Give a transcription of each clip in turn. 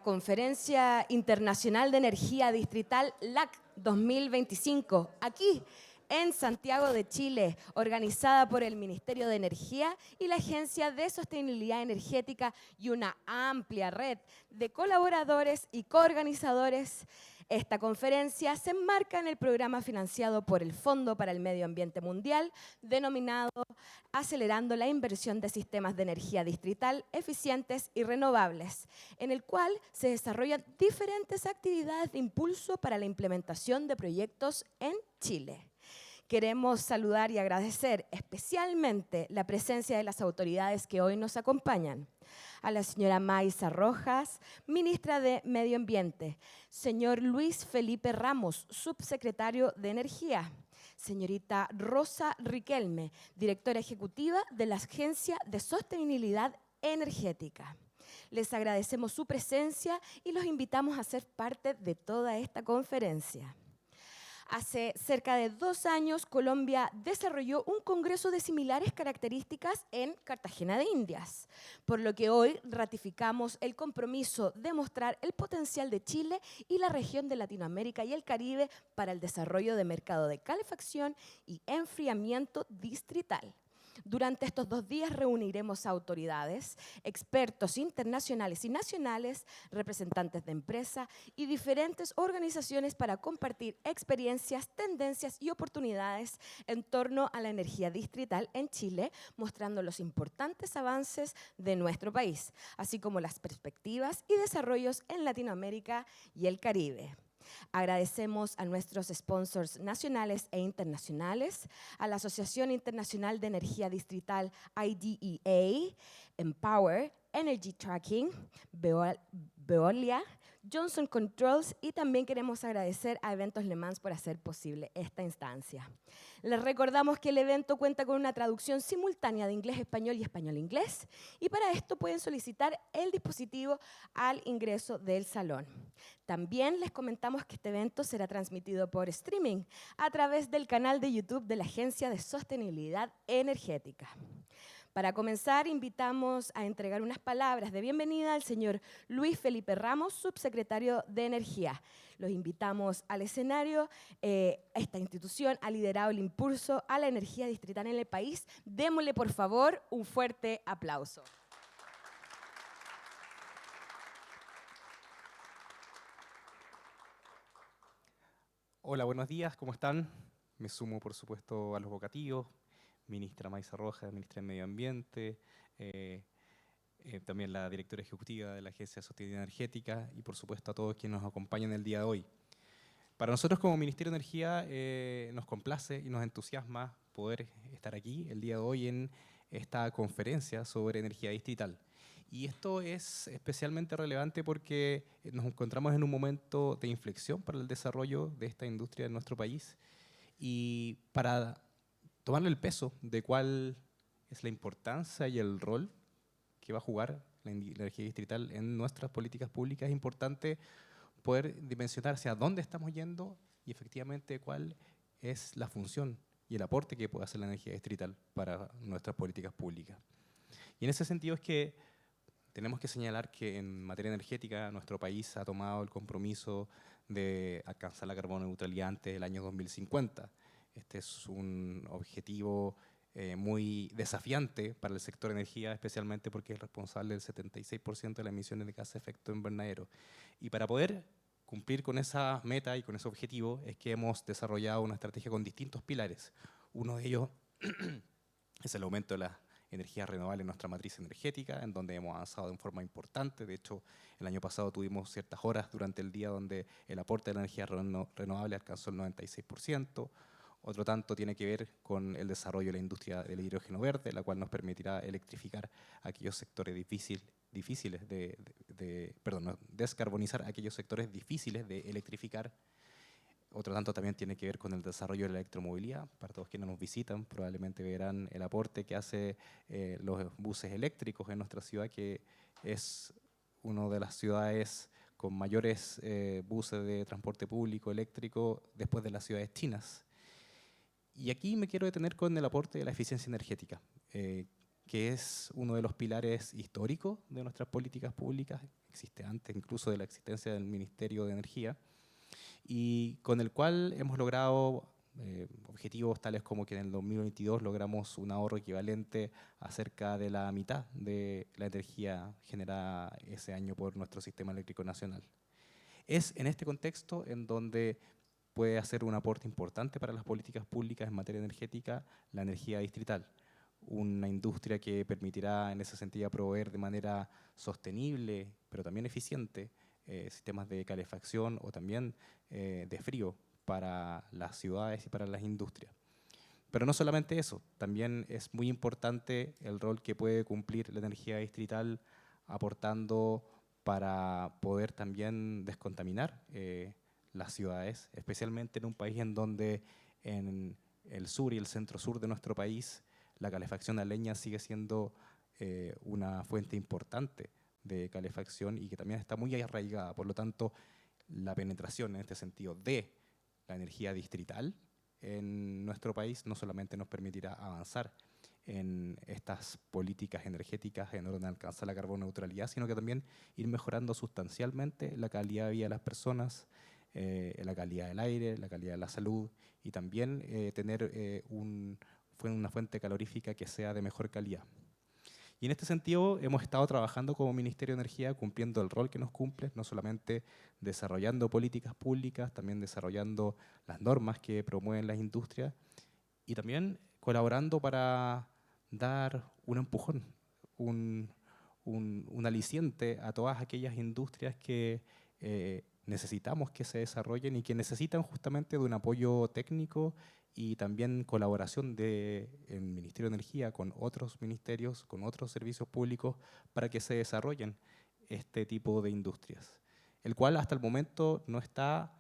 Conferencia Internacional de Energía Distrital LAC 2025, aquí en Santiago de Chile, organizada por el Ministerio de Energía y la Agencia de Sostenibilidad Energética y una amplia red de colaboradores y coorganizadores. Esta conferencia se enmarca en el programa financiado por el Fondo para el Medio Ambiente Mundial, denominado Acelerando la inversión de sistemas de energía distrital eficientes y renovables, en el cual se desarrollan diferentes actividades de impulso para la implementación de proyectos en Chile. Queremos saludar y agradecer especialmente la presencia de las autoridades que hoy nos acompañan. A la señora Maysa Rojas, ministra de Medio Ambiente, señor Luis Felipe Ramos, subsecretario de Energía, señorita Rosa Riquelme, directora ejecutiva de la Agencia de Sostenibilidad Energética. Les agradecemos su presencia y los invitamos a ser parte de toda esta conferencia. Hace cerca de 2 años, Colombia desarrolló un congreso de similares características en Cartagena de Indias, por lo que hoy ratificamos el compromiso de mostrar el potencial de Chile y la región de Latinoamérica y el Caribe para el desarrollo de mercado de calefacción y enfriamiento distrital. Durante estos 2 días reuniremos a autoridades, expertos internacionales y nacionales, representantes de empresas y diferentes organizaciones para compartir experiencias, tendencias y oportunidades en torno a la energía distrital en Chile, mostrando los importantes avances de nuestro país, así como las perspectivas y desarrollos en Latinoamérica y el Caribe. Agradecemos a nuestros sponsors nacionales e internacionales, a la Asociación Internacional de Energía Distrital IDEA, Empower, Energy Tracking, Veolia, Johnson Controls y también queremos agradecer a Eventos Le Mans por hacer posible esta instancia. Les recordamos que el evento cuenta con una traducción simultánea de inglés-español y español-inglés y para esto pueden solicitar el dispositivo al ingreso del salón. También les comentamos que este evento será transmitido por streaming a través del canal de YouTube de la Agencia de Sostenibilidad Energética. Para comenzar, invitamos a entregar unas palabras de bienvenida al señor Luis Felipe Ramos, subsecretario de Energía. Los invitamos al escenario. Esta institución ha liderado el impulso a la energía distrital en el país. Démosle, por favor, un fuerte aplauso. Hola, buenos días, ¿cómo están? Me sumo, por supuesto, a los vocativos. Ministra Maysa Rojas, ministra de Medio Ambiente, también la directora ejecutiva de la Agencia de Sostenibilidad Energética y, por supuesto, a todos quienes nos acompañan el día de hoy. Para nosotros, como Ministerio de Energía, nos complace y nos entusiasma poder estar aquí el día de hoy en esta conferencia sobre energía distrital. Y esto es especialmente relevante porque nos encontramos en un momento de inflexión para el desarrollo de esta industria en nuestro país y para tomarle el peso de cuál es la importancia y el rol que va a jugar la energía distrital en nuestras políticas públicas, es importante poder dimensionar hacia dónde estamos yendo y efectivamente cuál es la función y el aporte que puede hacer la energía distrital para nuestras políticas públicas. Y en ese sentido es que tenemos que señalar que en materia energética nuestro país ha tomado el compromiso de alcanzar la carbono neutralidad antes del año 2050. Este es un objetivo muy desafiante para el sector energía, especialmente porque es responsable del 76% de las emisiones de gases de efecto invernadero. Y para poder cumplir con esa meta y con ese objetivo es que hemos desarrollado una estrategia con distintos pilares. Uno de ellos es el aumento de la energía renovable en nuestra matriz energética, en donde hemos avanzado de forma importante. De hecho, el año pasado tuvimos ciertas horas durante el día donde el aporte de la energía renovable alcanzó el 96%. Otro tanto tiene que ver con el desarrollo de la industria del hidrógeno verde, la cual nos permitirá electrificar aquellos sectores descarbonizar aquellos sectores difíciles de electrificar. Otro tanto también tiene que ver con el desarrollo de la electromovilidad. Para todos quienes nos visitan, probablemente verán el aporte que hace los buses eléctricos en nuestra ciudad, que es una de las ciudades con mayores buses de transporte público eléctrico después de las ciudades chinas. Y aquí me quiero detener con el aporte de la eficiencia energética, que es uno de los pilares históricos de nuestras políticas públicas existe antes incluso de la existencia del Ministerio de Energía, y con el cual hemos logrado objetivos tales como que en el 2022 logramos un ahorro equivalente a cerca de la mitad de la energía generada ese año por nuestro sistema eléctrico nacional. Es en este contexto en donde puede hacer un aporte importante para las políticas públicas en materia energética la energía distrital, una industria que permitirá en ese sentido proveer de manera sostenible, pero también eficiente, sistemas de calefacción o también de frío para las ciudades y para las industrias. Pero no solamente eso, también es muy importante el rol que puede cumplir la energía distrital aportando para poder también descontaminar las ciudades, especialmente en un país en donde en el sur y el centro-sur de nuestro país la calefacción a leña sigue siendo una fuente importante de calefacción y que también está muy arraigada. Por lo tanto, la penetración en este sentido de la energía distrital en nuestro país no solamente nos permitirá avanzar en estas políticas energéticas en orden a alcanzar la carbono neutralidad, sino que también ir mejorando sustancialmente la calidad de vida de las personas, la calidad del aire, la calidad de la salud y también tener una fuente calorífica que sea de mejor calidad. Y en este sentido hemos estado trabajando como Ministerio de Energía cumpliendo el rol que nos cumple, no solamente desarrollando políticas públicas, también desarrollando las normas que promueven las industrias y también colaborando para dar un empujón, un aliciente a todas aquellas industrias que necesitamos que se desarrollen y que necesitan justamente de un apoyo técnico y también colaboración del Ministerio de Energía con otros ministerios, con otros servicios públicos para que se desarrollen este tipo de industrias, el cual hasta el momento no está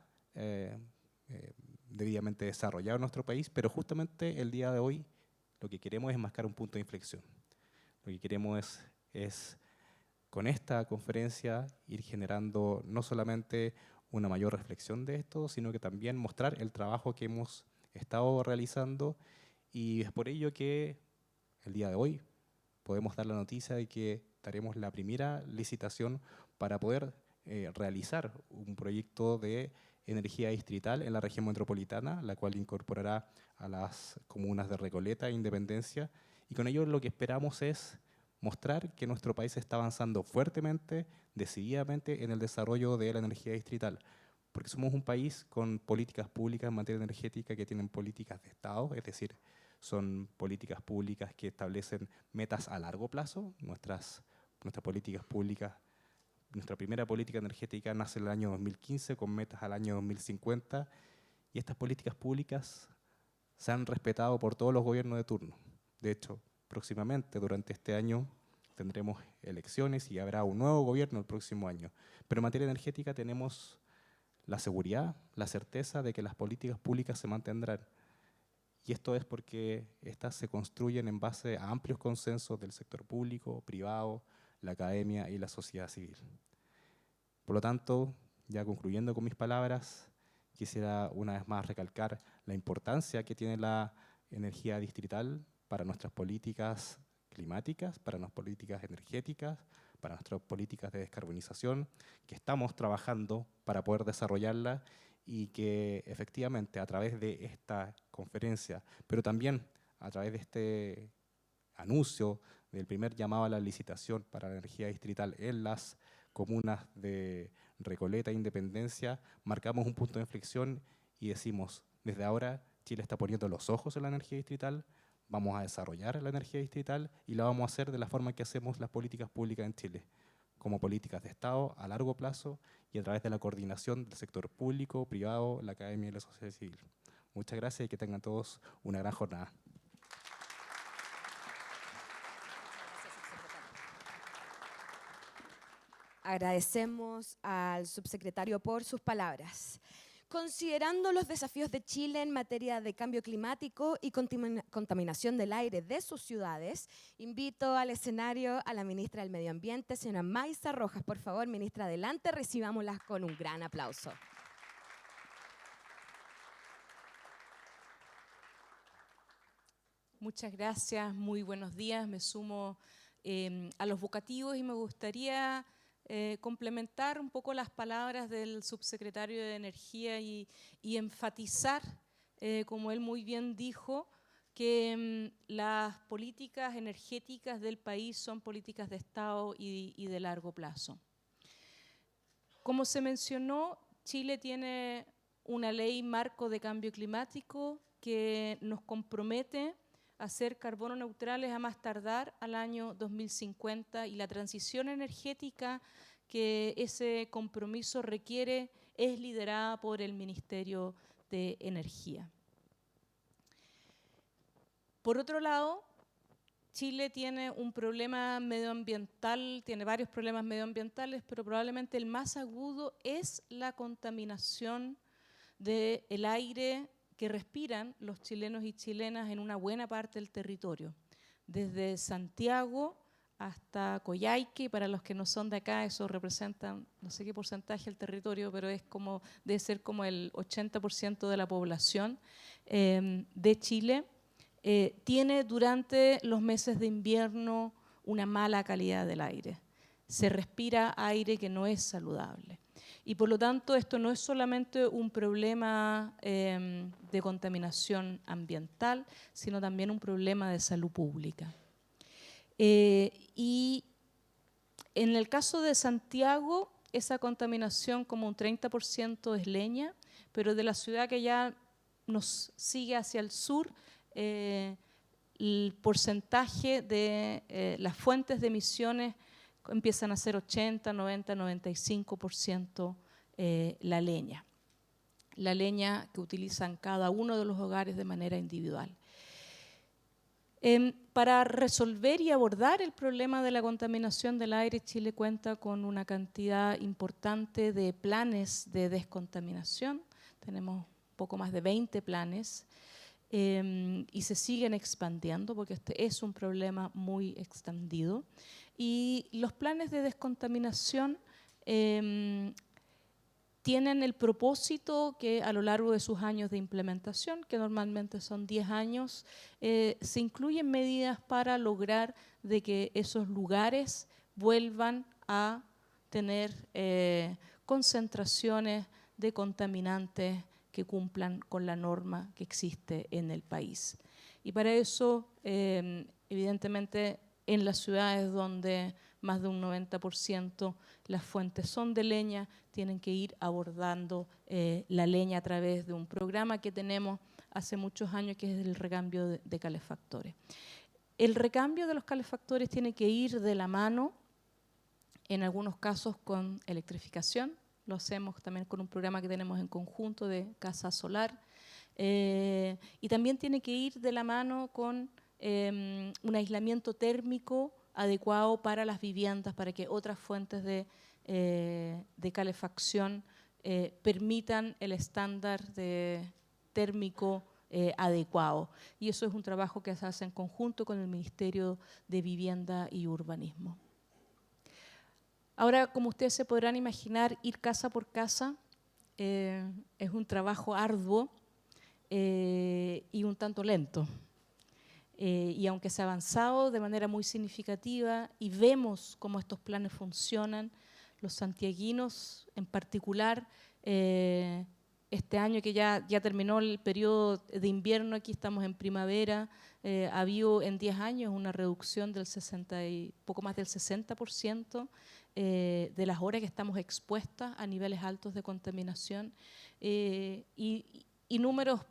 debidamente desarrollado en nuestro país, pero justamente el día de hoy lo que queremos es marcar un punto de inflexión. Lo que queremos es con esta conferencia ir generando no solamente una mayor reflexión de esto, sino que también mostrar el trabajo que hemos estado realizando, y es por ello que el día de hoy podemos dar la noticia de que daremos la primera licitación para poder realizar un proyecto de energía distrital en la región metropolitana, la cual incorporará a las comunas de Recoleta e Independencia, y con ello lo que esperamos es mostrar que nuestro país está avanzando fuertemente, decididamente en el desarrollo de la energía distrital, porque somos un país con políticas públicas en materia energética que tienen políticas de Estado, es decir, son políticas públicas que establecen metas a largo plazo. Nuestras políticas públicas, nuestra primera política energética nace en el año 2015 con metas al año 2050 y estas políticas públicas se han respetado por todos los gobiernos de turno. De hecho, próximamente, durante este año, tendremos elecciones y habrá un nuevo gobierno el próximo año. Pero en materia energética tenemos la seguridad, la certeza de que las políticas públicas se mantendrán. Y esto es porque estas se construyen en base a amplios consensos del sector público, privado, la academia y la sociedad civil. Por lo tanto, ya concluyendo con mis palabras, quisiera una vez más recalcar la importancia que tiene la energía distrital para nuestras políticas climáticas, para nuestras políticas energéticas, para nuestras políticas de descarbonización, que estamos trabajando para poder desarrollarla y que efectivamente a través de esta conferencia, pero también a través de este anuncio del primer llamado a la licitación para la energía distrital en las comunas de Recoleta e Independencia, marcamos un punto de inflexión y decimos, desde ahora Chile está poniendo los ojos en la energía distrital, vamos a desarrollar la energía distrital y la vamos a hacer de la forma que hacemos las políticas públicas en Chile, como políticas de Estado a largo plazo y a través de la coordinación del sector público, privado, la academia y la sociedad civil. Muchas gracias y que tengan todos una gran jornada. Agradecemos al subsecretario por sus palabras. Considerando los desafíos de Chile en materia de cambio climático y contaminación del aire de sus ciudades, invito al escenario a la ministra del Medio Ambiente, señora Maysa Rojas. Por favor, ministra, adelante, recibámosla con un gran aplauso. Muchas gracias, muy buenos días. Me sumo a los vocativos y me gustaría complementar un poco las palabras del subsecretario de Energía y enfatizar, como él muy bien dijo, que las políticas energéticas del país son políticas de Estado y de largo plazo. Como se mencionó, Chile tiene una ley marco de cambio climático que nos compromete a ser carbono neutrales a más tardar al año 2050, y la transición energética que ese compromiso requiere es liderada por el Ministerio de Energía. Por otro lado, Chile tiene un problema medioambiental, tiene varios problemas medioambientales, pero probablemente el más agudo es la contaminación del aire que respiran los chilenos y chilenas en una buena parte del territorio, desde Santiago hasta Coyhaique. Para los que no son de acá, eso representa no sé qué porcentaje del territorio, pero es como, debe ser como el 80% de la población de Chile. Tiene durante los meses de invierno una mala calidad del aire. Se respira aire que no es saludable. Y por lo tanto, esto no es solamente un problema de contaminación ambiental, sino también un problema de salud pública. Y en el caso de Santiago, esa contaminación como un 30% es leña, pero de la ciudad que ya nos sigue hacia el sur, el porcentaje de las fuentes de emisiones empiezan a ser 80, 90, 95% la leña. La leña que utilizan cada uno de los hogares de manera individual. Para resolver y abordar el problema de la contaminación del aire, Chile cuenta con una cantidad importante de planes de descontaminación. Tenemos poco más de 20 planes. Y se siguen expandiendo porque este es un problema muy extendido. Y los planes de descontaminación tienen el propósito que a lo largo de sus años de implementación, que normalmente son 10 años, se incluyen medidas para lograr de que esos lugares vuelvan a tener concentraciones de contaminantes que cumplan con la norma que existe en el país. Y para eso, evidentemente, en las ciudades donde más de un 90% las fuentes son de leña, tienen que ir abordando la leña a través de un programa que tenemos hace muchos años, que es el recambio de calefactores. El recambio de los calefactores tiene que ir de la mano, en algunos casos con electrificación. Lo hacemos también con un programa que tenemos en conjunto de casa solar. Y también tiene que ir de la mano con un aislamiento térmico adecuado para las viviendas, para que otras fuentes de calefacción permitan el estándar térmico adecuado. Y eso es un trabajo que se hace en conjunto con el Ministerio de Vivienda y Urbanismo. Ahora, como ustedes se podrán imaginar, ir casa por casa es un trabajo arduo y un tanto lento. Y aunque se ha avanzado de manera muy significativa y vemos cómo estos planes funcionan, los santiaguinos en particular, este año que ya terminó el periodo de invierno, aquí estamos en primavera, ha habido en 10 años una reducción del poco más del 60% de las horas que estamos expuestas a niveles altos de contaminación y números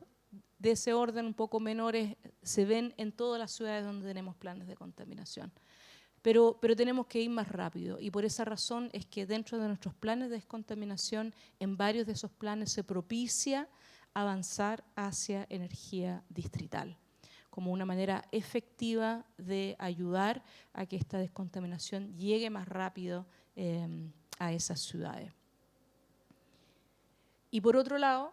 de ese orden un poco menores se ven en todas las ciudades donde tenemos planes de contaminación. Pero tenemos que ir más rápido y por esa razón es que dentro de nuestros planes de descontaminación, en varios de esos planes se propicia avanzar hacia energía distrital como una manera efectiva de ayudar a que esta descontaminación llegue más rápido a esas ciudades. Y por otro lado,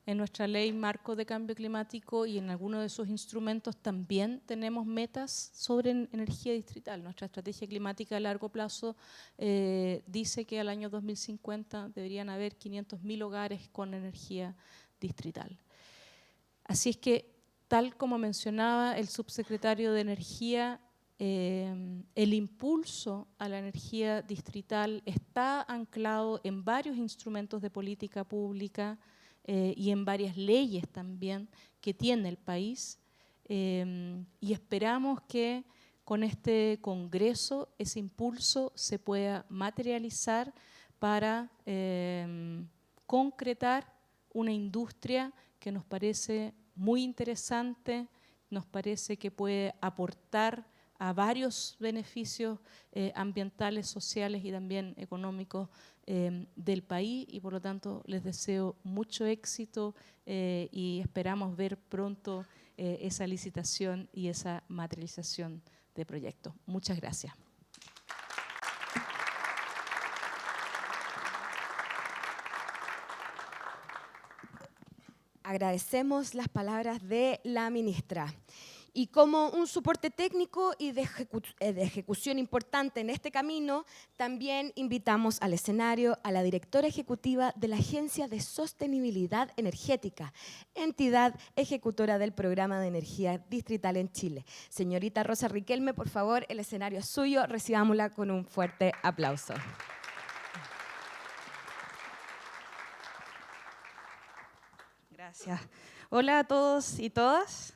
en nuestra ley marco de cambio climático y en algunos de esos instrumentos también tenemos metas sobre energía distrital. Nuestra estrategia climática a largo plazo dice que al año 2050 deberían haber 500.000 hogares con energía distrital. Así es que, tal como mencionaba el subsecretario de Energía, el impulso a la energía distrital está anclado en varios instrumentos de política pública y en varias leyes también que tiene el país. Y esperamos que con este congreso ese impulso se pueda materializar para concretar una industria que nos parece muy interesante, nos parece que puede aportar a varios beneficios ambientales, sociales y también económicos del país, y por lo tanto les deseo mucho éxito y esperamos ver pronto esa licitación y esa materialización de proyectos. Muchas gracias. Agradecemos las palabras de la ministra. Y como un soporte técnico y de ejecución importante en este camino, también invitamos al escenario a la directora ejecutiva de la Agencia de Sostenibilidad Energética, entidad ejecutora del Programa de Energía Distrital en Chile. Señorita Rosa Riquelme, por favor, el escenario es suyo, recibámosla con un fuerte aplauso. Gracias. Hola a todos y todas.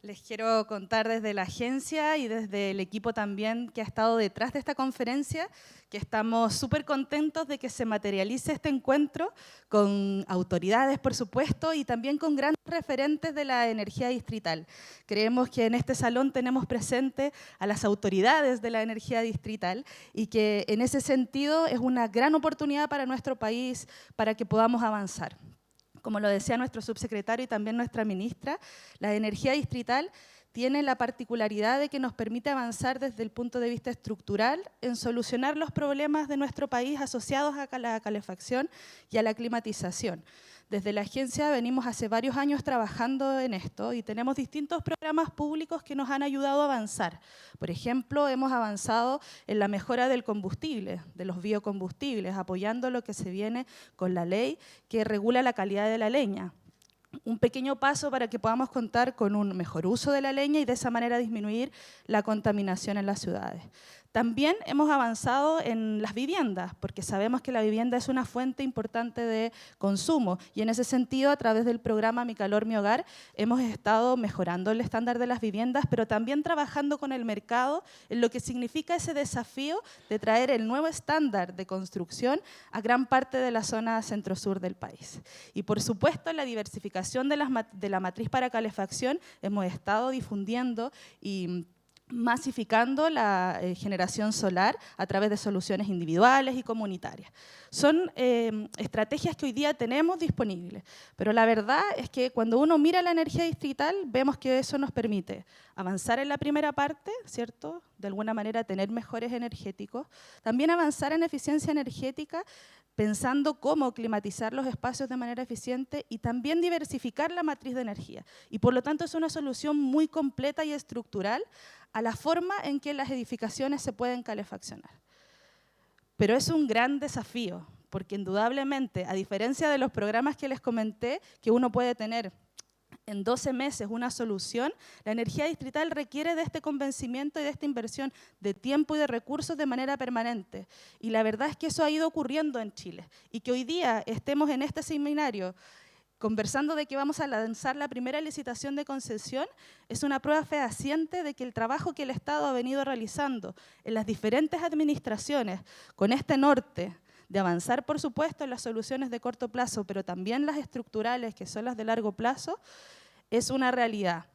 Les quiero contar desde la agencia y desde el equipo también que ha estado detrás de esta conferencia, que estamos súper contentos de que se materialice este encuentro con autoridades, por supuesto, y también con grandes referentes de la energía distrital. Creemos que en este salón tenemos presente a las autoridades de la energía distrital y que en ese sentido es una gran oportunidad para nuestro país para que podamos avanzar. Como lo decía nuestro subsecretario y también nuestra ministra, la energía distrital tiene la particularidad de que nos permite avanzar desde el punto de vista estructural en solucionar los problemas de nuestro país asociados a la calefacción y a la climatización. Desde la agencia venimos hace varios años trabajando en esto y tenemos distintos programas públicos que nos han ayudado a avanzar. Por ejemplo, hemos avanzado en la mejora del combustible, de los biocombustibles, apoyando lo que se viene con la ley que regula la calidad de la leña. Un pequeño paso para que podamos contar con un mejor uso de la leña y de esa manera disminuir la contaminación en las ciudades. También hemos avanzado en las viviendas, porque sabemos que la vivienda es una fuente importante de consumo y en ese sentido, a través del programa Mi Calor, Mi Hogar, hemos estado mejorando el estándar de las viviendas, pero también trabajando con el mercado en lo que significa ese desafío de traer el nuevo estándar de construcción a gran parte de la zona centro-sur del país. Y por supuesto, en la diversificación de la matriz para calefacción hemos estado difundiendo y masificando la generación solar a través de soluciones individuales y comunitarias. Son estrategias que hoy día tenemos disponibles, pero la verdad es que cuando uno mira la energía distrital, vemos que eso nos permite avanzar en la primera parte, ¿cierto? De alguna manera tener mejores energéticos, también avanzar en eficiencia energética, pensando cómo climatizar los espacios de manera eficiente y también diversificar la matriz de energía. Y por lo tanto es una solución muy completa y estructural a la forma en que las edificaciones se pueden calefaccionar. Pero es un gran desafío, porque indudablemente, a diferencia de los programas que les comenté, que uno puede tener en 12 meses una solución, la energía distrital requiere de este convencimiento y de esta inversión de tiempo y de recursos de manera permanente. Y la verdad es que eso ha ido ocurriendo en Chile. Y que hoy día estemos en este seminario conversando de que vamos a lanzar la primera licitación de concesión es una prueba fehaciente de que el trabajo que el Estado ha venido realizando en las diferentes administraciones con este norte de avanzar, por supuesto, en las soluciones de corto plazo, pero también las estructurales, que son las de largo plazo, es una realidad.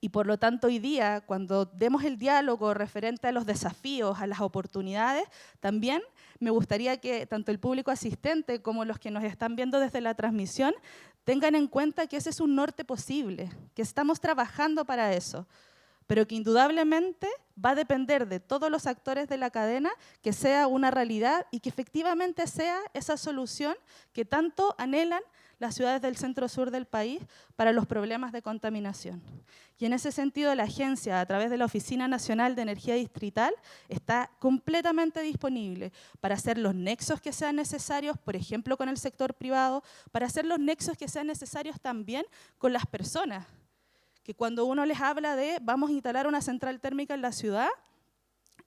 Y por lo tanto, hoy día, cuando demos el diálogo referente a los desafíos, a las oportunidades, también me gustaría que tanto el público asistente como los que nos están viendo desde la transmisión tengan en cuenta que ese es un norte posible, que estamos trabajando para eso, pero que indudablemente va a depender de todos los actores de la cadena que sea una realidad y que efectivamente sea esa solución que tanto anhelan las ciudades del centro-sur del país para los problemas de contaminación. Y en ese sentido, la agencia, a través de la Oficina Nacional de Energía Distrital, está completamente disponible para hacer los nexos que sean necesarios, por ejemplo, con el sector privado, para hacer los nexos que sean necesarios también con las personas que cuando uno les habla de vamos a instalar una central térmica en la ciudad,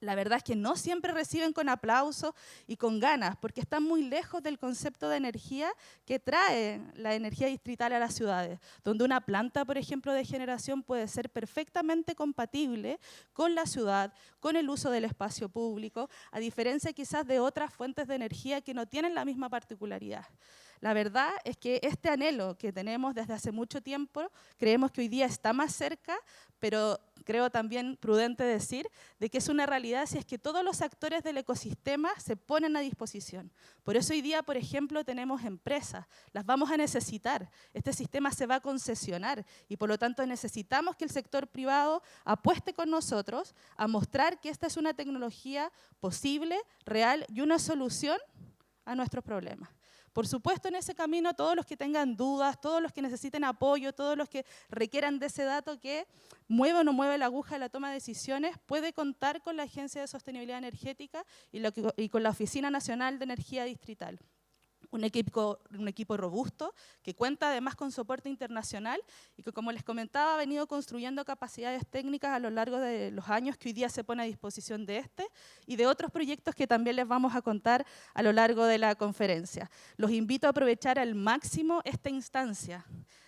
la verdad es que no siempre reciben con aplausos y con ganas, porque están muy lejos del concepto de energía que trae la energía distrital a las ciudades, donde una planta, por ejemplo, de generación puede ser perfectamente compatible con la ciudad, con el uso del espacio público, a diferencia quizás de otras fuentes de energía que no tienen la misma particularidad. La verdad es que este anhelo que tenemos desde hace mucho tiempo, creemos que hoy día está más cerca, pero creo también prudente decir de que es una realidad si es que todos los actores del ecosistema se ponen a disposición. Por eso hoy día, por ejemplo, tenemos empresas, las vamos a necesitar, este sistema se va a concesionar y por lo tanto necesitamos que el sector privado apueste con nosotros a mostrar que esta es una tecnología posible, real y una solución a nuestros problemas. Por supuesto, en ese camino, todos los que tengan dudas, todos los que necesiten apoyo, todos los que requieran de ese dato que mueve o no mueve la aguja de la toma de decisiones, puede contar con la Agencia de Sostenibilidad Energética y con la Oficina Nacional de Energía Distrital. Un equipo robusto que cuenta además con soporte internacional y que, como les comentaba, ha venido construyendo capacidades técnicas a lo largo de los años que hoy día se pone a disposición de este y de otros proyectos que también les vamos a contar a lo largo de la conferencia. Los invito a aprovechar al máximo esta instancia,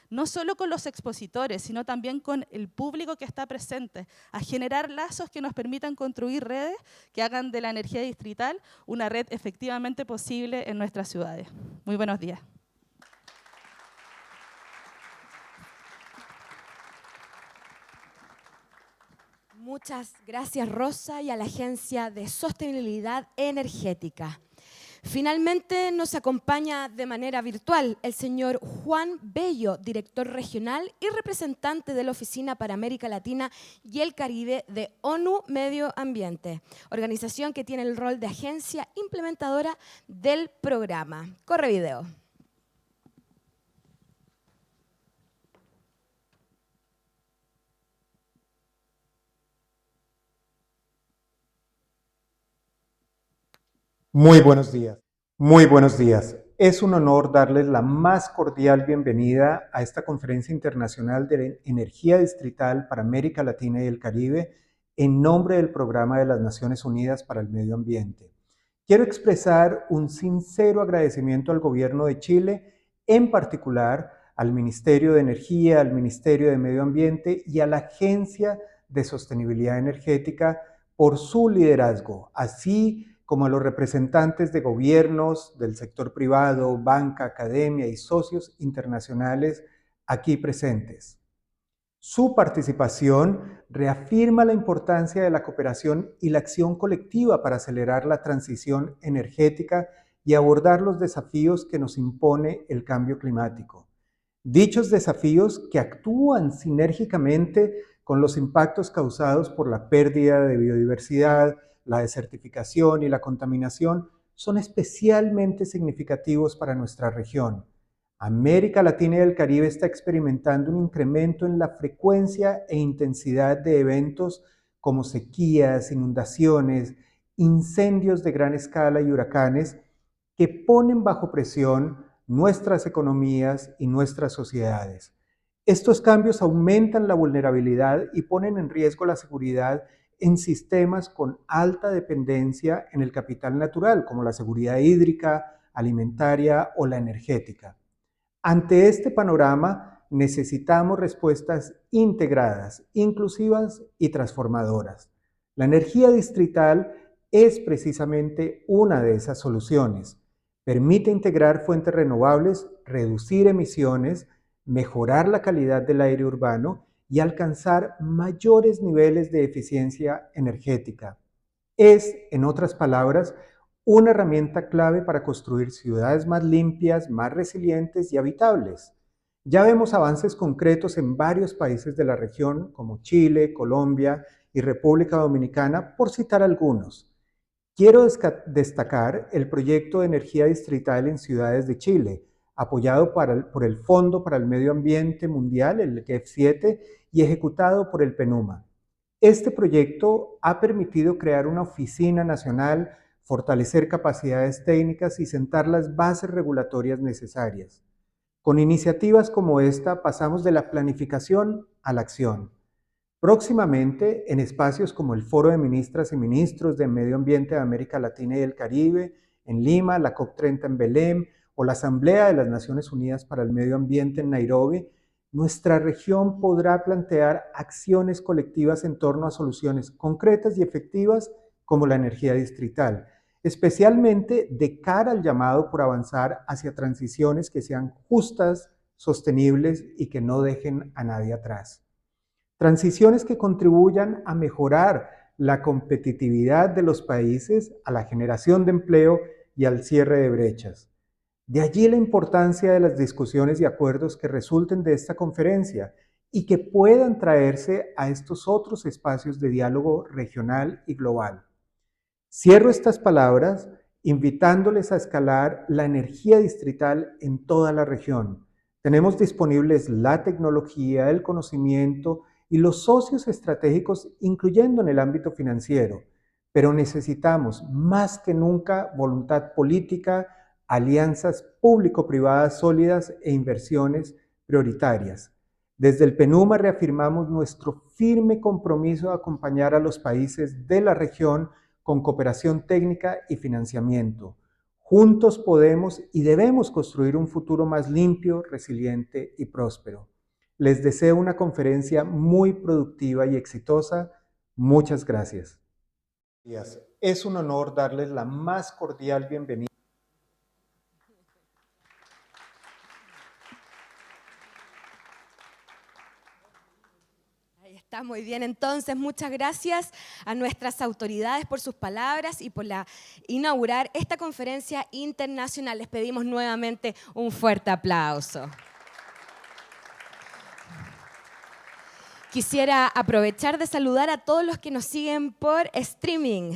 no solo con los expositores, sino también con el público que está presente, a generar lazos que nos permitan construir redes que hagan de la energía distrital una red efectivamente posible en nuestras ciudades. Muy buenos días. Muchas gracias, Rosa, y a la Agencia de Sostenibilidad Energética. Finalmente nos acompaña de manera virtual el señor Juan Bello, director regional y representante de la Oficina para América Latina y el Caribe de ONU Medio Ambiente, organización que tiene el rol de agencia implementadora del programa. Corre video. Muy buenos días. Muy buenos días. Es un honor darles la más cordial bienvenida a esta Conferencia Internacional de Energía Distrital para América Latina y el Caribe en nombre del Programa de las Naciones Unidas para el Medio Ambiente. Quiero expresar un sincero agradecimiento al Gobierno de Chile, en particular al Ministerio de Energía, al Ministerio de Medio Ambiente y a la Agencia de Sostenibilidad Energética por su liderazgo, así como a los representantes de gobiernos, del sector privado, banca, academia y socios internacionales aquí presentes. Su participación reafirma la importancia de la cooperación y la acción colectiva para acelerar la transición energética y abordar los desafíos que nos impone el cambio climático. Dichos desafíos que actúan sinérgicamente con los impactos causados por la pérdida de biodiversidad, la desertificación y la contaminación son especialmente significativos para nuestra región. América Latina y el Caribe está experimentando un incremento en la frecuencia e intensidad de eventos como sequías, inundaciones, incendios de gran escala y huracanes que ponen bajo presión nuestras economías y nuestras sociedades. Estos cambios aumentan la vulnerabilidad y ponen en riesgo la seguridad en sistemas con alta dependencia en el capital natural, como la seguridad hídrica, alimentaria o la energética. Ante este panorama, necesitamos respuestas integradas, inclusivas y transformadoras. La energía distrital es precisamente una de esas soluciones. Permite integrar fuentes renovables, reducir emisiones, mejorar la calidad del aire urbano y alcanzar mayores niveles de eficiencia energética. Es, en otras palabras, una herramienta clave para construir ciudades más limpias, más resilientes y habitables. Ya vemos avances concretos en varios países de la región, como Chile, Colombia y República Dominicana, por citar algunos. Quiero destacar el proyecto de energía distrital en ciudades de Chile, apoyado por el Fondo para el Medio Ambiente Mundial, el GEF7, y ejecutado por el PNUMA. Este proyecto ha permitido crear una oficina nacional, fortalecer capacidades técnicas y sentar las bases regulatorias necesarias. Con iniciativas como esta pasamos de la planificación a la acción. Próximamente, en espacios como el Foro de Ministras y Ministros de Medio Ambiente de América Latina y el Caribe, en Lima, la COP30 en Belém o la Asamblea de las Naciones Unidas para el Medio Ambiente en Nairobi, nuestra región podrá plantear acciones colectivas en torno a soluciones concretas y efectivas como la energía distrital, especialmente de cara al llamado por avanzar hacia transiciones que sean justas, sostenibles y que no dejen a nadie atrás. Transiciones que contribuyan a mejorar la competitividad de los países, a la generación de empleo y al cierre de brechas. De allí la importancia de las discusiones y acuerdos que resulten de esta conferencia y que puedan traerse a estos otros espacios de diálogo regional y global. Cierro estas palabras invitándoles a escalar la energía distrital en toda la región. Tenemos disponibles la tecnología, el conocimiento y los socios estratégicos, incluyendo en el ámbito financiero, pero necesitamos más que nunca voluntad política, alianzas público-privadas sólidas e inversiones prioritarias. Desde el PNUMA reafirmamos nuestro firme compromiso de acompañar a los países de la región con cooperación técnica y financiamiento. Juntos podemos y debemos construir un futuro más limpio, resiliente y próspero. Les deseo una conferencia muy productiva y exitosa. Muchas gracias. Es un honor darles la más cordial bienvenida. Ahí está, muy bien. Entonces, muchas gracias a nuestras autoridades por sus palabras y por inaugurar esta conferencia internacional. Les pedimos nuevamente un fuerte aplauso. Quisiera aprovechar de saludar a todos los que nos siguen por streaming.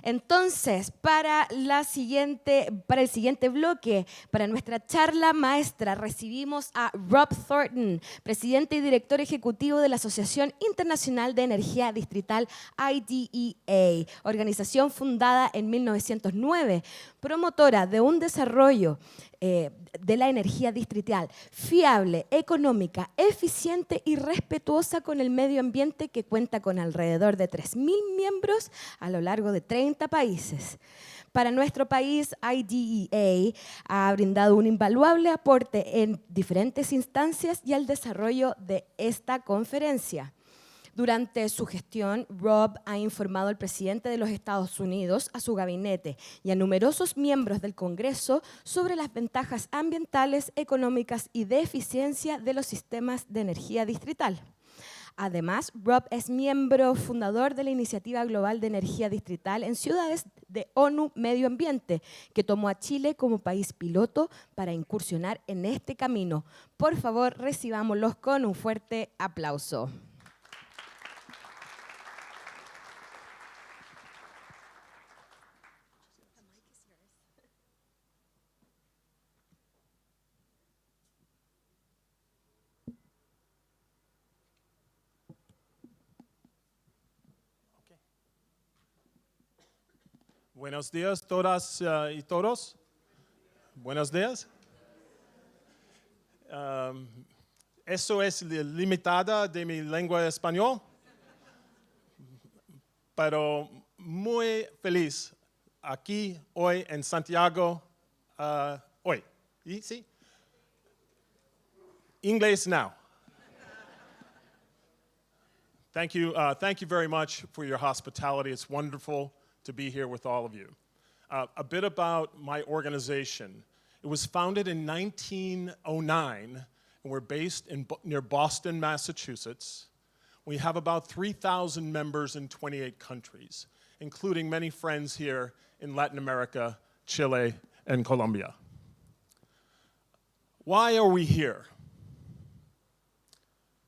Entonces, para el siguiente bloque, para nuestra charla maestra, recibimos a Rob Thornton, presidente y director ejecutivo de la Asociación Internacional de Energía Distrital, IDEA, organización fundada en 1909, promotora de un desarrollo de la energía distrital fiable, económica, eficiente y respetuosa con el medio ambiente, que cuenta con alrededor de 3.000 miembros a lo largo de 30 países. Para nuestro país, IDEA ha brindado un invaluable aporte en diferentes instancias y al desarrollo de esta conferencia. Durante su gestión, Rob ha informado al presidente de los Estados Unidos, a su gabinete y a numerosos miembros del Congreso sobre las ventajas ambientales, económicas y de eficiencia de los sistemas de energía distrital. Además, Rob es miembro fundador de la Iniciativa Global de Energía Distrital en Ciudades de ONU Medio Ambiente, que tomó a Chile como país piloto para incursionar en este camino. Por favor, recibámoslos con un fuerte aplauso. Buenos días, todas y todos. Buenos días. Eso es limitada de mi lengua español, pero muy feliz aquí hoy en Santiago hoy. ¿Y sí? English now. Thank you very much for your hospitality. It's wonderful to be here with all of you. A bit about my organization. It was founded in 1909, and we're based near Boston, Massachusetts. We have about 3,000 members in 28 countries, including many friends here in Latin America, Chile, and Colombia. Why are we here?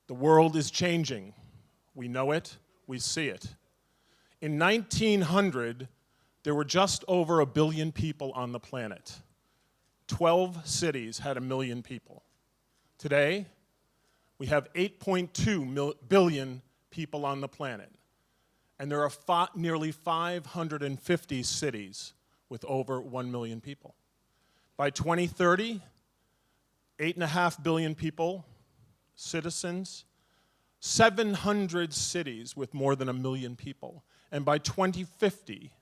The world is changing. We know it, we see it. In 1900, there were just over 1 billion people on the planet. 12 cities had 1 million people. Today, we have 8.2 billion people on the planet. And there are nearly 550 cities with over 1 million people. By 2030, 8.5 billion people, citizens, 700 cities with more than 1 million people. And by 2050,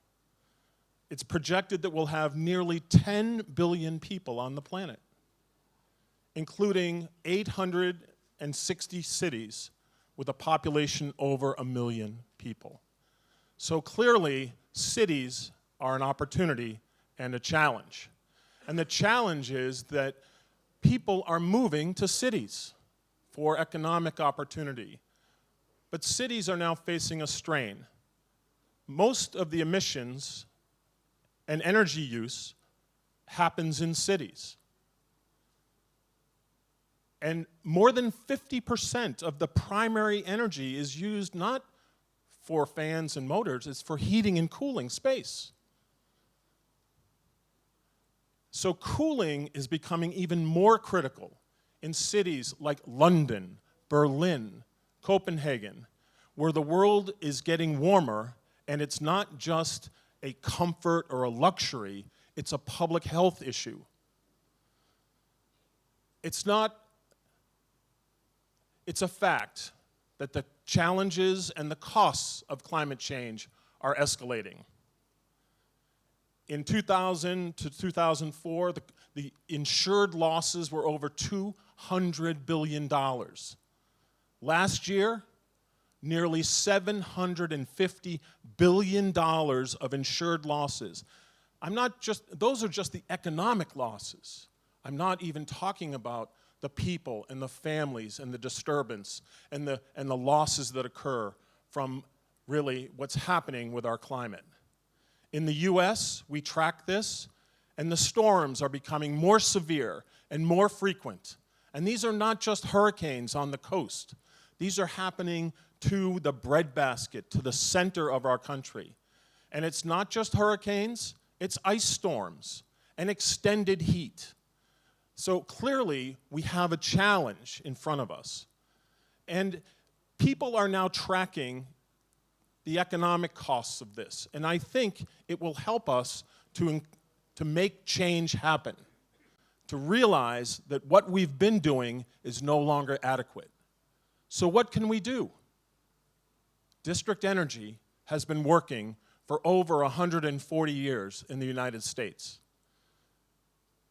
it's projected that we'll have nearly 10 billion people on the planet, including 860 cities with a population over 1 million people. So clearly, cities are an opportunity and a challenge. And the challenge is that people are moving to cities for economic opportunity. But cities are now facing a strain. Most of the emissions and energy use happens in cities. And more than 50% of the primary energy is used not for fans and motors, it's for heating and cooling space. So cooling is becoming even more critical in cities like London, Berlin, Copenhagen, where the world is getting warmer, and it's not just a comfort or a luxury, it's a public health issue. It's a fact that the challenges and the costs of climate change are escalating. In 2000 to 2004, the insured losses were over $200 billion. Last year, nearly $750 billion of insured losses. Those are just the economic losses. I'm not even talking about the people and the families and the disturbance and the losses that occur from really what's happening with our climate. In the US, we track this, and the storms are becoming more severe and more frequent. And these are not just hurricanes on the coast. These are happening to the breadbasket, to the center of our country. And it's not just hurricanes, it's ice storms and extended heat. So clearly, we have a challenge in front of us. And people are now tracking the economic costs of this. And I think it will help us to make change happen, to realize that what we've been doing is no longer adequate. So what can we do? District Energy has been working for over 140 years in the United States.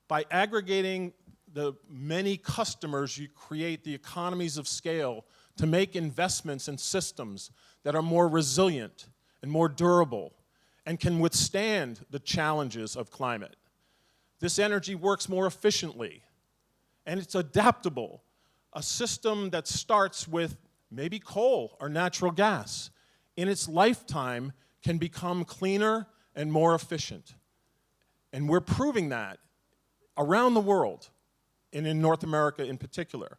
By aggregating the many customers, you create the economies of scale to make investments in systems that are more resilient and more durable and can withstand the challenges of climate. This energy works more efficiently, and it's adaptable. A system that starts with maybe coal or natural gas, in its lifetime can become cleaner and more efficient. And we're proving that around the world, and in North America in particular.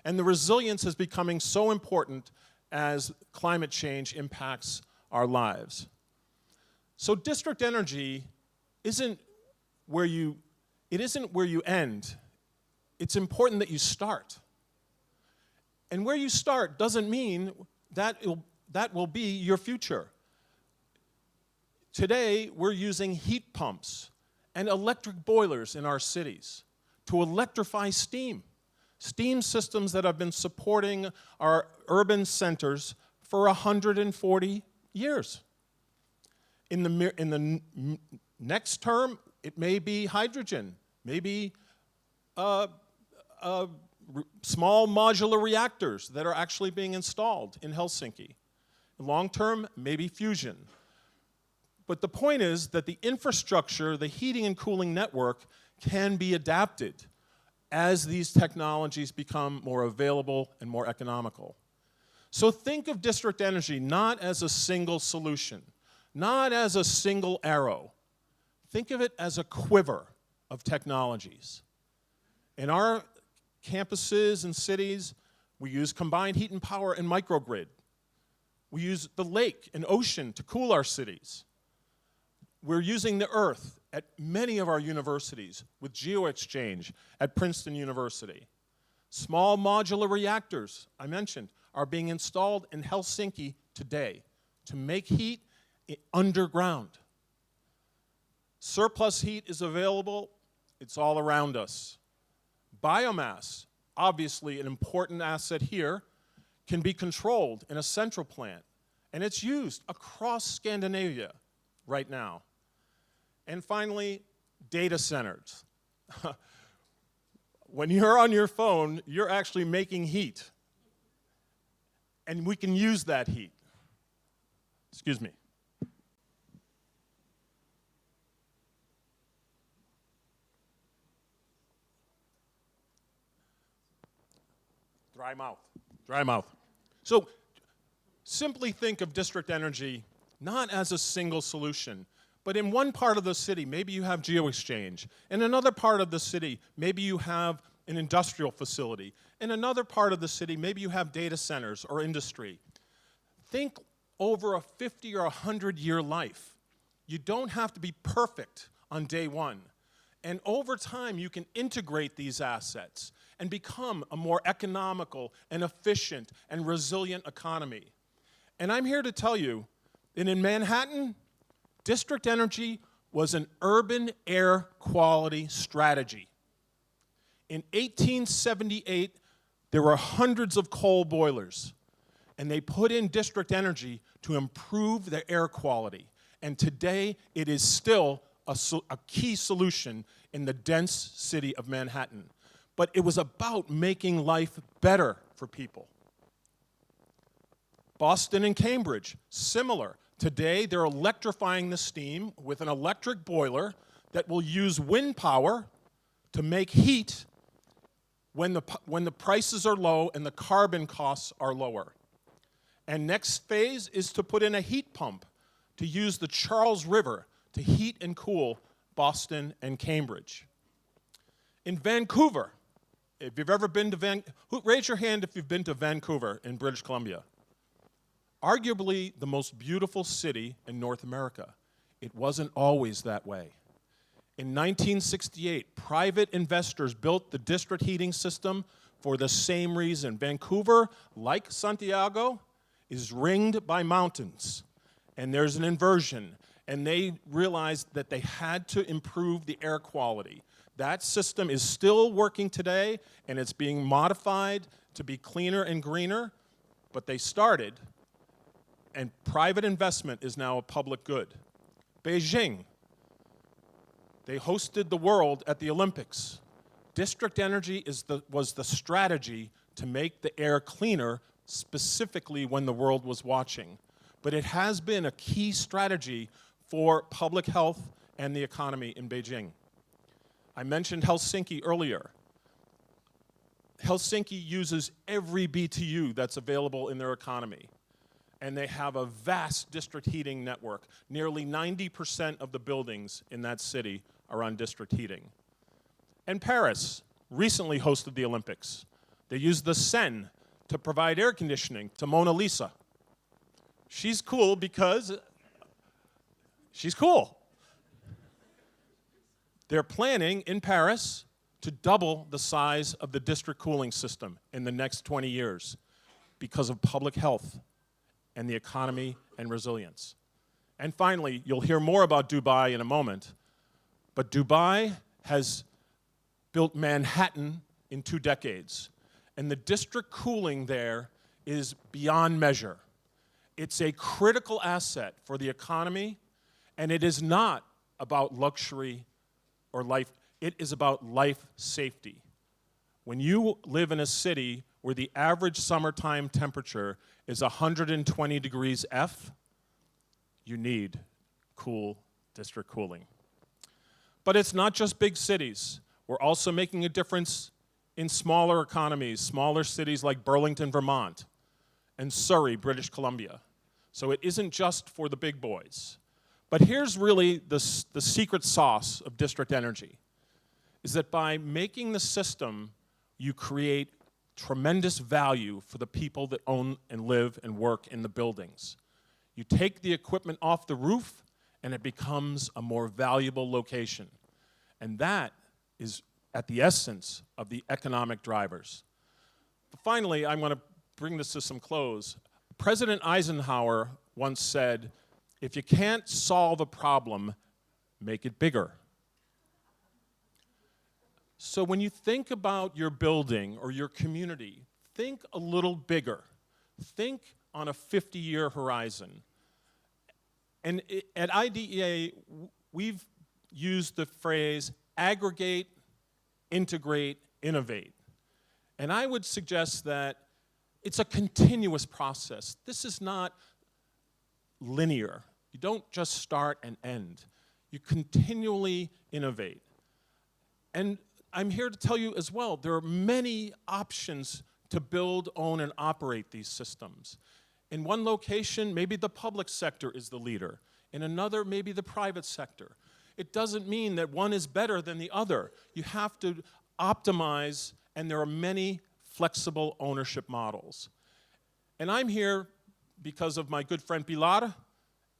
And the resilience is becoming so important as climate change impacts our lives. So district energy isn't where you end. It's important that you start. And where you start doesn't mean that will be your future. Today, we're using heat pumps and electric boilers in our cities to electrify steam. Steam systems that have been supporting our urban centers for 140 years. In the next term, it may be hydrogen, maybe small modular reactors that are actually being installed in Helsinki. Long term, maybe fusion. But the point is that the infrastructure, the heating and cooling network, can be adapted as these technologies become more available and more economical. So think of district energy not as a single solution, not as a single arrow. Think of it as a quiver of technologies. In our campuses and cities, we use combined heat and power and microgrid. We use the lake and ocean to cool our cities. We're using the earth at many of our universities with GeoExchange at Princeton University. Small modular reactors, I mentioned, are being installed in Helsinki today to make heat underground. Surplus heat is available. It's all around us. Biomass, obviously an important asset here, can be controlled in a central plant, and it's used across Scandinavia right now. And finally, data centers. When you're on your phone, you're actually making heat, and we can use that heat. Excuse me. Dry mouth, dry mouth. So simply think of district energy not as a single solution, but in one part of the city, maybe you have geoexchange. In another part of the city, maybe you have an industrial facility. In another part of the city, maybe you have data centers or industry. Think over a 50 or 100-year life. You don't have to be perfect on day one. And over time, you can integrate these assets and become a more economical and efficient and resilient economy. And I'm here to tell you that in Manhattan, district energy was an urban air quality strategy. In 1878, there were hundreds of coal boilers, and they put in district energy to improve the air quality. And today, it is still a key solution in the dense city of Manhattan. But it was about making life better for people. Boston and Cambridge, similar. Today, they're electrifying the steam with an electric boiler that will use wind power to make heat when the prices are low and the carbon costs are lower. And next phase is to put in a heat pump to use the Charles River to heat and cool Boston and Cambridge. In Vancouver, if you've ever been to raise your hand if you've been to Vancouver in British Columbia. Arguably the most beautiful city in North America. It wasn't always that way. In 1968, private investors built the district heating system for the same reason. Vancouver, like Santiago, is ringed by mountains, and there's an inversion, and they realized that they had to improve the air quality. That system is still working today, and it's being modified to be cleaner and greener, but they started, and private investment is now a public good. Beijing, they hosted the world at the Olympics. District energy was the strategy to make the air cleaner, specifically when the world was watching. But it has been a key strategy for public health and the economy in Beijing. I mentioned Helsinki earlier. Helsinki uses every BTU that's available in their economy. And they have a vast district heating network. Nearly 90% of the buildings in that city are on district heating. And Paris recently hosted the Olympics. They used the Seine to provide air conditioning to Mona Lisa. She's cool because she's cool. They're planning in Paris to double the size of the district cooling system in the next 20 years because of public health and the economy and resilience. And finally, you'll hear more about Dubai in a moment, but Dubai has built Manhattan in 2 decades, and the district cooling there is beyond measure. It's a critical asset for the economy, and it is not about luxury or life. It is about life safety. When you live in a city where the average summertime temperature is 120 degrees F, you need cool district cooling. But it's not just big cities. We're also making a difference in smaller economies, smaller cities like Burlington, Vermont, and Surrey, British Columbia. So it isn't just for the big boys. But here's really the secret sauce of district energy, is that by making the system, you create tremendous value for the people that own and live and work in the buildings. You take the equipment off the roof, and it becomes a more valuable location. And that is at the essence of the economic drivers. But finally, I'm going to bring this to some close. President Eisenhower once said, if you can't solve a problem, make it bigger. So when you think about your building or your community, think a little bigger. Think on a 50-year horizon. And at IDEA, we've used the phrase aggregate, integrate, innovate. And I would suggest that it's a continuous process. This is not linear. You don't just start and end. You continually innovate. And I'm here to tell you as well, there are many options to build, own, and operate these systems. In one location, maybe the public sector is the leader. In another, maybe the private sector. It doesn't mean that one is better than the other. You have to optimize, and there are many flexible ownership models. And I'm here because of my good friend Pilar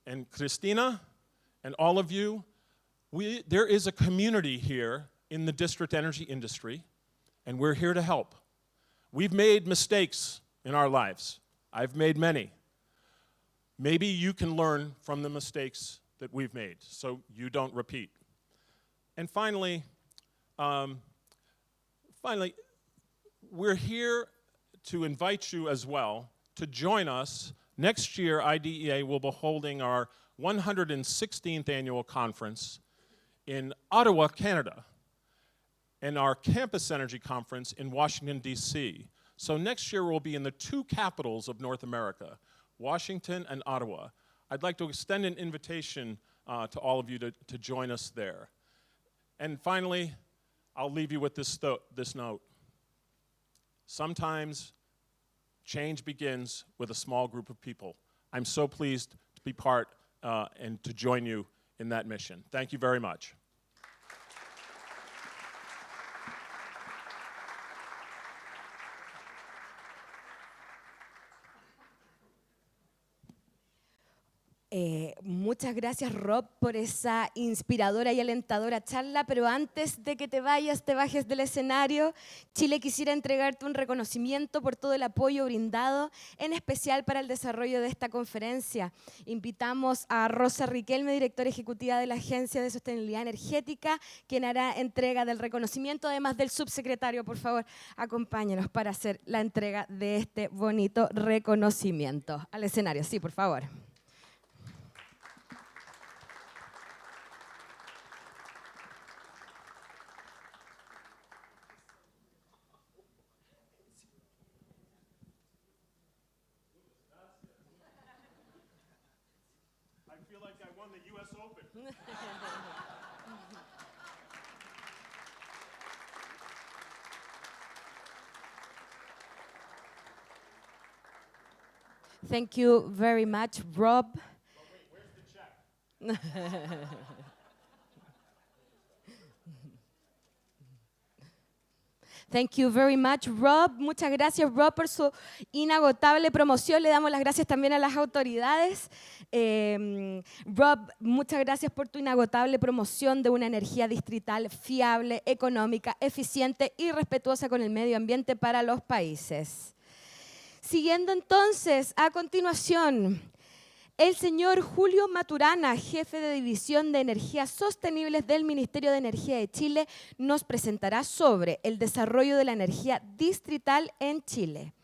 and Cristina and all of you. There is a community here in the district energy industry, and we're here to help. We've made mistakes in our lives. I've made many. Maybe you can learn from the mistakes that we've made so you don't repeat. And finally, we're here to invite you as well to join us. Next year, IDEA will be holding our 116th annual conference in Ottawa, Canada, and our Campus Energy Conference in Washington, D.C. So next year we'll be in the two capitals of North America, Washington and Ottawa. I'd like to extend an invitation to all of you to join us there. And finally, I'll leave you with this note. Sometimes change begins with a small group of people. I'm so pleased to be part and to join you in that mission. Thank you very much. Muchas gracias, Rob, por esa inspiradora y alentadora charla, pero antes de que te bajes del escenario, Chile quisiera entregarte un reconocimiento por todo el apoyo brindado, en especial para el desarrollo de esta conferencia. Invitamos a Rosa Riquelme, directora ejecutiva de la Agencia de Sostenibilidad Energética, quien hará entrega del reconocimiento, además del subsecretario. Por favor, acompáñenos para hacer la entrega de este bonito reconocimiento. Al escenario, sí, por favor. I feel like I won the US Open. Thank you very much, Rob. But wait, where's the check? Thank you very much, Rob. Muchas gracias, Rob, por su inagotable promoción. Le damos las gracias también a las autoridades. Rob, muchas gracias por tu inagotable promoción de una energía distrital fiable, económica, eficiente y respetuosa con el medio ambiente para los países. Siguiendo entonces, a continuación, el señor Julio Maturana, jefe de División de Energías Sostenibles del Ministerio de Energía de Chile, nos presentará sobre el desarrollo de la energía distrital en Chile.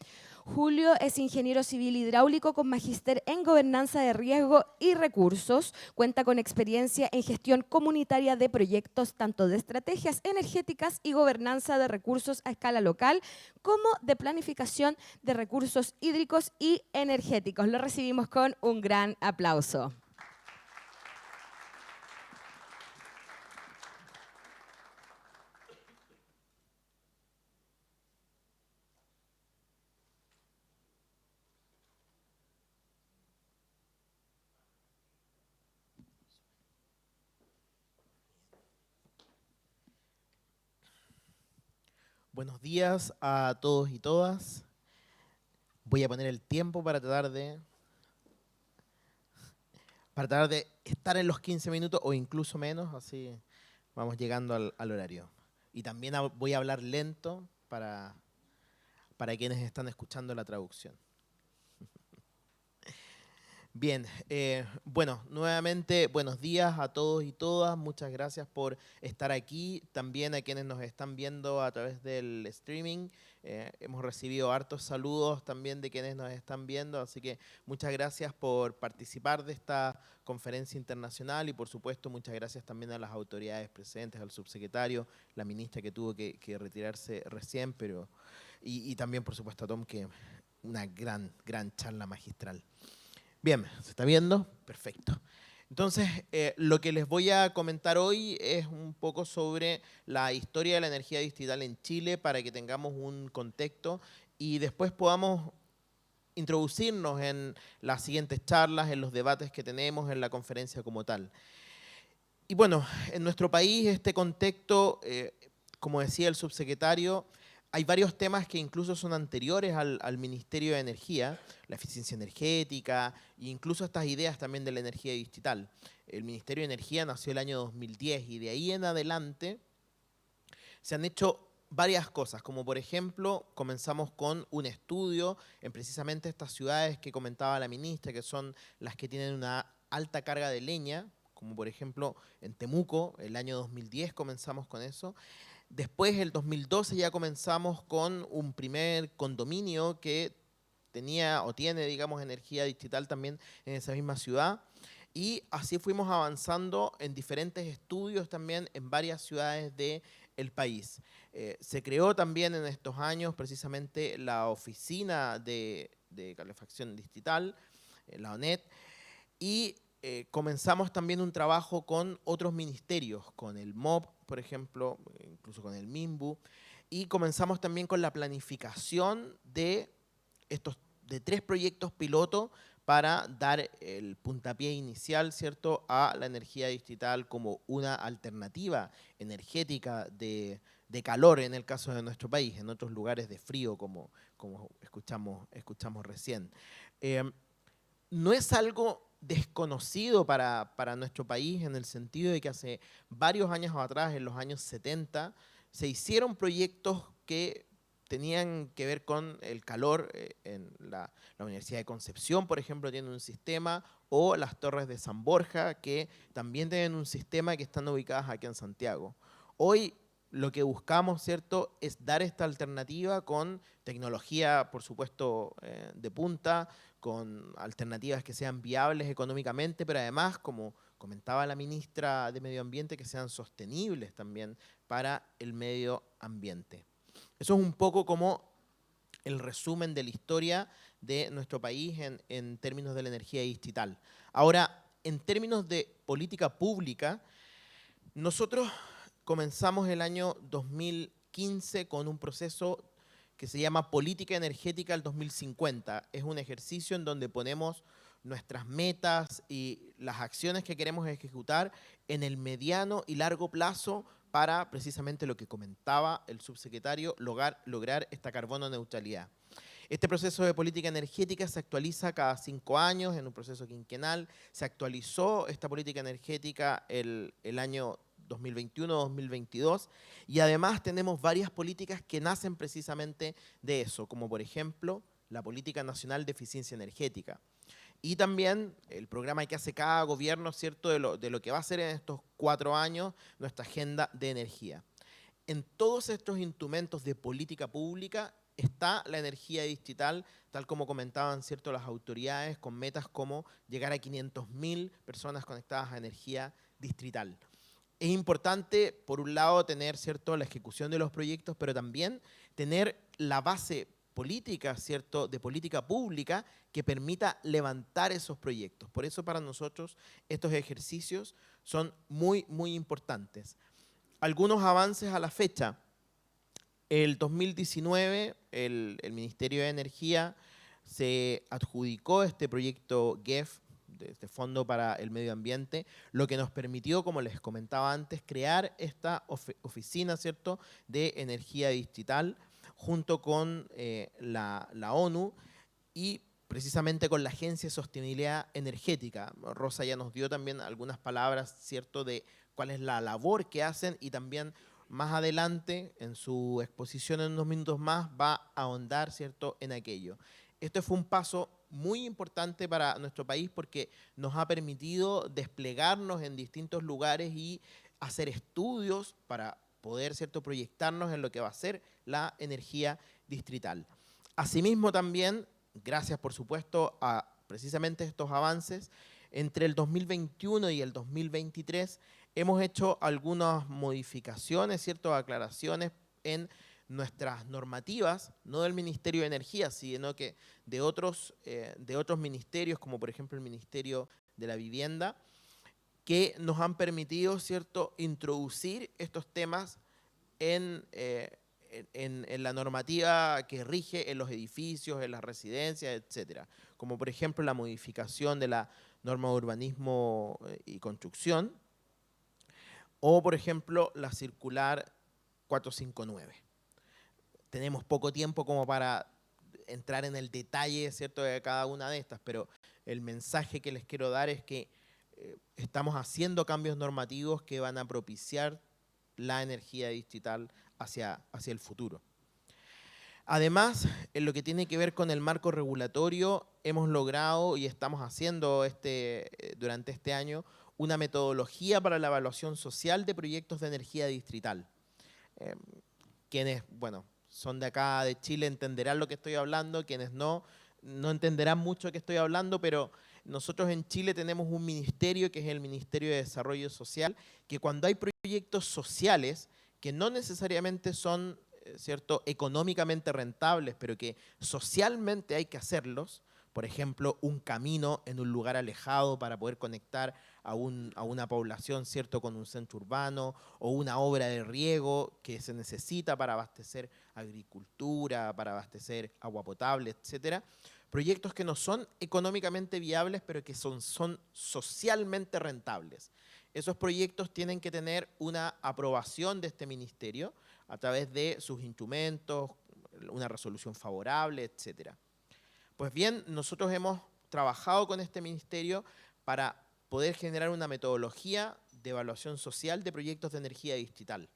Julio es ingeniero civil hidráulico con magíster en gobernanza de riesgo y recursos. Cuenta con experiencia en gestión comunitaria de proyectos, tanto de estrategias energéticas y gobernanza de recursos a escala local, como de planificación de recursos hídricos y energéticos. Lo recibimos con un gran aplauso. Buenos días a todos y todas. Voy a poner el tiempo para tratar de estar en los 15 minutos o incluso menos, así vamos llegando al horario. Y también voy a hablar lento para quienes están escuchando la traducción. Bien, bueno, nuevamente buenos días a todos y todas. Muchas gracias por estar aquí. También a quienes nos están viendo a través del streaming. Hemos recibido hartos saludos también de quienes nos están viendo, así que muchas gracias por participar de esta conferencia internacional y por supuesto muchas gracias también a las autoridades presentes, al subsecretario, la ministra que tuvo que retirarse recién, y también por supuesto a Tom, que una gran charla magistral. Bien, ¿se está viendo? Perfecto. Entonces, lo que les voy a comentar hoy es un poco sobre la historia de la energía distrital en Chile para que tengamos un contexto y después podamos introducirnos en las siguientes charlas, en los debates que tenemos, en la conferencia como tal. Y bueno, en nuestro país este contexto, como decía el subsecretario, hay varios temas que incluso son anteriores al Ministerio de Energía, la eficiencia energética e incluso estas ideas también de la energía distrital. El Ministerio de Energía nació el año 2010 y de ahí en adelante se han hecho varias cosas, como por ejemplo comenzamos con un estudio en precisamente estas ciudades que comentaba la ministra, que son las que tienen una alta carga de leña, como por ejemplo en Temuco, el año 2010 comenzamos con eso. Después, el 2012, ya comenzamos con un primer condominio que tenía o tiene, digamos, energía distrital también en esa misma ciudad. Y así fuimos avanzando en diferentes estudios también en varias ciudades del país. Se creó también en estos años precisamente la oficina de calefacción distrital, la ONET, y comenzamos también un trabajo con otros ministerios, con el MOB, por ejemplo, incluso con el MIMBU, y comenzamos también con la planificación de 3 proyectos piloto para dar el puntapié inicial, ¿cierto?, a la energía distrital como una alternativa energética de calor en el caso de nuestro país, en otros lugares de frío como escuchamos recién. No es algo desconocido para nuestro país en el sentido de que hace varios años atrás, en los años 70, se hicieron proyectos que tenían que ver con el calor. En la Universidad de Concepción, por ejemplo, tiene un sistema, o las Torres de San Borja, que también tienen un sistema, que están ubicadas aquí en Santiago. Hoy lo que buscamos, ¿cierto?, es dar esta alternativa con tecnología, por supuesto, de punta, con alternativas que sean viables económicamente, pero además, como comentaba la ministra de Medio Ambiente, que sean sostenibles también para el medio ambiente. Eso es un poco como el resumen de la historia de nuestro país en términos de la energía distrital. Ahora, en términos de política pública, nosotros comenzamos el año 2015 con un proceso que se llama Política Energética al 2050. Es un ejercicio en donde ponemos nuestras metas y las acciones que queremos ejecutar en el mediano y largo plazo para precisamente lo que comentaba el subsecretario, lograr esta carbono neutralidad. Este proceso de política energética se actualiza cada 5 años en un proceso quinquenal. Se actualizó esta política energética el año 2021-2022 y además tenemos varias políticas que nacen precisamente de eso, como por ejemplo la Política Nacional de Eficiencia Energética y también el programa que hace cada gobierno, ¿cierto?, de lo que va a hacer en estos 4 años nuestra agenda de energía. En todos estos instrumentos de política pública está la energía distrital, tal como comentaban, ¿cierto?, las autoridades, con metas como llegar a 500.000 personas conectadas a energía distrital. Es importante, por un lado, tener, ¿cierto?, la ejecución de los proyectos, pero también tener la base política, ¿cierto?, de política pública que permita levantar esos proyectos. Por eso para nosotros estos ejercicios son muy, muy importantes. Algunos avances a la fecha. El 2019, el Ministerio de Energía se adjudicó este proyecto GEF, este Fondo para el Medio Ambiente, lo que nos permitió, como les comentaba antes, crear esta oficina, ¿cierto?, de energía distrital junto con la ONU y precisamente con la Agencia de Sostenibilidad Energética. Rosa ya nos dio también algunas palabras, ¿cierto?, de cuál es la labor que hacen y también más adelante, en su exposición en unos minutos más, va a ahondar, ¿cierto?, en aquello. Esto fue un paso muy importante para nuestro país porque nos ha permitido desplegarnos en distintos lugares y hacer estudios para poder, ¿cierto?, proyectarnos en lo que va a ser la energía distrital. Asimismo también, gracias por supuesto a precisamente estos avances, entre el 2021 y el 2023 hemos hecho algunas modificaciones, ¿cierto?, aclaraciones en nuestras normativas, no del Ministerio de Energía, sino que de otros ministerios, como por ejemplo el Ministerio de la Vivienda, que nos han permitido, ¿cierto?, introducir estos temas en la normativa que rige en los edificios, en las residencias, etcétera. Como por ejemplo la modificación de la norma de urbanismo y construcción, o por ejemplo la circular 459. Tenemos poco tiempo como para entrar en el detalle, ¿cierto?, de cada una de estas, pero el mensaje que les quiero dar es que estamos haciendo cambios normativos que van a propiciar la energía distrital hacia el futuro. Además, en lo que tiene que ver con el marco regulatorio, hemos logrado y estamos haciendo durante este año una metodología para la evaluación social de proyectos de energía distrital. Quienes, bueno, son de acá de Chile entenderán lo que estoy hablando, quienes no entenderán mucho de qué estoy hablando, pero nosotros en Chile tenemos un ministerio que es el Ministerio de Desarrollo Social, que cuando hay proyectos sociales que no necesariamente son, ¿cierto?, económicamente rentables, pero que socialmente hay que hacerlos, por ejemplo, un camino en un lugar alejado para poder conectar a una población, ¿cierto?, con un centro urbano, o una obra de riego que se necesita para abastecer agricultura, para abastecer agua potable, etcétera. Proyectos que no son económicamente viables, pero que son socialmente rentables. Esos proyectos tienen que tener una aprobación de este ministerio a través de sus instrumentos, una resolución favorable, etcétera. Pues bien, nosotros hemos trabajado con este ministerio para poder generar una metodología de evaluación social de proyectos de energía distrital,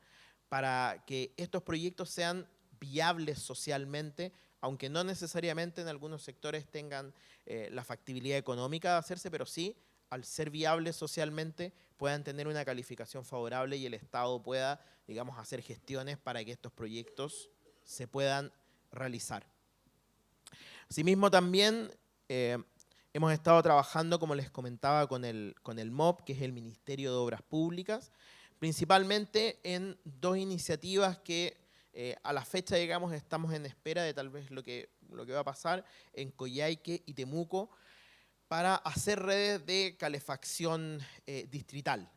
para que estos proyectos sean viables socialmente, aunque no necesariamente en algunos sectores tengan la factibilidad económica de hacerse, pero sí, al ser viables socialmente, puedan tener una calificación favorable y el Estado pueda, digamos, hacer gestiones para que estos proyectos se puedan realizar. Asimismo también hemos estado trabajando, como les comentaba, con el MOP, que es el Ministerio de Obras Públicas, principalmente en dos iniciativas que a la fecha, digamos, estamos en espera de tal vez lo que va a pasar en Coyhaique y Temuco, para hacer redes de calefacción distrital.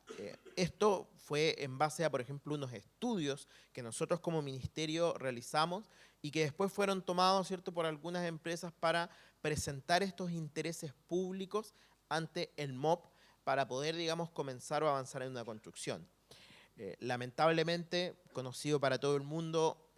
Esto fue en base a, por ejemplo, unos estudios que nosotros como ministerio realizamos y que después fueron tomados, ¿cierto?, por algunas empresas para presentar estos intereses públicos ante el MOP para poder, digamos, comenzar o avanzar en una construcción. Lamentablemente, conocido para todo el mundo,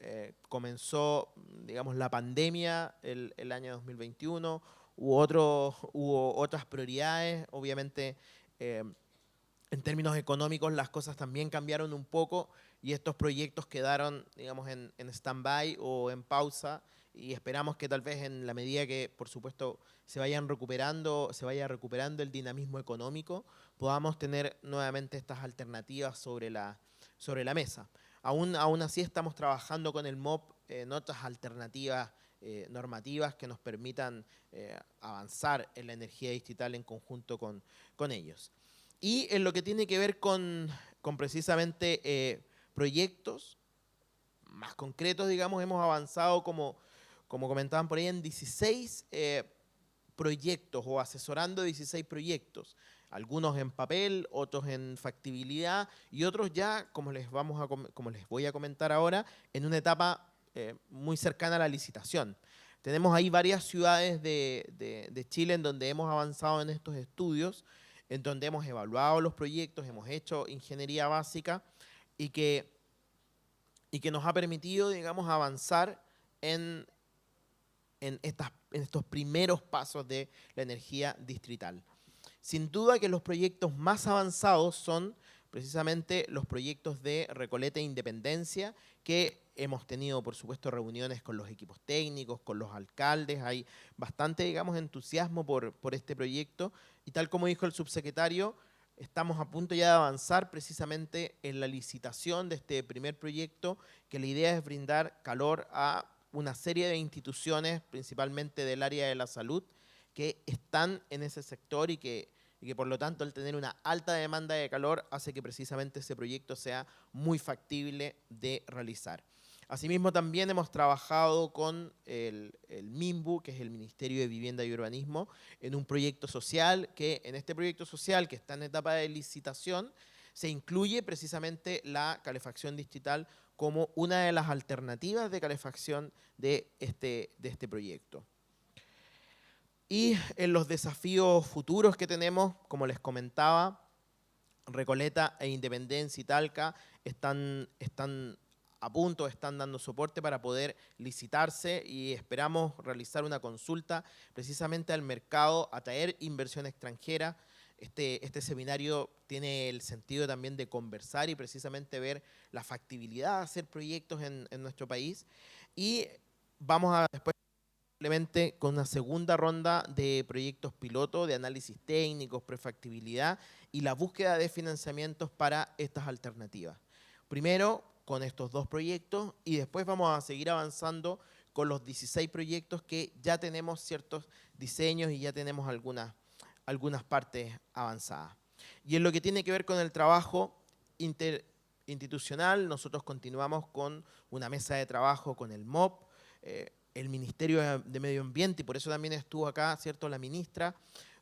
comenzó, digamos, la pandemia el año 2021, hubo otras prioridades, obviamente en términos económicos las cosas también cambiaron un poco y estos proyectos quedaron, digamos, en stand-by o en pausa y esperamos que tal vez en la medida que, por supuesto, se vaya recuperando el dinamismo económico, podamos tener nuevamente estas alternativas sobre la mesa. Aún así estamos trabajando con el MOP en otras alternativas normativas que nos permitan avanzar en la energía distrital en conjunto con ellos. Y en lo que tiene que ver con precisamente proyectos más concretos, digamos, hemos avanzado, como comentaban por ahí, en 16 proyectos o asesorando 16 proyectos. Algunos en papel, otros en factibilidad y otros ya, como les voy a comentar ahora, en una etapa muy cercana a la licitación. Tenemos ahí varias ciudades de Chile en donde hemos avanzado en estos estudios, en donde hemos evaluado los proyectos, hemos hecho ingeniería básica y que nos ha permitido, digamos, avanzar en estos primeros pasos de la energía distrital. Sin duda que los proyectos más avanzados son, precisamente los proyectos de Recoleta e Independencia, que hemos tenido, por supuesto, reuniones con los equipos técnicos, con los alcaldes. Hay bastante, digamos, entusiasmo por este proyecto. Y tal como dijo el subsecretario, estamos a punto ya de avanzar precisamente en la licitación de este primer proyecto, que la idea es brindar calor a una serie de instituciones, principalmente del área de la salud, que están en ese sector y que por lo tanto, al tener una alta demanda de calor, hace que precisamente ese proyecto sea muy factible de realizar. Asimismo, también hemos trabajado con el MIMBU, que es el Ministerio de Vivienda y Urbanismo, en un proyecto social, que en este proyecto social, que está en etapa de licitación, se incluye precisamente la calefacción distrital como una de las alternativas de calefacción de este proyecto. Y en los desafíos futuros que tenemos, como les comentaba, Recoleta e Independencia y Talca están a punto, están dando soporte para poder licitarse y esperamos realizar una consulta precisamente al mercado, atraer inversión extranjera. Este seminario tiene el sentido también de conversar y precisamente ver la factibilidad de hacer proyectos en nuestro país. Y vamos a después simplemente con una segunda ronda de proyectos piloto, de análisis técnicos, prefactibilidad y la búsqueda de financiamientos para estas alternativas. Primero con estos 2 proyectos y después vamos a seguir avanzando con los 16 proyectos que ya tenemos ciertos diseños y ya tenemos algunas partes avanzadas. Y en lo que tiene que ver con el trabajo interinstitucional, nosotros continuamos con una mesa de trabajo con el MOP, el Ministerio de Medio Ambiente, y por eso también estuvo acá, ¿cierto?, la ministra.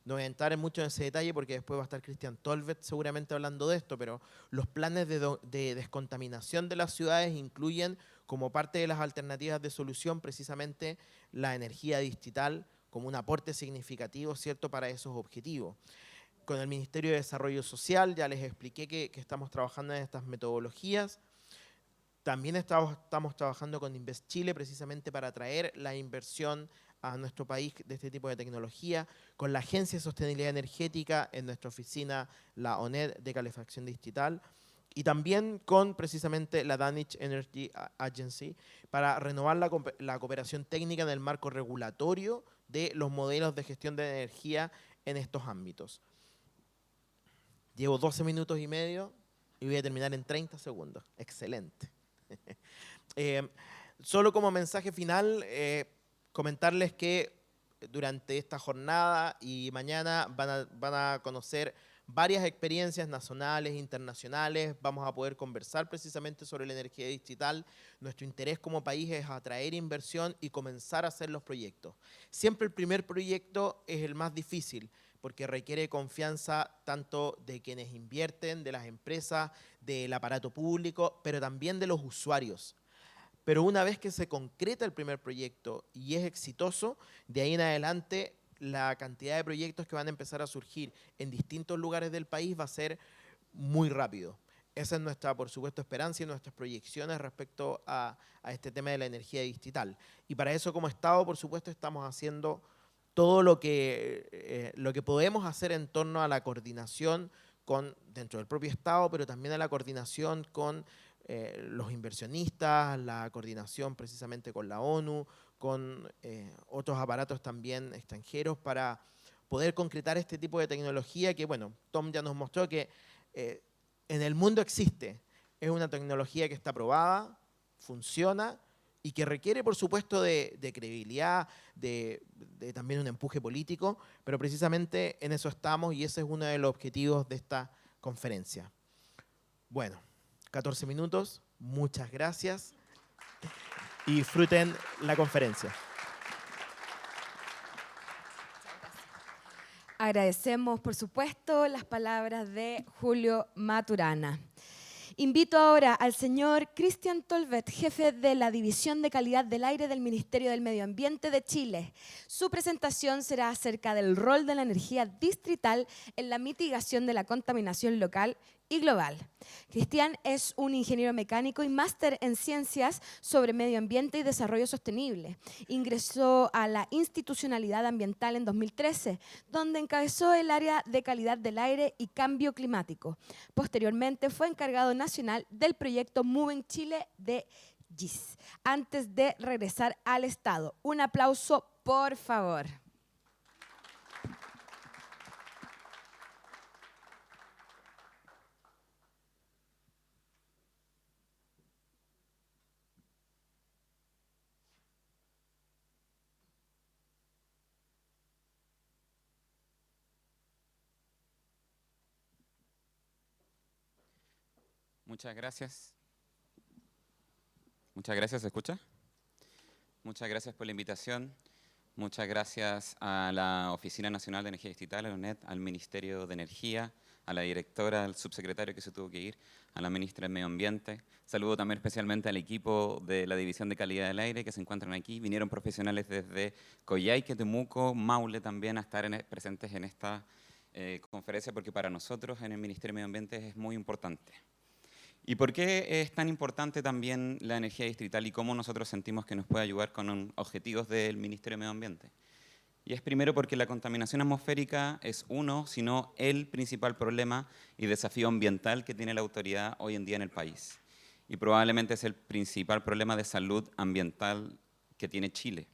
No voy a entrar mucho en ese detalle porque después va a estar Cristian Tolvet seguramente hablando de esto, pero los planes de descontaminación de las ciudades incluyen como parte de las alternativas de solución precisamente la energía distrital como un aporte significativo, ¿cierto?, para esos objetivos. Con el Ministerio de Desarrollo Social ya les expliqué que estamos trabajando en estas metodologías. También estamos trabajando con Invest Chile precisamente para atraer la inversión a nuestro país de este tipo de tecnología, con la Agencia de Sostenibilidad Energética en nuestra oficina, la ONED de calefacción distrital, y también con precisamente la Danish Energy Agency para renovar la cooperación técnica en el marco regulatorio de los modelos de gestión de energía en estos ámbitos. Llevo 12 minutos y medio y voy a terminar en 30 segundos. Excelente. Solo como mensaje final, comentarles que durante esta jornada y mañana van a conocer varias experiencias nacionales, internacionales. Vamos a poder conversar precisamente sobre la energía distrital. Nuestro interés como país es atraer inversión y comenzar a hacer los proyectos. Siempre el primer proyecto es el más difícil, porque requiere confianza tanto de quienes invierten, de las empresas, del aparato público, pero también de los usuarios. Pero una vez que se concreta el primer proyecto y es exitoso, de ahí en adelante la cantidad de proyectos que van a empezar a surgir en distintos lugares del país va a ser muy rápido. Esa es nuestra, por supuesto, esperanza y nuestras proyecciones respecto a este tema de la energía distrital. Y para eso, como Estado, por supuesto, estamos haciendo todo lo que podemos hacer en torno a la coordinación dentro del propio Estado, pero también a la coordinación con los inversionistas, la coordinación precisamente con la ONU, con otros aparatos también extranjeros para poder concretar este tipo de tecnología que, bueno, Tom ya nos mostró que en el mundo existe. Es una tecnología que está probada, funciona y que requiere, por supuesto, de credibilidad, de también un empuje político, pero precisamente en eso estamos y ese es uno de los objetivos de esta conferencia. Bueno, 14 minutos, muchas gracias y disfruten la conferencia. Agradecemos, por supuesto, las palabras de Julio Maturana. Invito ahora al señor Cristian Tolvet, jefe de la División de Calidad del Aire del Ministerio del Medio Ambiente de Chile. Su presentación será acerca del rol de la energía distrital en la mitigación de la contaminación local y global. Cristian es un ingeniero mecánico y máster en ciencias sobre medio ambiente y desarrollo sostenible. Ingresó a la institucionalidad ambiental en 2013, donde encabezó el área de calidad del aire y cambio climático. Posteriormente fue encargado nacional del proyecto Moving Chile de GIS, antes de regresar al Estado. Un aplauso, por favor. Muchas gracias. Muchas gracias, ¿se escucha? Muchas gracias por la invitación. Muchas gracias a la Oficina Nacional de Energía Distrital, a la ONED, al Ministerio de Energía, a la directora, al subsecretario que se tuvo que ir, a la ministra del Medio Ambiente. Saludo también especialmente al equipo de la División de Calidad del Aire que se encuentran aquí. Vinieron profesionales desde Coyhaique, Temuco, Maule también a estar presentes en esta conferencia porque para nosotros en el Ministerio de Medio Ambiente es muy importante. ¿Y por qué es tan importante también la energía distrital y cómo nosotros sentimos que nos puede ayudar con objetivos del Ministerio de Medio Ambiente? Y es primero porque la contaminación atmosférica es uno, sino el principal problema y desafío ambiental que tiene la autoridad hoy en día en el país. Y probablemente es el principal problema de salud ambiental que tiene Chile.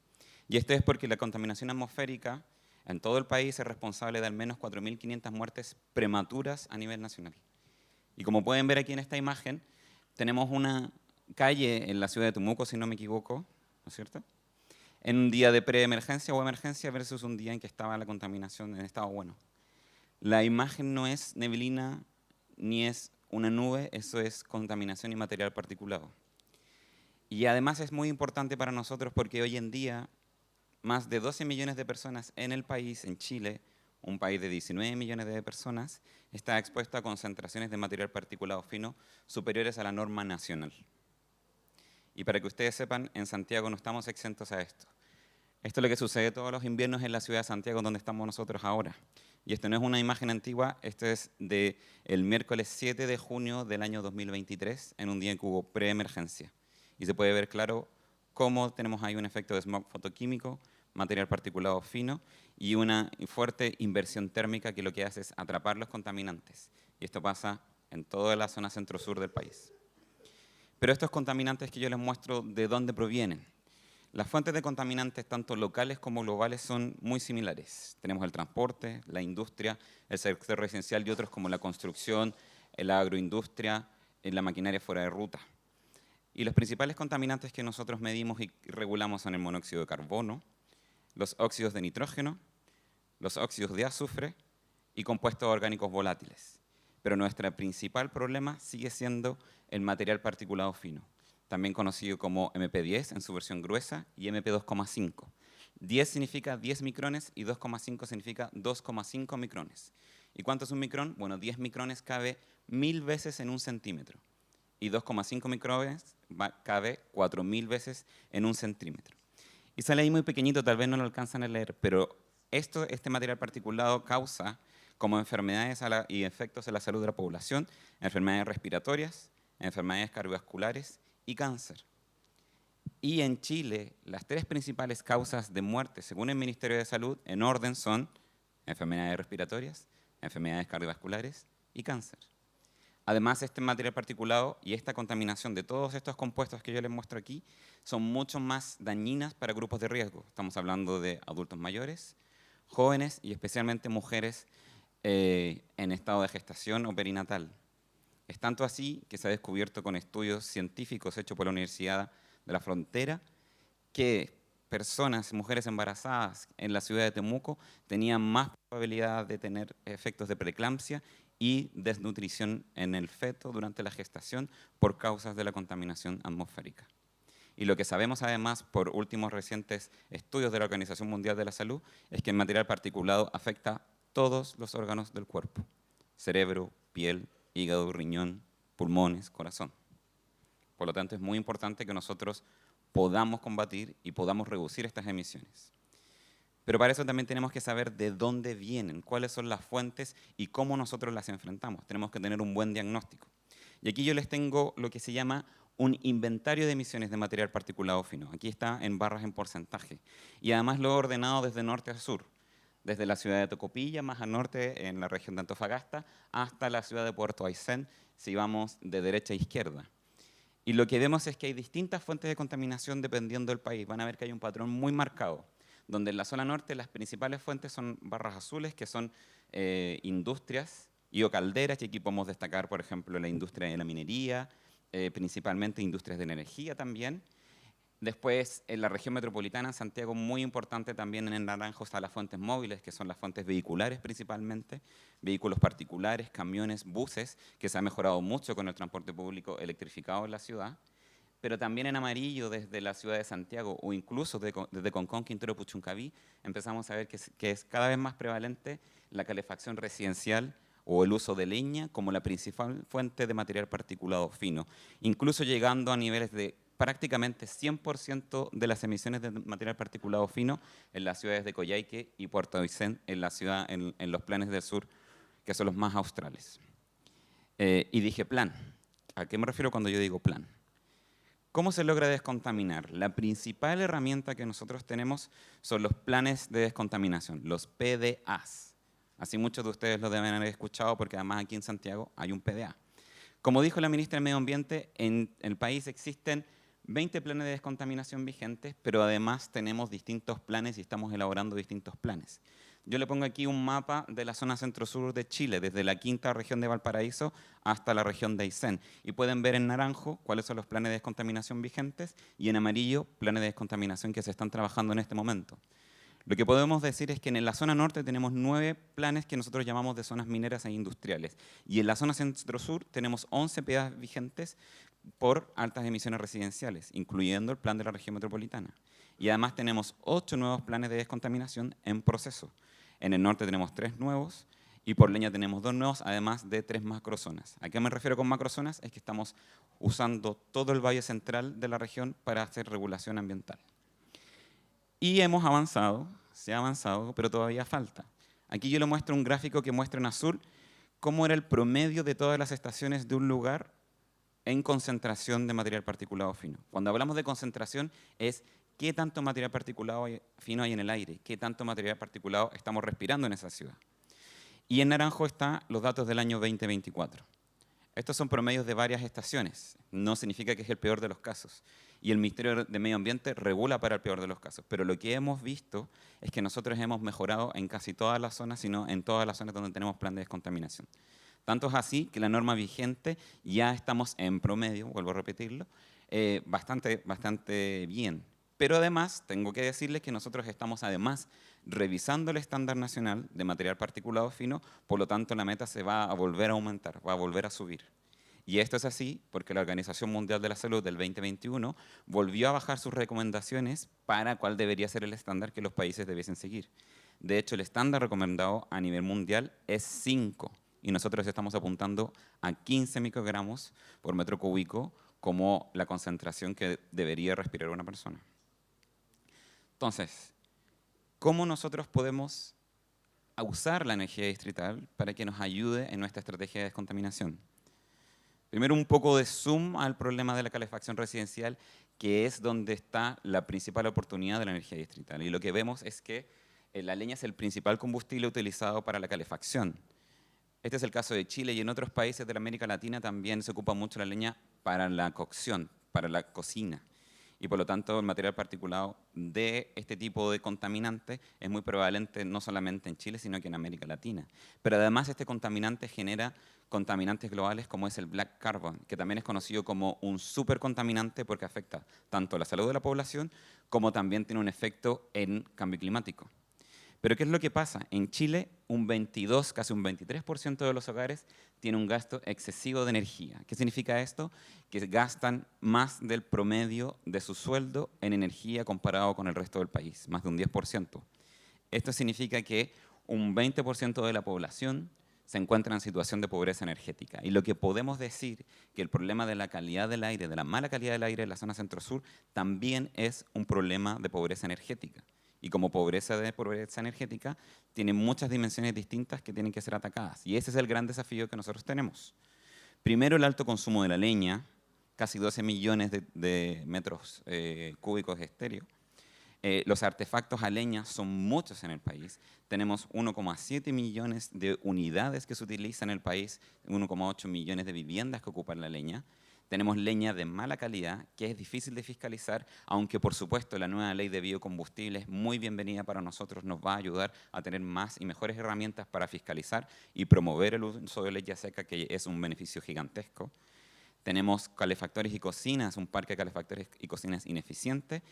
Y esto es porque la contaminación atmosférica en todo el país es responsable de al menos 4.500 muertes prematuras a nivel nacional. Y como pueden ver aquí en esta imagen, tenemos una calle en la ciudad de Temuco, si no me equivoco, ¿no es cierto?, en un día de preemergencia o emergencia versus un día en que estaba la contaminación en estado bueno. La imagen no es neblina ni es una nube, eso es contaminación y material particulado. Y además es muy importante para nosotros porque hoy en día más de 12 millones de personas en el país, en Chile, un país de 19 millones de personas, está expuesto a concentraciones de material particulado fino superiores a la norma nacional. Y para que ustedes sepan, en Santiago no estamos exentos a esto. Esto es lo que sucede todos los inviernos en la ciudad de Santiago, donde estamos nosotros ahora. Y esto no es una imagen antigua, esto es del miércoles 7 de junio del año 2023, en un día en que hubo preemergencia. Y se puede ver claro cómo tenemos ahí un efecto de smog fotoquímico, material particulado fino y una fuerte inversión térmica que lo que hace es atrapar los contaminantes. Y esto pasa en toda la zona centro-sur del país. Pero estos contaminantes que yo les muestro, ¿de dónde provienen? Las fuentes de contaminantes, tanto locales como globales, son muy similares. Tenemos el transporte, la industria, el sector residencial y otros como la construcción, la agroindustria, la maquinaria fuera de ruta. Y los principales contaminantes que nosotros medimos y regulamos son el monóxido de carbono, los óxidos de nitrógeno, los óxidos de azufre y compuestos orgánicos volátiles. Pero nuestro principal problema sigue siendo el material particulado fino, también conocido como MP10 en su versión gruesa y MP2,5. 10 significa 10 micrones y 2,5 significa 2,5 micrones. ¿Y cuánto es un micrón? Bueno, 10 micrones cabe 1000 veces en un centímetro y 2,5 micrones cabe 4000 veces en un centímetro. Y sale ahí muy pequeñito, tal vez no lo alcanzan a leer, pero este material particulado causa como enfermedades y efectos en la salud de la población, enfermedades respiratorias, enfermedades cardiovasculares y cáncer. Y en Chile, las 3 principales causas de muerte, según el Ministerio de Salud, en orden son enfermedades respiratorias, enfermedades cardiovasculares y cáncer. Además, este material particulado y esta contaminación de todos estos compuestos que yo les muestro aquí son mucho más dañinas para grupos de riesgo. Estamos hablando de adultos mayores, jóvenes y especialmente mujeres en estado de gestación o perinatal. Es tanto así que se ha descubierto con estudios científicos hechos por la Universidad de la Frontera que personas, mujeres embarazadas en la ciudad de Temuco tenían más probabilidad de tener efectos de preeclampsia y desnutrición en el feto durante la gestación por causas de la contaminación atmosférica. Y lo que sabemos además por últimos recientes estudios de la Organización Mundial de la Salud es que el material particulado afecta todos los órganos del cuerpo: cerebro, piel, hígado, riñón, pulmones, corazón. Por lo tanto, es muy importante que nosotros podamos combatir y podamos reducir estas emisiones. Pero para eso también tenemos que saber de dónde vienen, cuáles son las fuentes y cómo nosotros las enfrentamos. Tenemos que tener un buen diagnóstico. Y aquí yo les tengo lo que se llama un inventario de emisiones de material particulado fino. Aquí está en barras en porcentaje. Y además lo he ordenado desde norte a sur, desde la ciudad de Tocopilla, más al norte, en la región de Antofagasta, hasta la ciudad de Puerto Aysén, si vamos de derecha a izquierda. Y lo que vemos es que hay distintas fuentes de contaminación dependiendo del país. Van a ver que hay un patrón muy marcado, donde en la zona norte las principales fuentes son barras azules, que son industrias y o calderas, y aquí podemos destacar, por ejemplo, la industria de la minería, principalmente industrias de energía también. Después, en la región metropolitana, en Santiago, muy importante también en el naranjo están las fuentes móviles, que son las fuentes vehiculares principalmente, vehículos particulares, camiones, buses, que se ha mejorado mucho con el transporte público electrificado en la ciudad. Pero también en amarillo desde la ciudad de Santiago o incluso desde Concón, Quintero, Puchuncaví, empezamos a ver que es cada vez más prevalente la calefacción residencial o el uso de leña como la principal fuente de material particulado fino, incluso llegando a niveles de prácticamente 100% de las emisiones de material particulado fino en las ciudades de Coyhaique y Puerto Aysén, en los planes del sur, que son los más australes. Y dije plan. ¿A qué me refiero cuando yo digo plan? ¿Cómo se logra descontaminar? La principal herramienta que nosotros tenemos son los planes de descontaminación, los PDAs. Así muchos de ustedes lo deben haber escuchado porque además aquí en Santiago hay un PDA. Como dijo la ministra del Medio Ambiente, en el país existen 20 planes de descontaminación vigentes, pero además tenemos distintos planes y estamos elaborando distintos planes. Yo le pongo aquí un mapa de la zona centro-sur de Chile, desde la quinta región de Valparaíso hasta la región de Aysén. Y pueden ver en naranjo cuáles son los planes de descontaminación vigentes y en amarillo planes de descontaminación que se están trabajando en este momento. Lo que podemos decir es que en la zona norte tenemos 9 planes que nosotros llamamos de zonas mineras e industriales. Y en la zona centro-sur tenemos 11 PDAs vigentes por altas emisiones residenciales, incluyendo el plan de la región metropolitana. Y además tenemos 8 nuevos planes de descontaminación en proceso. En el norte tenemos 3 nuevos y por leña tenemos 2 nuevos, además de 3 macrozonas. ¿A qué me refiero con macrozonas? Es que estamos usando todo el valle central de la región para hacer regulación ambiental. Y hemos avanzado, se ha avanzado, pero todavía falta. Aquí yo le muestro un gráfico que muestra en azul cómo era el promedio de todas las estaciones de un lugar en concentración de material particulado fino. Cuando hablamos de concentración es qué tanto material particulado fino hay en el aire, qué tanto material particulado estamos respirando en esa ciudad. Y en naranjo están los datos del año 2024. Estos son promedios de varias estaciones, no significa que es el peor de los casos. Y el Ministerio de Medio Ambiente regula para el peor de los casos. Pero lo que hemos visto es que nosotros hemos mejorado en casi todas las zonas, sino en todas las zonas donde tenemos plan de descontaminación. Tanto es así que la norma vigente ya estamos en promedio, vuelvo a repetirlo, bastante bien. Pero además, tengo que decirles que nosotros estamos además revisando el estándar nacional de material particulado fino, por lo tanto la meta se va a volver a aumentar, va a volver a subir. Y esto es así porque la Organización Mundial de la Salud del 2021 volvió a bajar sus recomendaciones para cuál debería ser el estándar que los países debiesen seguir. De hecho, el estándar recomendado a nivel mundial es 5 y nosotros estamos apuntando a 15 microgramos por metro cúbico como la concentración que debería respirar una persona. Entonces, ¿cómo nosotros podemos usar la energía distrital para que nos ayude en nuestra estrategia de descontaminación? Primero, un poco de zoom al problema de la calefacción residencial, que es donde está la principal oportunidad de la energía distrital. Y lo que vemos es que la leña es el principal combustible utilizado para la calefacción. Este es el caso de Chile y en otros países de la América Latina también se ocupa mucho la leña para la cocción, para la cocina. Y por lo tanto el material particulado de este tipo de contaminante es muy prevalente no solamente en Chile, sino que en América Latina. Pero además este contaminante genera contaminantes globales como es el black carbon, que también es conocido como un supercontaminante porque afecta tanto la salud de la población como también tiene un efecto en cambio climático. Pero ¿qué es lo que pasa? En Chile, un 22, casi un 23% de los hogares tiene un gasto excesivo de energía. ¿Qué significa esto? Que gastan más del promedio de su sueldo en energía comparado con el resto del país, más de un 10%. Esto significa que un 20% de la población se encuentra en situación de pobreza energética. Y lo que podemos decir que el problema de la calidad del aire, de la mala calidad del aire en la zona centro-sur, también es un problema de pobreza energética. y como pobreza energética, tiene muchas dimensiones distintas que tienen que ser atacadas. Y ese es el gran desafío que nosotros tenemos. Primero, el alto consumo de la leña, casi 12 millones de metros cúbicos estéreo. Los artefactos a leña son muchos en el país. Tenemos 1,7 millones de unidades que se utilizan en el país, 1,8 millones de viviendas que ocupan la leña. Tenemos leña de mala calidad, que es difícil de fiscalizar, aunque por supuesto la nueva ley de biocombustibles, muy bienvenida para nosotros, nos va a ayudar a tener más y mejores herramientas para fiscalizar y promover el uso de leña seca, que es un beneficio gigantesco. Tenemos calefactores y cocinas, un parque de calefactores y cocinas ineficiente.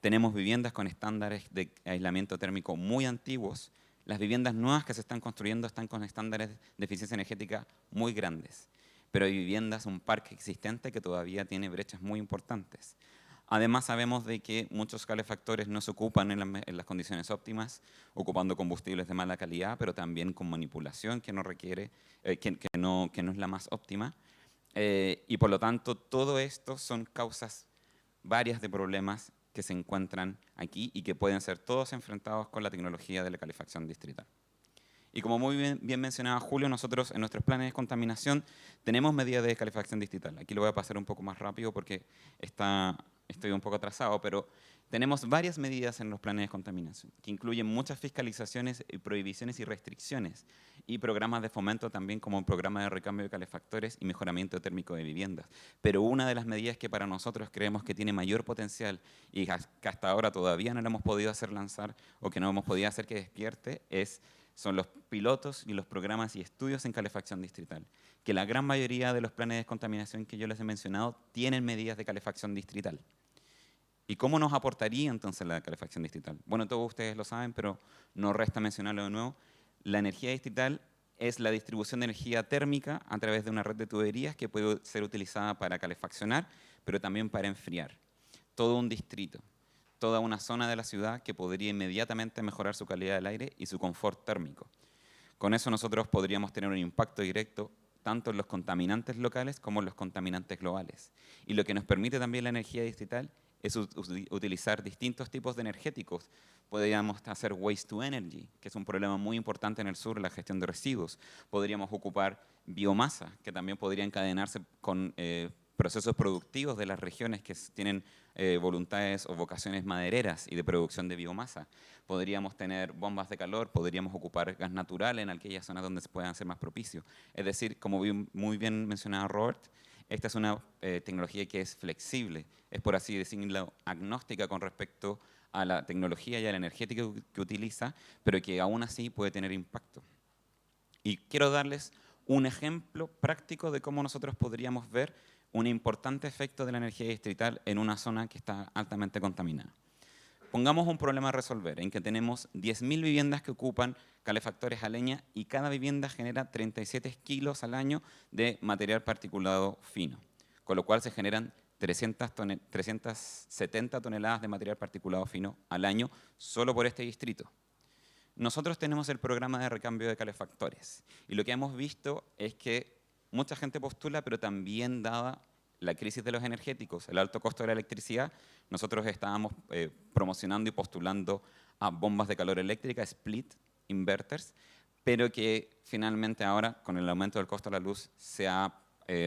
Tenemos viviendas con estándares de aislamiento térmico muy antiguos. Las viviendas nuevas que se están construyendo están con estándares de eficiencia energética muy grandes. Pero hay viviendas, un parque existente que todavía tiene brechas muy importantes. Además, sabemos de que muchos calefactores no se ocupan en las condiciones óptimas, ocupando combustibles de mala calidad, pero también con manipulación que no requiere, que no es la más óptima. Y por lo tanto, todo esto son causas varias de problemas que se encuentran aquí y que pueden ser todos enfrentados con la tecnología de la calefacción distrital. Y como muy bien mencionaba Julio, nosotros en nuestros planes de contaminación tenemos medidas de calefacción distrital. Aquí lo voy a pasar un poco más rápido porque estoy un poco atrasado, pero tenemos varias medidas en los planes de contaminación que incluyen muchas fiscalizaciones, prohibiciones y restricciones y programas de fomento también como un programa de recambio de calefactores y mejoramiento térmico de viviendas. Pero una de las medidas que para nosotros creemos que tiene mayor potencial y que hasta ahora todavía no la hemos podido hacer lanzar o que no hemos podido hacer que despierte son los pilotos y los programas y estudios en calefacción distrital, que la gran mayoría de los planes de descontaminación que yo les he mencionado tienen medidas de calefacción distrital. ¿Y cómo nos aportaría entonces la calefacción distrital? Bueno, todos ustedes lo saben, pero no resta mencionarlo de nuevo. La energía distrital es la distribución de energía térmica a través de una red de tuberías que puede ser utilizada para calefaccionar, pero también para enfriar. Todo un distrito, toda una zona de la ciudad que podría inmediatamente mejorar su calidad del aire y su confort térmico. Con eso nosotros podríamos tener un impacto directo tanto en los contaminantes locales como en los contaminantes globales. Y lo que nos permite también la energía distrital es utilizar distintos tipos de energéticos. Podríamos hacer waste to energy, que es un problema muy importante en el sur, la gestión de residuos. Podríamos ocupar biomasa, que también podría encadenarse con procesos productivos de las regiones que tienen voluntades o vocaciones madereras y de producción de biomasa. Podríamos tener bombas de calor, podríamos ocupar gas natural en aquellas zonas donde se puedan ser más propicios. Es decir, como muy bien mencionaba Robert, esta es una tecnología que es flexible, es por así decirlo agnóstica con respecto a la tecnología y a la energética que utiliza, pero que aún así puede tener impacto. Y quiero darles un ejemplo práctico de cómo nosotros podríamos ver un importante efecto de la energía distrital en una zona que está altamente contaminada. Pongamos un problema a resolver en que tenemos 10.000 viviendas que ocupan calefactores a leña y cada vivienda genera 37 kilos al año de material particulado fino, con lo cual se generan 370 toneladas de material particulado fino al año solo por este distrito. Nosotros tenemos el programa de recambio de calefactores y lo que hemos visto es que mucha gente postula, pero también dada la crisis de los energéticos, el alto costo de la electricidad, nosotros estábamos promocionando y postulando a bombas de calor eléctrica, split inverters, pero que finalmente ahora, con el aumento del costo de la luz, se ha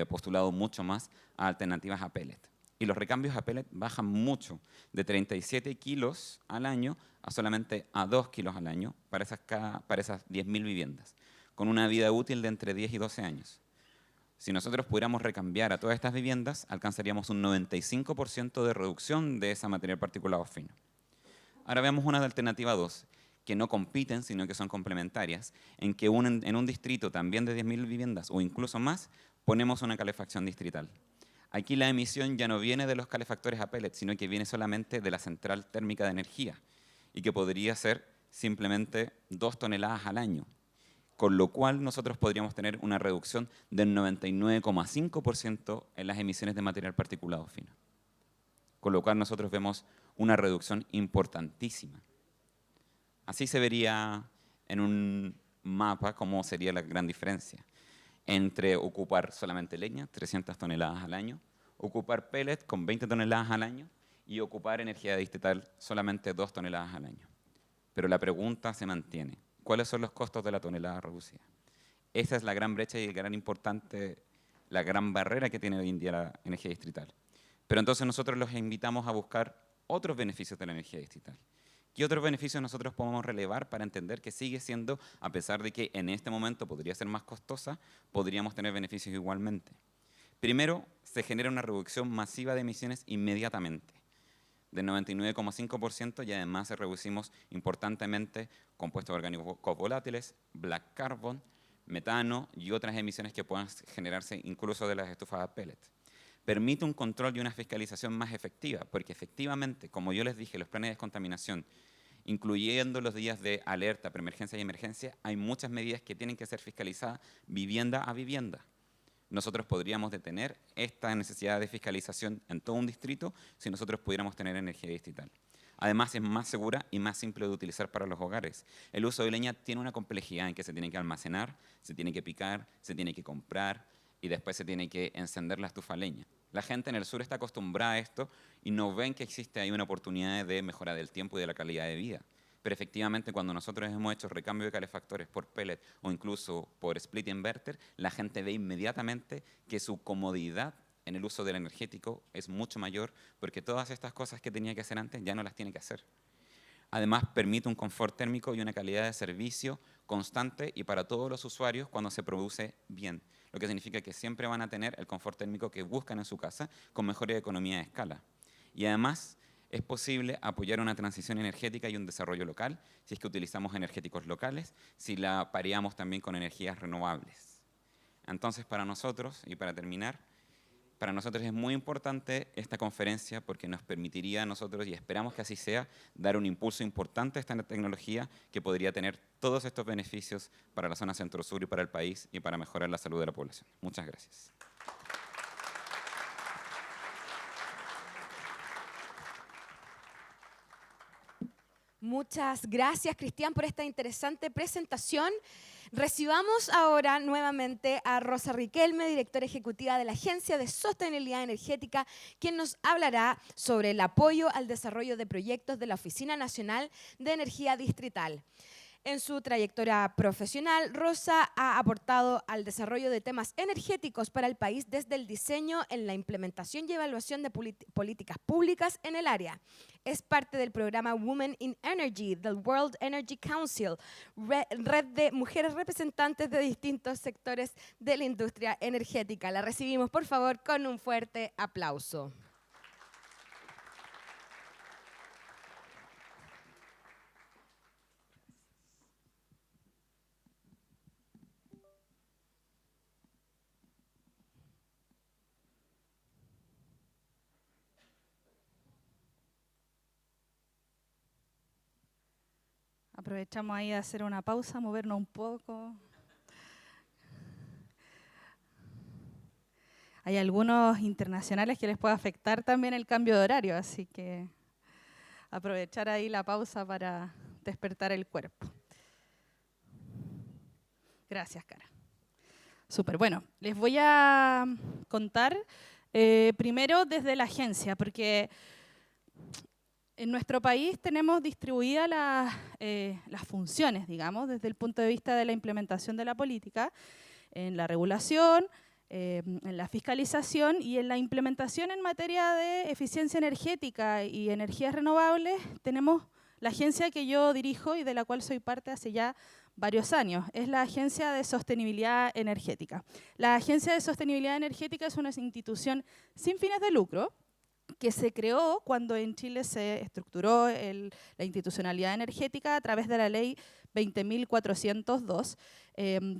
postulado mucho más a alternativas a pellet. Y los recambios a pellet bajan mucho, de 37 kilos al año a solamente a 2 kilos al año para esas 10.000 viviendas, con una vida útil de entre 10 y 12 años. Si nosotros pudiéramos recambiar a todas estas viviendas, alcanzaríamos un 95% de reducción de ese material particulado fino. Ahora veamos una alternativa 2, que no compiten, sino que son complementarias, en que en un distrito también de 10.000 viviendas o incluso más, ponemos una calefacción distrital. Aquí la emisión ya no viene de los calefactores a pellet, sino que viene solamente de la central térmica de energía y que podría ser simplemente 2 toneladas al año, con lo cual nosotros podríamos tener una reducción del 99,5% en las emisiones de material particulado fino. Con lo cual nosotros vemos una reducción importantísima. Así se vería en un mapa cómo sería la gran diferencia entre ocupar solamente leña, 300 toneladas al año, ocupar pellet con 20 toneladas al año y ocupar energía distrital solamente 2 toneladas al año. pero la pregunta se mantiene. ¿Cuáles son los costos de la tonelada reducida? Esa es la gran brecha y el gran importante, la gran barrera que tiene hoy en día la energía distrital. Pero entonces nosotros los invitamos a buscar otros beneficios de la energía distrital. ¿Qué otros beneficios nosotros podemos relevar para entender que sigue siendo, a pesar de que en este momento podría ser más costosa, podríamos tener beneficios igualmente? Primero, se genera una reducción masiva de emisiones inmediatamente, del 99,5%, y además reducimos importantemente compuestos orgánicos volátiles, black carbon, metano y otras emisiones que puedan generarse incluso de las estufas a pellets. Permite un control y una fiscalización más efectiva, porque efectivamente, como yo les dije, los planes de descontaminación, incluyendo los días de alerta, preemergencia y emergencia, hay muchas medidas que tienen que ser fiscalizadas vivienda a vivienda. Nosotros podríamos detener esta necesidad de fiscalización en todo un distrito si nosotros pudiéramos tener energía distrital. Además, es más segura y más simple de utilizar para los hogares. El uso de leña tiene una complejidad en que se tiene que almacenar, se tiene que picar, se tiene que comprar y después se tiene que encender la estufa a leña. La gente en el sur está acostumbrada a esto y no ven que existe ahí una oportunidad de mejora del tiempo y de la calidad de vida. Pero efectivamente, cuando nosotros hemos hecho recambio de calefactores por pellet o incluso por split inverter, la gente ve inmediatamente que su comodidad en el uso del energético es mucho mayor, porque todas estas cosas que tenía que hacer antes ya no las tiene que hacer. Además, permite un confort térmico y una calidad de servicio constante y para todos los usuarios cuando se produce bien, lo que significa que siempre van a tener el confort térmico que buscan en su casa con mejores economías de escala. Y además, es posible apoyar una transición energética y un desarrollo local si es que utilizamos energéticos locales, si la pareamos también con energías renovables. Entonces, para nosotros, y para terminar, para nosotros es muy importante esta conferencia porque nos permitiría a nosotros, y esperamos que así sea, dar un impulso importante a esta tecnología que podría tener todos estos beneficios para la zona centro-sur y para el país y para mejorar la salud de la población. Muchas gracias. Muchas gracias, Cristian, por esta interesante presentación. Recibamos ahora nuevamente a Rosa Riquelme, directora ejecutiva de la Agencia de Sostenibilidad Energética, quien nos hablará sobre el apoyo al desarrollo de proyectos de la Oficina Nacional de Energía Distrital. En su trayectoria profesional, Rosa ha aportado al desarrollo de temas energéticos para el país desde el diseño en la implementación y evaluación de políticas públicas en el área. Es parte del programa Women in Energy del World Energy Council, red de mujeres representantes de distintos sectores de la industria energética. La recibimos, por favor, con un fuerte aplauso. Aprovechamos ahí de hacer una pausa, movernos un poco. Hay algunos internacionales que les puede afectar también el cambio de horario, así que aprovechar ahí la pausa para despertar el cuerpo. Gracias, Cara. Súper, bueno, les voy a contar primero desde la agencia, porque en nuestro país tenemos distribuidas las funciones, digamos, desde el punto de vista de la implementación de la política, en la regulación, en la fiscalización y en la implementación en materia de eficiencia energética y energías renovables. Tenemos la agencia que yo dirijo y de la cual soy parte hace ya varios años. Es la Agencia de Sostenibilidad Energética. La Agencia de Sostenibilidad Energética es una institución sin fines de lucro, que se creó cuando en Chile se estructuró la institucionalidad energética a través de la ley 20.402,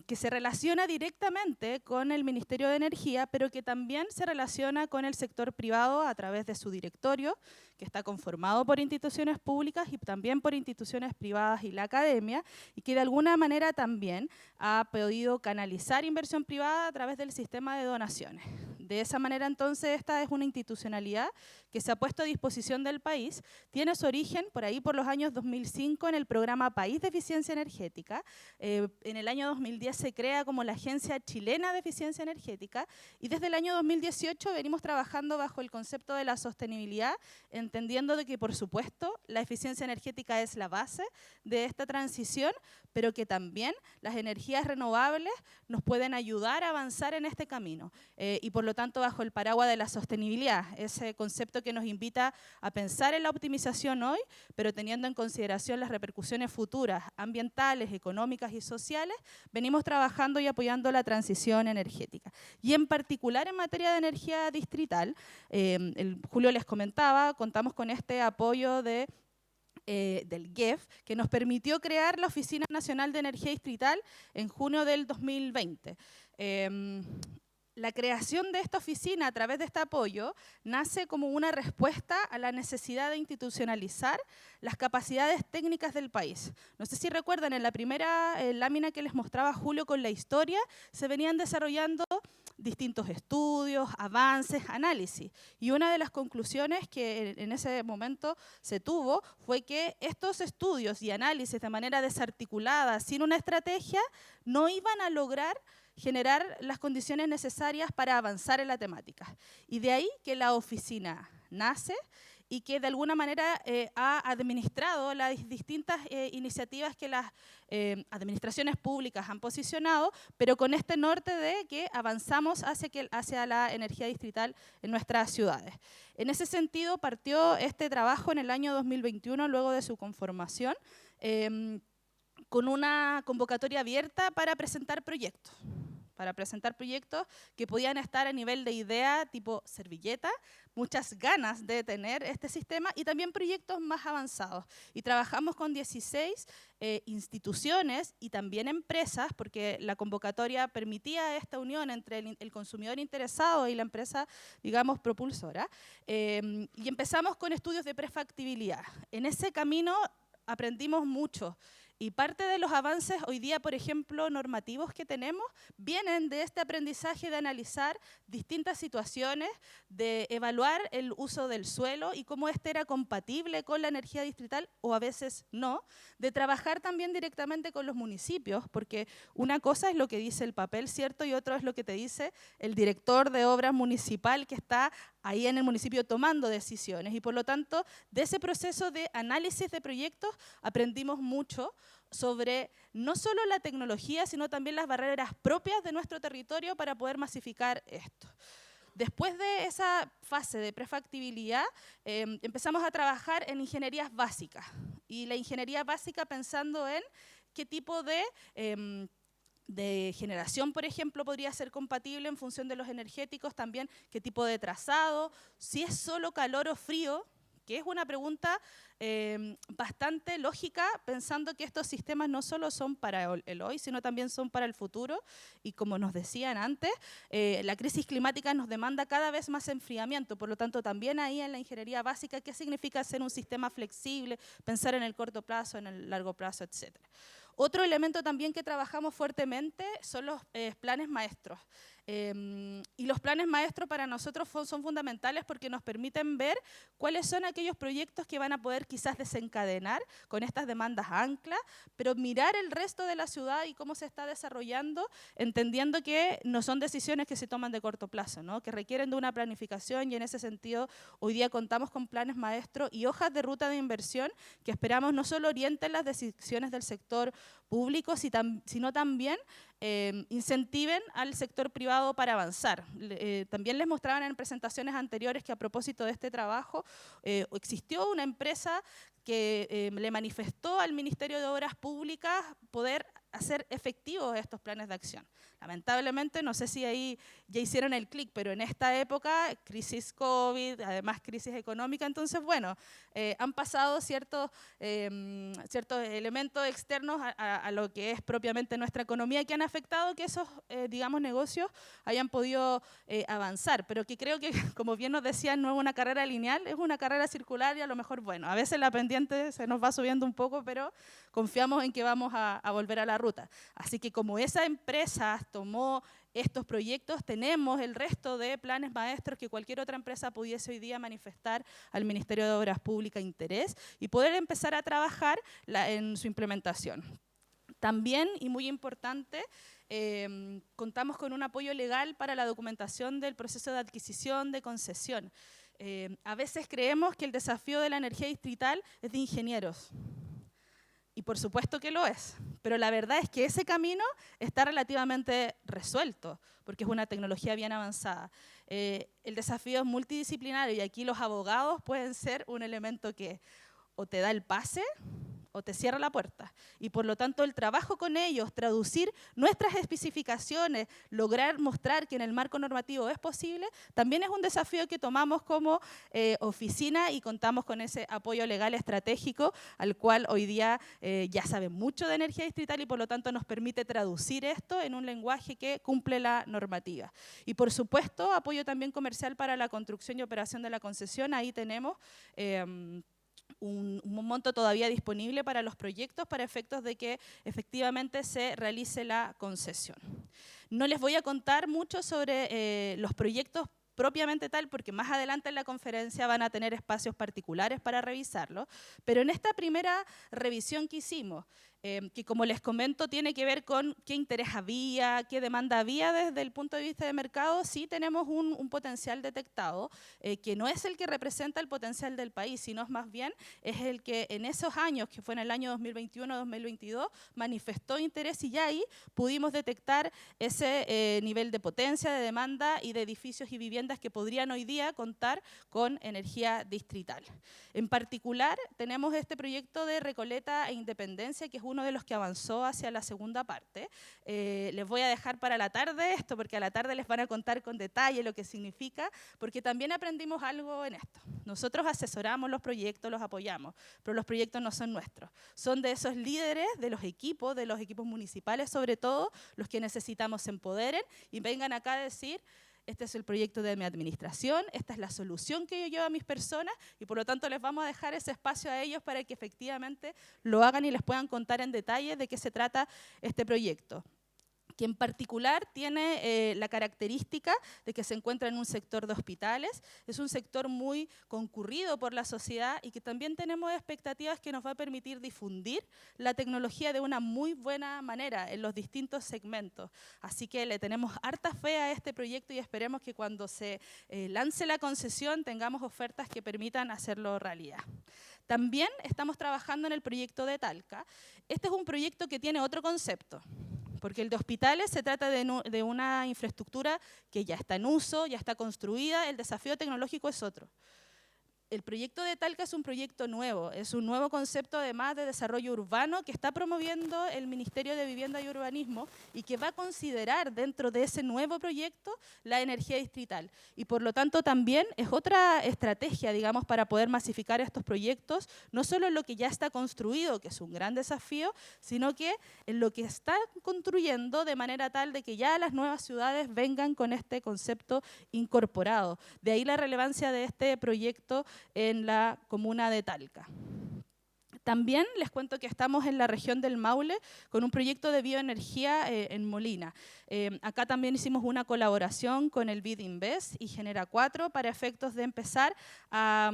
que se relaciona directamente con el Ministerio de Energía, pero que también se relaciona con el sector privado a través de su directorio, que está conformado por instituciones públicas y también por instituciones privadas y la academia, y que de alguna manera también ha podido canalizar inversión privada a través del sistema de donaciones. De esa manera, entonces, esta es una institucionalidad que se ha puesto a disposición del país. Tiene su origen por ahí por los años 2005 en el programa País de Eficiencia Energética. En el año 2010 se crea como la Agencia Chilena de Eficiencia Energética y desde el año 2018 venimos trabajando bajo el concepto de la sostenibilidad, entendiendo de que, por supuesto, la eficiencia energética es la base de esta transición, pero que también las energías renovables nos pueden ayudar a avanzar en este camino. Y por lo tanto, bajo el paraguas de la sostenibilidad, ese concepto que nos invita a pensar en la optimización hoy, pero teniendo en consideración las repercusiones futuras, ambientales, económicas y sociales, venimos trabajando y apoyando la transición energética. Y en particular en materia de energía distrital, Julio les comentaba, contamos con este apoyo del GEF, que nos permitió crear la Oficina Nacional de Energía Distrital en junio del 2020. La creación de esta oficina a través de este apoyo nace como una respuesta a la necesidad de institucionalizar las capacidades técnicas del país. No sé si recuerdan, en la primera lámina que les mostraba Julio con la historia, se venían desarrollando distintos estudios, avances, análisis. Y una de las conclusiones que en ese momento se tuvo fue que estos estudios y análisis de manera desarticulada, sin una estrategia, no iban a lograr generar las condiciones necesarias para avanzar en la temática. Y de ahí que la oficina nace y que de alguna manera ha administrado las distintas iniciativas que las administraciones públicas han posicionado, pero con este norte de que avanzamos hacia la energía distrital en nuestras ciudades. En ese sentido, partió este trabajo en el año 2021, luego de su conformación, con una convocatoria abierta para presentar proyectos que podían estar a nivel de idea tipo servilleta, muchas ganas de tener este sistema y también proyectos más avanzados. Y trabajamos con 16 instituciones y también empresas, porque la convocatoria permitía esta unión entre el consumidor interesado y la empresa, digamos, propulsora. Y empezamos con estudios de prefactibilidad. En ese camino aprendimos mucho. Y parte de los avances hoy día, por ejemplo, normativos que tenemos, vienen de este aprendizaje de analizar distintas situaciones, de evaluar el uso del suelo y cómo este era compatible con la energía distrital o a veces no, de trabajar también directamente con los municipios, porque una cosa es lo que dice el papel, ¿cierto? Y otro es lo que te dice el director de obras municipal que está ahí en el municipio tomando decisiones. Y por lo tanto, de ese proceso de análisis de proyectos aprendimos mucho sobre no solo la tecnología, sino también las barreras propias de nuestro territorio para poder masificar esto. Después de esa fase de prefactibilidad, empezamos a trabajar en ingenierías básicas. Y la ingeniería básica pensando en qué tipo de generación, por ejemplo, podría ser compatible en función de los energéticos, también qué tipo de trazado, si es solo calor o frío, que es una pregunta bastante lógica, pensando que estos sistemas no solo son para el hoy, sino también son para el futuro. Y como nos decían antes, la crisis climática nos demanda cada vez más enfriamiento, por lo tanto también ahí en la ingeniería básica, ¿qué significa ser un sistema flexible, pensar en el corto plazo, en el largo plazo, etcétera? Otro elemento también que trabajamos fuertemente son los planes maestros. Y los planes maestros para nosotros son fundamentales porque nos permiten ver cuáles son aquellos proyectos que van a poder quizás desencadenar con estas demandas ancla, pero mirar el resto de la ciudad y cómo se está desarrollando, entendiendo que no son decisiones que se toman de corto plazo, ¿no? Que requieren de una planificación, y en ese sentido hoy día contamos con planes maestros y hojas de ruta de inversión que esperamos no solo orienten las decisiones del sector público, sino también incentiven al sector privado para avanzar. También les mostraban en presentaciones anteriores que a propósito de este trabajo existió una empresa que le manifestó al Ministerio de Obras Públicas poder hacer efectivos estos planes de acción. Lamentablemente, no sé si ahí ya hicieron el clic, pero en esta época, crisis COVID, además crisis económica, entonces, bueno, han pasado ciertos elementos externos a lo que es propiamente nuestra economía que han afectado que esos, digamos, negocios hayan podido avanzar, pero que creo que, como bien nos decían, no es una carrera lineal, es una carrera circular y a lo mejor, bueno, a veces la pendiente se nos va subiendo un poco, pero confiamos en que vamos a volver a la ruta. ruta. Así que como esa empresa tomó estos proyectos, tenemos el resto de planes maestros que cualquier otra empresa pudiese hoy día manifestar al Ministerio de Obras Públicas interés y poder empezar a trabajar en su implementación. También, y muy importante, contamos con un apoyo legal para la documentación del proceso de adquisición de concesión. A veces creemos que el desafío de la energía distrital es de ingenieros. Y por supuesto que lo es, pero la verdad es que ese camino está relativamente resuelto, porque es una tecnología bien avanzada. El desafío es multidisciplinario y aquí los abogados pueden ser un elemento que o te da el pase o te cierra la puerta. Y por lo tanto el trabajo con ellos, traducir nuestras especificaciones, lograr mostrar que en el marco normativo es posible, también es un desafío que tomamos como oficina y contamos con ese apoyo legal estratégico al cual hoy día ya saben mucho de energía distrital y por lo tanto nos permite traducir esto en un lenguaje que cumple la normativa. Y por supuesto apoyo también comercial para la construcción y operación de la concesión, ahí tenemos un monto todavía disponible para los proyectos para efectos de que efectivamente se realice la concesión. No les voy a contar mucho sobre los proyectos propiamente tal, porque más adelante en la conferencia van a tener espacios particulares para revisarlo, pero en esta primera revisión que hicimos, que como les comento tiene que ver con qué interés había, qué demanda había desde el punto de vista de mercado, sí tenemos un potencial detectado, que no es el que representa el potencial del país, sino es más bien es el que en esos años, que fue en el año 2021-2022, manifestó interés y ya ahí pudimos detectar ese nivel de potencia, de demanda y de edificios y viviendas que podrían hoy día contar con energía distrital. En particular, tenemos este proyecto de Recoleta e Independencia, que es uno de los que avanzó hacia la segunda parte. Les voy a dejar para la tarde esto, porque a la tarde les van a contar con detalle lo que significa, porque también aprendimos algo en esto. Nosotros asesoramos los proyectos, los apoyamos, pero los proyectos no son nuestros. Son de esos líderes, de los equipos municipales sobre todo, los que necesitamos se empoderen y vengan acá a decir: este es el proyecto de mi administración, esta es la solución que yo llevo a mis personas y por lo tanto les vamos a dejar ese espacio a ellos para que efectivamente lo hagan y les puedan contar en detalle de qué se trata este proyecto, que en particular tiene la característica de que se encuentra en un sector de hospitales, es un sector muy concurrido por la sociedad y que también tenemos expectativas que nos va a permitir difundir la tecnología de una muy buena manera en los distintos segmentos. Así que le tenemos harta fe a este proyecto y esperemos que cuando se lance la concesión tengamos ofertas que permitan hacerlo realidad. También estamos trabajando en el proyecto de Talca. Este es un proyecto que tiene otro concepto, porque el de hospitales se trata de una infraestructura que ya está en uso, ya está construida, el desafío tecnológico es otro. El proyecto de Talca es un proyecto nuevo, es un nuevo concepto además de desarrollo urbano que está promoviendo el Ministerio de Vivienda y Urbanismo y que va a considerar dentro de ese nuevo proyecto la energía distrital. Y por lo tanto también es otra estrategia, digamos, para poder masificar estos proyectos, no solo en lo que ya está construido, que es un gran desafío, sino que en lo que están construyendo de manera tal de que ya las nuevas ciudades vengan con este concepto incorporado. De ahí la relevancia de este proyecto en la comuna de Talca. También les cuento que estamos en la región del Maule con un proyecto de bioenergía en Molina. Acá también hicimos una colaboración con el BID Invest y Genera 4 para efectos de empezar a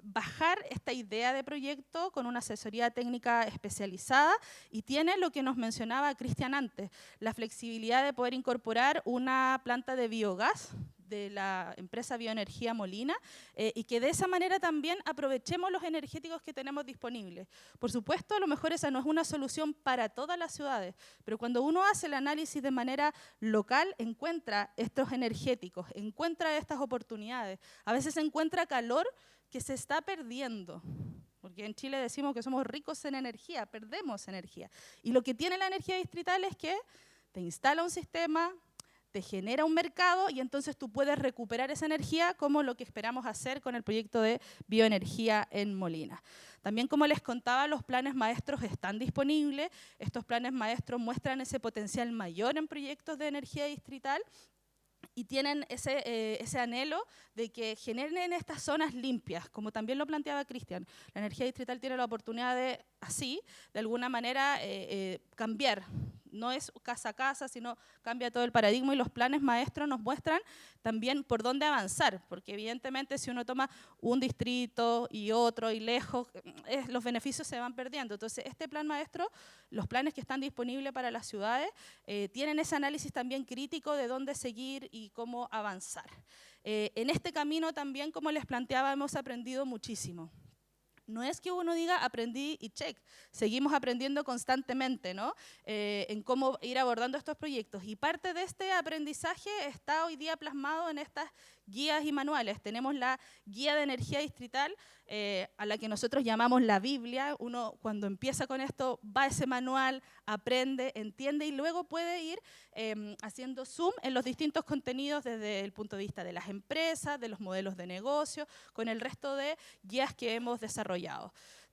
bajar esta idea de proyecto con una asesoría técnica especializada y tiene lo que nos mencionaba Cristian antes, la flexibilidad de poder incorporar una planta de biogás de la empresa Bioenergía Molina y que de esa manera también aprovechemos los energéticos que tenemos disponibles. Por supuesto, a lo mejor esa no es una solución para todas las ciudades, pero cuando uno hace el análisis de manera local, encuentra estos energéticos, encuentra estas oportunidades. A veces encuentra calor que se está perdiendo. Porque en Chile decimos que somos ricos en energía, perdemos energía. Y lo que tiene la energía distrital es que te instala un sistema, te genera un mercado y entonces tú puedes recuperar esa energía como lo que esperamos hacer con el proyecto de bioenergía en Molina. También, como les contaba, los planes maestros están disponibles. Estos planes maestros muestran ese potencial mayor en proyectos de energía distrital y tienen ese anhelo de que generen estas zonas limpias, como también lo planteaba Cristian. La energía distrital tiene la oportunidad de, así, de alguna manera, cambiar. No es casa a casa, sino cambia todo el paradigma, y los planes maestros nos muestran también por dónde avanzar, porque evidentemente si uno toma un distrito y otro y lejos, los beneficios se van perdiendo. Entonces este plan maestro, los planes que están disponibles para las ciudades, tienen ese análisis también crítico de dónde seguir y cómo avanzar. En este camino también, como les planteaba, hemos aprendido muchísimo. No es que uno diga aprendí y check, seguimos aprendiendo constantemente, ¿no? En cómo ir abordando estos proyectos. Y parte de este aprendizaje está hoy día plasmado en estas guías y manuales. Tenemos la guía de energía distrital, a la que nosotros llamamos la Biblia. Uno cuando empieza con esto va a ese manual, aprende, entiende y luego puede ir haciendo zoom en los distintos contenidos desde el punto de vista de las empresas, de los modelos de negocio, con el resto de guías que hemos desarrollado.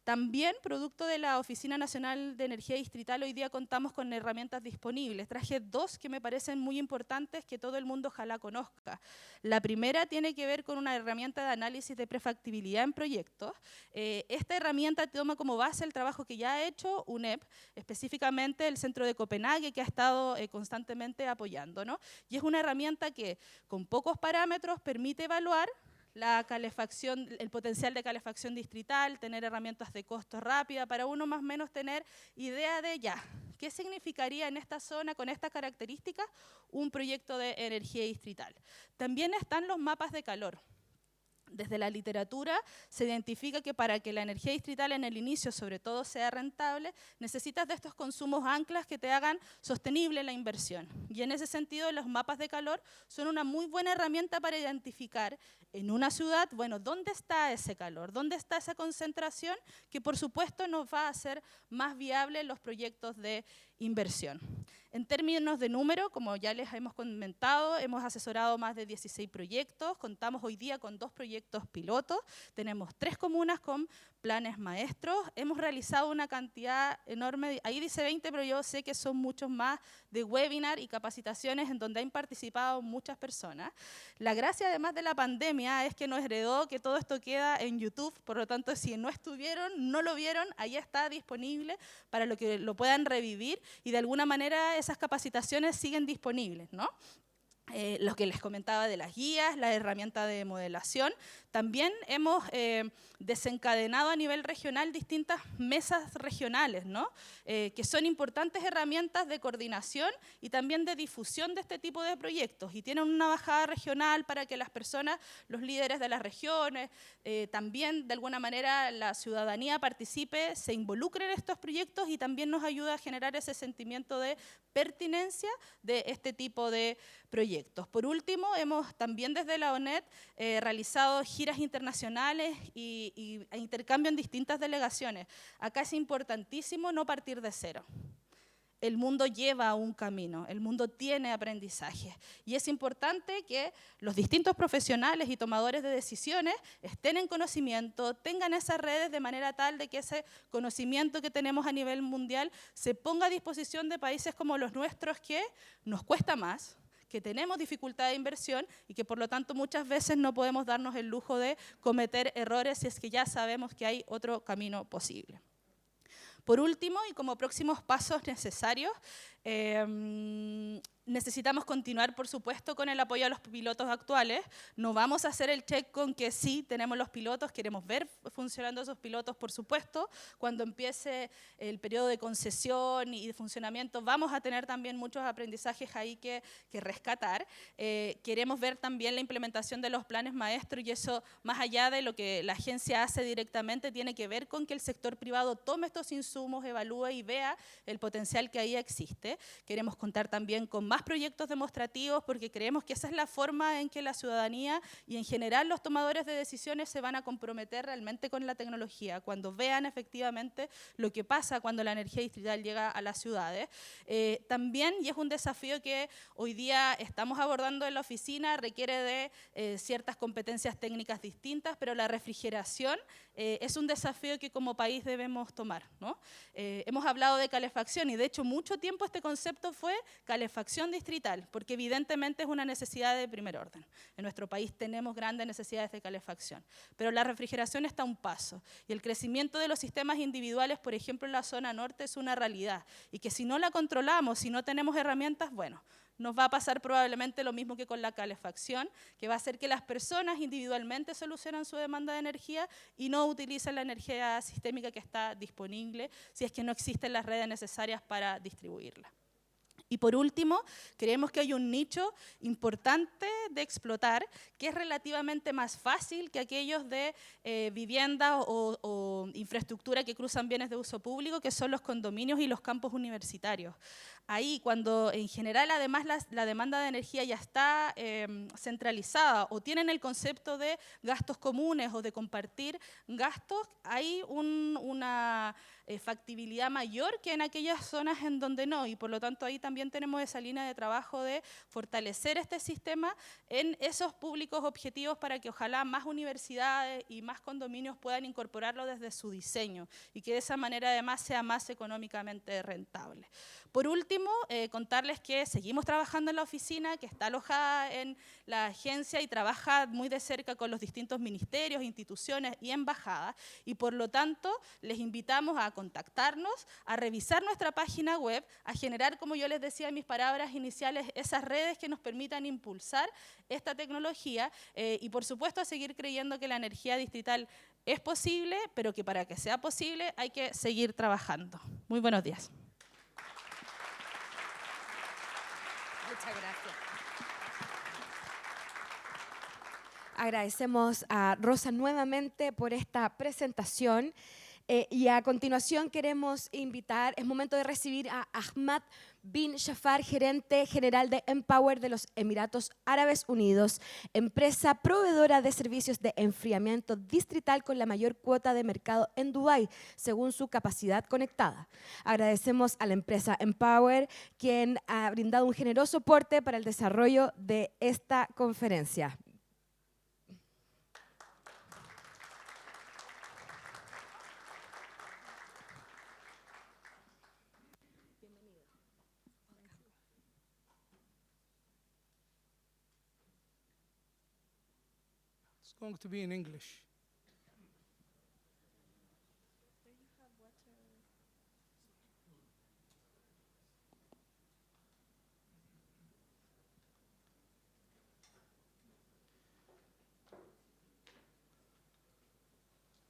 También, producto de la Oficina Nacional de Energía Distrital, hoy día contamos con herramientas disponibles. Traje dos que me parecen muy importantes que todo el mundo ojalá conozca. La primera tiene que ver con una herramienta de análisis de prefactibilidad en proyectos. Esta herramienta toma como base el trabajo que ya ha hecho UNEP, específicamente el Centro de Copenhague, que ha estado constantemente apoyando, ¿no? Y es una herramienta que, con pocos parámetros, permite evaluar la calefacción, el potencial de calefacción distrital, tener herramientas de costo rápida, para uno más o menos tener idea de ya, ¿qué significaría en esta zona, con estas características, un proyecto de energía distrital? También están los mapas de calor. Desde la literatura se identifica que para que la energía distrital en el inicio, sobre todo, sea rentable, necesitas de estos consumos anclas que te hagan sostenible la inversión. Y en ese sentido, los mapas de calor son una muy buena herramienta para identificar en una ciudad, bueno, ¿dónde está ese calor? ¿Dónde está esa concentración? Que por supuesto nos va a hacer más viables los proyectos de inversión. En términos de número, como ya les hemos comentado, hemos asesorado más de 16 proyectos, contamos hoy día con 2 proyectos pilotos, tenemos 3 comunas con planes maestros, hemos realizado una cantidad enorme, ahí dice 20, pero yo sé que son muchos más, de webinar y capacitaciones en donde han participado muchas personas. La gracia, además de la pandemia, es que nos heredó que todo esto queda en YouTube, por lo tanto, si no estuvieron, no lo vieron, ahí está disponible para lo que lo puedan revivir, y de alguna manera esas capacitaciones siguen disponibles, ¿no? Lo que les comentaba de las guías, la herramienta de modelación. También hemos desencadenado a nivel regional distintas mesas regionales, ¿no? Que son importantes herramientas de coordinación y también de difusión de este tipo de proyectos, y tienen una bajada regional para que las personas, los líderes de las regiones, también de alguna manera la ciudadanía participe, se involucre en estos proyectos, y también nos ayuda a generar ese sentimiento de pertinencia de este tipo de proyectos. Por último, hemos también desde la ONET realizado giras internacionales e intercambio en distintas delegaciones. Acá es importantísimo no partir de cero. El mundo lleva un camino, el mundo tiene aprendizaje, y es importante que los distintos profesionales y tomadores de decisiones estén en conocimiento, tengan esas redes de manera tal de que ese conocimiento que tenemos a nivel mundial se ponga a disposición de países como los nuestros, que nos cuesta más, que tenemos dificultad de inversión y que por lo tanto muchas veces no podemos darnos el lujo de cometer errores si es que ya sabemos que hay otro camino posible. Por último, y como próximos pasos necesarios, necesitamos continuar, por supuesto, con el apoyo a los pilotos actuales. No vamos a hacer el check con que sí, tenemos los pilotos, queremos ver funcionando esos pilotos, por supuesto. Cuando empiece el periodo de concesión y de funcionamiento, vamos a tener también muchos aprendizajes ahí que rescatar. Queremos ver también la implementación de los planes maestros, y eso, más allá de lo que la agencia hace directamente, tiene que ver con que el sector privado tome estos insumos, evalúe y vea el potencial que ahí existe. Queremos contar también con más proyectos demostrativos, porque creemos que esa es la forma en que la ciudadanía y en general los tomadores de decisiones se van a comprometer realmente con la tecnología, cuando vean efectivamente lo que pasa cuando la energía distrital llega a las ciudades. También, y es un desafío que hoy día estamos abordando en la oficina, requiere de ciertas competencias técnicas distintas, pero la refrigeración es un desafío que como país debemos tomar, ¿no? Hemos hablado de calefacción, y de hecho mucho tiempo este concepto fue calefacción refrigeración distrital, porque evidentemente es una necesidad de primer orden. En nuestro país tenemos grandes necesidades de calefacción, pero la refrigeración está a un paso. Y el crecimiento de los sistemas individuales, por ejemplo, en la zona norte, es una realidad. Y que si no la controlamos, si no tenemos herramientas, bueno, nos va a pasar probablemente lo mismo que con la calefacción, que va a hacer que las personas individualmente solucionen su demanda de energía y no utilicen la energía sistémica que está disponible si es que no existen las redes necesarias para distribuirla. Y por último, creemos que hay un nicho importante de explotar que es relativamente más fácil que aquellos de vivienda o infraestructura que cruzan bienes de uso público, que son los condominios y los campos universitarios. Ahí, cuando en general además la demanda de energía ya está centralizada o tienen el concepto de gastos comunes o de compartir gastos, hay una factibilidad mayor que en aquellas zonas en donde no, y por lo tanto ahí también tenemos esa línea de trabajo de fortalecer este sistema en esos públicos objetivos para que ojalá más universidades y más condominios puedan incorporarlo desde su diseño y que de esa manera además sea más económicamente rentable. Por último, contarles que seguimos trabajando en la oficina, que está alojada en la agencia y trabaja muy de cerca con los distintos ministerios, instituciones y embajadas, y por lo tanto les invitamos a contactarnos, a revisar nuestra página web, a generar, como yo les decía en mis palabras iniciales, esas redes que nos permitan impulsar esta tecnología y por supuesto a seguir creyendo que la energía distrital es posible, pero que para que sea posible hay que seguir trabajando. Muy buenos días. Muchas gracias. Agradecemos a Rosa nuevamente por esta presentación y a continuación queremos invitar, es momento de recibir a Ahmad bin Jafar, gerente general de Empower de los Emiratos Árabes Unidos, empresa proveedora de servicios de enfriamiento distrital con la mayor cuota de mercado en Dubái, según su capacidad conectada. Agradecemos a la empresa Empower, quien ha brindado un generoso aporte para el desarrollo de esta conferencia. It's going to be in English.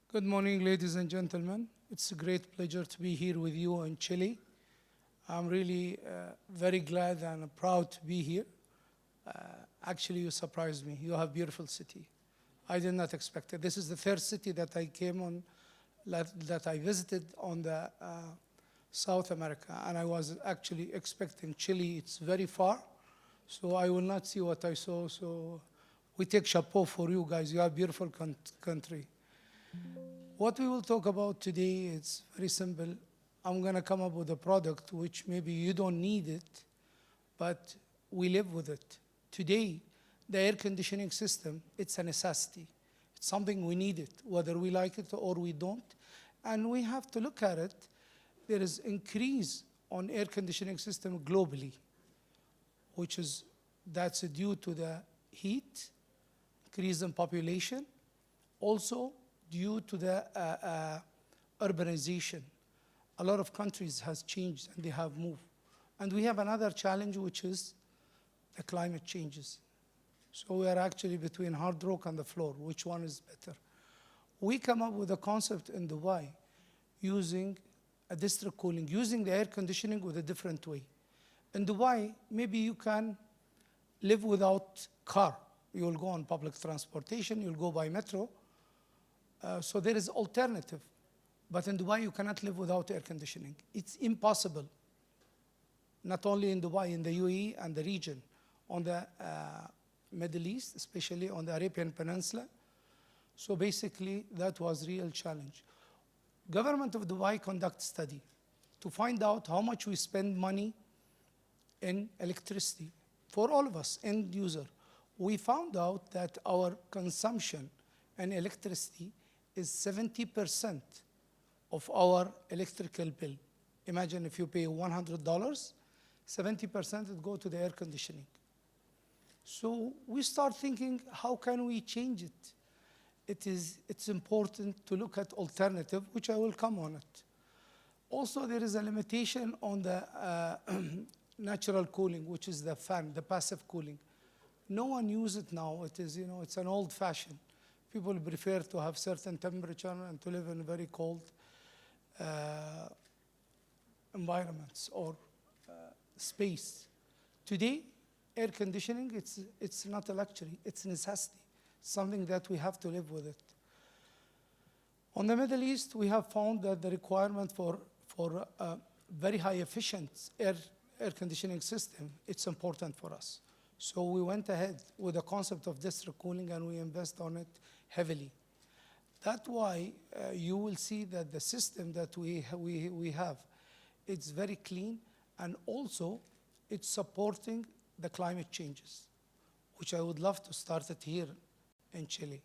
Good morning, ladies and gentlemen. It's a great pleasure to be here with you in Chile. I'm really very glad and proud to be here. Actually, you surprised me. You have a beautiful city. I did not expect it. This is the third city that I came on, that I visited on the South America, and I was actually expecting Chile. It's very far, so I will not see what I saw. So we take chapeau for you guys. You have a beautiful country. What we will talk about today is very simple. I'm going to come up with a product which maybe you don't need it, but we live with it. Today, the air conditioning system, it's a necessity. It's something we need it, whether we like it or we don't. And we have to look at it. There is increase on air conditioning system globally, that's due to the heat, increase in population, also due to the urbanization. A lot of countries has changed and they have moved. And we have another challenge, which is the climate changes. So we are actually between hard rock and the floor. Which one is better? We come up with a concept in Dubai using a district cooling, using the air conditioning with a different way. In Dubai, maybe you can live without car. You will go on public transportation, you'll go by metro. So there is alternative. But in Dubai, you cannot live without air conditioning. It's impossible. Not only in Dubai, in the UAE and the region, on the Middle East, especially on the Arabian Peninsula. So basically, that was real challenge. Government of Dubai conduct study to find out how much we spend money in electricity for all of us, end user. We found out that our consumption in electricity is 70% of our electrical bill. Imagine if you pay $100, 70% would go to the air conditioning. So we start thinking, how can we change it? It's important to look at alternative, which I will come on it. Also, there is a limitation on the natural cooling, which is the fan, the passive cooling. No one uses it now. It is, it's an old fashion. People prefer to have certain temperature and to live in very cold environments or space. Today, air conditioning, it's not a luxury, it's a necessity, something that we have to live with it. On the Middle East, we have found that the requirement for a very high efficient air conditioning system, it's important for us. So we went ahead with the concept of district cooling and we invest on it heavily. That's why you will see that the system that we have, it's very clean, and also it's supporting the climate changes, which I would love to start it here in Chile.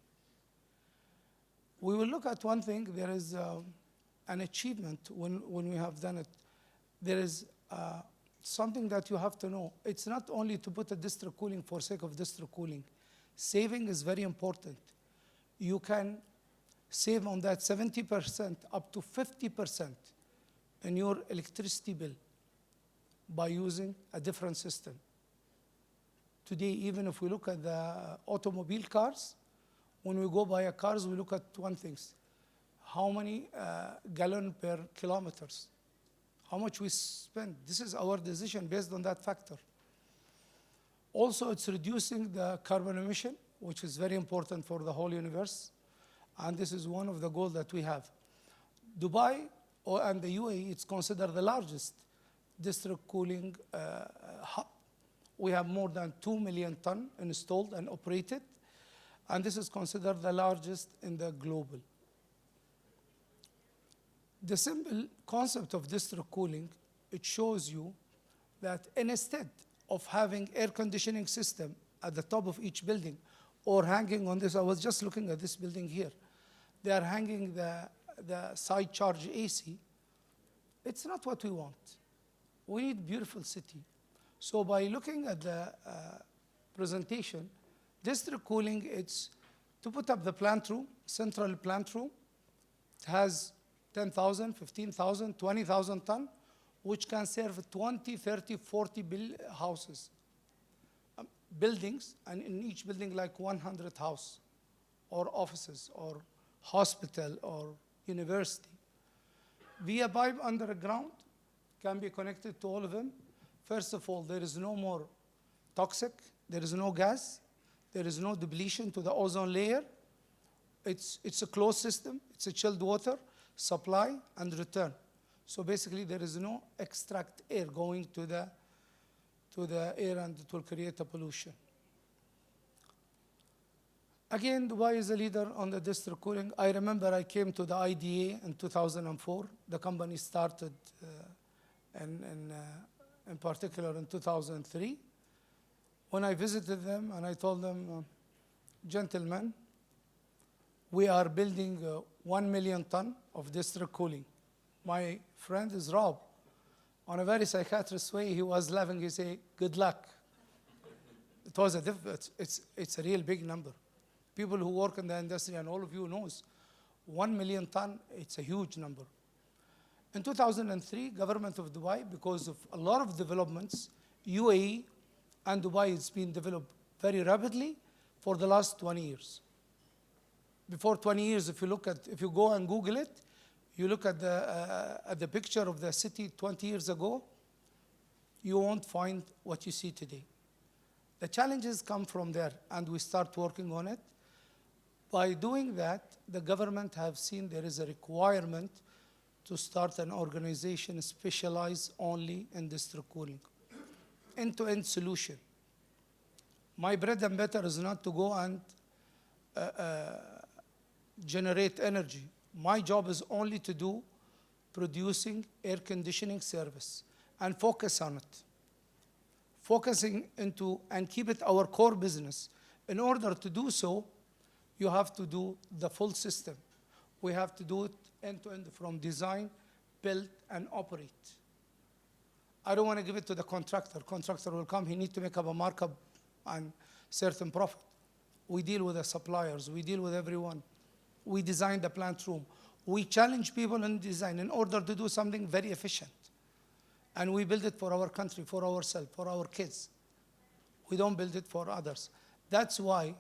We will look at one thing. There is an achievement when we have done it. There is something that you have to know. It's not only to put a district cooling for sake of district cooling. Saving is very important. You can save on that 70% up to 50% in your electricity bill by using a different system. Today, even if we look at the automobile cars, when we go buy a cars, we look at one thing: how many gallon per kilometers, how much we spend. This is our decision based on that factor. Also, it's reducing the carbon emission, which is very important for the whole universe, and this is one of the goals that we have. Dubai and the UAE, it's considered the largest district cooling hub. We have more than 2 million tons installed and operated, and this is considered the largest in the global. The simple concept of district cooling, it shows you that instead of having air conditioning system at the top of each building or hanging on this, I was just looking at this building here, they are hanging the side charge AC. It's not what we want. We need beautiful city. So by looking at the presentation, district cooling, it's to put up the plant room, central plant room. It has 10,000, 15,000, 20,000 tons, which can serve 20, 30, 40 houses, buildings, and in each building like 100 houses, or offices, or hospital, or university. Via pipe underground can be connected to all of them. First of all, there is no more toxic, there is no gas, there is no depletion to the ozone layer. It's a closed system, it's a chilled water, supply and return. So basically there is no extract air going to the air, and it will create a pollution. Again, Dubai is a leader on the district cooling. I remember I came to the IDA in 2004. The company started in particular in 2003. When I visited them and I told them, gentlemen, we are building 1 million ton of district cooling. My friend is Rob. On a very psychiatrist way, he was laughing. He said, good luck. It was it's a real big number. People who work in the industry, and all of you knows, 1 million ton, it's a huge number. In 2003, government of Dubai, because of a lot of developments, UAE and Dubai has been developed very rapidly for the last 20 years. Before 20 years, if you go and Google it, you look at the picture of the city 20 years ago, you won't find what you see today. The challenges come from there, and we start working on it. By doing that, the government have seen there is a requirement to start an organization specialized only in district cooling. End-to-end solution. My bread and butter is not to go and generate energy. My job is only to do producing air conditioning service and focus on it. Focusing into and keep it our core business. In order to do so, you have to do the full system. We have to do it end-to-end from design, build, and operate. I don't want to give it to the contractor. Contractor will come, he needs to make up a markup and certain profit. We deal with the suppliers, we deal with everyone. We design the plant room. We challenge people in design in order to do something very efficient. And we build it for our country, for ourselves, for our kids. We don't build it for others. That's why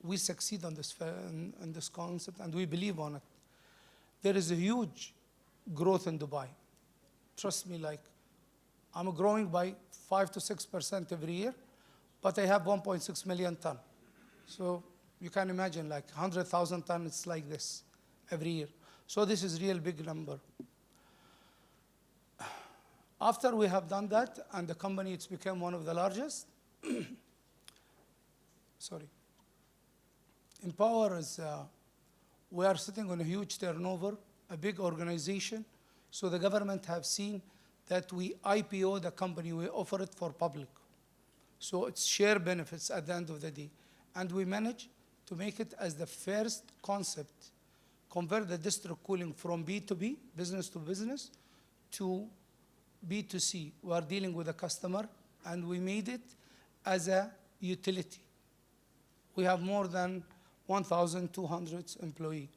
we succeed on this concept, and we believe on it. There is a huge growth in Dubai. Trust me, like, I'm growing by 5 to 6% every year, but I have 1.6 million ton. So you can imagine, like 100,000 ton, it's like this every year. So this is real big number. After we have done that, and the company, it's become one of the largest, sorry. Empower is, we are sitting on a huge turnover, a big organization. So the government have seen that we IPO the company, we offer it for public. So it's share benefits at the end of the day. And we manage to make it as the first concept, convert the district cooling from B2B, business to business, to B2C. We are dealing with a customer, and we made it as a utility. We have more than 1,200 employees.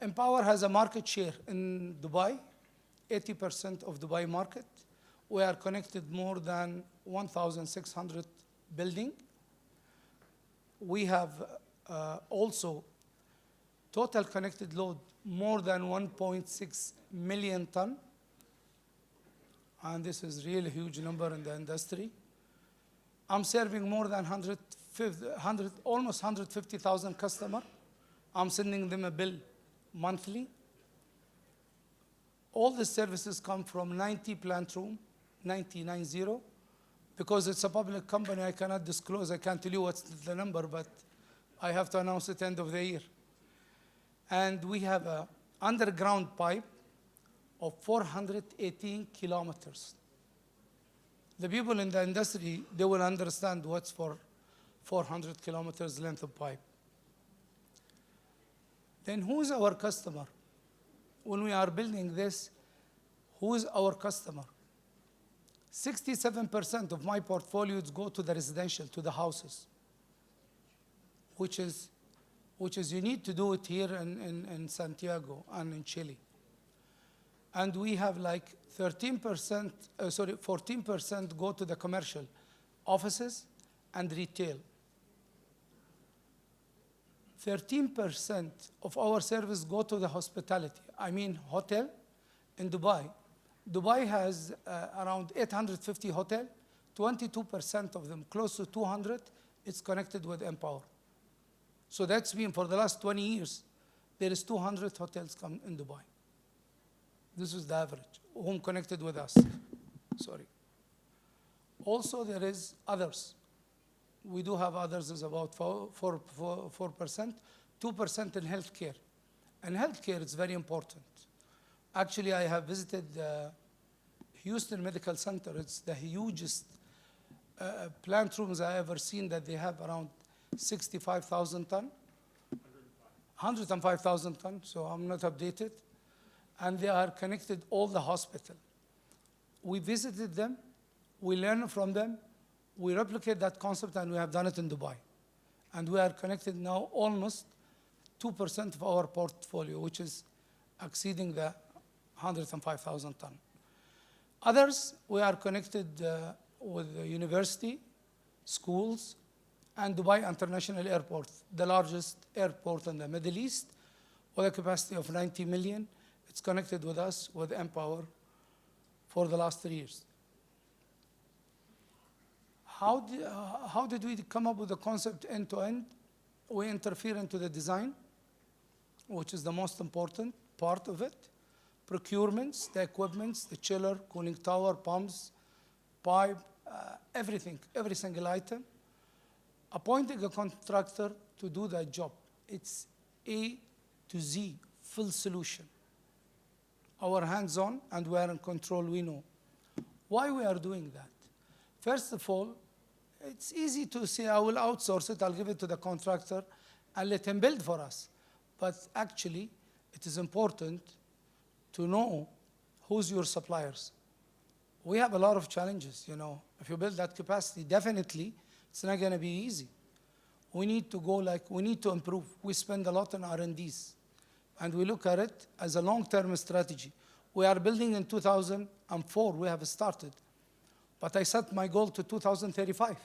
Empower has a market share in Dubai, 80% of Dubai market. We are connected more than 1,600 buildings. We have also total connected load more than 1.6 million ton. And this is really a huge number in the industry. I'm serving more than almost 150,000 customers. I'm sending them a bill monthly. All the services come from 90 plant room, 90. Because it's a public company, I cannot disclose. I can't tell you what's the number, but I have to announce it end of the year. And we have an underground pipe of 418 kilometers. The people in the industry, they will understand what's for 400 kilometers length of pipe. Then who is our customer? When we are building this, who is our customer? 67% of my portfolios go to the residential, to the houses, which is you need to do it here in Santiago and in Chile. And we have like 14% go to the commercial, offices and retail. 13% of our service go to the hospitality. I mean hotel in Dubai. Dubai has around 850 hotels. 22% of them, close to 200, it's connected with Empower. So that's been for the last 20 years, there is 200 hotels come in Dubai. This is the average, whom connected with us. Sorry. Also, there is others. We do have others, is about 4%, 2% in healthcare. And healthcare is very important. Actually, I have visited Houston Medical Center. It's the hugest plant rooms I ever seen, that they have around 65,000 ton. 105,000 ton, so I'm not updated. And they are connected all the hospital. We visited them, we learn from them, we replicate that concept, and we have done it in Dubai. And we are connected now almost 2% of our portfolio, which is exceeding the 105,000 ton. Others, we are connected with the university, schools, and Dubai International Airport, the largest airport in the Middle East, with a capacity of 90 million. It's connected with us, with Empower, for the last 3 years. How did we come up with the concept end-to-end? We interfere into the design, which is the most important part of it. Procurements, the equipments, the chiller, cooling tower, pumps, pipe, everything, every single item. Appointing a contractor to do that job. It's A to Z, full solution. Our hands-on, and we are in control, we know. Why we are doing that? First of all, it's easy to say, I will outsource it, I'll give it to the contractor, and let him build for us. But actually, it is important to know who's your suppliers? We have a lot of challenges, you know. If you build that capacity, definitely it's not going to be easy. We need to go we need to improve. We spend a lot on R&Ds, and we look at it as a long-term strategy. We are building in 2004, we have started, but I set my goal to 2035.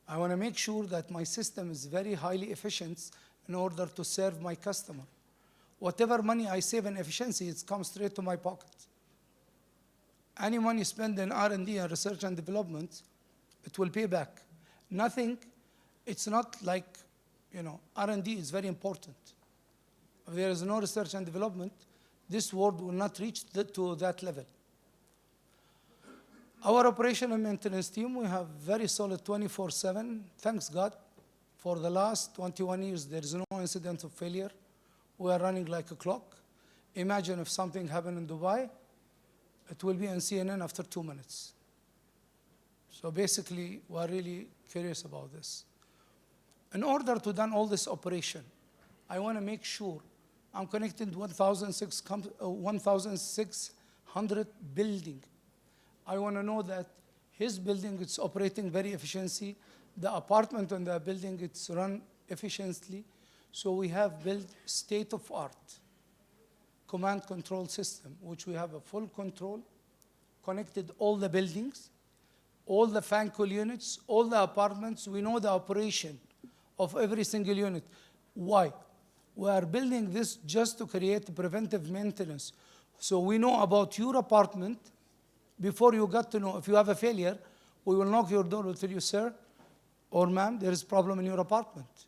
I want to make sure that my system is very highly efficient in order to serve my customer. Whatever money I save in efficiency, it comes straight to my pocket. Any money spent in R&D and research and development, it will pay back. Nothing, it's not like, you know, R&D is very important. If there is no research and development, this world will not reach to that level. Our operation and maintenance team, we have very solid 24/7. Thanks God. For the last 21 years, there is no incident of failure. We are running like a clock. Imagine if something happened in Dubai, it will be on CNN after 2 minutes. So basically, we are really curious about this. In order to do all this operation, I want to make sure I'm connected 1,600 building. I want to know that his building is operating very efficiently. The apartment in the building, it's run efficiently. So we have built state-of-art command control system, which we have a full control, connected all the buildings, all the fan cool units, all the apartments. We know the operation of every single unit. Why? We are building this just to create preventive maintenance. So we know about your apartment before you got to know. If you have a failure, we will knock your door and tell you, sir or ma'am, there is a problem in your apartment.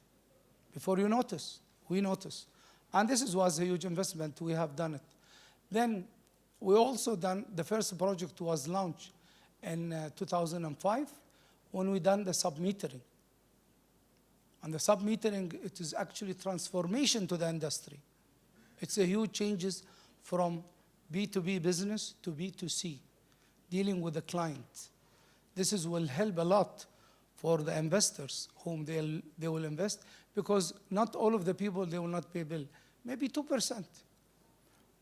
Before you notice, we notice. And this was a huge investment. We have done it. Then we also done, the first project was launched in 2005 when we done the sub-metering. And the sub-metering, it is actually transformation to the industry. It's a huge changes from B2B business to B2C, dealing with the client. This will help a lot for the investors whom they will invest, because not all of the people, they will not pay bill. Maybe 2%.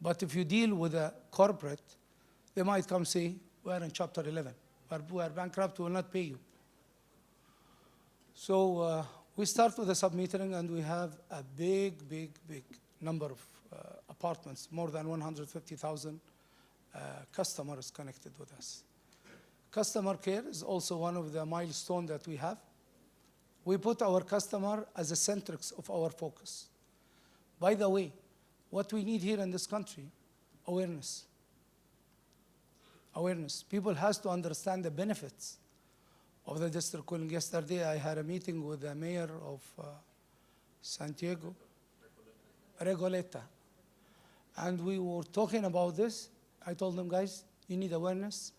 But if you deal with a corporate, they might come say, we are in Chapter 11. We are bankrupt, we will not pay you. So we start with the sub-metering, and we have a big number of apartments, more than 150,000 customers connected with us. Customer care is also one of the milestones that we have. We put our customer as the centrix of our focus. By the way, what we need here in this country, awareness. Awareness. People has to understand the benefits of the district cooling. Yesterday, I had a meeting with the mayor of Santiago, Regoleta. And we were talking about this. I told them, guys, you need awareness.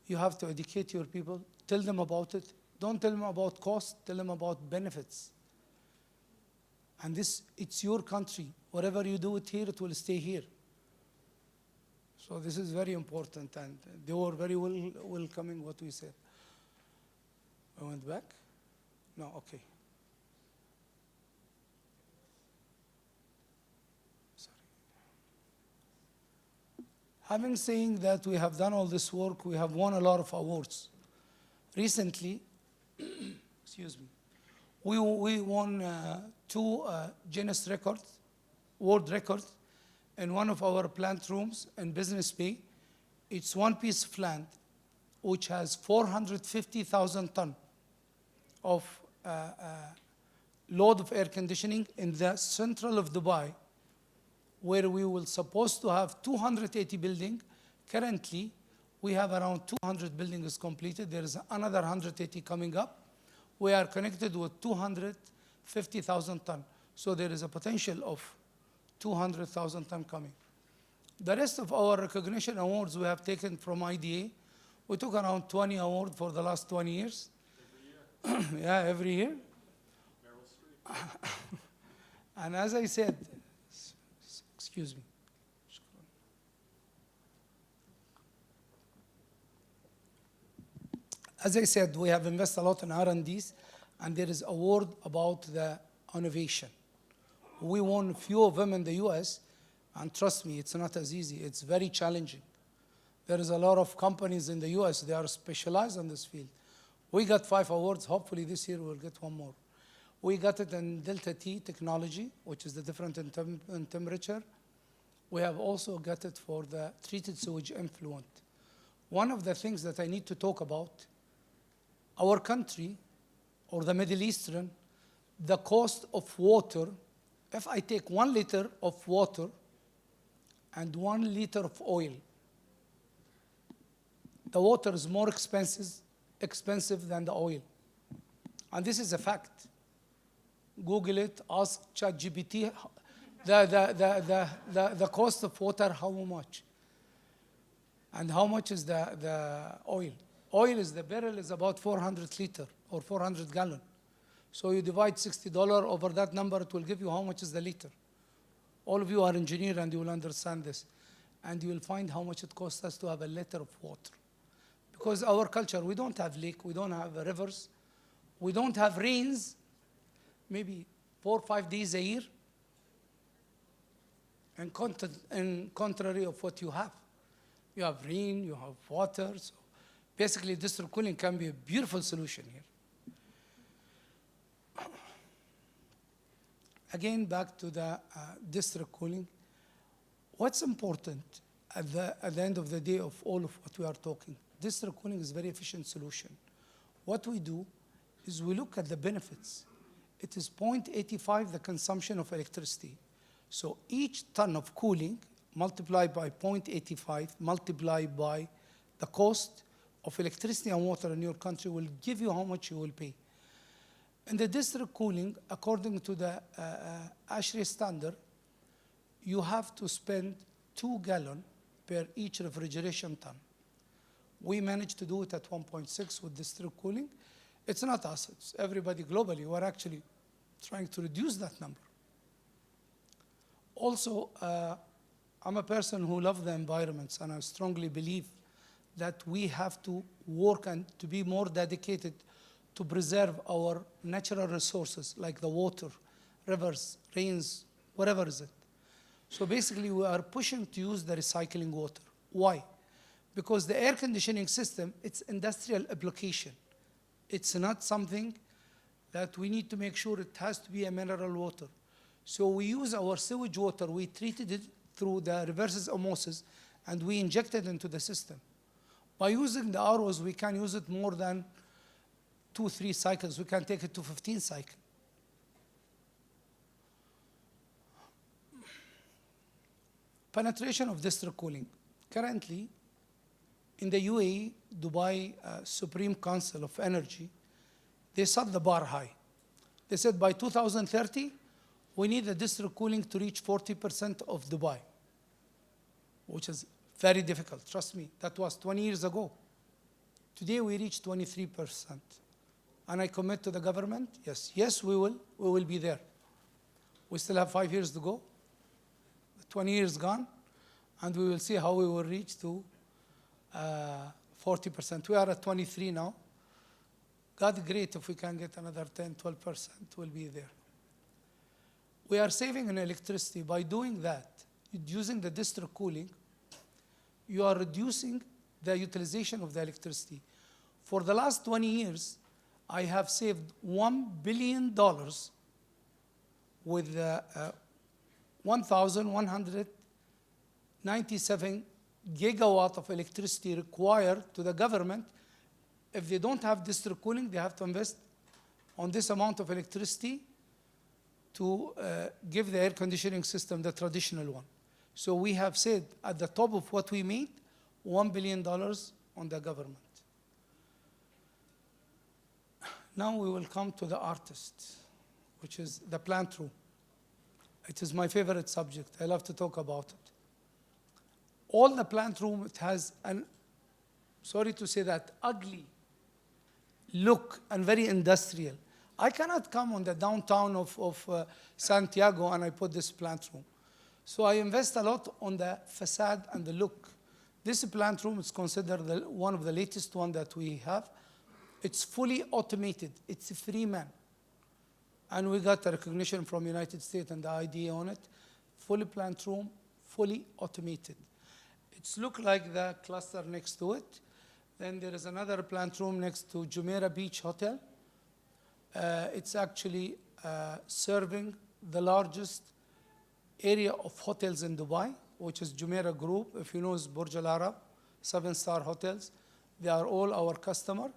You have to educate your people. Tell them about it. Don't tell them about cost. Tell them about benefits. And this, it's your country. Whatever you do it here, it will stay here. So this is very important, and they were very welcoming what we said. I went back? No, okay. Sorry. Having saying that we have done all this work, we have won a lot of awards. Recently, excuse me, we won 2 Guinness records, world records, in one of our plant rooms in Business Bay. It's one-piece plant, which has 450,000 tons of load of air conditioning in the central of Dubai, where we will supposed to have 280 buildings. Currently, we have around 200 buildings completed. There is another 180 coming up. We are connected with 250,000 tons. So there is a potential of 200,000 tons coming. The rest of our recognition awards we have taken from IDA. We took around 20 awards for the last 20 years. Every year? Yeah, every year. Meryl Streep. And as I said, excuse me. As I said, we have invested a lot in R&Ds, and there is award about the innovation. We won a few of them in the US, And trust me, it's not as easy. It's very challenging. There is a lot of companies in the US, they are specialized in this field. We got 5 awards. Hopefully this year we'll get 1 more. We got it in Delta T technology, which is the difference in temperature. We have also got it for the treated sewage effluent. One of the things that I need to talk about, our country, or the Middle Eastern, the cost of water, if I take 1 liter of water and 1 liter of oil, the water is more expensive than the oil. And this is a fact. Google it, ask ChatGPT, the cost of water, how much? And how much is the oil? Oil is, the barrel is about 400 liter or 400 gallon. So you divide $60 over that number, it will give you how much is the liter. All of you are engineers and you will understand this. And you will find how much it costs us to have a liter of water. Because our culture, we don't have lake, we don't have rivers, we don't have rains, maybe 4 or 5 days a year, and contrary of what you have. You have rain, you have water, so basically district cooling can be a beautiful solution here. Again, back to the district cooling. What's important at the end of the day of all of what we are talking? District cooling is a very efficient solution. What we do is we look at the benefits. It is 0.85 the consumption of electricity. So each ton of cooling multiplied by 0.85 multiplied by the cost of electricity and water in your country will give you how much you will pay. In the district cooling, according to the ASHRAE standard, you have to spend 2 gallons per each refrigeration ton. We managed to do it at 1.6 with district cooling. It's not us, it's everybody globally. We're actually trying to reduce that number. Also, I'm a person who loves the environments, and I strongly believe that we have to work and to be more dedicated to preserve our natural resources like the water, rivers, rains, whatever is it. So basically, we are pushing to use the recycling water. Why? Because the air conditioning system, it's industrial application. It's not something that we need to make sure it has to be a mineral water. So we use our sewage water, we treated it through the reverse osmosis, and we inject it into the system. By using the ROs, we can use it more than 2-3 cycles. We can take it to 15 cycles. Penetration of district cooling. Currently, in the UAE, Dubai Supreme Council of Energy, they set the bar high. They said by 2030, we need the district cooling to reach 40% of Dubai, which is very difficult. Trust me, that was 20 years ago. Today, we reach 23%. And I commit to the government, yes, we will be there. We still have 5 years to go. 20 years gone, and we will see how we will reach to 40%. We are at 23 now. God great if we can get another 10-12%, we'll be there. We are saving on electricity. By doing that, using the district cooling, you are reducing the utilization of the electricity. For the last 20 years, I have saved $1 billion with 1,197 gigawatt of electricity required to the government. If they don't have district cooling, they have to invest on this amount of electricity to give the air conditioning system the traditional one. So we have said at the top of what we made, $1 billion on the government. Now we will come to the artist, which is the plant room. It is my favorite subject. I love to talk about it. All the plant room, it has an, sorry to say that, ugly look and very industrial. I cannot come on the downtown of Santiago and I put this plant room. So I invest a lot on the facade and the look. This plant room is considered one of the latest one that we have. It's fully automated. It's a free man. And we got the recognition from United States and the IDA on it. Fully plant room, fully automated. It's look like the cluster next to it. Then there is another plant room next to Jumeirah Beach Hotel. It's actually serving the largest area of hotels in Dubai, which is Jumeirah Group. If you know, it's Burj Al Arab, 7-star hotels. They are all our customer.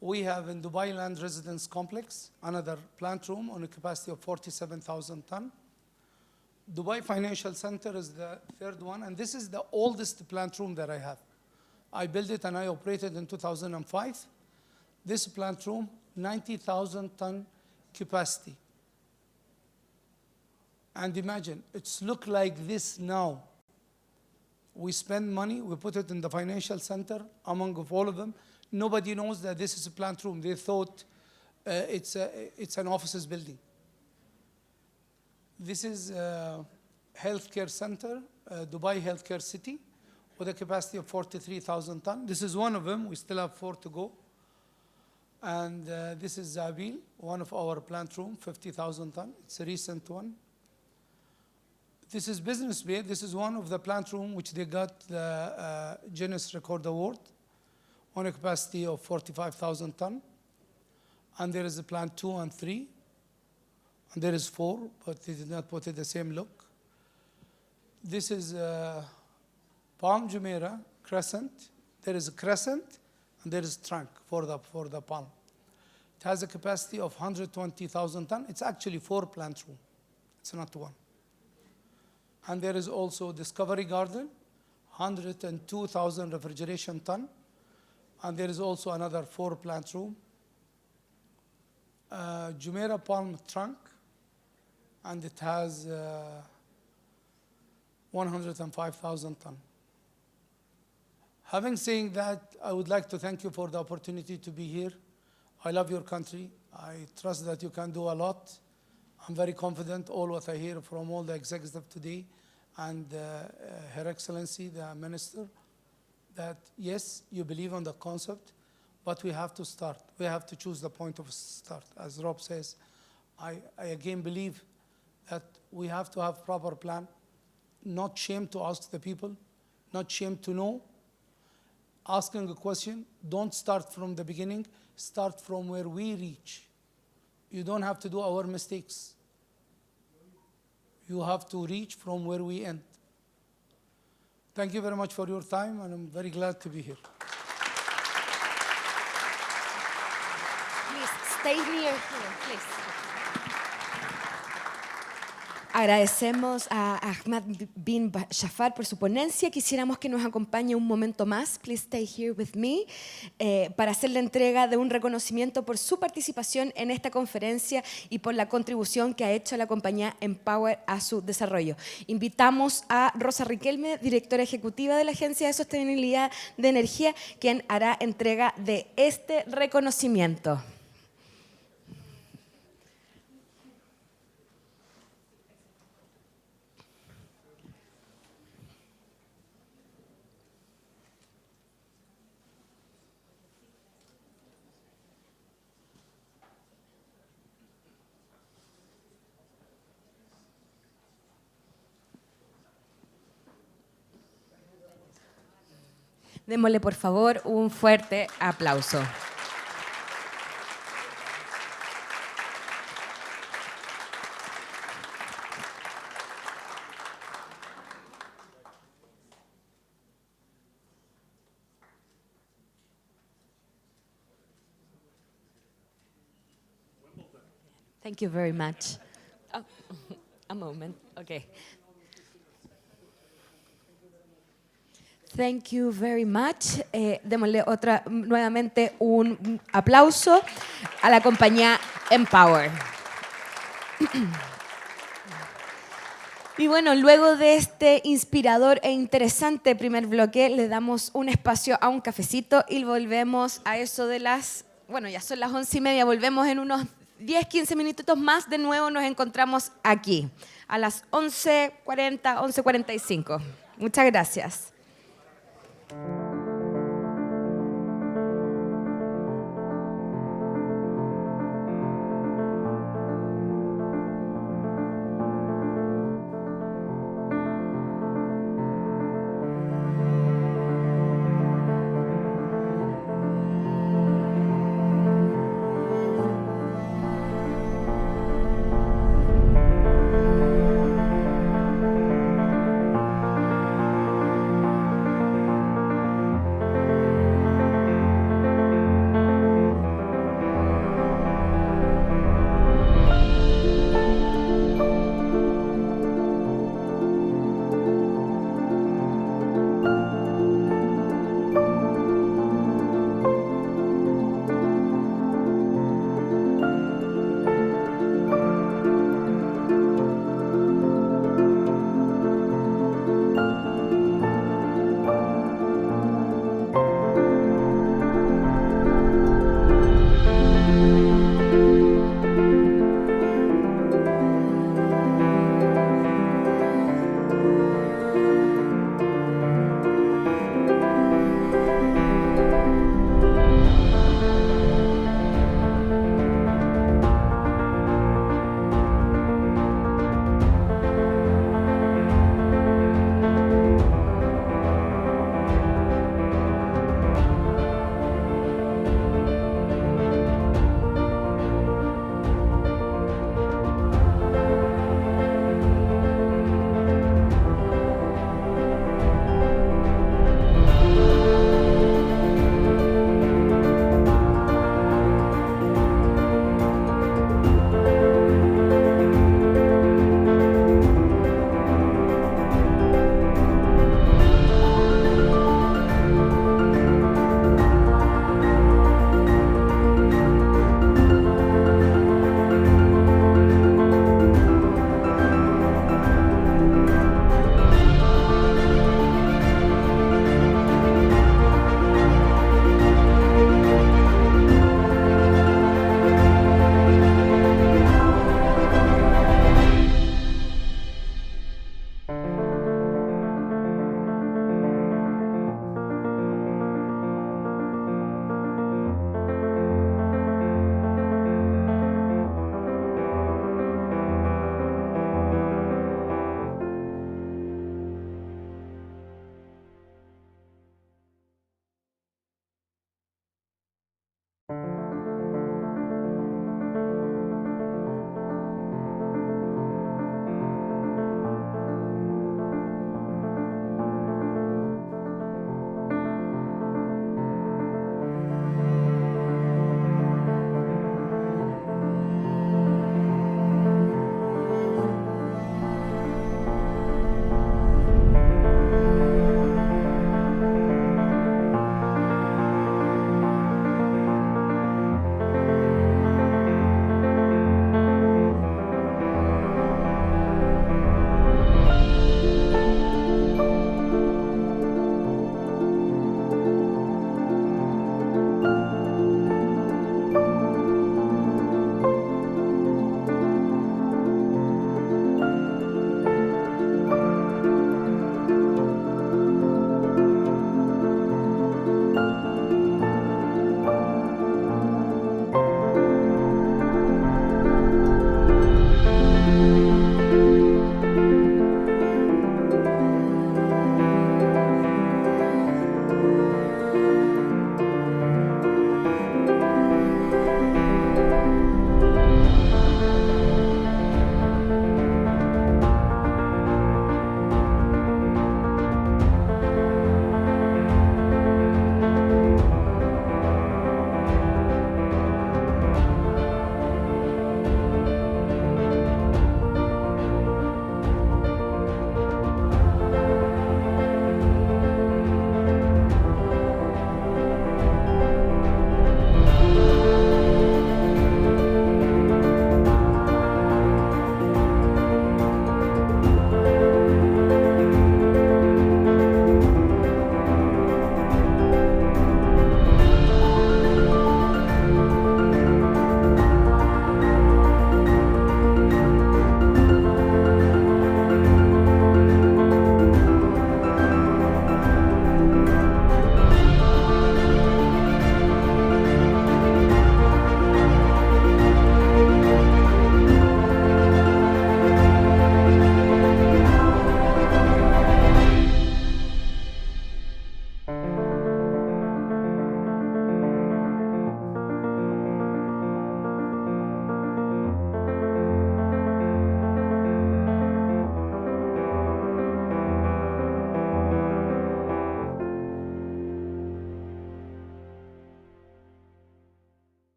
We have in Dubai Land Residence Complex, another plant room on a capacity of 47,000 ton. Dubai Financial Center is the third one, and this is the oldest plant room that I have. I built it and I operated in 2005. This plant room, 90,000 ton capacity. And imagine, it's look like this now. We spend money, we put it in the financial center, among all of them. Nobody knows that this is a plant room. They thought it's an offices building. This is a healthcare center, Dubai Healthcare City, with a capacity of 43,000 ton. This is one of them. We still have 4 to go. And this is Zabil, one of our plant room, 50,000 ton. It's a recent one. This is Business Bay. This is one of the plant room which they got the Guinness Record Award on a capacity of 45,000 ton. And there is a plant 2 and 3. And there is 4, but they did not put it the same look. This is Palm Jumeirah Crescent. There is a crescent and there is trunk for the palm. It has a capacity of 120,000 ton. It's actually 4 plant room. It's not 1. And there is also Discovery Garden, 102,000 refrigeration ton. And there is also another 4 plant room. Jumeirah Palm Trunk, and it has 105,000 ton. Having said that, I would like to thank you for the opportunity to be here. I love your country. I trust that you can do a lot. I'm very confident all what I hear from all the executives today and Her Excellency, the Minister, that yes, you believe on the concept, but we have to start. We have to choose the point of start. As Rob says, I again believe that we have to have proper plan, not shame to ask the people, not shame to know. Asking a question, don't start from the beginning, start from where we reach. You don't have to do our mistakes. You have to reach from where we end. Thank you very much for your time, and I'm very glad to be here. Please, stay near here, please. Agradecemos a Ahmad bin Jafar por su ponencia. Quisiéramos que nos acompañe un momento más. Please stay here with me. Para hacer la entrega de un reconocimiento por su participación en esta conferencia y por la contribución que ha hecho la compañía Empower a su desarrollo. Invitamos a Rosa Riquelme, directora ejecutiva de la Agencia de Sostenibilidad de Energía, quien hará entrega de este reconocimiento. Démosle, por favor, un fuerte aplauso. Thank you very much. Oh, a moment, okay. Thank you very much. Démosle nuevamente un aplauso a la compañía Empower. Y bueno, luego de este inspirador e interesante primer bloque, le damos un espacio a un cafecito y volvemos a eso de bueno, ya son las 11:30, volvemos en unos 10-15 minutitos más. De nuevo nos encontramos aquí a las 11:40, 11:45. Muchas gracias.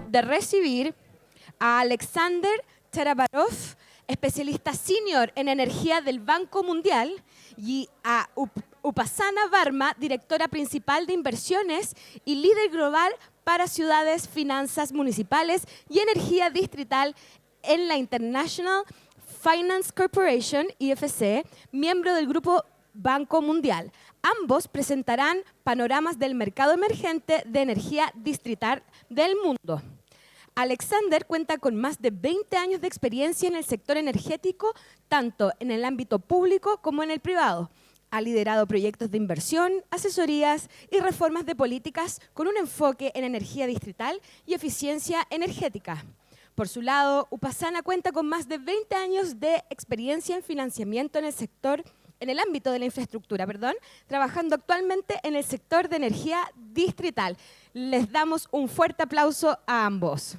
de recibir a Alexander Cherabarov, especialista senior en energía del Banco Mundial, y a Upasana Varma, directora principal de inversiones y líder global para ciudades, finanzas municipales y energía distrital en la International Finance Corporation, IFC, miembro del Grupo Banco Mundial. Ambos presentarán panoramas del mercado emergente de energía distrital del mundo. Alexander cuenta con más de 20 años de experiencia en el sector energético, tanto en el ámbito público como en el privado. Ha liderado proyectos de inversión, asesorías y reformas de políticas con un enfoque en energía distrital y eficiencia energética. Por su lado, Upasana cuenta con más de 20 años de experiencia en financiamiento en el ámbito de la infraestructura, trabajando actualmente en el sector de energía distrital. Les damos un fuerte aplauso a ambos.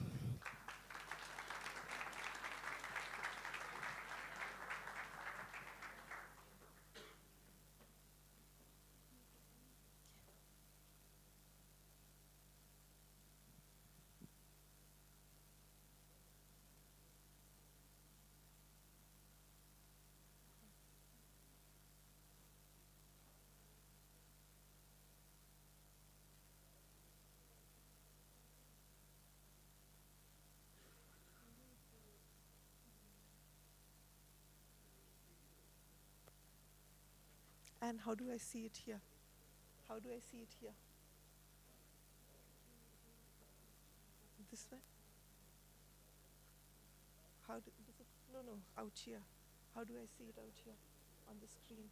And how do I see it here? How do I see it here? This way? No, out here. How do I see it out here on the screen?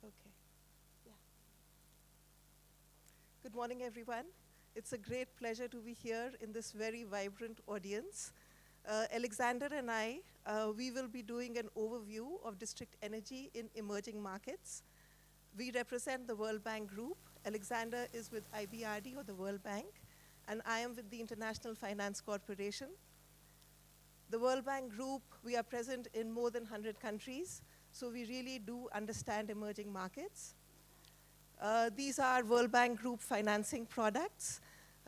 Okay. Yeah. Good morning, everyone. It's a great pleasure to be here in this very vibrant audience. Alexander and I, we will be doing an overview of district energy in emerging markets. We represent the World Bank Group. Alexander is with IBRD, or the World Bank, and I am with the International Finance Corporation. The World Bank Group, we are present in more than 100 countries, so we really do understand emerging markets. These are World Bank Group financing products.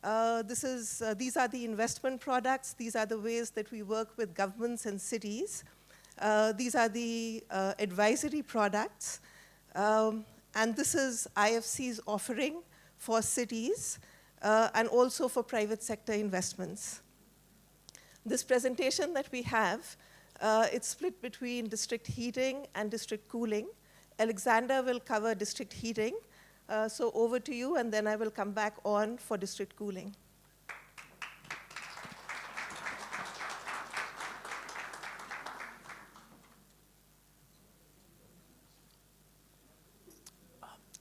These are the investment products. These are the ways that we work with governments and cities. These are the advisory products. And this is IFC's offering for cities and also for private sector investments. This presentation that we have, it's split between district heating and district cooling. Alexander will cover district heating. So over to you, and then I will come back on for district cooling.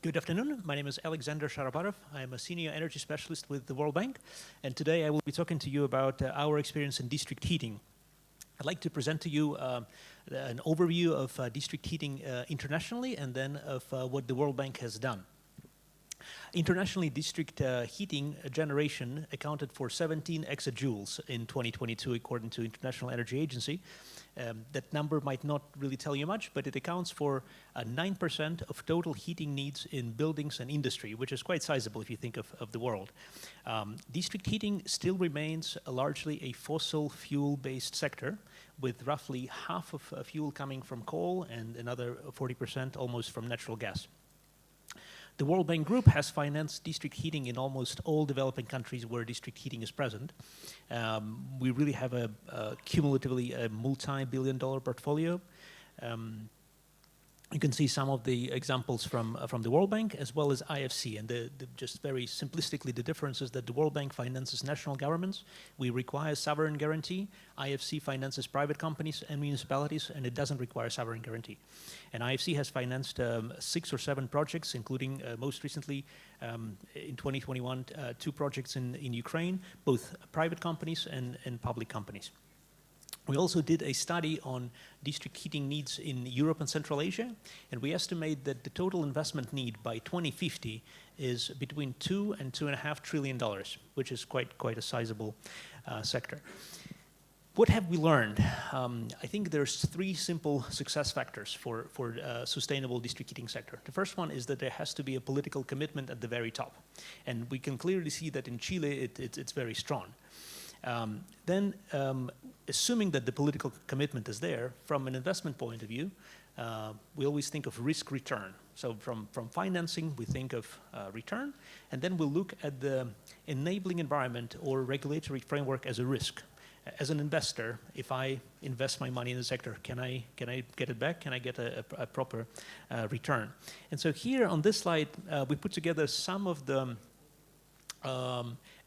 Good afternoon. My name is Alexander Sharabarov. I am a senior energy specialist with the World Bank, and today I will be talking to you about our experience in district heating. I'd like to present to you an overview of district heating internationally, and then of what the World Bank has done. Internationally, district heating generation accounted for 17 exajoules in 2022, according to International Energy Agency. That number might not really tell you much, but it accounts for 9% of total heating needs in buildings and industry, which is quite sizable if you think of the world. District heating still remains largely a fossil fuel-based sector, with roughly half of fuel coming from coal and another 40% almost from natural gas. The World Bank Group has financed district heating in almost all developing countries where district heating is present. We really have cumulatively a multi-billion-dollar portfolio. You can see some of the examples from the World Bank as well as IFC. And just very simplistically, the difference is that the World Bank finances national governments. We require sovereign guarantee. IFC finances private companies and municipalities, and it doesn't require sovereign guarantee. And IFC has financed 6 or 7 projects, including most recently in 2021, 2 projects in Ukraine, both private companies and public companies. We also did a study on district heating needs in Europe and Central Asia, and we estimate that the total investment need by 2050 is between $2 and $2.5 trillion, which is quite a sizable sector. What have we learned? I think there's 3 simple success factors for sustainable district heating sector. The first one is that there has to be a political commitment at the very top, and we can clearly see that in Chile it's very strong. Then, assuming that the political commitment is there, from an investment point of view, we always think of risk-return. So from financing, we think of return, and then we'll look at the enabling environment or regulatory framework as a risk. As an investor, if I invest my money in the sector, can I get it back? Can I get a proper return? And so here on this slide, we put together some of the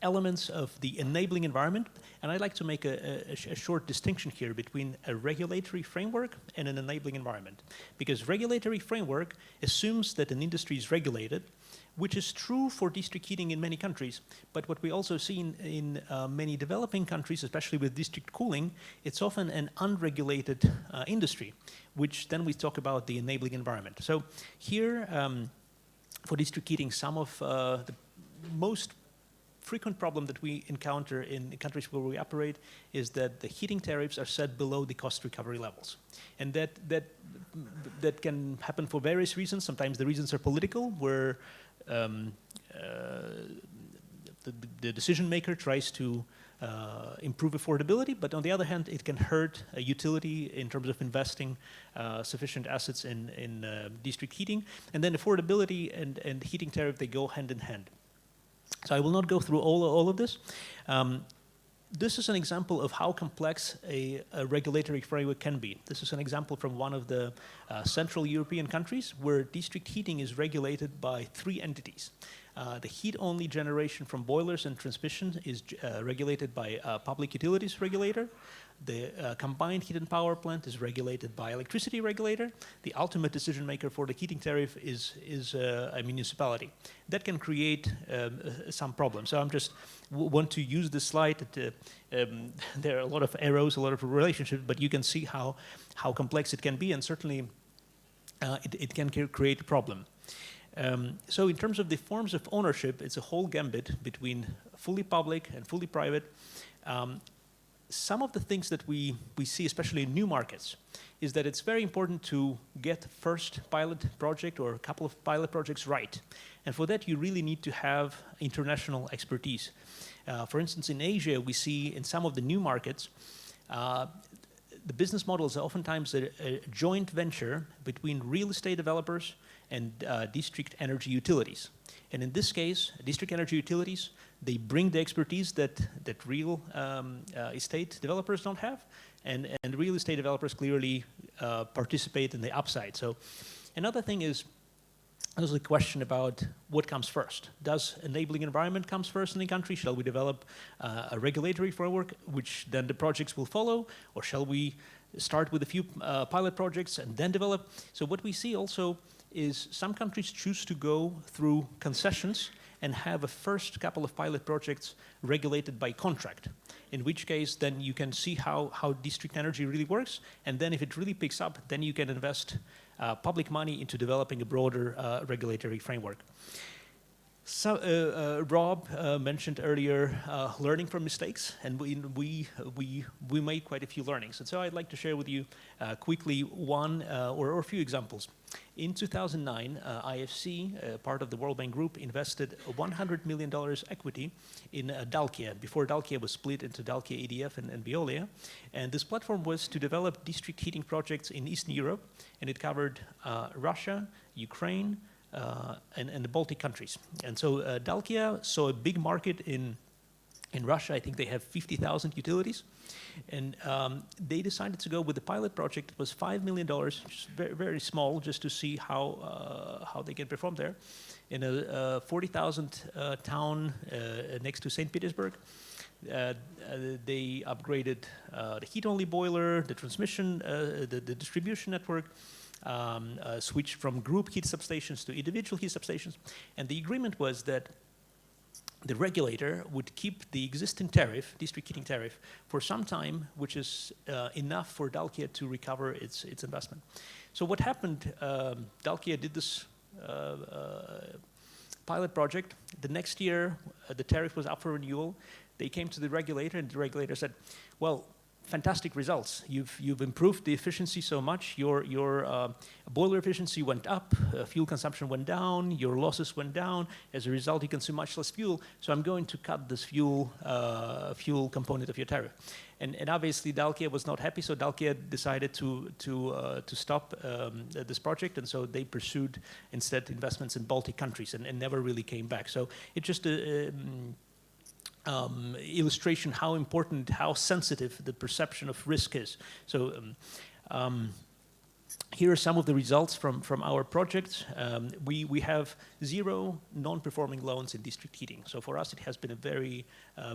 elements of the enabling environment, and I'd like to make a short distinction here between a regulatory framework and an enabling environment. Because regulatory framework assumes that an industry is regulated, which is true for district heating in many countries, but what we also see in many developing countries, especially with district cooling, it's often an unregulated industry, which then we talk about the enabling environment. So here, for district heating, some of the most frequent problem that we encounter in the countries where we operate is that the heating tariffs are set below the cost recovery levels. And that can happen for various reasons. Sometimes the reasons are political, where the decision maker tries to improve affordability, but on the other hand, it can hurt a utility in terms of investing sufficient assets in district heating. And then affordability and heating tariff, they go hand in hand. So I will not go through all of this. This is an example of how complex a regulatory framework can be. This is an example from one of the Central European countries where district heating is regulated by 3 entities. The heat-only generation from boilers and transmission is regulated by a public utilities regulator. The combined heat and power plant is regulated by electricity regulator. The ultimate decision maker for the heating tariff is a municipality. That can create some problems. So I'm just want to use this slide. There are a lot of arrows, a lot of relationships, but you can see how complex it can be, and certainly it can create a problem. So in terms of the forms of ownership, it's a whole gambit between fully public and fully private. Some of the things that we see, especially in new markets, is that it's very important to get first pilot project or a couple of pilot projects right. And for that, you really need to have international expertise. For instance, in Asia, we see in some of the new markets, the business model is oftentimes a joint venture between real estate developers and district energy utilities. And in this case, district energy utilities, they bring the expertise that real estate developers don't have, and real estate developers clearly participate in the upside. So another thing is, there's a question about what comes first. Does enabling environment comes first in the country? Shall we develop a regulatory framework, which then the projects will follow? Or shall we start with a few pilot projects and then develop? So what we see also is some countries choose to go through concessions and have a first couple of pilot projects regulated by contract, in which case then you can see how district energy really works, and then if it really picks up, then you can invest public money into developing a broader regulatory framework. So Rob mentioned earlier learning from mistakes, and we made quite a few learnings. And so I'd like to share with you quickly one or a few examples. In 2009, IFC, part of the World Bank Group, invested $100 million equity in Dalkia, before Dalkia was split into Dalkia EDF and Veolia. And this platform was to develop district heating projects in Eastern Europe, and it covered Russia, Ukraine, and the Baltic countries. And so Dalkia saw a big market in In Russia, I think they have 50,000 utilities. And they decided to go with the pilot project. It was $5 million, which is very, very small, just to see how they can perform there. In a 40,000 town next to St. Petersburg, they upgraded the heat-only boiler, the transmission, the distribution network, switched from group heat substations to individual heat substations. And the agreement was that the regulator would keep the existing tariff, district heating tariff, for some time, which is enough for Dalkia to recover its investment. So what happened, Dalkia did this pilot project. The next year, the tariff was up for renewal. They came to the regulator, and the regulator said, well, fantastic results. You've improved the efficiency so much. Your boiler efficiency went up, fuel consumption went down, your losses went down. As a result, you consume much less fuel. So I'm going to cut this fuel component of your tariff. And obviously, Dalkia was not happy. So Dalkia decided to stop this project, and so they pursued instead investments in Baltic countries and never really came back. So it just illustration how important, how sensitive the perception of risk is. So here are some of the results from our projects. We have 0 non-performing loans in district heating. So for us, it has been a very,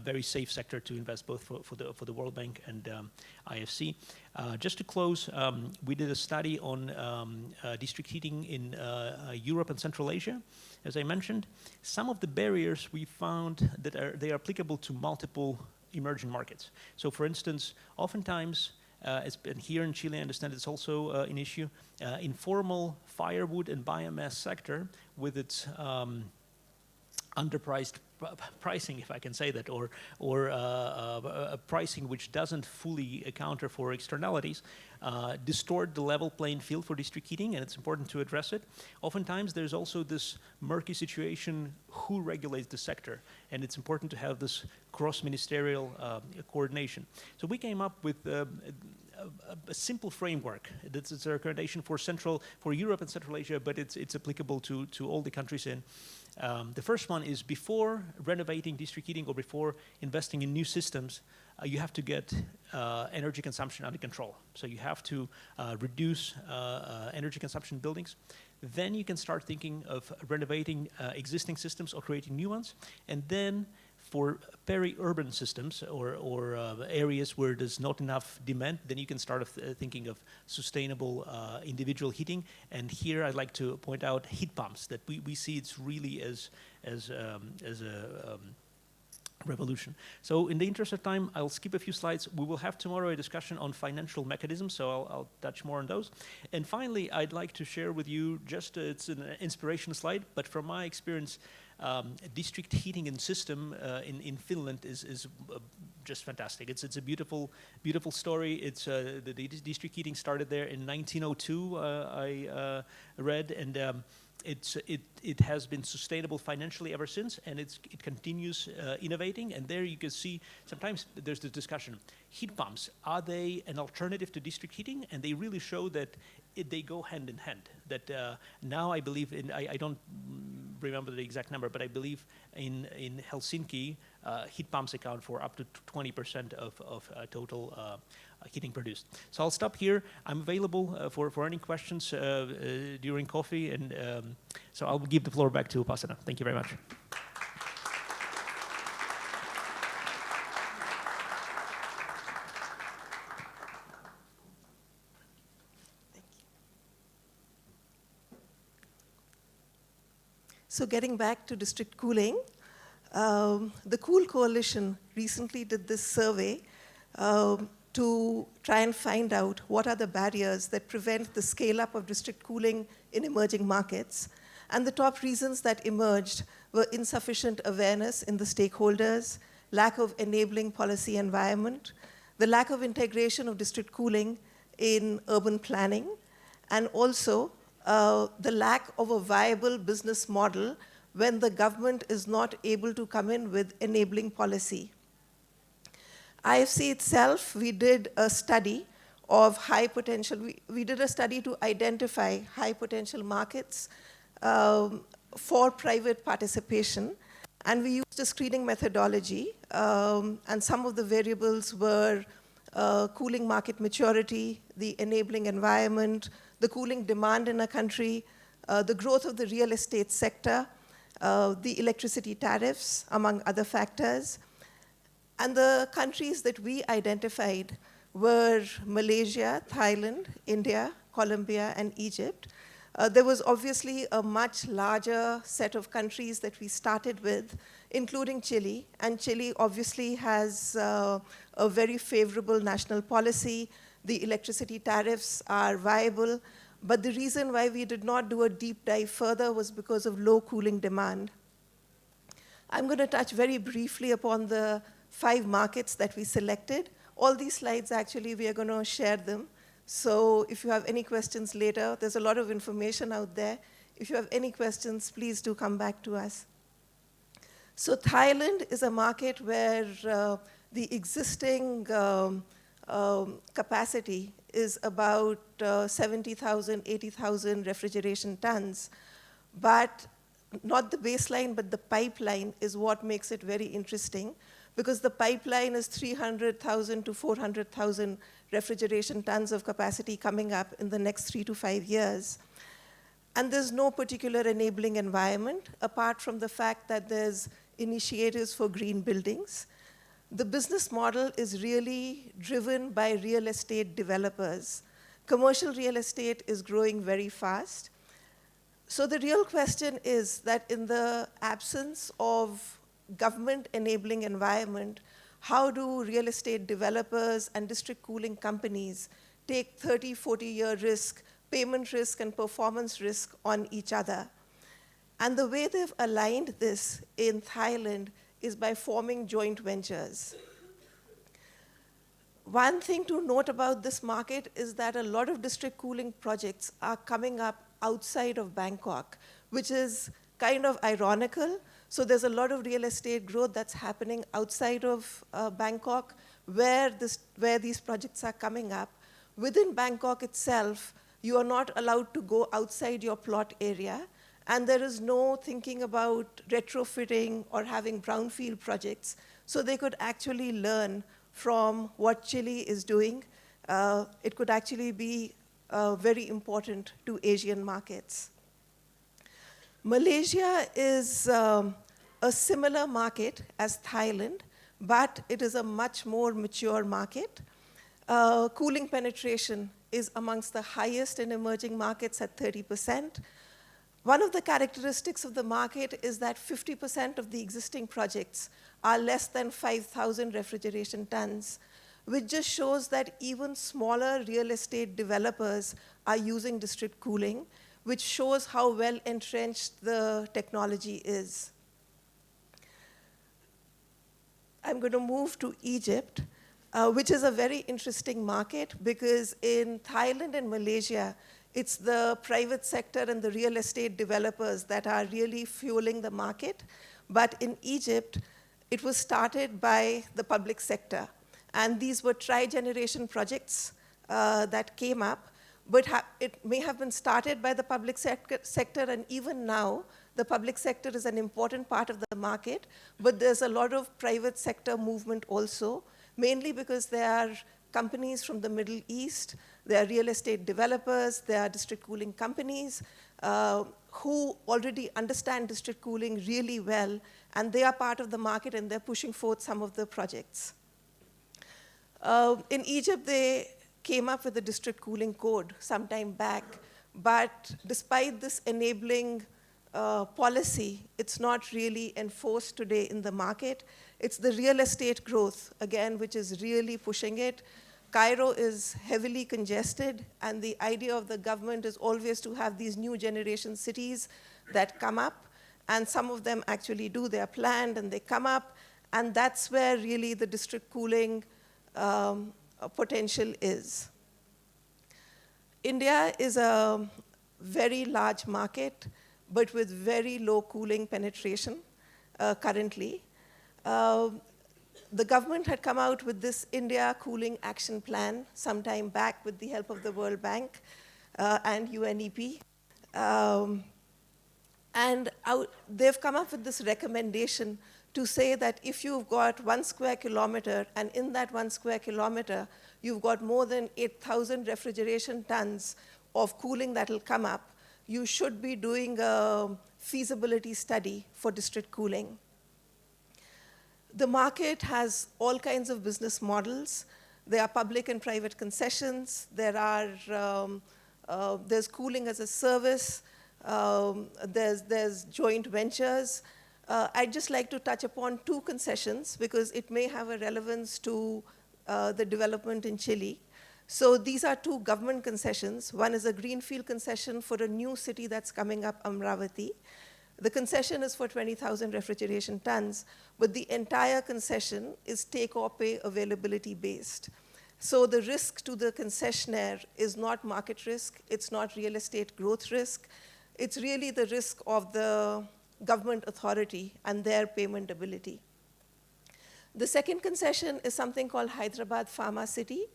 very safe sector to invest, both for the World Bank and IFC. Just to close, we did a study on district heating in Europe and Central Asia. As I mentioned, some of the barriers we found that they are applicable to multiple emerging markets. So for instance, oftentimes, and here in Chile, I understand it's also an issue, informal firewood and biomass sector with its underpriced pricing, if I can say that, or a pricing which doesn't fully account for externalities, distort the level playing field for district heating, and it's important to address it. Oftentimes, there's also this murky situation, who regulates the sector, and it's important to have this cross-ministerial coordination. So we came up with a simple framework. It's a recommendation for Europe and Central Asia, but it's applicable to all the countries in. The first one is, before renovating district heating or before investing in new systems, you have to get energy consumption under control. So you have to reduce energy consumption in buildings. Then you can start thinking of renovating existing systems or creating new ones. And then for peri-urban systems or areas where there's not enough demand, then you can start thinking of sustainable individual heating. And here I'd like to point out heat pumps, that we see it's really as a revolution. So in the interest of time, I'll skip a few slides. We will have tomorrow a discussion on financial mechanisms, so I'll touch more on those. And finally, I'd like to share with you it's an inspiration slide, but from my experience, district heating and system in Finland is just fantastic. It's a beautiful story. It's the district heating started there in 1902. I read, and it has been sustainable financially ever since, and it continues innovating. And there you can see sometimes there's this discussion: heat pumps, are they an alternative to district heating? And they really show that they go hand in hand. That now I believe I don't remember the exact number, but I believe in Helsinki, heat pumps account for up to 20% of total heating produced. So I'll stop here. I'm available for any questions during coffee, and so I'll give the floor back to Upasana. Thank you very much. So getting back to district cooling, the Cool Coalition recently did this survey to try and find out what are the barriers that prevent the scale-up of district cooling in emerging markets. And the top reasons that emerged were insufficient awareness in the stakeholders, lack of enabling policy environment, the lack of integration of district cooling in urban planning, and also the lack of a viable business model when the government is not able to come in with enabling policy. IFC itself, we did a study of high potential. We did a study to identify high potential markets for private participation. And we used a screening methodology, and some of the variables were cooling market maturity, the enabling environment, the cooling demand in a country, the growth of the real estate sector, the electricity tariffs, among other factors. And the countries that we identified were Malaysia, Thailand, India, Colombia, and Egypt. There was obviously a much larger set of countries that we started with, including Chile. And Chile obviously has a very favorable national policy. The electricity tariffs are viable. But the reason why we did not do a deep dive further was because of low cooling demand. I'm going to touch very briefly upon the 5 markets that we selected. All these slides, actually, we are going to share them. So if you have any questions later, there's a lot of information out there. If you have any questions, please do come back to us. So Thailand is a market where the existing capacity is about 70,000, 80,000 refrigeration tons. But not the baseline, but the pipeline is what makes it very interesting, because the pipeline is 300,000 to 400,000 refrigeration tons of capacity coming up in the next 3 to 5 years. And there's no particular enabling environment, apart from the fact that there's initiatives for green buildings. The business model is really driven by real estate developers. Commercial real estate is growing very fast. So the real question is that in the absence of government enabling environment, how do real estate developers and district cooling companies take 30, 40-year risk, payment risk and performance risk on each other? And the way they've aligned this in Thailand is by forming joint ventures. One thing to note about this market is that a lot of district cooling projects are coming up outside of Bangkok, which is kind of ironical. So there's a lot of real estate growth that's happening outside of Bangkok, where these projects are coming up. Within Bangkok itself, you are not allowed to go outside your plot area, and there is no thinking about retrofitting or having brownfield projects. So they could actually learn from what Chile is doing. It could actually be very important to Asian markets. Malaysia is a similar market as Thailand, but it is a much more mature market. Cooling penetration is amongst the highest in emerging markets at 30%. One of the characteristics of the market is that 50% of the existing projects are less than 5,000 refrigeration tons, which just shows that even smaller real estate developers are using district cooling, which shows how well entrenched the technology is. I'm going to move to Egypt, which is a very interesting market, because in Thailand and Malaysia, it's the private sector and the real estate developers that are really fueling the market. But in Egypt, it was started by the public sector. And these were tri-generation projects that came up. But it may have been started by the public sector, and even now, the public sector is an important part of the market. But there's a lot of private sector movement also, mainly because there are companies from the Middle East, there are real estate developers, there are district cooling companies who already understand district cooling really well, and they are part of the market, and they're pushing forth some of the projects. In Egypt, they came up with a district cooling code some time back, but despite this enabling policy, it's not really enforced today in the market. It's the real estate growth, again, which is really pushing it. Cairo is heavily congested, and the idea of the government is always to have these new generation cities that come up, and some of them actually do. They are planned and they come up, and that's where really the district cooling potential is. India is a very large market, but with very low cooling penetration currently. The government had come out with this India Cooling Action Plan some time back with the help of the World Bank and UNEP. And they've come up with this recommendation to say that if you've got 1 square kilometer, and in that 1 square kilometer, you've got more than 8,000 refrigeration tons of cooling that will come up, you should be doing a feasibility study for district cooling. The market has all kinds of business models. There are public and private concessions. There's cooling as a service. There's joint ventures. I'd just like to touch upon 2 concessions because it may have a relevance to the development in Chile. So these are 2 government concessions. One is a greenfield concession for a new city that's coming up, Amravati. The concession is for 20,000 refrigeration tons, but the entire concession is take or pay availability based. So the risk to the concessionaire is not market risk, it's not real estate growth risk, it's really the risk of the government authority and their payment ability. The second concession is something called Hyderabad Pharma City.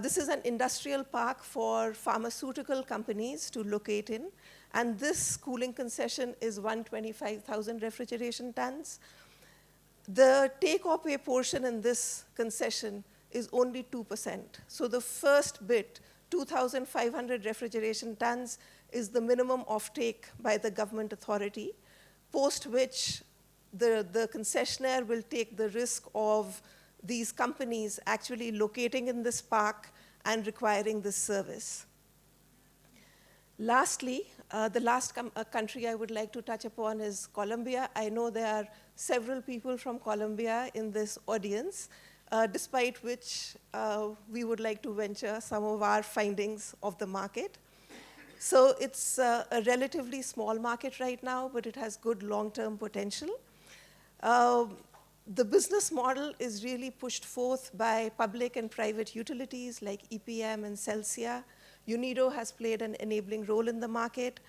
This is an industrial park for pharmaceutical companies to locate in. And this cooling concession is 125,000 refrigeration tons. The take or pay portion in this concession is only 2%. So the first bit, 2,500 refrigeration tons, is the minimum offtake by the government authority, post which the concessionaire will take the risk of these companies actually locating in this park and requiring this service. Lastly, the last country I would like to touch upon is Colombia. I know there are several people from Colombia in this audience, despite which we would like to venture some of our findings of the market. So it's a relatively small market right now, but it has good long-term potential. The business model is really pushed forth by public and private utilities like EPM and Celsia. UNIDO has played an enabling role in the market.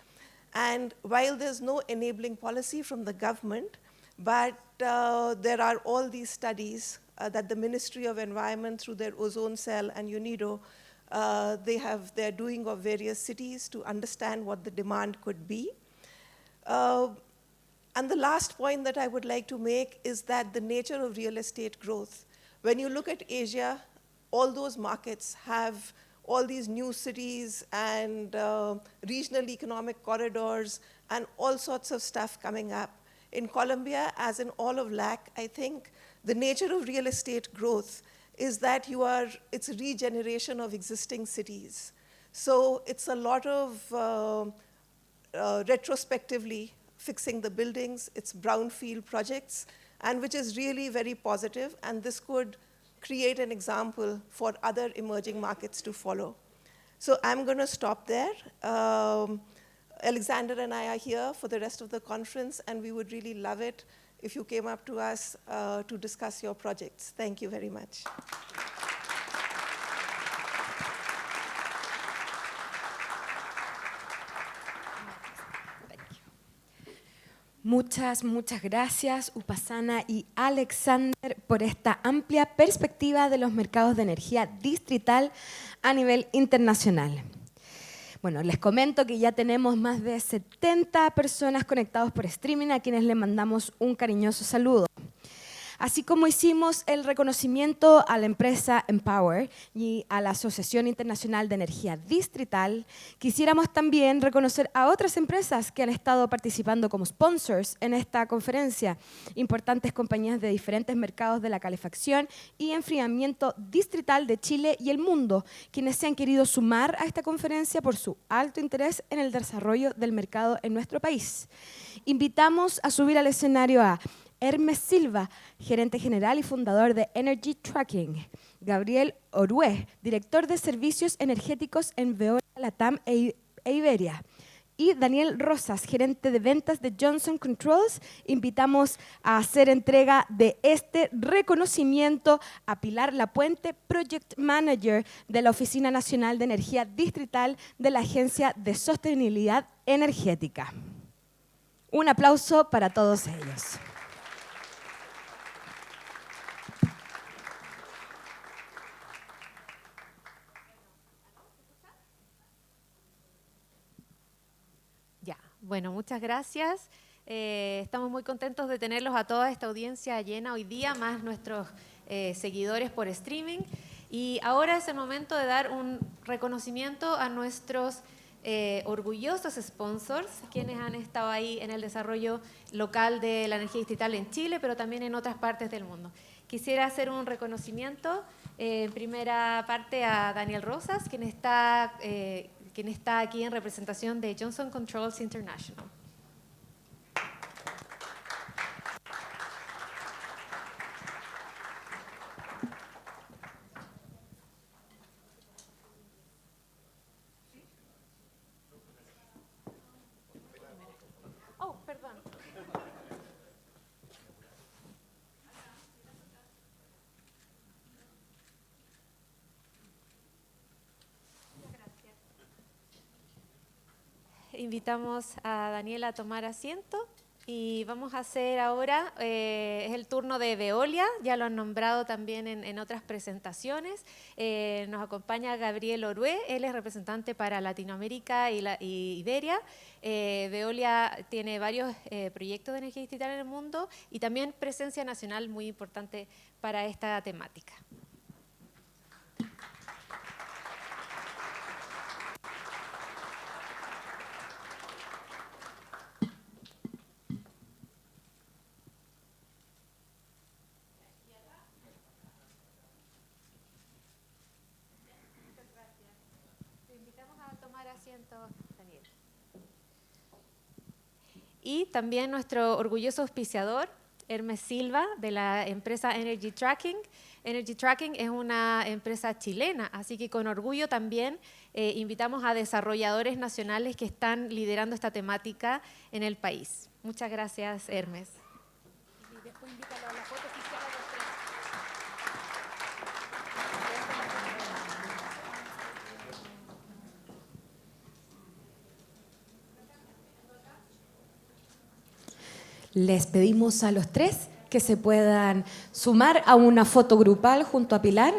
And while there's no enabling policy from the government, but there are all these studies that the Ministry of Environment through their ozone cell and UNIDO, they're doing of various cities to understand what the demand could be. And the last point that I would like to make is that the nature of real estate growth. When you look at Asia, all those markets have all these new cities and regional economic corridors and all sorts of stuff coming up. In Colombia, as in all of LAC, I think the nature of real estate growth is that it's regeneration of existing cities. So it's a lot of retrospectively fixing the buildings, it's brownfield projects, and which is really very positive, and this could create an example for other emerging markets to follow. So I'm going to stop there. Alexander and I are here for the rest of the conference, and we would really love it if you came up to us to discuss your projects. Thank you very much. Muchas gracias, Upasana y Alexander, por esta amplia perspectiva de los mercados de energía distrital a nivel internacional. Bueno, les comento que ya tenemos más de 70 personas conectados por streaming, a quienes les mandamos un cariñoso saludo. Así como hicimos el reconocimiento a la empresa Empower y a la Asociación Internacional de Energía Distrital, quisiéramos también reconocer a otras empresas que han estado participando como sponsors en esta conferencia, importantes compañías de diferentes mercados de la calefacción y enfriamiento distrital de Chile y el mundo, quienes se han querido sumar a esta conferencia por su alto interés en el desarrollo del mercado en nuestro país. Invitamos a subir al escenario a Hermes Silva, gerente general y fundador de Energy Tracking; Gabriel Orué, director de servicios energéticos en Veolia Latam e Iberia; y Daniel Rosas, gerente de ventas de Johnson Controls. Invitamos a hacer entrega de este reconocimiento a Pilar Lapuente, Project Manager de la Oficina Nacional de Energía Distrital de la Agencia de Sostenibilidad Energética. Un aplauso para todos ellos. Bueno, muchas gracias. Estamos muy contentos de tenerlos a toda esta audiencia llena hoy día, más nuestros seguidores por streaming. Y ahora es el momento de dar un reconocimiento a nuestros orgullosos sponsors, quienes han estado ahí en el desarrollo local de la energía distrital en Chile, pero también en otras partes del mundo. Quisiera hacer un reconocimiento, en primera parte, a Daniel Rosas, quien está aquí en representación de Johnson Controls International. Oh, perdón. Invitamos a Daniela a tomar asiento y vamos a hacer ahora, es el turno de Veolia, ya lo han nombrado también en otras presentaciones. Nos acompaña Gabriel Orué, él es representante para Latinoamérica y Iberia. Veolia tiene varios proyectos de energía distrital en el mundo y también presencia nacional muy importante para esta temática. Daniel. Y también nuestro orgulloso auspiciador, Hermes Silva, de la empresa Energy Tracking. Energy Tracking es una empresa chilena, así que con orgullo también invitamos a desarrolladores nacionales que están liderando esta temática en el país. Muchas gracias, Hermes. Y después invítalo a la foto oficial a los tres. Les pedimos a los tres que se puedan sumar a una foto grupal junto a Pilar.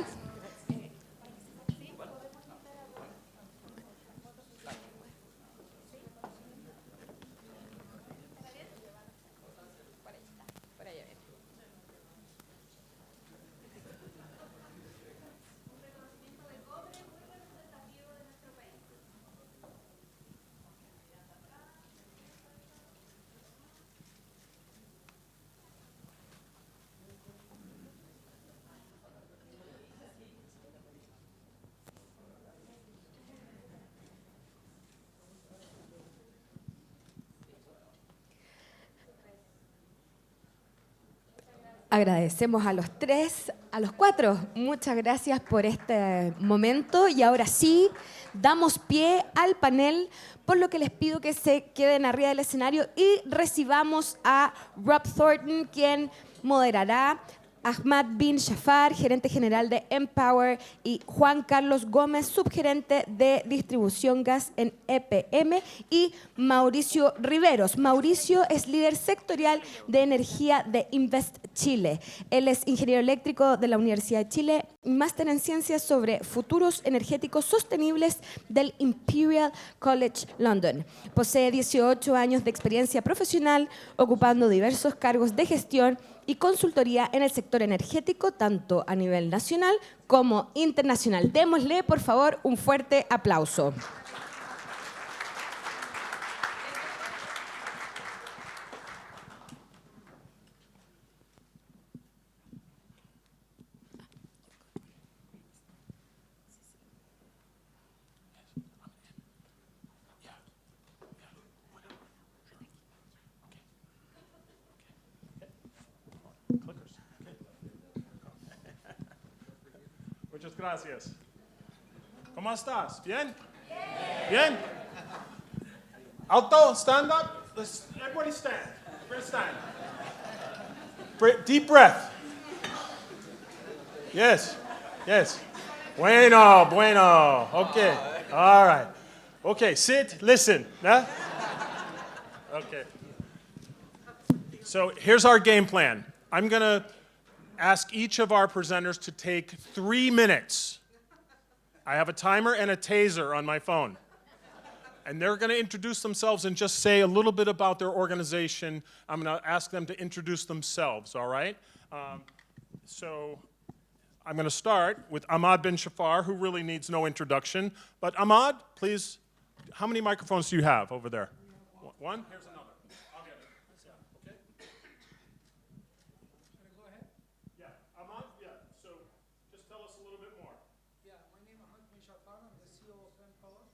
Agradecemos a los tres, a los cuatro. Muchas gracias por este momento y ahora sí, damos pie al panel, por lo que les pido que se queden arriba del escenario y recibamos a Rob Thornton, quien moderará, Ahmad bin Jafar, gerente general de Empower, y Juan Carlos Gómez, subgerente de distribución gas en EPM, y Mauricio Riveros. Mauricio es líder sectorial de energía de Invest Chile. Él es ingeniero eléctrico de la Universidad de Chile, máster en ciencias sobre futuros energéticos sostenibles del Imperial College London. Posee 18 años de experiencia profesional, ocupando diversos cargos de gestión y consultoría en el sector energético, tanto a nivel nacional como internacional. Démosle, por favor, un fuerte aplauso. Muchas gracias. ¿Cómo estás? ¿Bien? Bien. Alto, stand up. Everybody stand. Everybody stand. Deep breath. Yes. Yes. Bueno, bueno. Okay. All right. Okay, sit, listen. Huh? Okay. So here's our game plan. I'm going to ask each of our presenters to take 3 minutes. I have a timer and a taser on my phone. And they're going to introduce themselves and just say a little bit about their organization. I'm going to ask them to introduce themselves, all right? So I'm going to start with Ahmad bin Shafar, who really needs no introduction. But Ahmad, please, how many microphones do you have over there? One? Here's another. I'll get it. Yeah, okay. Can I go ahead? Yeah, Ahmad, yeah. So just tell us a little bit more. Yeah, my name is Ahmed bin Shafar. I'm the CEO of Empower.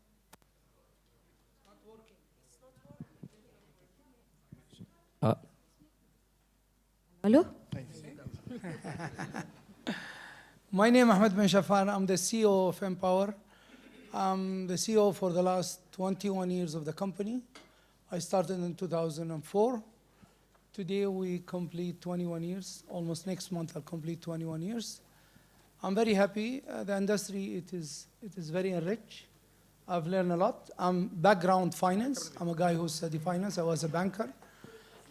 It's not working. Hello? My name is Ahmed bin Shafar. I'm the CEO of Empower. I'm the CEO for the last 21 years of the company. I started in 2004. Today we complete 21 years. Almost next month I'll complete 21 years. I'm very happy. The industry, it is very enriched. I've learned a lot. I'm background finance. I'm a guy who studied finance. I was a banker.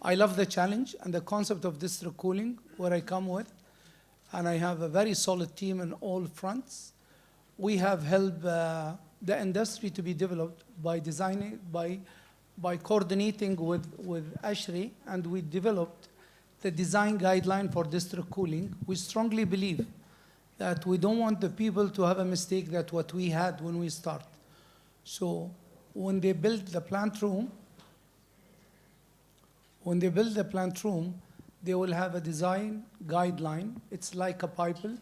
I love the challenge and the concept of district cooling, where I come with. And I have a very solid team in all fronts. We have helped the industry to be developed by designing, by coordinating with ASHRAE, and we developed the design guideline for district cooling. We strongly believe that we don't want the people to have a mistake that what we had when we start. So when they build the plant room, they will have a design guideline. It's like a Bible.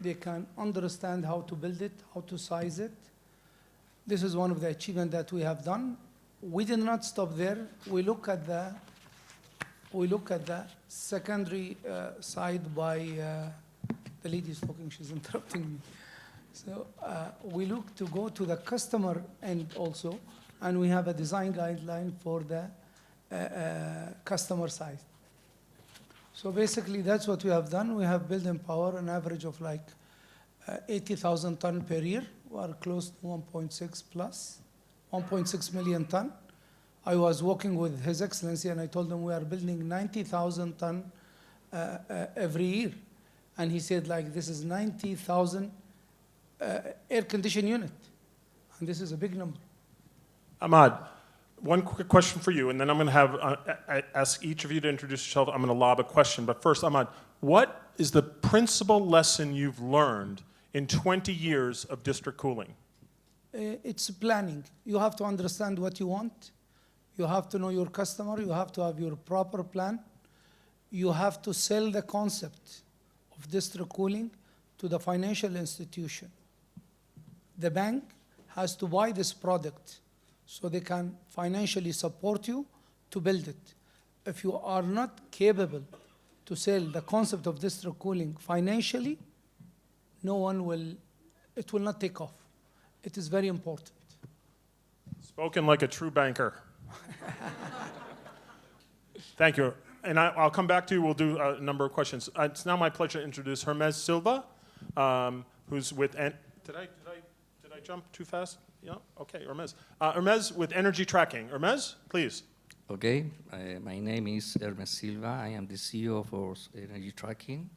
They can understand how to build it, how to size it. This is one of the achievements that we have done. We did not stop there. We look at the secondary side by the lady is talking. She's interrupting me. So we look to go to the customer end also, and we have a design guideline for the customer side. So basically, that's what we have done. We have built Empower an average of like 80,000 tons per year. We are close to 1.6 million tons. I was working with His Excellency, and I told him we are building 90,000 tons every year. And he said, like, this is 90,000 air conditioned unit. And this is a big number. Ahmad, one quick question for you, and then I'm going to have ask each of you to introduce yourself. I'm going to lob a question. But first, Ahmad, what is the principal lesson you've learned in 20 years of district cooling? It's planning. You have to understand what you want. You have to know your customer. You have to have your proper plan. You have to sell the concept of district cooling to the financial institution. The bank has to buy this product so they can financially support you to build it. If you are not capable to sell the concept of district cooling financially, it will not take off. It is very important. Spoken like a true banker. Thank you. And I'll come back to you. We'll do a number of questions. It's now my pleasure to introduce Hermes Silva, who's with... Did I jump too fast? Yeah? Okay, Hermes. Hermes with Energy Tracking. Hermes, please. Okay, my name is Hermes Silva. I am the CEO for Energy Tracking.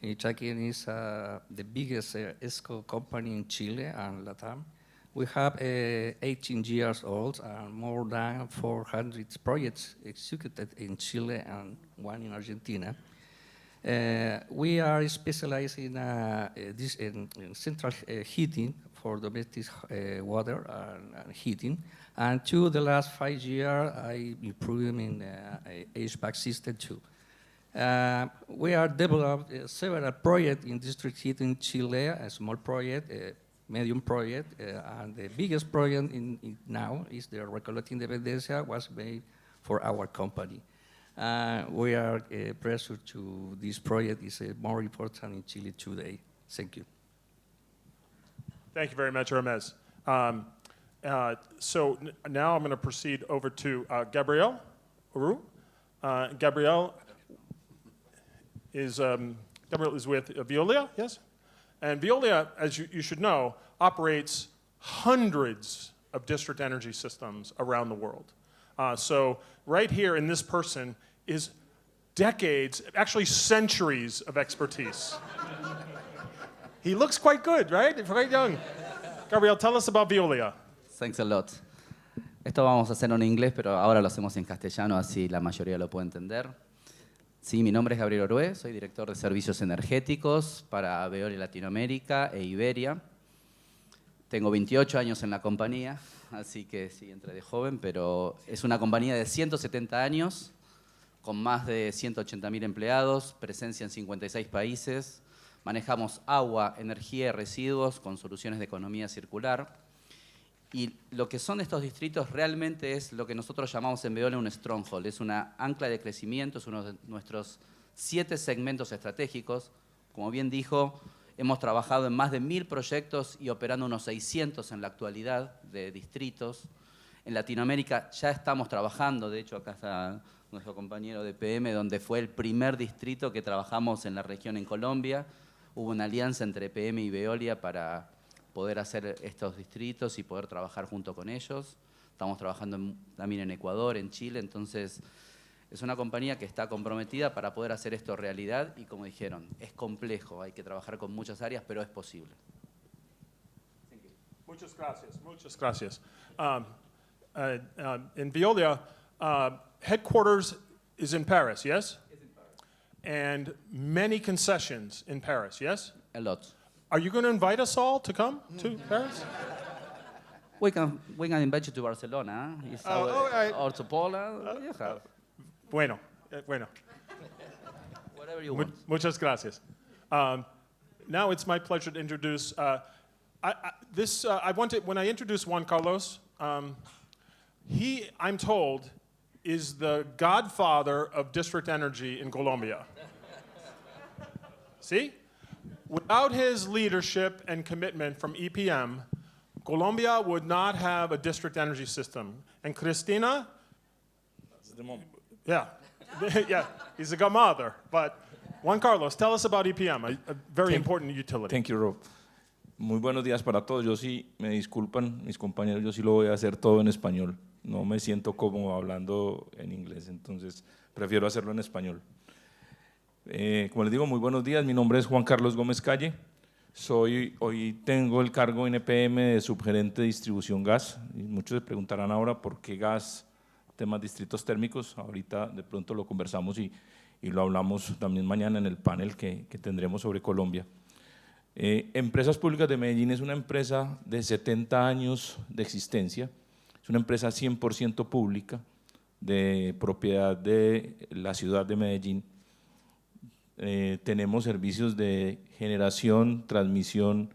Energy Tracking is the biggest ESCO company in Chile and Latam. We have 18 years old and more than 400 projects executed in Chile and one in Argentina. We are specialized in central heating for domestic water and heating. And the last 5 years, I improved in HVAC system too. We are developed several projects in district heating in Chile, a small project, medium project, and the biggest project now is the Recolecta Independencia was made for our company. We are pressured to this project is more important in Chile today. Thank you. Thank you very much, Hermes. So now I'm going to proceed over to Gabriel Uru. Gabriel is with Veolia, yes? And Veolia, as you should know, operates hundreds of district energy systems around the world. So right here in this person is decades, actually centuries of expertise. He looks quite good, right? Quite young. Gabriel, tell us about Veolia. Thanks a lot. Esto vamos a hacerlo en inglés, pero ahora lo hacemos en castellano, así la mayoría lo puede entender. Sí, mi nombre es Gabriel Orué, soy director de servicios energéticos para Veolia Latinoamérica e Iberia. Tengo 28 años en la compañía, así que sí, entré de joven, pero es una compañía de 170 años, con más de 180.000 empleados, presencia en 56 países. Manejamos agua, energía y residuos con soluciones de economía circular. Y lo que son estos distritos realmente es lo que nosotros llamamos en Veolia un stronghold, es una ancla de crecimiento, es uno de nuestros 7 segmentos estratégicos. Como bien dijo, hemos trabajado en más de 1.000 proyectos y operando unos 600 en la actualidad de distritos. En Latinoamérica ya estamos trabajando, de hecho acá está nuestro compañero de PM, donde fue el primer distrito que trabajamos en la región en Colombia. Hubo una alianza entre PM y Veolia para poder hacer estos distritos y poder trabajar junto con ellos. Estamos trabajando también en Ecuador, en Chile, entonces es una compañía que está comprometida para poder hacer esto realidad y como dijeron, es complejo, hay que trabajar con muchas áreas, pero es posible. Muchas gracias, muchas gracias. In Veolia, headquarters is in Paris, yes? It's in Paris. And many concessions in Paris, yes? A lot. Are you going to invite us all to come to Paris? We can invite you to Barcelona, or to Poland, you have. Bueno. Whatever you want. Muchas gracias. Now it's my pleasure to introduce, when I introduce Juan Carlos, he, I'm told, is the godfather of district energy in Colombia. See? Without his leadership and commitment from EPM, Colombia would not have a district energy system. And Cristina? That's the moment. Yeah. Yeah, he's a godmother. But Juan Carlos, tell us about EPM, a very important utility. Thank you, Rob. Muy buenos días para todos. Yo sí, me disculpan mis compañeros, yo sí lo voy a hacer todo en español. No me siento cómodo hablando en inglés, entonces prefiero hacerlo en español. Como les digo, muy buenos días. Mi nombre es Juan Carlos Gómez Calle. Hoy tengo el cargo en EPM de subgerente de distribución gas. Y muchos se preguntarán ahora por qué gas, temas distritos térmicos. Ahorita de pronto lo conversamos y lo hablamos también mañana en el panel que tendremos sobre Colombia. Empresas Públicas de Medellín es una empresa de 70 años de existencia. Es una empresa 100% pública, de propiedad de la ciudad de Medellín. Tenemos servicios de generación, transmisión,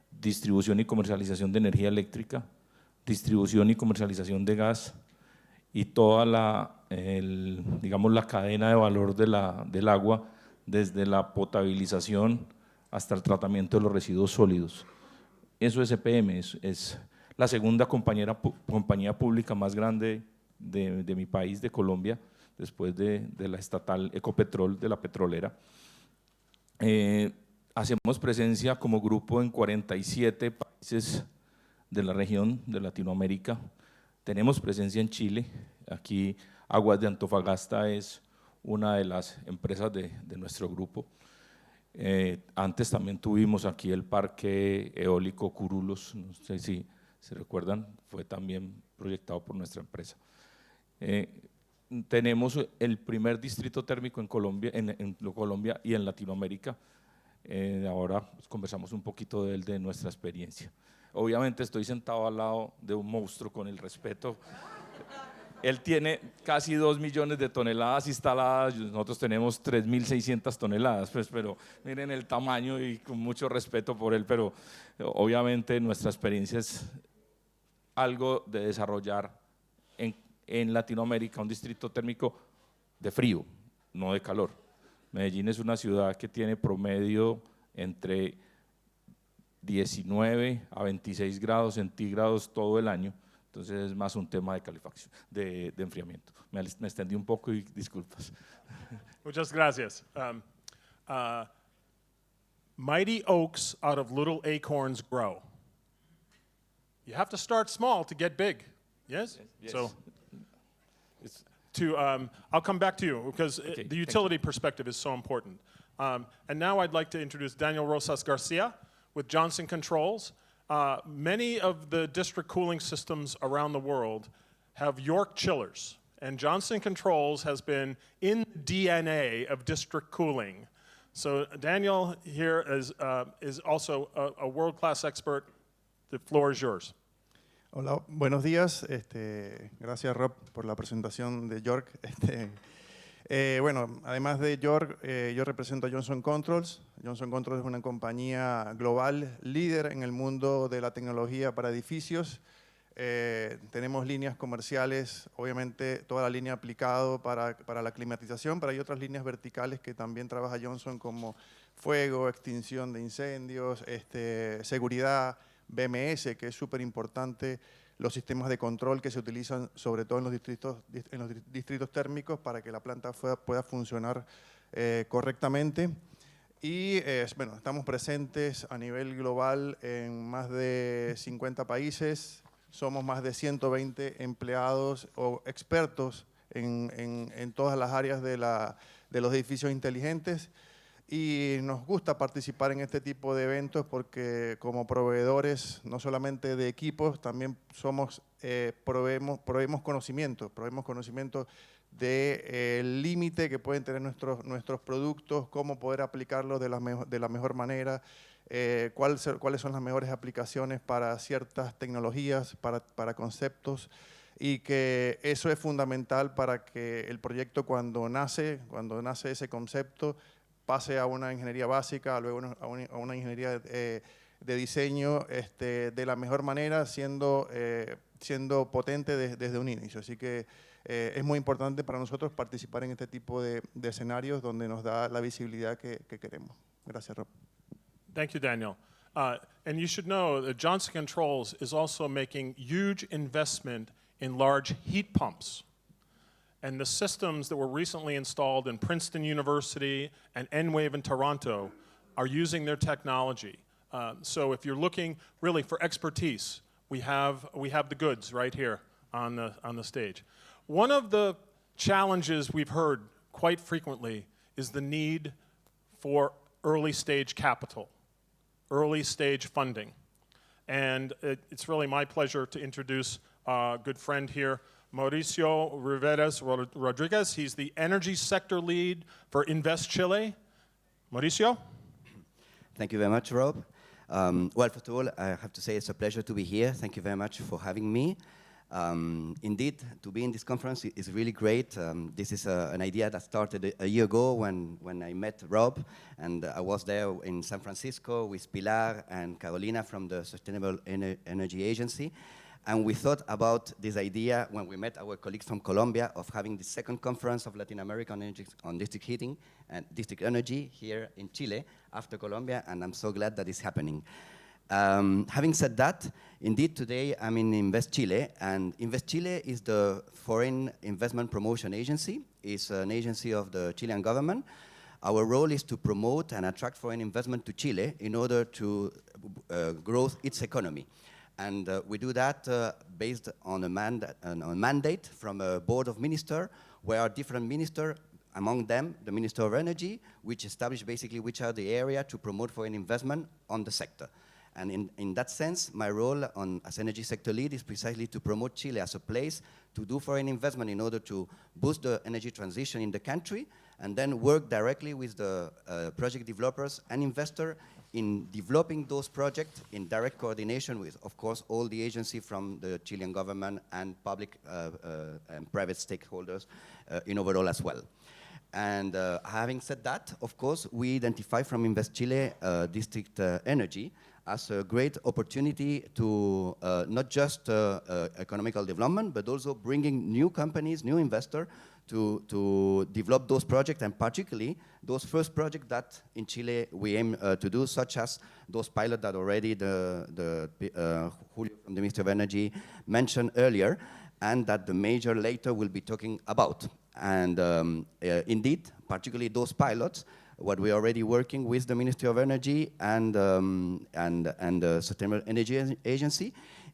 distribución y comercialización de energía eléctrica, distribución y comercialización de gas y toda la cadena de valor del agua, desde la potabilización hasta el tratamiento de los residuos sólidos. Eso es EPM, es la segunda compañía pública más grande de mi país, de Colombia, después de la estatal Ecopetrol, de la petrolera. Hacemos presencia como grupo en 47 países de la región de Latinoamérica. Tenemos presencia en Chile. Aquí Aguas de Antofagasta es una de las empresas de nuestro grupo. Antes también tuvimos aquí el parque eólico Curulos, no sé si se recuerdan, fue también proyectado por nuestra empresa. Tenemos el primer distrito térmico en Colombia, en Colombia y en Latinoamérica. Ahora pues, conversamos un poquito de nuestra experiencia. Obviamente estoy sentado al lado de un monstruo, con el respeto. Él tiene casi 2 millones de toneladas instaladas, nosotros tenemos 3.600 toneladas, pues, pero miren el tamaño y con mucho respeto por él, pero obviamente nuestra experiencia es algo de desarrollar en Latinoamérica un distrito térmico de frío, no de calor. Medellín es una ciudad que tiene promedio entre 19 a 26 grados centígrados todo el año, entonces es más un tema de calefacción, de enfriamiento. Me extendí un poco y disculpas. Muchas gracias. Mighty oaks out of little acorns grow. You have to start small to get big, yes? Yes. So, I'll come back to you because the utility perspective is so important. And now I'd like to introduce Daniel Rosas Garcia with Johnson Controls. Many of the district cooling systems around the world have York chillers. And Johnson Controls has been in the DNA of district cooling. So Daniel here is also a world-class expert. The floor is yours. Hola, buenos días. Gracias, Rob, por la presentación de York. Bueno, además de York, yo represento a Johnson Controls. Johnson Controls es una compañía global líder en el mundo de la tecnología para edificios. Tenemos líneas comerciales, obviamente toda la línea aplicado para la climatización, pero hay otras líneas verticales que también trabaja Johnson como fuego, extinción de incendios, seguridad, BMS, que es súper importante, los sistemas de control que se utilizan sobre todo en los distritos térmicos para que la planta pueda funcionar correctamente. Y bueno, estamos presentes a nivel global en más de 50 países. Somos más de 120 empleados o expertos en todas las áreas de los edificios inteligentes y nos gusta participar en este tipo de eventos porque como proveedores no solamente de equipos, también proveemos conocimiento del límite que pueden tener nuestros productos, cómo poder aplicarlos de la mejor manera, cuáles son las mejores aplicaciones para ciertas tecnologías, para conceptos, y que eso es fundamental para que el proyecto cuando nace ese concepto, pase a una ingeniería básica, luego a una ingeniería de diseño de la mejor manera, siendo potente desde un inicio. Así que es muy importante para nosotros participar en este tipo de escenarios donde nos da la visibilidad que queremos. Gracias, Rob. Thank you, Daniel. And you should know that Johnson Controls is also making huge investment in large heat pumps. And the systems that were recently installed in Princeton University and Enwave in Toronto are using their technology. So if you're looking really for expertise, we have the goods right here on the stage. One of the challenges we've heard quite frequently is the need for early stage capital, early stage funding. And it's really my pleasure to introduce a good friend here, Mauricio Riveras Rodriguez. He's the energy sector lead for Invest Chile. Mauricio? Thank you very much, Rob. Well, first of all, I have to say it's a pleasure to be here. Thank you very much for having me. Indeed, to be in this conference is really great. This is an idea that started a year ago when I met Rob, and I was there in San Francisco with Pilar and Carolina from the Sustainable Energy Agency. And we thought about this idea when we met our colleagues from Colombia of having the second conference of Latin America on district heating and district energy here in Chile after Colombia, and I'm so glad that it's happening. Having said that, indeed today I'm in Invest Chile, and Invest Chile is the foreign investment promotion agency. It's an agency of the Chilean government. Our role is to promote and attract foreign investment to Chile in order to grow its economy. And we do that based on a mandate from a board of ministers, where are different ministers, among them the Minister of Energy, which establish basically which are the area to promote foreign investment on the sector. And in that sense, my role as energy sector lead is precisely to promote Chile as a place to do foreign investment in order to boost the energy transition in the country, and then work directly with the project developers and investors in developing those projects in direct coordination with, of course, all the agencies from the Chilean government and public and private stakeholders in overall as well. And having said that, of course, we identify from Invest Chile district energy as a great opportunity to not just economical development, but also bringing new companies, new investors to develop those projects, and particularly those first projects that in Chile we aim to do, such as those pilots that already Julio from the Ministry of Energy mentioned earlier, and that the major later will be talking about. And indeed, particularly those pilots, what we're already working with the Ministry of Energy and the Sustainable Energy Agency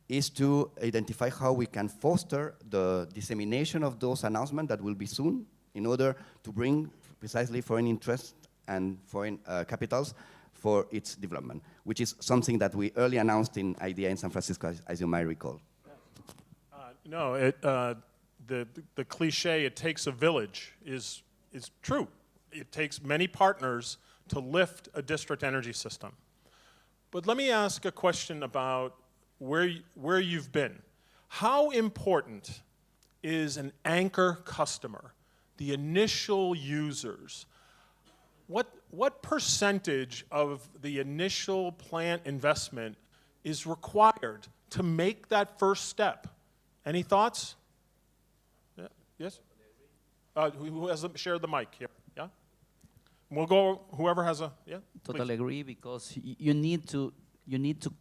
is to identify how we can foster the dissemination of those announcements that will be soon in order to bring precisely foreign interest and foreign capitals for its development, which is something that we early announced in IDEA in San Francisco, as you might recall. No, the cliche, it takes a village, is true. It takes many partners to lift a district energy system. But let me ask a question about where you've been. How important is an anchor customer, the initial users? What percentage of the initial plant investment is required to make that first step? Any thoughts? Yeah. Yes? Who has shared the mic here? Yeah? We'll go, whoever has a, yeah? Totally agree, because you need to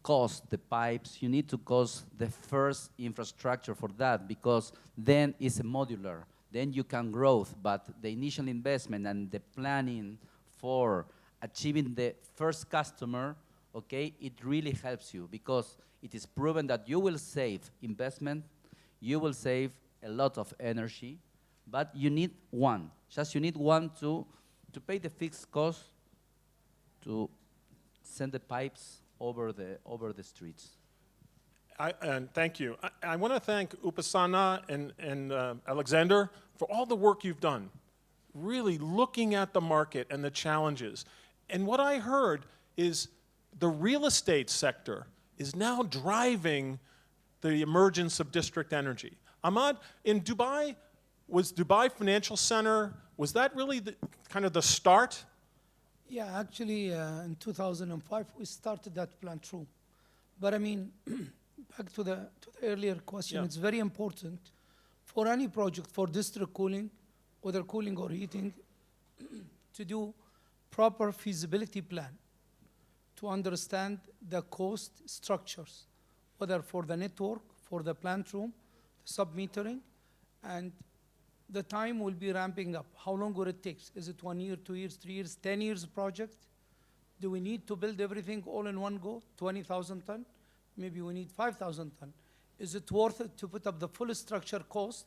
cost the pipes, you need to cost the first infrastructure for that, because then it's a modular. Then you can grow, but the initial investment and the planning for achieving the first customer, okay, it really helps you, because it is proven that you will save investment, you will save a lot of energy, but you need one. Just you need one to pay the fixed cost to send the pipes over the streets. And thank you. I want to thank Upasana and Alexander for all the work you've done, really looking at the market and the challenges. And what I heard is the real estate sector is now driving the emergence of district energy. Ahmad, in Dubai, was Dubai Financial Center, was that really kind of the start? Yeah, actually, in 2005, we started that plant too. But I mean, back to the earlier question, Yeah. it's very important for any project, for district cooling, whether cooling or heating, to do proper feasibility plan, to understand the cost structures, whether for the network, for the plant room, the sub-metering, and the time will be ramping up. How long will it take? Is it 1 year, 2 years, 3 years, 10 years project? Do we need to build everything all in one go, 20,000 ton? Maybe we need 5,000 ton. Is it worth it to put up the full structure cost,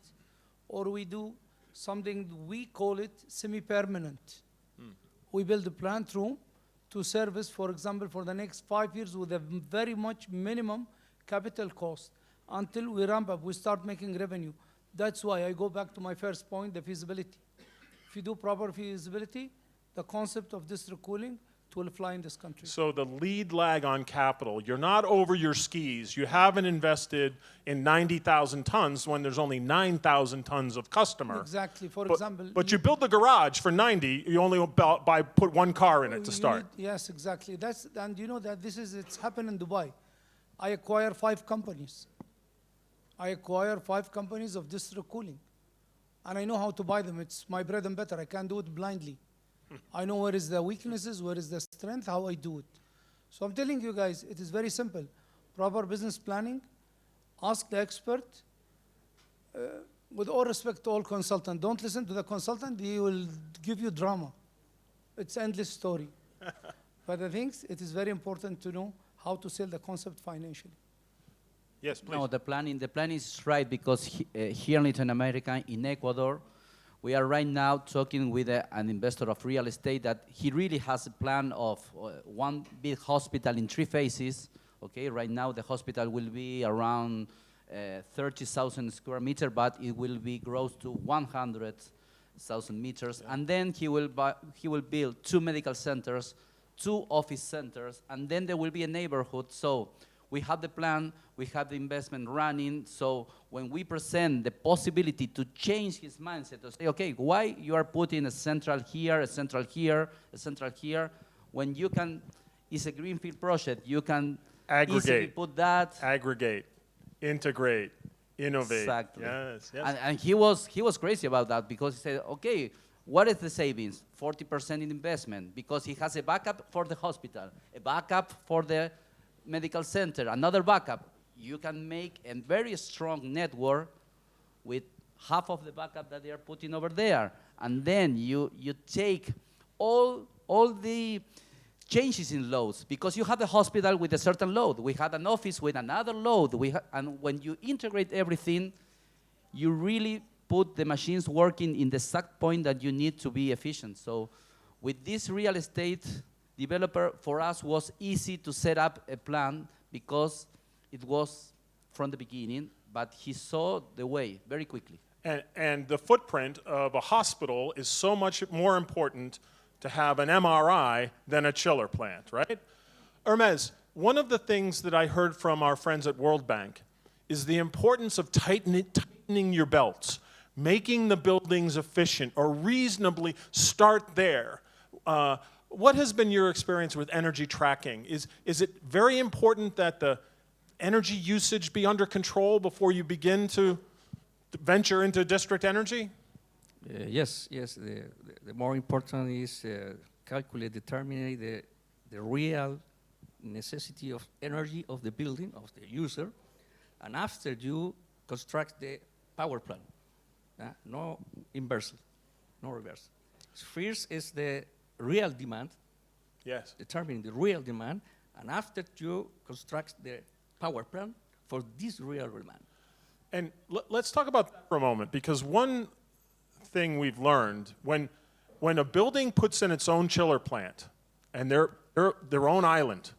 or we do something, we call it semi-permanent? We build a plant room to service, for example, for the next 5 years with a very much minimum capital cost. Until we ramp up, we start making revenue. That's why I go back to my first point, the feasibility. If you do proper feasibility, the concept of district cooling will fly in this country. So the lead lag on capital, you're not over your skis. You haven't invested in 90,000 tons when there's only 9,000 tons of customer. Exactly. For example, But you build the garage for 90, you only put one car in it to start. Yes, exactly. And you know that it's happened in Dubai. I acquire 5 companies. I acquire 5 companies of district cooling. And I know how to buy them. It's my bread and butter. I can't do it blindly. I know where is the weaknesses, where is the strength, how I do it. So I'm telling you guys, it is very simple. Proper business planning, ask the expert. With all respect to all consultants, don't listen to the consultant, he will give you drama. It's endless story. But I think it is very important to know how to sell the concept financially. Yes, please. No, the plan is right, because here in Latin America, in Ecuador, we are right now talking with an investor of real estate that he really has a plan of one big hospital in 3 phases. Okay, right now the hospital will be around 30,000 square meters, but it will be grows to 100,000 meters. Yeah. And then he will build 2 medical centers, 2 office centers, and then there will be a neighborhood. So we have the plan, we have the investment running, so when we present the possibility to change his mindset, to say, okay, why you are putting a central here, a central here, a central here, when you can, it's a greenfield project, you can easily put that. Aggregate, integrate, innovate. Exactly. Yes, yes. And he was crazy about that, because he said, okay, what is the savings? 40% in investment, because he has a backup for the hospital, a backup for the medical center, another backup. You can make a very strong network with half of the backup that they are putting over there. And then you take all the changes in loads, because you have a hospital with a certain load. We had an office with another load. And when you integrate everything, you really put the machines working in the exact point that you need to be efficient. So with this real estate developer, for us was easy to set up a plan, because it was from the beginning but he saw the way very quickly. And the footprint of a hospital is so much more important to have an MRI than a chiller plant, right? Hermes, one of the things that I heard from our friends at World Bank is the importance of tightening your belts, making the buildings efficient, or reasonably start there. What has been your experience with energy tracking? Is it very important that the energy usage be under control before you begin to venture into district energy? Yes. The more important is determine the real necessity of energy of the building, of the user, and after you construct the power plant. No inverse, no reverse. First is the real demand, yes, determining the real demand, and after you construct the power plant for this real demand. And let's talk about that for a moment, because one thing we've learned, when a building puts in its own chiller plant and their own island,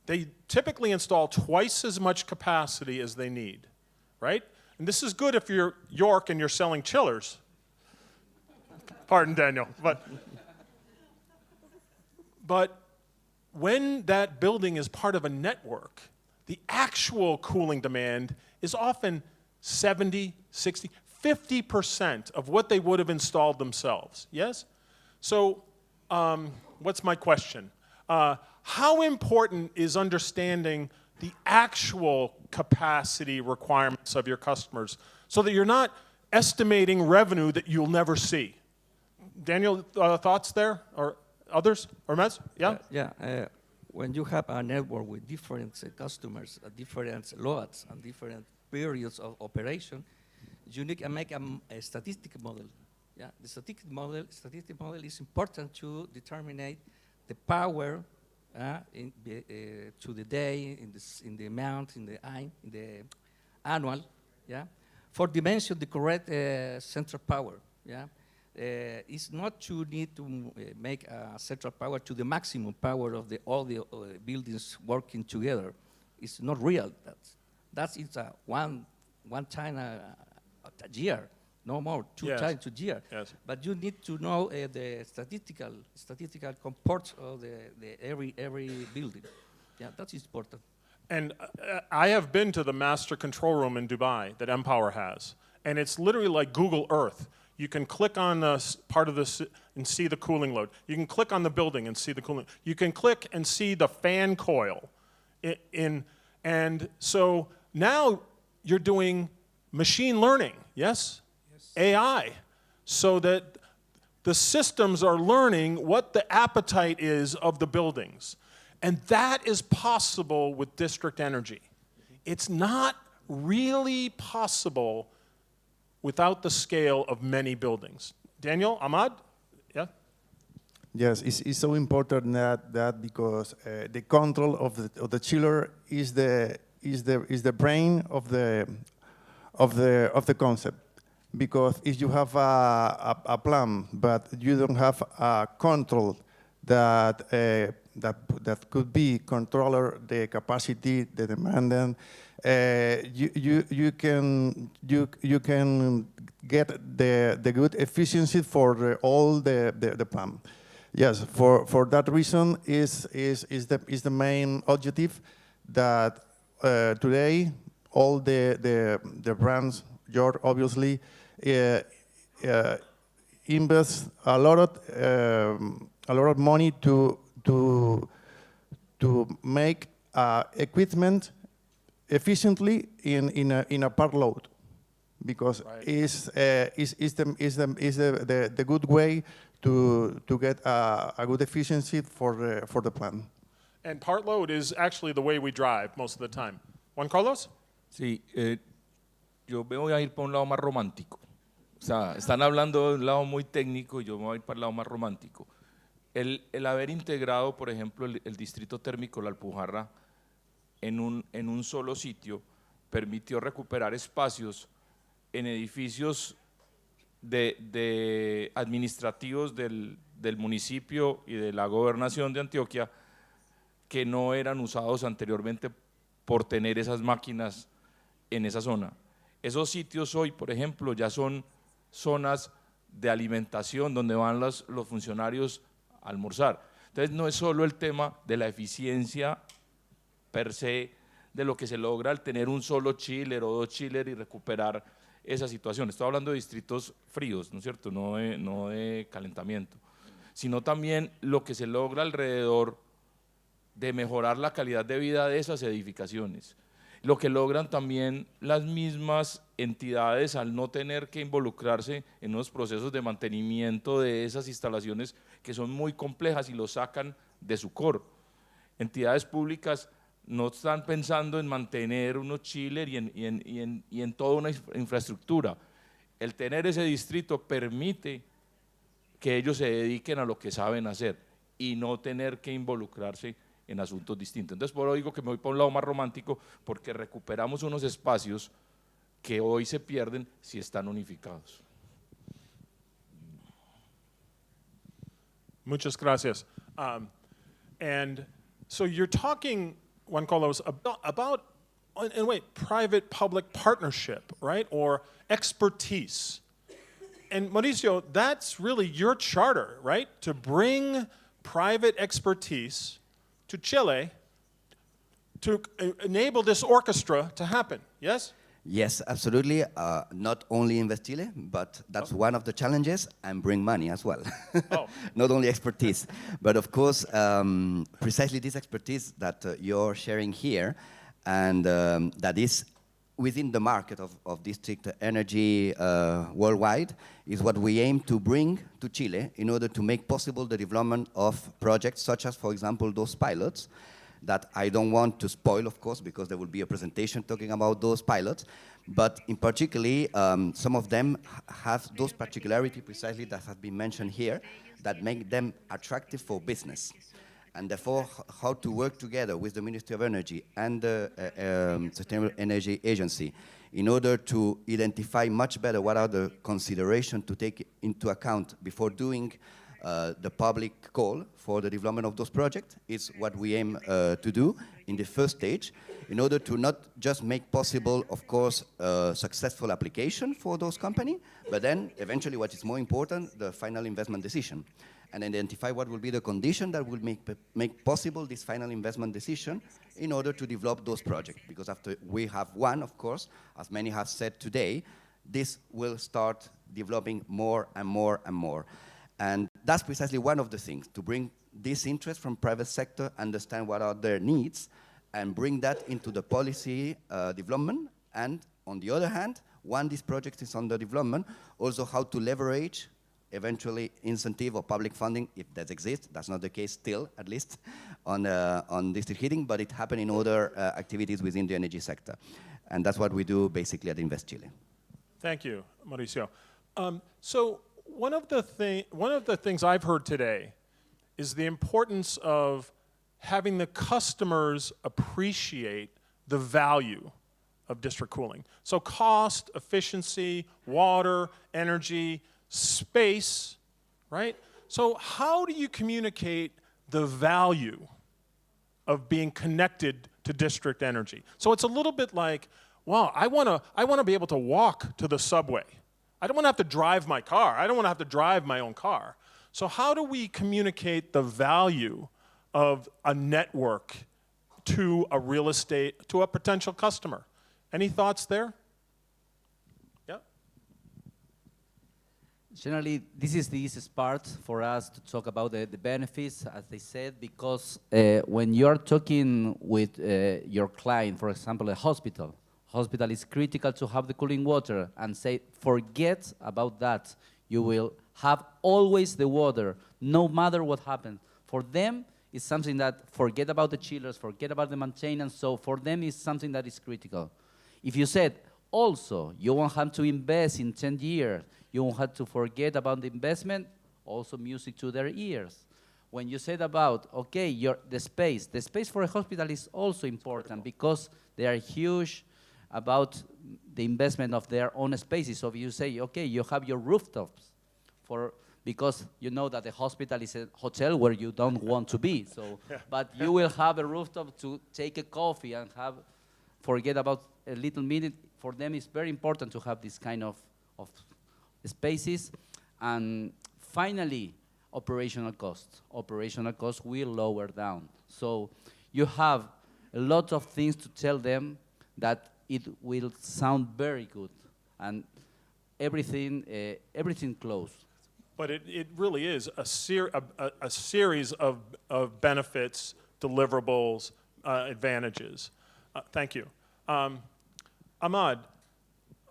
they typically install twice as much capacity as they need, right? And this is good if you're York and you're selling chillers. Pardon, Daniel. But when that building is part of a network, the actual cooling demand is often 70, 60, 50% of what they would have installed themselves, yes? So what's my question? How important is understanding the actual capacity requirements of your customers so that you're not estimating revenue that you'll never see? Daniel, thoughts there, or others? Hermes? Yeah? When you have a network with different customers, different loads, and different periods of operation, you need to make a statistical model. Yeah, the statistical model is important to determine the power to the day, in the amount, in the annual, yeah, for dimension the correct central power. Yeah, it's not to need to make a central power to the maximum power of all the buildings working together. It's not real. That's one time a year, no more, two times a year. Yes. But you need to know the statistical components of the every building. Yeah, that's important. And I have been to the master control room in Dubai that Empower has, and it's literally like Google Earth. You can click on part of this and see the cooling load. You can click on the building and see the cooling. You can click and see the fan coil. And so now you're doing machine learning, yes? AI, so that the systems are learning what the appetite is of the buildings. And that is possible with district energy. It's not really possible without the scale of many buildings. Daniel, Ahmad? Yeah? Yes, it's so important that because the control of the chiller is the brain of the concept. Because if you have a plan, but you don't have a control that could be controller the capacity, the demand, you can get the good efficiency for all the plan. Yes, for that reason is the main objective that today all the brands, George obviously, invest a lot of money to make equipment efficiently in a part load, because is the good way to get a good efficiency for the plant. And part load is actually the way we drive most of the time. Juan Carlos? Sí, yo me voy a ir para un lado más romántico. O sea, están hablando de un lado muy técnico y yo me voy a ir para el lado más romántico. El haber integrado, por ejemplo, el distrito térmico La Alpujarra en un solo sitio permitió recuperar espacios en edificios de administrativos del municipio y de la gobernación de Antioquia que no eran usados anteriormente por tener esas máquinas en esa zona. Esos sitios hoy, por ejemplo, ya son zonas de alimentación donde van los funcionarios a almorzar. Entonces no es solo el tema de la eficiencia per se, de lo que se logra al tener un solo chiller o dos chillers y recuperar esa situación. Estoy hablando de distritos fríos, ¿no es cierto? No de calentamiento, sino también lo que se logra alrededor de mejorar la calidad de vida de esas edificaciones. Lo que logran también las mismas entidades al no tener que involucrarse en unos procesos de mantenimiento de esas instalaciones que son muy complejas y lo sacan de su core. Entidades públicas no están pensando en mantener unos chillers y en toda una infraestructura. El tener ese distrito permite que ellos se dediquen a lo que saben hacer y no tener que involucrarse en asuntos distintos. Entonces, por hoy digo que me voy por un lado más romántico, porque recuperamos unos espacios que hoy se pierden si están unificados. Muchas gracias. And so you're talking, Juan Carlos, about, in a way, private-public partnership, right, or expertise. And Mauricio, that's really your charter, right, to bring private expertise to Chile to enable this orchestra to happen, yes? Yes, absolutely. Not only invest Chile, but that's one of the challenges, and bring money as well. Not only expertise, but of course, precisely this expertise that you're sharing here, and that is within the market of district energy worldwide, is what we aim to bring to Chile in order to make possible the development of projects such as, for example, those pilots, that I don't want to spoil, of course, because there will be a presentation talking about those pilots, but in particularly, some of them have those particularities precisely that have been mentioned here that make them attractive for business. And therefore, how to work together with the Ministry of Energy and the Sustainable Energy Agency in order to identify much better what are the considerations to take into account before doing the public call for the development of those projects is what we aim to do in the first stage, in order to not just make possible, of course, a successful application for those companies, but then eventually what is more important, the final investment decision, and identify what will be the condition that will make possible this final investment decision in order to develop those projects. Because after we have one, of course, as many have said today, this will start developing more and more and more. And that's precisely one of the things, to bring this interest from private sector, understand what are their needs, and bring that into the policy development. And on the other hand, when this project is under development, also how to leverage eventually incentive or public funding, if that exists. That's not the case still, at least, on district heating, but it happens in other activities within the energy sector. And that's what we do basically at Invest Chile. Thank you, Mauricio. So one of the things I've heard today is the importance of having the customers appreciate the value of district cooling. So cost, efficiency, water, energy, space, right? So how do you communicate the value of being connected to district energy? So it's a little bit like, wow, I want to be able to walk to the subway. I don't want to have to drive my car. I don't want to have to drive my own car. So how do we communicate the value of a network to a real estate, to a potential customer? Any thoughts there? Yeah. Generally, this is the easiest part for us to talk about the benefits, as they said, because when you're talking with your client, for example, a hospital is critical to have the cooling water, and say, forget about that. You will have always the water, no matter what happens. For them, it's something that, forget about the chillers, forget about the maintenance, so for them it's something that is critical. If you said, also, you won't have to invest in 10 years, you won't have to forget about the investment, also music to their ears. When you said about, okay, the space for a hospital is also important because they are huge about the investment of their own spaces. So if you say, okay, you have your rooftops, because you know that the hospital is a hotel where you don't want to be. So, but you will have a rooftop to take a coffee and have forget about a little minute. For them, it's very important to have this kind of spaces. And finally, operational costs. Operational costs will lower down. So you have a lot of things to tell them that it will sound very good, and everything close. But it really is a series of benefits, deliverables, advantages. Thank you. Ahmad,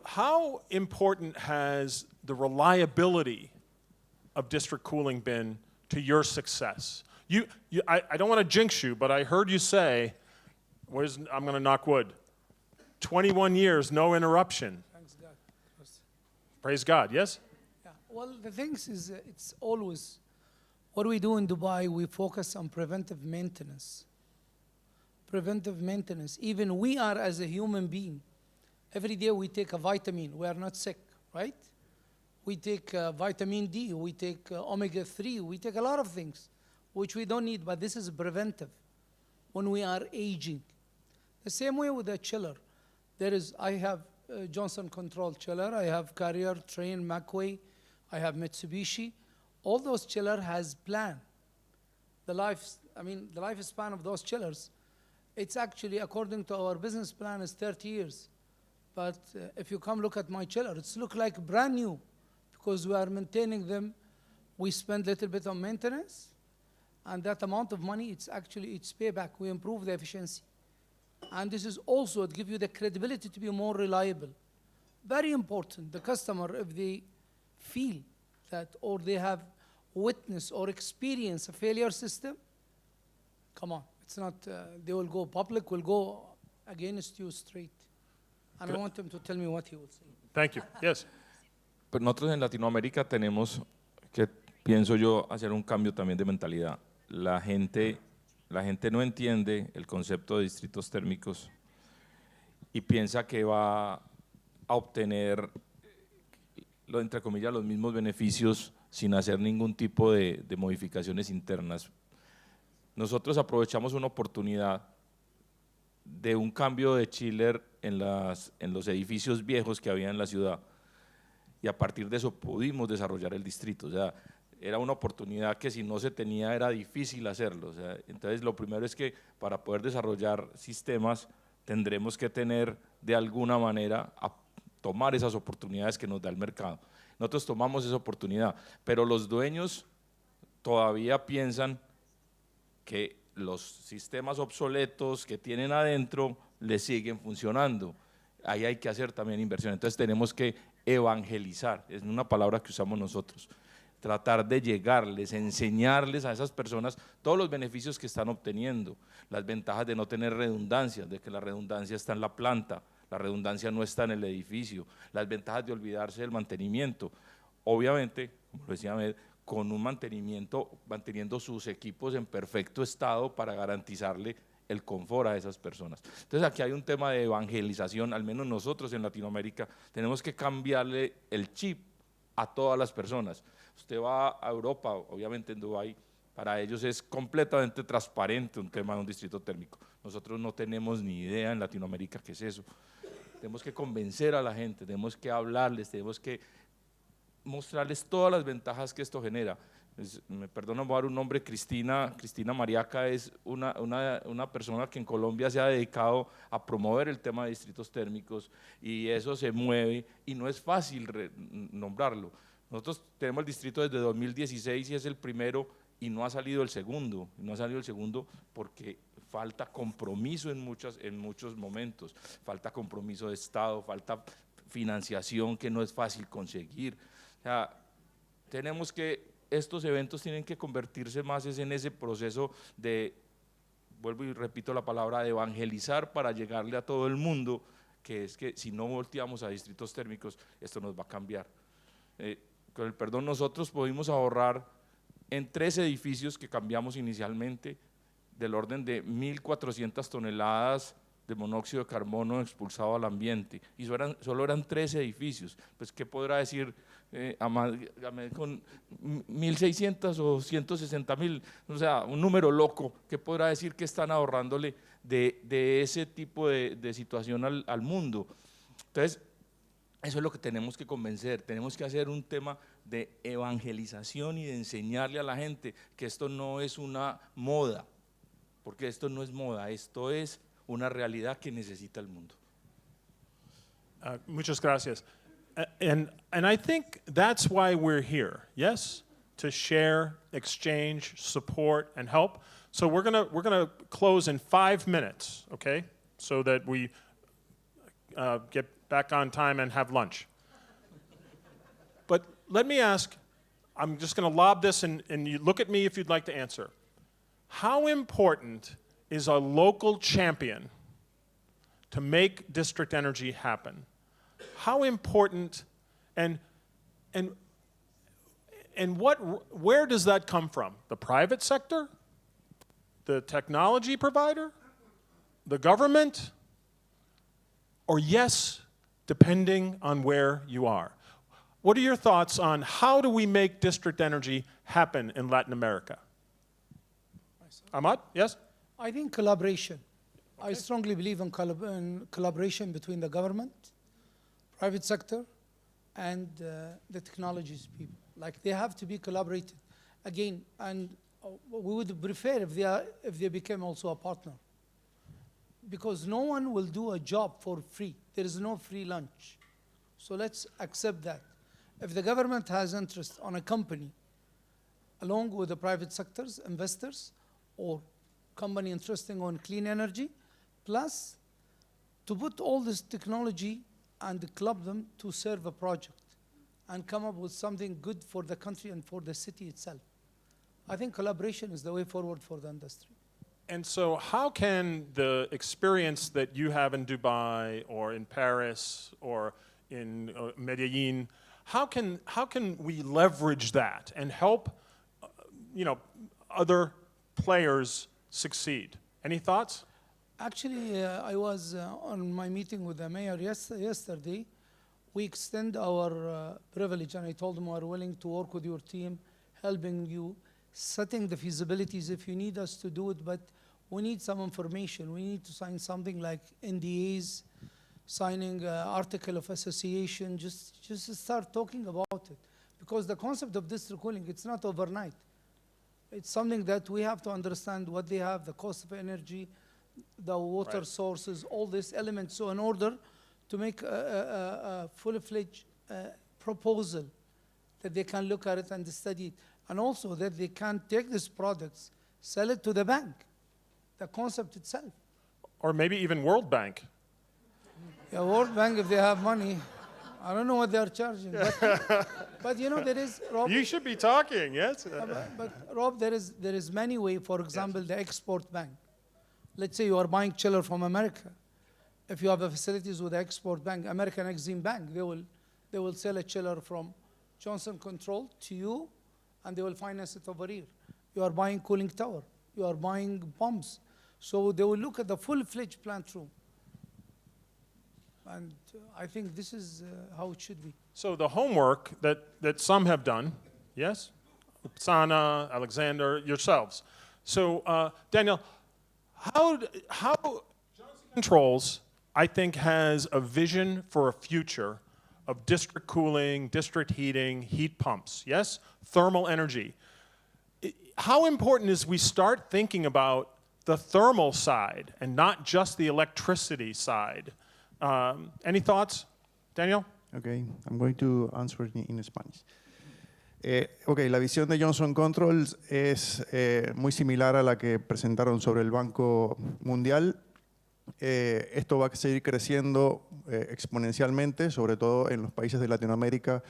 how important has the reliability of district cooling been to your success? I don't want to jinx you, but I heard you say, I'm going to knock wood, 21 years, no interruption. Thanks God. Praise God, yes? Yeah. Well, the thing is, it's always, what we do in Dubai, we focus on preventive maintenance. Preventive maintenance. Even we are, as a human being, every day we take a vitamin. We are not sick, right? We take vitamin D, we take omega-3, we take a lot of things which we don't need, but this is preventive when we are aging. The same way with the chiller. I have Johnson Control chiller, I have Carrier, Trane, Macway, I have Mitsubishi. All those chiller has plan. The lifespan of those chillers, it's actually, according to our business plan, is 30 years. But if you come look at my chiller, it's look like brand new because we are maintaining them. We spend a little bit on maintenance, and that amount of money, it's payback. We improve the efficiency. And this is also, it gives you the credibility to be more reliable. Very important, the customer, if they feel that, or they have witnessed or experienced a failure system, come on, it's not, they will go, public will go against you straight. And I want him to tell me what he will say. Thank you. Yes. Pero nosotros en Latinoamérica tenemos que, pienso yo, hacer un cambio también de mentalidad. La gente no entiende el concepto de distritos térmicos y piensa que va a obtener, entre comillas, los mismos beneficios sin hacer ningún tipo de modificaciones internas. Nosotros aprovechamos una oportunidad de un cambio de chiller en los edificios viejos que había en la ciudad, y a partir de eso pudimos desarrollar el distrito. O sea, era una oportunidad que si no se tenía era difícil hacerlo. O sea, entonces lo primero es que para poder desarrollar sistemas tendremos que tener de alguna manera a tomar esas oportunidades que nos da el mercado. Nosotros tomamos esa oportunidad, pero los dueños todavía piensan que los sistemas obsoletos que tienen adentro les siguen funcionando. Ahí hay que hacer también inversión. Entonces tenemos que evangelizar, es una palabra que usamos nosotros, tratar de llegarles, enseñarles a esas personas todos los beneficios que están obteniendo, las ventajas de no tener redundancias, de que la redundancia está en la planta, la redundancia no está en el edificio, las ventajas de olvidarse del mantenimiento. Obviamente, como lo decía Ahmed, con un mantenimiento, manteniendo sus equipos en perfecto estado para garantizarle el confort a esas personas. Entonces aquí hay un tema de evangelización, al menos nosotros en Latinoamérica tenemos que cambiarle el chip a todas las personas. Usted va a Europa, obviamente en Dubái, para ellos es completamente transparente un tema de un distrito térmico. Nosotros no tenemos ni idea en Latinoamérica qué es eso. Tenemos que convencer a la gente, tenemos que hablarles, tenemos que mostrarles todas las ventajas que esto genera. Me perdona, voy a dar un nombre, Cristina Mariaca es una persona que en Colombia se ha dedicado a promover el tema de distritos térmicos, y eso se mueve y no es fácil nombrarlo. Nosotros tenemos el distrito desde 2016 y es el primero, y no ha salido el segundo, porque falta compromiso en muchos momentos, falta compromiso de Estado, falta financiación que no es fácil conseguir. O sea, estos eventos tienen que convertirse más en ese proceso de, vuelvo y repito la palabra, de evangelizar para llegarle a todo el mundo, que es que si no volteamos a distritos térmicos, esto nos va a cambiar. Con el perdón, nosotros pudimos ahorrar en 3 edificios que cambiamos inicialmente del orden de 1.400 toneladas de monóxido de carbono expulsado al ambiente, y solo eran 13 edificios. Pues, ¿qué podrá decir con 1.600 o 160.000? O sea, un número loco. ¿Qué podrá decir que están ahorrándole de ese tipo de situación al mundo? Entonces, eso es lo que tenemos que convencer. Tenemos que hacer un tema de evangelización y de enseñarle a la gente que esto no es una moda, porque esto no es moda, esto es una realidad que necesita el mundo. Muchas gracias. And I think that's why we're here, yes? To share, exchange, support, and help. So we're gonna close in 5 minutes, okay? So that we get back on time and have lunch. But let me ask, I'm just gonna lob this and you look at me if you'd like to answer. How important is a local champion to make district energy happen? How important, and where does that come from? The private sector? The technology provider? The government? Or yes, depending on where you are? What are your thoughts on how do we make district energy happen in Latin America? Ahmad, yes? I think collaboration. Okay. I strongly believe in collaboration between the government, private sector, and the technologies people. Like, they have to be collaborated. Again, and we would prefer if they became also a partner. Because no one will do a job for free. There is no free lunch. So let's accept that. If the government has interest on a company, along with the private sectors, investors, or company interested on clean energy, plus to put all this technology and club them to serve a project and come up with something good for the country and for the city itself. I think collaboration is the way forward for the industry. And so how can the experience that you have in Dubai or in Paris or in Medellin, how can we leverage that and help other players succeed? Any thoughts? Actually, I was on my meeting with the mayor yesterday. We extend our privilege, and I told him we're willing to work with your team, helping you, setting the feasibilities if you need us to do it, but we need some information. We need to sign something like NDAs, signing article of association, just start talking about it. Because the concept of district cooling, it's not overnight. It's something that we have to understand what they have, the cost of energy, the water sources, all these elements. So in order to make a full-fledged proposal that they can look at it and study it, and also that they can take these products, sell it to the bank, the concept itself. Or maybe even World Bank. Yeah, World Bank, if they have money, I don't know what they're charging. But there is, Rob. You should be talking, yes? But Rob, there is many ways. For example, the export bank. Let's say you are buying chiller from America. If you have the facilities with the export bank, American Exim Bank, they will sell a chiller from Johnson Control to you, and they will finance it over here. You are buying cooling tower. You are buying pumps. So they will look at the full-fledged plant room. And I think this is how it should be. So the homework that some have done, yes? Sana, Alexander, yourselves. So Daniel, how Johnson Controls, I think, has a vision for a future of district cooling, district heating, heat pumps, yes? Thermal energy. How important is we start thinking about the thermal side and not just the electricity side? Any thoughts, Daniel? Okay, I'm going to answer in Spanish. La visión de Johnson Controls es muy similar a la que presentaron sobre el Banco Mundial. Esto va a seguir creciendo exponencialmente, sobre todo en los países de Latinoamérica,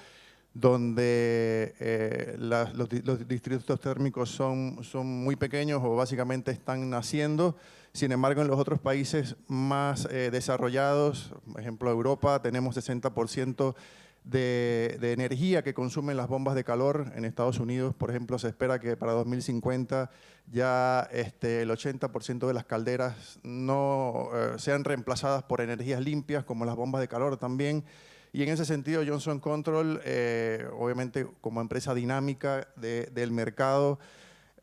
donde los distritos térmicos son muy pequeños o básicamente están naciendo. Sin embargo, en los otros países más desarrollados, por ejemplo Europa, tenemos 60% de energía que consumen las bombas de calor. En Estados Unidos, por ejemplo, se espera que para 2050 ya el 80% de las calderas no sean reemplazadas por energías limpias, como las bombas de calor también. Y en ese sentido, Johnson Control, obviamente como empresa dinámica del mercado,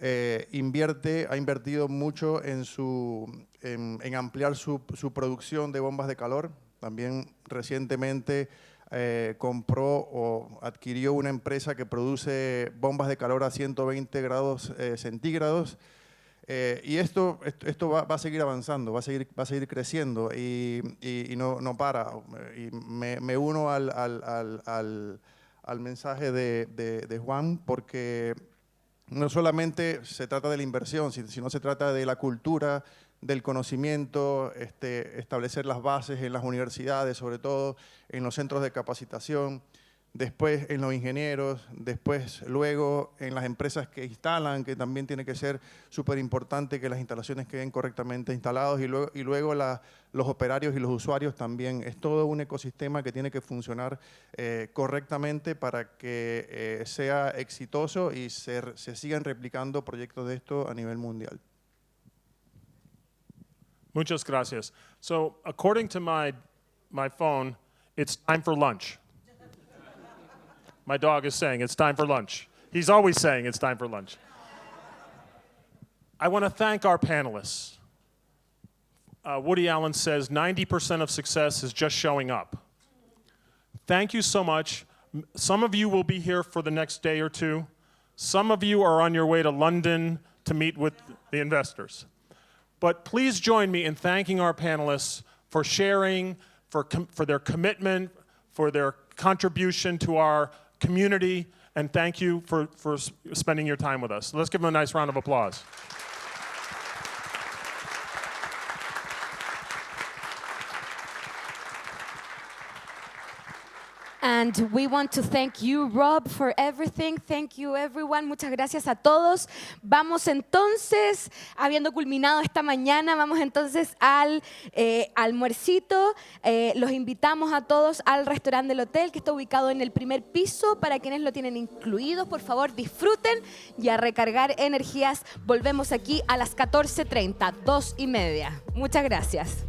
ha invertido mucho en ampliar su producción de bombas de calor. También recientemente compró o adquirió una empresa que produce bombas de calor a 120 grados centígrados. Y esto va a seguir avanzando, va a seguir creciendo y no para. Y me uno al mensaje de Juan, porque no solamente se trata de la inversión, sino se trata de la cultura, del conocimiento, establecer las bases en las universidades, sobre todo en los centros de capacitación, después en los ingenieros, luego en las empresas que instalan, que también tiene que ser súper importante que las instalaciones queden correctamente instaladas, y luego los operarios y los usuarios también. Es todo un ecosistema que tiene que funcionar correctamente para que sea exitoso y se sigan replicando proyectos de esto a nivel mundial. Muchas gracias. So, according to my phone, it's time for lunch. My dog is saying it's time for lunch. He's always saying it's time for lunch. I want to thank our panelists. Woody Allen says 90% of success is just showing up. Thank you so much. Some of you will be here for the next day or two. Some of you are on your way to London to meet with the investors. But please join me in thanking our panelists for sharing, for their commitment, for their contribution to our community, and thank you for spending your time with us. Let's give them a nice round of applause. And we want to thank you, Rob, for everything. Thank you, everyone. Muchas gracias a todos. Vamos entonces, habiendo culminado esta mañana, vamos entonces al almuercito. Los invitamos a todos al restaurante del hotel, que está ubicado en el primer piso. Para quienes lo tienen incluidos, por favor, disfruten y a recargar energías. Volvemos aquí a las 14:30, 2:30. Muchas gracias.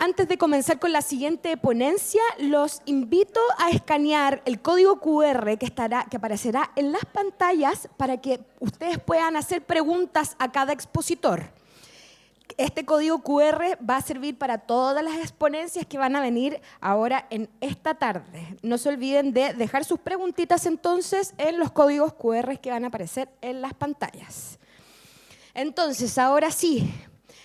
Antes de comenzar con la siguiente ponencia, los invito a escanear el código QR que aparecerá en las pantallas para que ustedes puedan hacer preguntas a cada expositor. Este código QR va a servir para todas las exponencias que van a venir ahora en esta tarde. No se olviden de dejar sus preguntitas entonces en los códigos QR que van a aparecer en las pantallas. Entonces, ahora sí,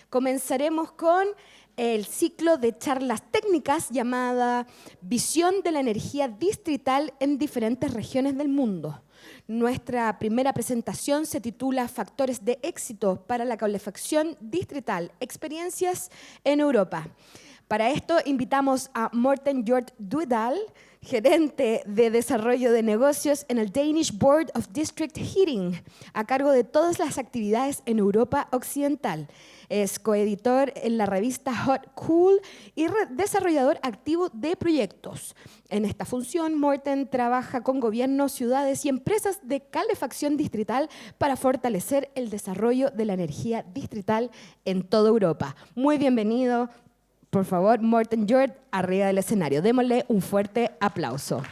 comenzaremos con el ciclo de charlas técnicas llamada Visión de la Energía Distrital en diferentes regiones del mundo. Nuestra primera presentación se titula Factores de éxito para la calefacción distrital, experiencias en Europa. Para esto invitamos a Morten Hjort Dudal, gerente de desarrollo de negocios en el Danish Board of District Heating, a cargo de todas las actividades en Europa Occidental. Es coeditor en la revista Hot Cool y desarrollador activo de proyectos. En esta función, Morten trabaja con gobiernos, ciudades y empresas de calefacción distrital para fortalecer el desarrollo de la energía distrital en toda Europa. Muy bienvenido, por favor, Morten Hjort, arriba del escenario. Démosle un fuerte aplauso.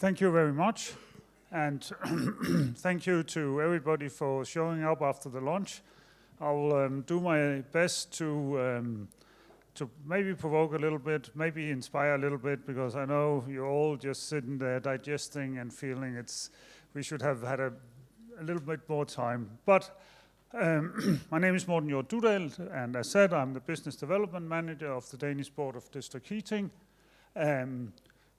Thank you very much, and thank you to everybody for showing up after the launch. I will do my best to maybe provoke a little bit, maybe inspire a little bit, because I know you're all just sitting there digesting and feeling we should have had a little bit more time. But my name is Morten Hjort Dudal, and as said, I'm the Business Development Manager of the Danish Board of District Heating.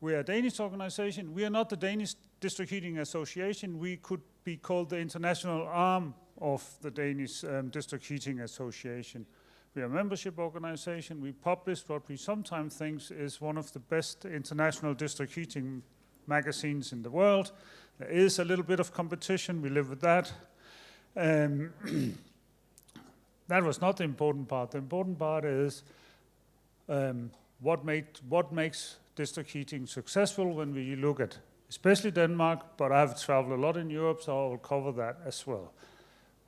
We are a Danish organization. We are not the Danish District Heating Association. We could be called the international arm of the Danish District Heating Association. We are a membership organization. We publish what we sometimes think is one of the best international district heating magazines in the world. There is a little bit of competition. We live with that. That was not the important part. The important part is what makes district heating successful when we look at, especially Denmark, but I've traveled a lot in Europe, so I will cover that as well.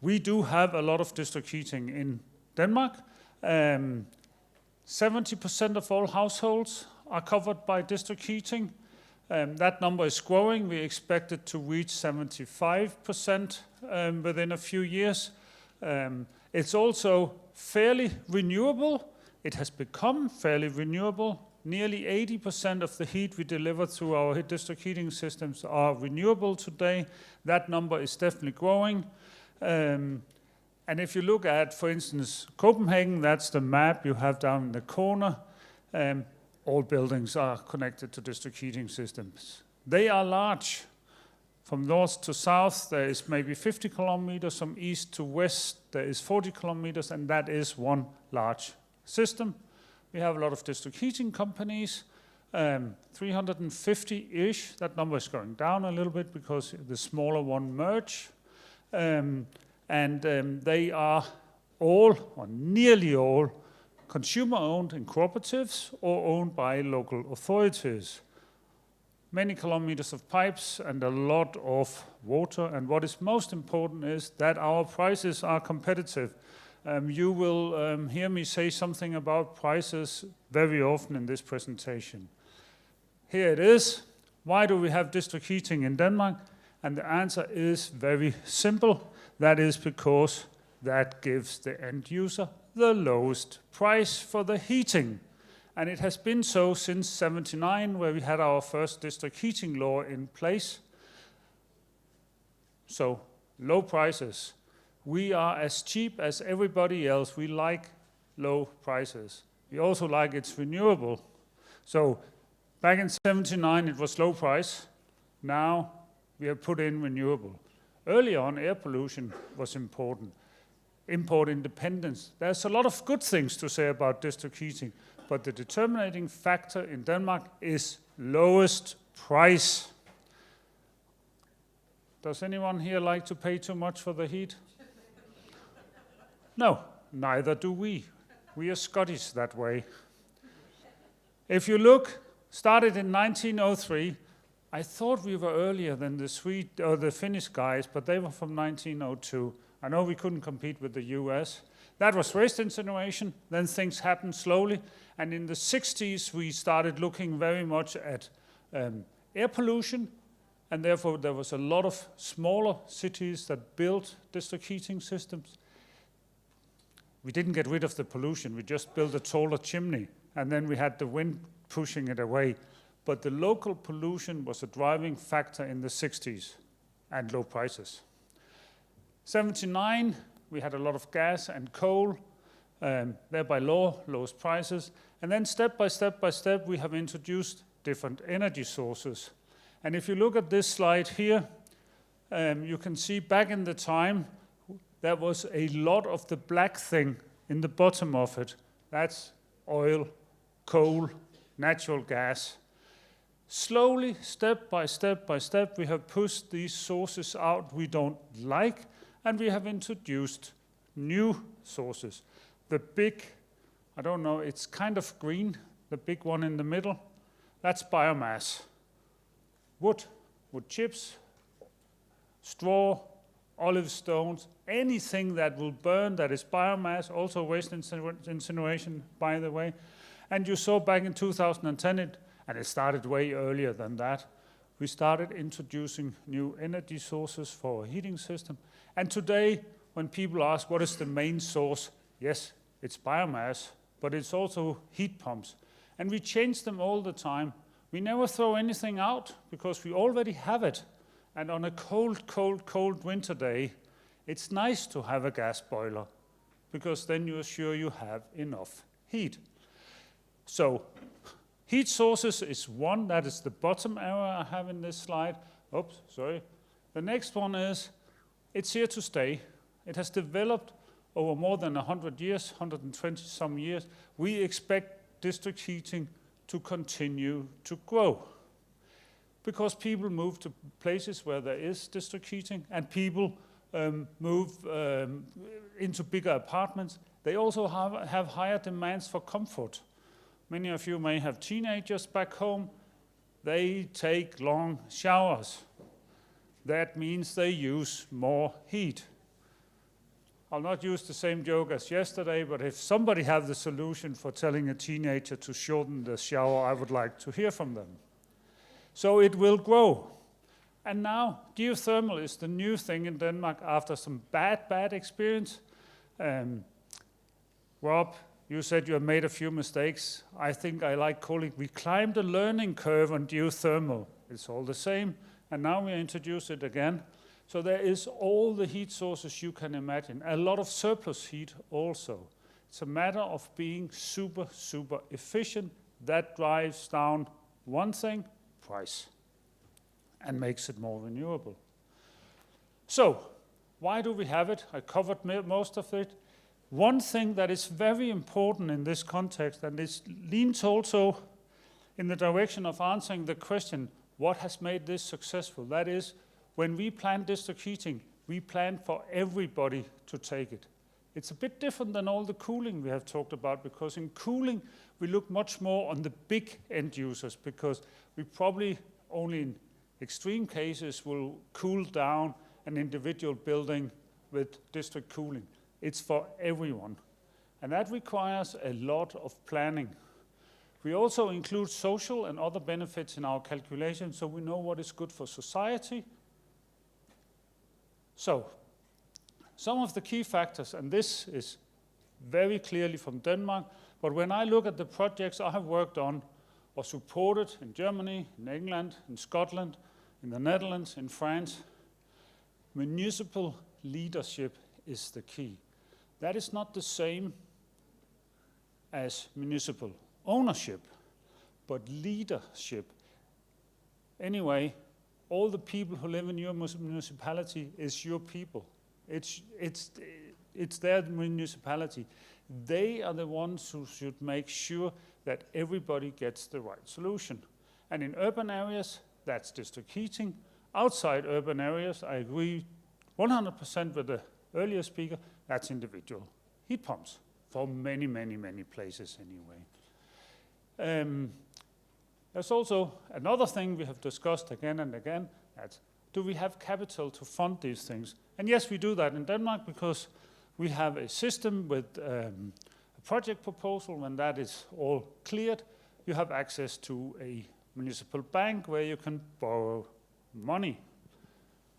We do have a lot of district heating in Denmark. 70% of all households are covered by district heating. That number is growing. We expect it to reach 75% within a few years. It's also fairly renewable. It has become fairly renewable. Nearly 80% of the heat we deliver through our district heating systems are renewable today. That number is definitely growing. And if you look at, for instance, Copenhagen, that's the map you have down in the corner. All buildings are connected to district heating systems. They are large. From north to south, there is maybe 50 kilometers. From east to west, there is 40 kilometers, and that is one large system. We have a lot of district heating companies, 350-ish. That number is going down a little bit because the smaller one merge. And they are all, or nearly all, consumer-owned in cooperatives or owned by local authorities. Many kilometers of pipes and a lot of water. And what is most important is that our prices are competitive. You will hear me say something about prices very often in this presentation. Here it is. Why do we have district heating in Denmark? And the answer is very simple. That is because that gives the end user the lowest price for the heating. And it has been so since '79, where we had our first district heating law in place. So, low prices. We are as cheap as everybody else. We like low prices. We also like it's renewable. So back in '79, it was low price. Now we have put in renewable. Early on, air pollution was important. Import independence. There's a lot of good things to say about district heating, but the determining factor in Denmark is lowest price. Does anyone here like to pay too much for the heat? No, neither do we. We are Scottish that way. If you look, started in 1903. I thought we were earlier than the Finnish guys, but they were from 1902. I know we couldn't compete with the US. That was waste incineration. Then things happened slowly. And in the 60s, we started looking very much at air pollution. And therefore, there was a lot of smaller cities that built district heating systems. We didn't get rid of the pollution. We just built a taller chimney. And then we had the wind pushing it away. But the local pollution was a driving factor in the 60s and low prices. 79, we had a lot of gas and coal, thereby lowest prices. And then step by step, we have introduced different energy sources. And if you look at this slide here, you can see back in the time, there was a lot of the black thing in the bottom of it. That's oil, coal, natural gas. Slowly, step by step, we have pushed these sources out we don't like, and we have introduced new sources. The big, I don't know, it's kind of green, the big one in the middle, that's biomass. Wood chips, straw, olive stones, anything that will burn that is biomass, also waste incineration, by the way. And you saw back in 2010, and it started way earlier than that, we started introducing new energy sources for a heating system. And today, when people ask what is the main source, yes, it's biomass, but it's also heat pumps. And we change them all the time. We never throw anything out because we already have it. And on a cold winter day, it's nice to have a gas boiler because then you're sure you have enough heat. So heat sources is one, that is the bottom arrow I have in this slide. Oops, sorry. The next one is, it's here to stay. It has developed over more than 100 years, 120 some years. We expect district heating to continue to grow because people move to places where there is district heating and people move into bigger apartments. They also have higher demands for comfort. Many of you may have teenagers back home. They take long showers. That means they use more heat. I'll not use the same joke as yesterday, but if somebody has the solution for telling a teenager to shorten the shower, I would like to hear from them. So it will grow. And now geothermal is the new thing in Denmark after some bad experience. Rob, you said you have made a few mistakes. I think I like calling, we climbed a learning curve on geothermal. It's all the same, and now we introduce it again. So there is all the heat sources you can imagine. A lot of surplus heat also. It's a matter of being super efficient. That drives down one thing, price, and makes it more renewable. So, why do we have it? I covered most of it. One thing that is very important in this context, and this leans also in the direction of answering the question, what has made this successful? That is, when we plan district heating, we plan for everybody to take it. It's a bit different than all the cooling we have talked about, because in cooling, we look much more on the big end users, because we probably only in extreme cases will cool down an individual building with district cooling. It's for everyone. And that requires a lot of planning. We also include social and other benefits in our calculation, so we know what is good for society. So, some of the key factors, and this is very clearly from Denmark, but when I look at the projects I have worked on or supported in Germany, in England, in Scotland, in the Netherlands, in France, municipal leadership is the key. That is not the same as municipal ownership, but leadership. Anyway, all the people who live in your municipality is your people. It's their municipality. They are the ones who should make sure that everybody gets the right solution. And in urban areas, that's district heating. Outside urban areas, I agree 100% with the earlier speaker, that's individual heat pumps for many, many, many places anyway. There's also another thing we have discussed again and again, that do we have capital to fund these things? And yes, we do that in Denmark because we have a system with a project proposal. When that is all cleared, you have access to a municipal bank where you can borrow money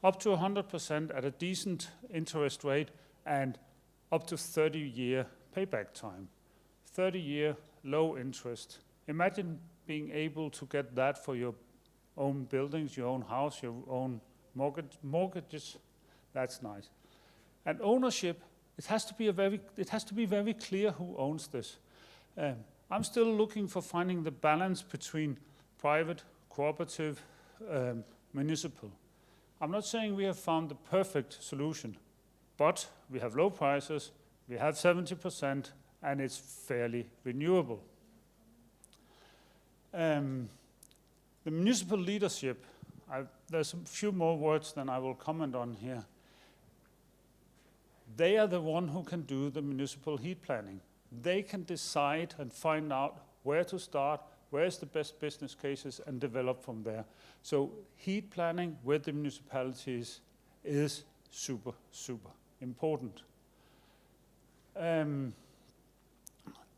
up to 100% at a decent interest rate and up to 30-year payback time. 30-year low interest. Imagine being able to get that for your own buildings, your own house, your own mortgages. That's nice. And ownership, it has to be very clear who owns this. I'm still looking for finding the balance between private, cooperative, municipal. I'm not saying we have found the perfect solution, but we have low prices, we have 70%, and it's fairly renewable. The municipal leadership, there's a few more words than I will comment on here. They are the one who can do the municipal heat planning. They can decide and find out where to start, where's the best business cases, and develop from there. So heat planning with the municipalities is super, super important.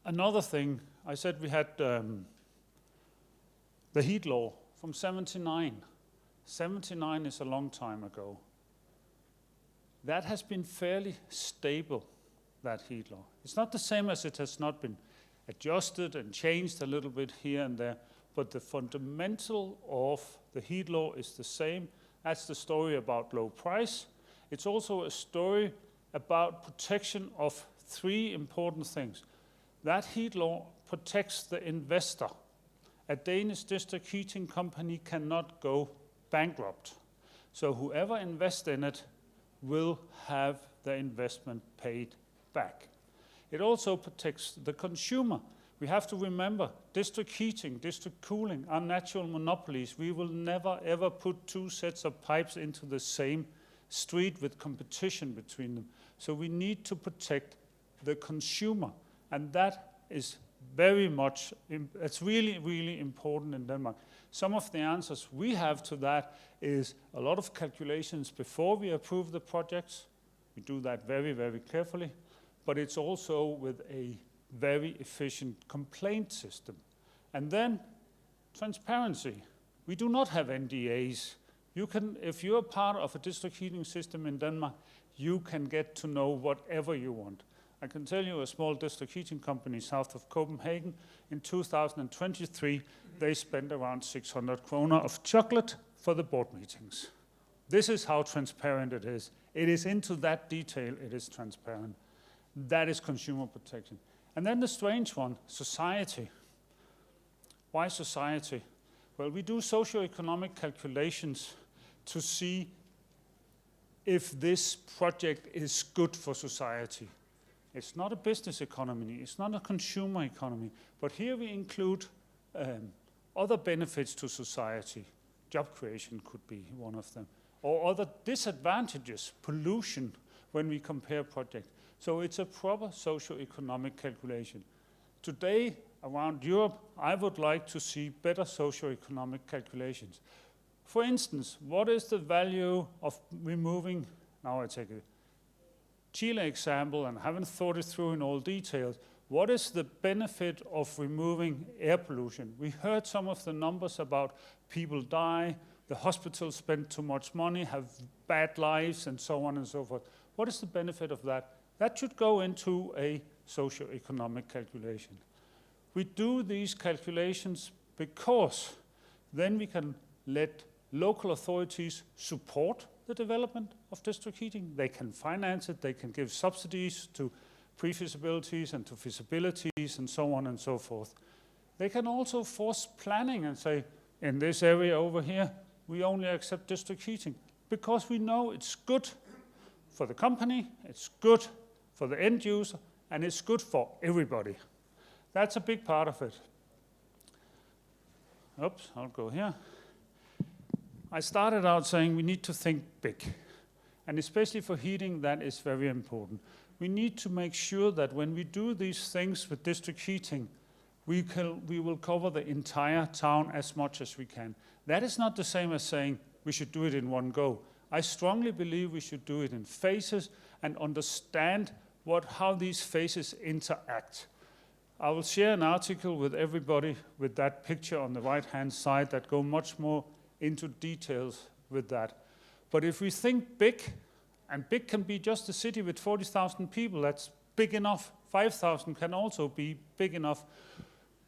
Another thing, I said we had the heat law from 79. 79 is a long time ago. That has been fairly stable, that heat law. It's not the same as it has not been adjusted and changed a little bit here and there, but the fundamental of the heat law is the same. That's the story about low price. It's also a story about protection of three important things. That heat law protects the investor. A Danish district heating company cannot go bankrupt. So whoever invests in it will have the investment paid back. It also protects the consumer. We have to remember, district heating, district cooling are natural monopolies. We will never ever put two sets of pipes into the same street with competition between them. So we need to protect the consumer. And that is very much, it's really, really important in Denmark. Some of the answers we have to that is a lot of calculations before we approve the projects. We do that very, very carefully. But it's also with a very efficient complaint system. And then transparency. We do not have NDAs. You can, if you're part of a district heating system in Denmark, you can get to know whatever you want. I can tell you a small district heating company south of Copenhagen, in 2023, they spent around 600 kroner of chocolate for the board meetings. This is how transparent it is. It is into that detail, it is transparent. That is consumer protection. And then the strange one, society. Why society? Well, we do socioeconomic calculations to see if this project is good for society. It's not a business economy, it's not a consumer economy, but here we include other benefits to society. Job creation could be one of them. Or other disadvantages, pollution, when we compare projects. So it's a proper socio-economic calculation. Today, around Europe, I would like to see better socio-economic calculations. For instance, what is the value of removing, now I take a Chile example, and haven't thought it through in all details, what is the benefit of removing air pollution? We heard some of the numbers about people die, the hospitals spend too much money, have bad lives, and so on and so forth. What is the benefit of that? That should go into a socio-economic calculation. We do these calculations because then we can let local authorities support the development of district heating. They can finance it, they can give subsidies to pre-feasibilities and to feasibilities and so on and so forth. They can also force planning and say, in this area over here, we only accept district heating because we know it's good for the company, it's good for the end user, and it's good for everybody. That's a big part of it. Oops, I'll go here. I started out saying we need to think big. And especially for heating, that is very important. We need to make sure that when we do these things with district heating, we will cover the entire town as much as we can. That is not the same as saying we should do it in one go. I strongly believe we should do it in phases and understand how these phases interact. I will share an article with everybody with that picture on the right-hand side that go much more into details with that. But if we think big, and big can be just a city with 40,000 people, that's big enough. 5,000 can also be big enough.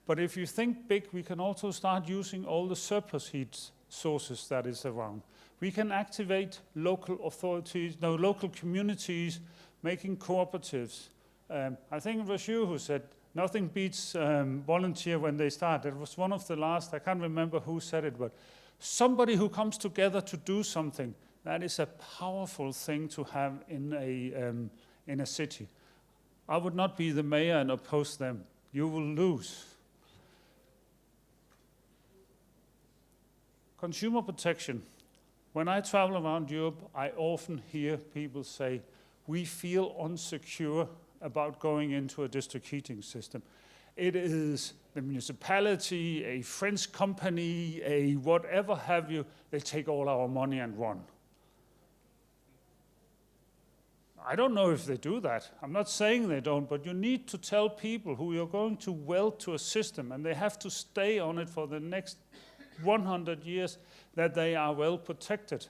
But if you think big, we can also start using all the surplus heat sources that is around. We can activate local authorities, local communities, making cooperatives. I think it was you who said, nothing beats volunteer when they start. It was one of the last, I can't remember who said it, but somebody who comes together to do something, that is a powerful thing to have in a city. I would not be the mayor and oppose them. You will lose. Consumer protection. When I travel around Europe, I often hear people say, we feel insecure about going into a district heating system. It is the municipality, a French company, a whatever have you, they take all our money and run. I don't know if they do that. I'm not saying they don't, but you need to tell people who you're going to weld to a system, and they have to stay on it for the next 100 years, that they are well protected.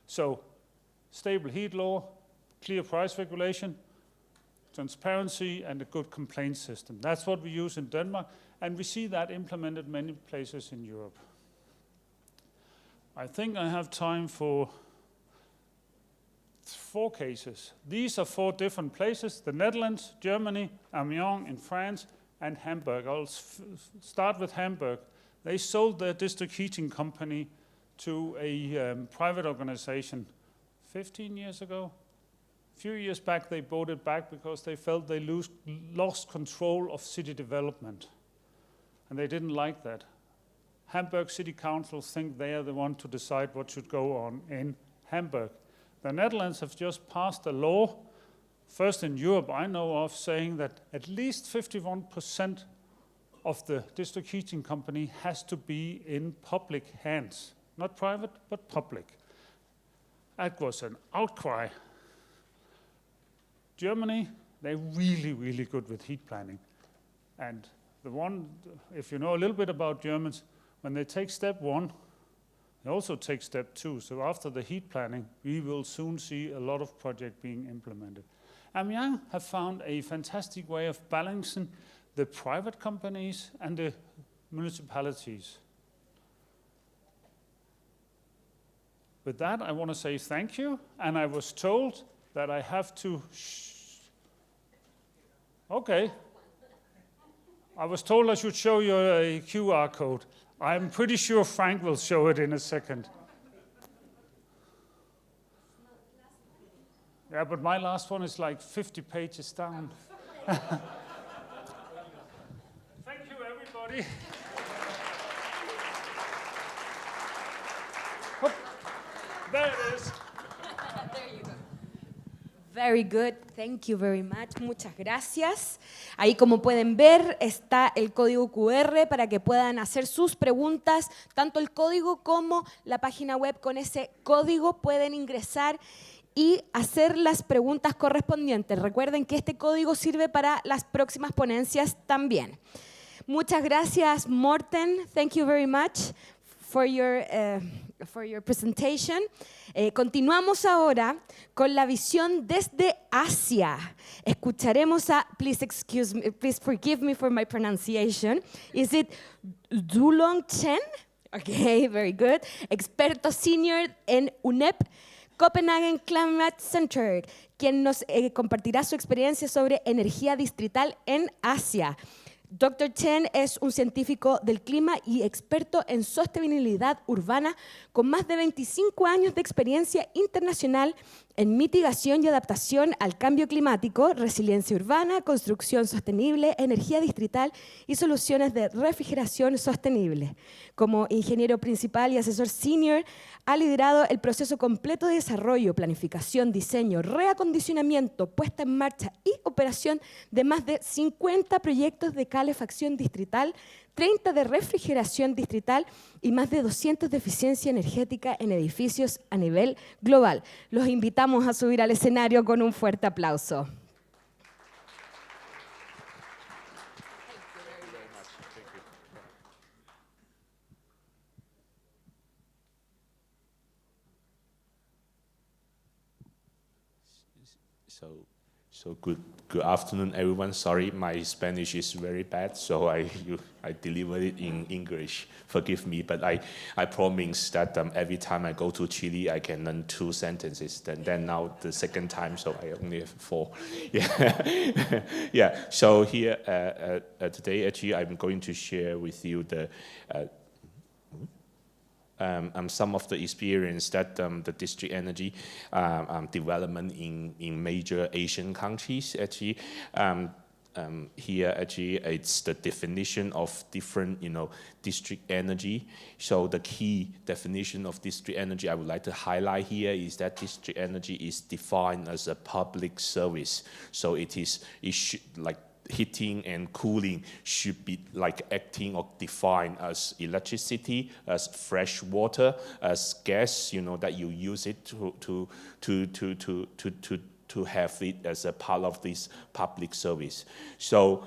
So, stable heat law, clear price regulation, transparency, and a good complaint system. That's what we use in Denmark, and we see that implemented many places in Europe. I think I have time for 4 cases. These are 4 different places: the Netherlands, Germany, Amiens in France, and Hamburg. I'll start with Hamburg. They sold their district heating company to a private organization 15 years ago. A few years back, they bought it back because they felt they lost control of city development. And they didn't like that. Hamburg City Council think they are the one to decide what should go on in Hamburg. The Netherlands have just passed a law, first in Europe I know of, saying that at least 51% of the district heating company has to be in public hands. Not private, but public. That was an outcry. Germany, they're really, really good with heat planning. And the one, if you know a little bit about Germans, when they take step 1, they also take step 2. So after the heat planning, we will soon see a lot of projects being implemented. Amiens have found a fantastic way of balancing the private companies and the municipalities. With that, I want to say thank you, and I was told that I have to Okay. I was told I should show you a QR code. I'm pretty sure Frank will show it in a second. Yeah, but my last one is like 50 pages down. Thank you, everybody. Oh, there it is. There you go. Very good. Thank you very much. Muchas gracias. Ahí, como pueden ver, está el código QR para que puedan hacer sus preguntas. Tanto el código como la página web con ese código pueden ingresar y hacer las preguntas correspondientes. Recuerden que este código sirve para las próximas ponencias también. Muchas gracias, Morten. Thank you very much for your presentation. Continuamos ahora con la visión desde Asia. Escucharemos a, please forgive me for my pronunciation. Is it Dulong Chen? Okay, very good. Experto senior en UNEP Copenhagen Climate Center, quien nos compartirá su experiencia sobre energía distrital en Asia. Dr. Chen es un científico del clima y experto en sostenibilidad urbana con más de 25 años de experiencia internacional en mitigación y adaptación al cambio climático, resiliencia urbana, construcción sostenible, energía distrital y soluciones de refrigeración sostenible. Como ingeniero principal y asesor senior, ha liderado el proceso completo de desarrollo, planificación, diseño, reacondicionamiento, puesta en marcha y operación de más de 50 proyectos de calefacción distrital, 30 de refrigeración distrital y más de 200 de eficiencia energética en edificios a nivel global. Los invitamos a subir al escenario con un fuerte aplauso. So good afternoon, everyone. Sorry, my Spanish is very bad, so I delivered it in English. Forgive me, but I promise that every time I go to Chile, I can learn 2 sentences. Then now the second time, so I only have 4. Yeah, yeah. So here today, actually, I'm going to share with you the. Some of the experience that the district energy development in major Asian countries. Actually, here actually it's the definition of different, district energy. So the key definition of district energy I would like to highlight here is that district energy is defined as a public service. So it should like heating and cooling should be like acting or defined as electricity, as fresh water, as gas, that you use it to have it as a part of this public service. So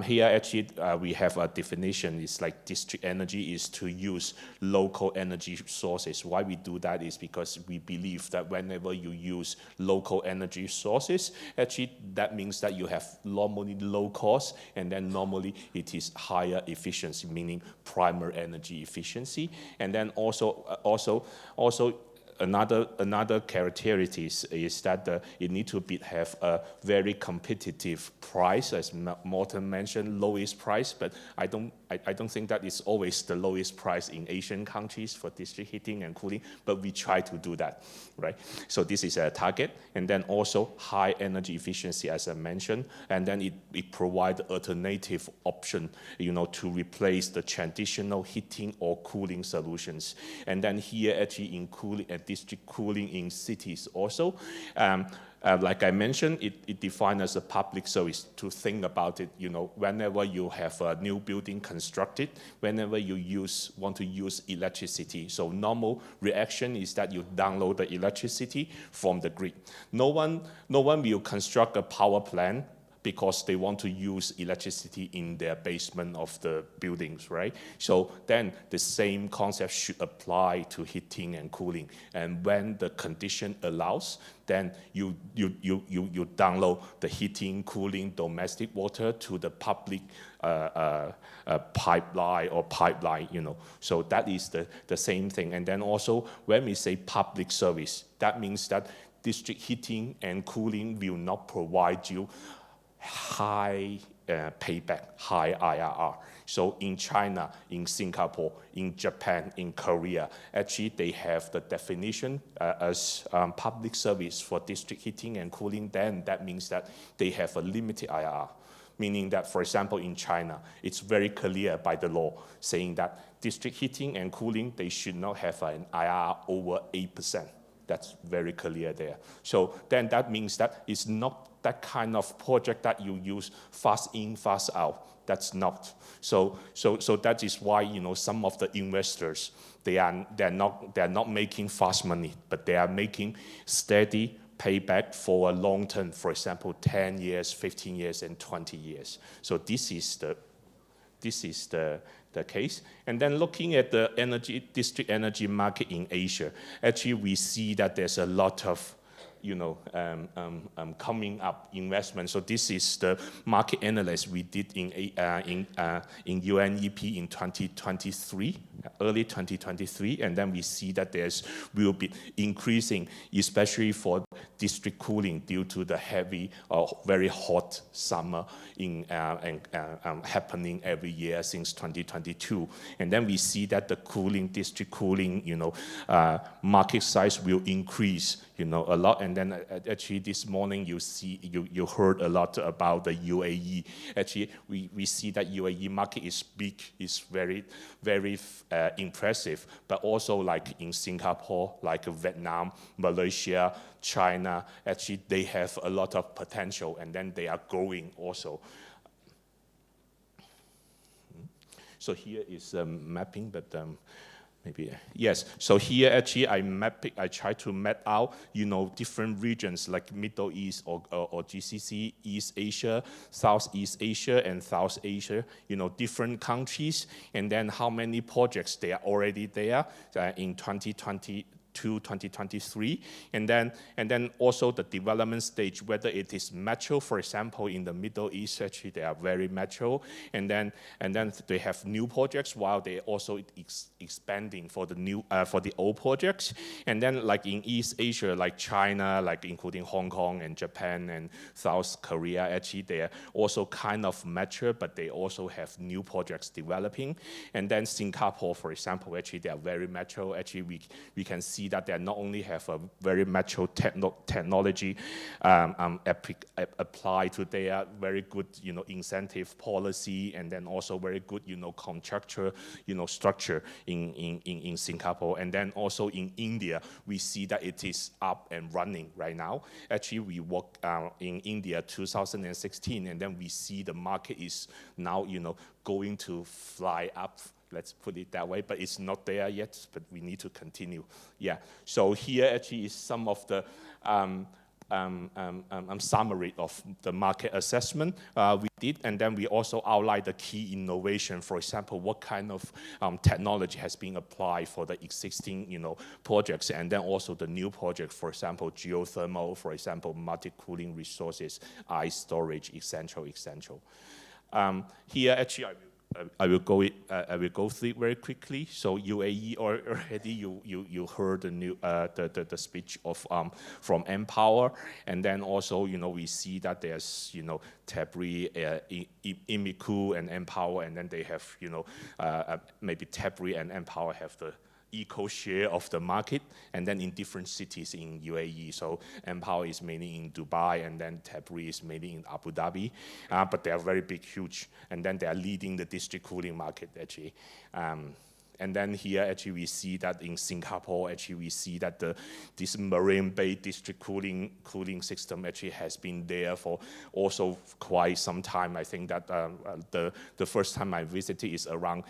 here actually we have a definition. It's like district energy is to use local energy sources. Why we do that is because we believe that whenever you use local energy sources, actually that means that you have normally low cost, and then normally it is higher efficiency, meaning primary energy efficiency. And then also another characteristic is that it needs to have a very competitive price, as Morten mentioned, lowest price. But I don't think that is always the lowest price in Asian countries for district heating and cooling. But we try to do that, right? So this is a target, and then also high energy efficiency, as I mentioned, and then it provides alternative option, to replace the traditional heating or cooling solutions. And then here actually in cooling district cooling in cities also. Like I mentioned, it defined as a public service. To think about it, whenever you have a new building constructed, whenever you want to use electricity, so normal reaction is that you download the electricity from the grid. No one will construct a power plant because they want to use electricity in their basement of the buildings, right? So then the same concept should apply to heating and cooling. And when the condition allows, then you download the heating, cooling, domestic water to the public pipeline, So that is the same thing. And then also, when we say public service, that means that district heating and cooling will not provide you high payback, high IRR. So in China, in Singapore, in Japan, in Korea, actually they have the definition as public service for district heating and cooling. Then that means that they have a limited IRR. Meaning that, for example, in China, it's very clear by the law saying that district heating and cooling, they should not have an IRR over 8%. That's very clear there. So then that means that it's not that kind of project that you use fast in, fast out. That's not. So that is why some of the investors they're not making fast money, but they are making steady payback for a long term. For example, 10 years, 15 years, and 20 years. So this is the case. And then looking at the district energy market in Asia, actually we see that there's a lot of coming up investment. So this is the market analysis we did in UNEP in 2023, early 2023, and then we see that will be increasing, especially for district cooling due to the heavy very hot summer happening every year since 2022. And then we see that the district cooling, market size will increase, a lot. and then actually this morning you heard a lot about the UAE. Actually, we see that UAE market is big, is very impressive, but also like in Singapore, like Vietnam, Malaysia, China, actually they have a lot of potential, and then they are growing also. So here is mapping, but maybe, yes. So here actually I try to map out, different regions like Middle East or GCC, East Asia, Southeast Asia, and South Asia, different countries, and then how many projects they are already there in 2022, 2023, and then also the development stage, whether it is mature, for example, in the Middle East, actually they are very mature, and then they have new projects while they also expanding for the old projects, and then like in East Asia, like China, like including Hong Kong and Japan and South Korea, actually they are also kind of mature, but they also have new projects developing, and then Singapore, for example, actually they are very mature. Actually, we can see that they not only have a very mature technology applied to their very good, incentive policy, and then also very good, contractual, structure in Singapore, and then also in India, we see that it is up and running right now. Actually, we work in India 2016, and then we see the market is now, going to fly up. Let's put it that way, but it's not there yet, but we need to continue. Yeah, so here actually is some of the summary of the market assessment we did, and then we also outlined the key innovation. For example, what kind of technology has been applied for the existing, projects, and then also the new project, for example, geothermal, for example, multi-cooling resources, ice storage, etc., etc. Here actually I will go through it very quickly. So UAE already you heard the new the speech of from Empower, and then also we see that there's Tebri, Imiku and Empower, and then they have maybe Tebri and Empower have the equal share of the market, and then in different cities in UAE. So Empower is mainly in Dubai, and then Tebri is mainly in Abu Dhabi, but they are very big, huge, and then they are leading the district cooling market actually. And then here actually we see that in Singapore actually we see that this Marine Bay district cooling system actually has been there for also quite some time. I think that the first time I visited is around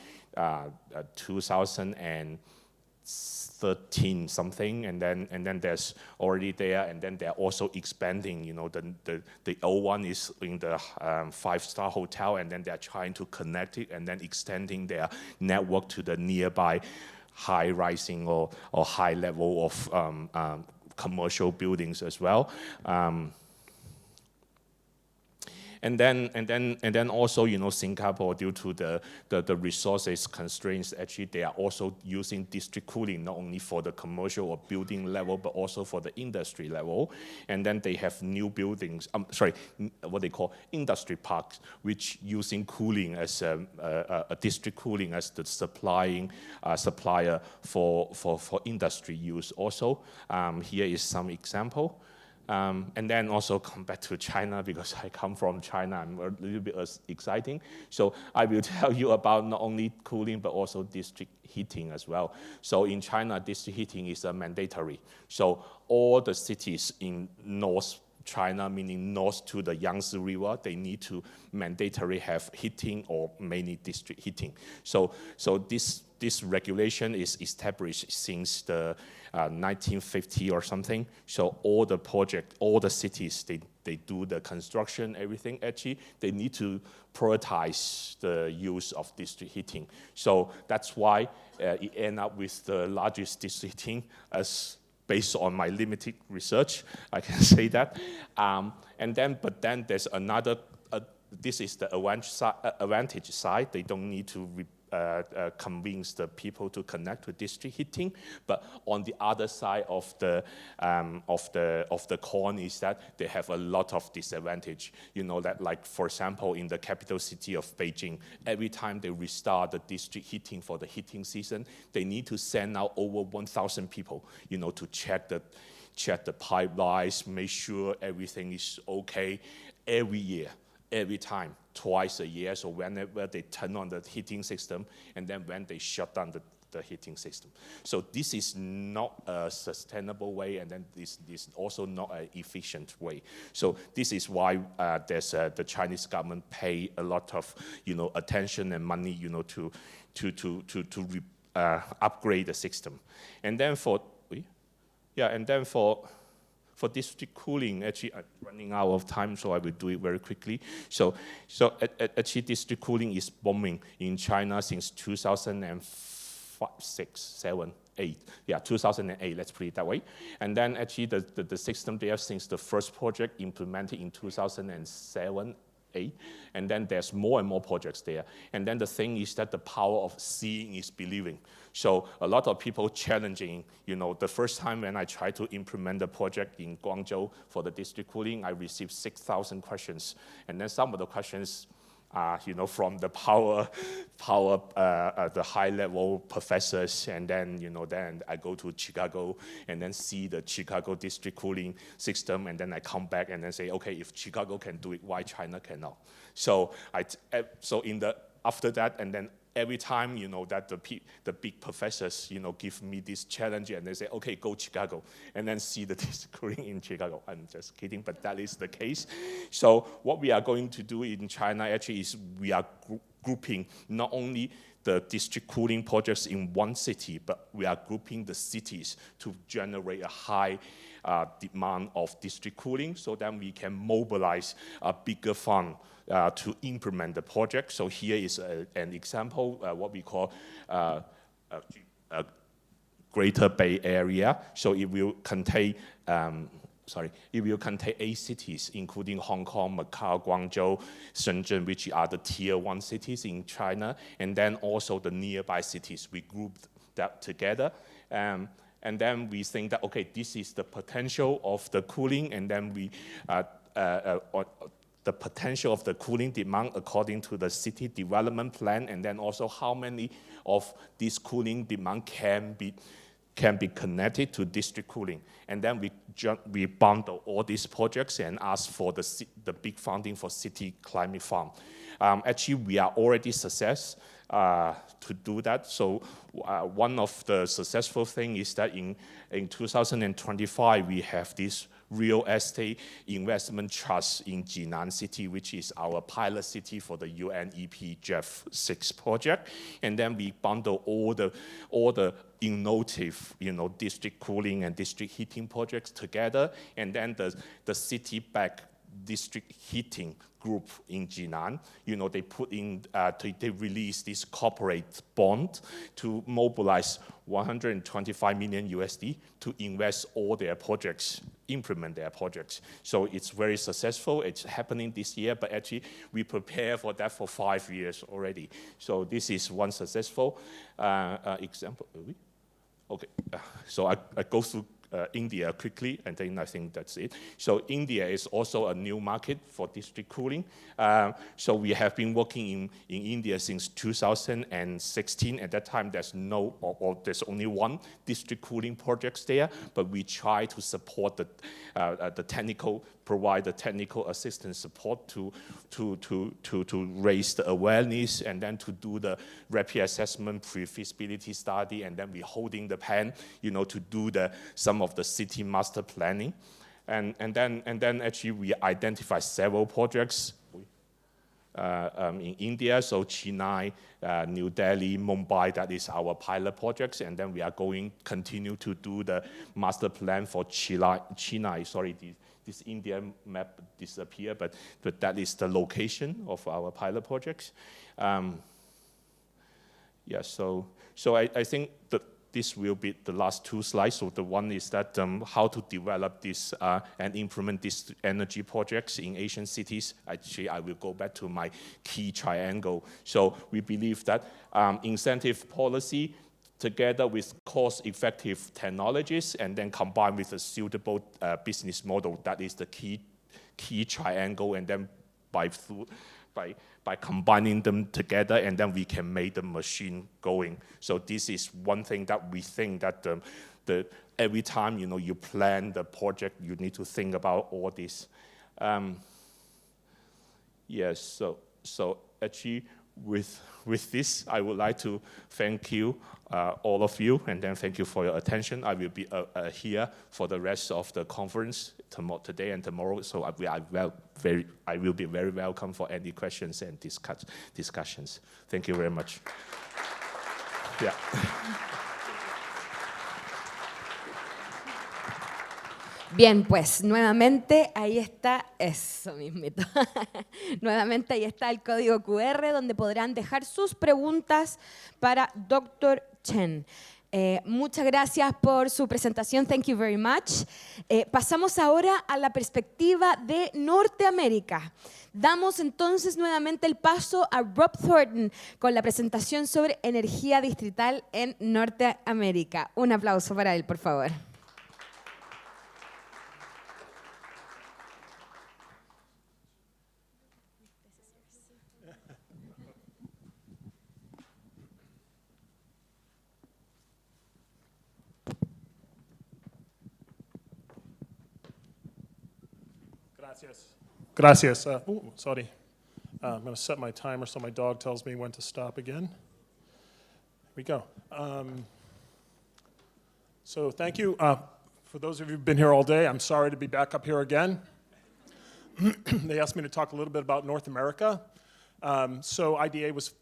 2013 something, and then there's already there, and then they're also expanding. The old one is in the 5-star hotel, and then they're trying to connect it and then extending their network to the nearby high-rising or high level of commercial buildings as well. And then also, Singapore, due to the resources constraints, actually they are also using district cooling not only for the commercial or building level, but also for the industry level. And then they have new buildings, what they call industry parks, which using cooling as a district cooling as the supplier for industry use also. Here is some example. And then also come back to China, because I come from China, I'm a little bit exciting. So I will tell you about not only cooling, but also district heating as well. So in China, district heating is mandatory. So all the cities in North China, meaning north to the Yangtze River, they need to mandatorily have heating or mainly district heating. So this regulation is established since the 1950 or something. So all the cities, they do the construction, everything. Actually, they need to prioritize the use of district heating. So that's why it ends up with the largest district heating, as based on my limited research, I can say that. But then there's another. This is the advantage side. They don't need to convince the people to connect to district heating. But on the other side of the coin is that they have a lot of disadvantage. That, like, for example, in the capital city of Beijing, every time they restart the district heating for the heating season, they need to send out over 1,000 people, to check check the pipelines, make sure everything is okay every year, every time, twice a year. So whenever they turn on the heating system, and then when they shut down the heating system. So this is not a sustainable way, and then this is also not an efficient way. So this is why there's the Chinese government pay a lot of attention and money to upgrade the system. And then for district cooling, actually I'm running out of time, so I will do it very quickly. So actually district cooling is booming in China since 2006, 7, 8. Yeah, 2008, let's put it that way. And then actually the system there since the first project implemented in 2007, 8, and then there's more and more projects there. And then the thing is that the power of seeing is believing. So a lot of people challenging, the first time when I tried to implement the project in Guangzhou for the district cooling, I received 6,000 questions. And then some of the questions from the the high-level professors, and then, then I go to Chicago and then see the Chicago district cooling system, and then I come back and then say, okay, if Chicago can do it, why China cannot? So after that, and then every time, that the big professors, give me this challenge, and they say, okay, go Chicago, and then see the district cooling in Chicago. I'm just kidding, but that is the case. So what we are going to do in China actually is we are grouping not only the district cooling projects in one city, but we are grouping the cities to generate a high demand of district cooling, so that we can mobilize a bigger fund to implement the project. So here is an example, what we call Greater Bay Area. So it will contain, it will contain 8 cities, including Hong Kong, Macau, Guangzhou, Shenzhen, which are the tier 1 cities in China, and then also the nearby cities. We grouped that together. And then we think that, okay, this is the potential of the cooling, and then we the potential of the cooling demand according to the city development plan, and then also how many of this cooling demand can be connected to district cooling. And then we bundle all these projects and ask for the big funding for city climate farm. Actually, we are already success to do that. So one of the successful things is that in 2025, we have this real estate investment trust in Jinan City, which is our pilot city for the UNEP JEF 6 project. And then we bundle all the innovative, district cooling and district heating projects together. And then the city-backed district heating group in Jinan, they put in, they released this corporate bond to mobilize 125 million USD to invest all their projects, implement their projects. So it's very successful. It's happening this year, but actually we prepare for that for 5 years already. So this is one successful example. Okay, so I go through India quickly, and then I think that's it. So India is also a new market for district cooling. So we have been working in India since 2016. At that time, there's there's only one district cooling project there, but we try to support the technical, provide the technical assistance support to raise the awareness, and then to do the rapid assessment, pre-feasibility study, and then we holding the pen, to do some of the city master planning, and then actually we identify several projects in India. So Chennai, New Delhi, Mumbai, that is our pilot projects, and then we are continue to do the master plan for Chennai. Sorry, this Indian map disappeared, but that is the location of our pilot projects. Yeah, so I think that this will be the last 2 slides. So the one is that how to develop this and implement these energy projects in Asian cities. Actually, I will go back to my key triangle. So we believe that incentive policy together with cost-effective technologies, and then combined with a suitable business model, that is the key triangle. And then by combining them together, and then we can make the machine going. So this is one thing that we think that every time you plan the project, you need to think about all this. Yes, so actually with this, I would like to thank you, all of you, and then thank you for your attention. I will be here for the rest of the conference today and tomorrow, so I will be very welcome for any questions and discussions. Thank you very much. Yeah. Bien, pues nuevamente ahí está, eso mismito. Nuevamente ahí está el código QR donde podrán dejar sus preguntas para Dr. Chen. Muchas gracias por su presentación. Thank you very much. Pasamos ahora a la perspectiva de Norteamérica. Damos entonces nuevamente el paso a Rob Thornton con la presentación sobre energía distrital en Norteamérica. Un aplauso para él, por favor. Gracias. Sorry. I'm going to set my timer so my dog tells me when to stop again. Here we go. So thank you. For those of you who've been here all day, I'm sorry to be back up here again. They asked me to talk a little bit about North America. So IDA was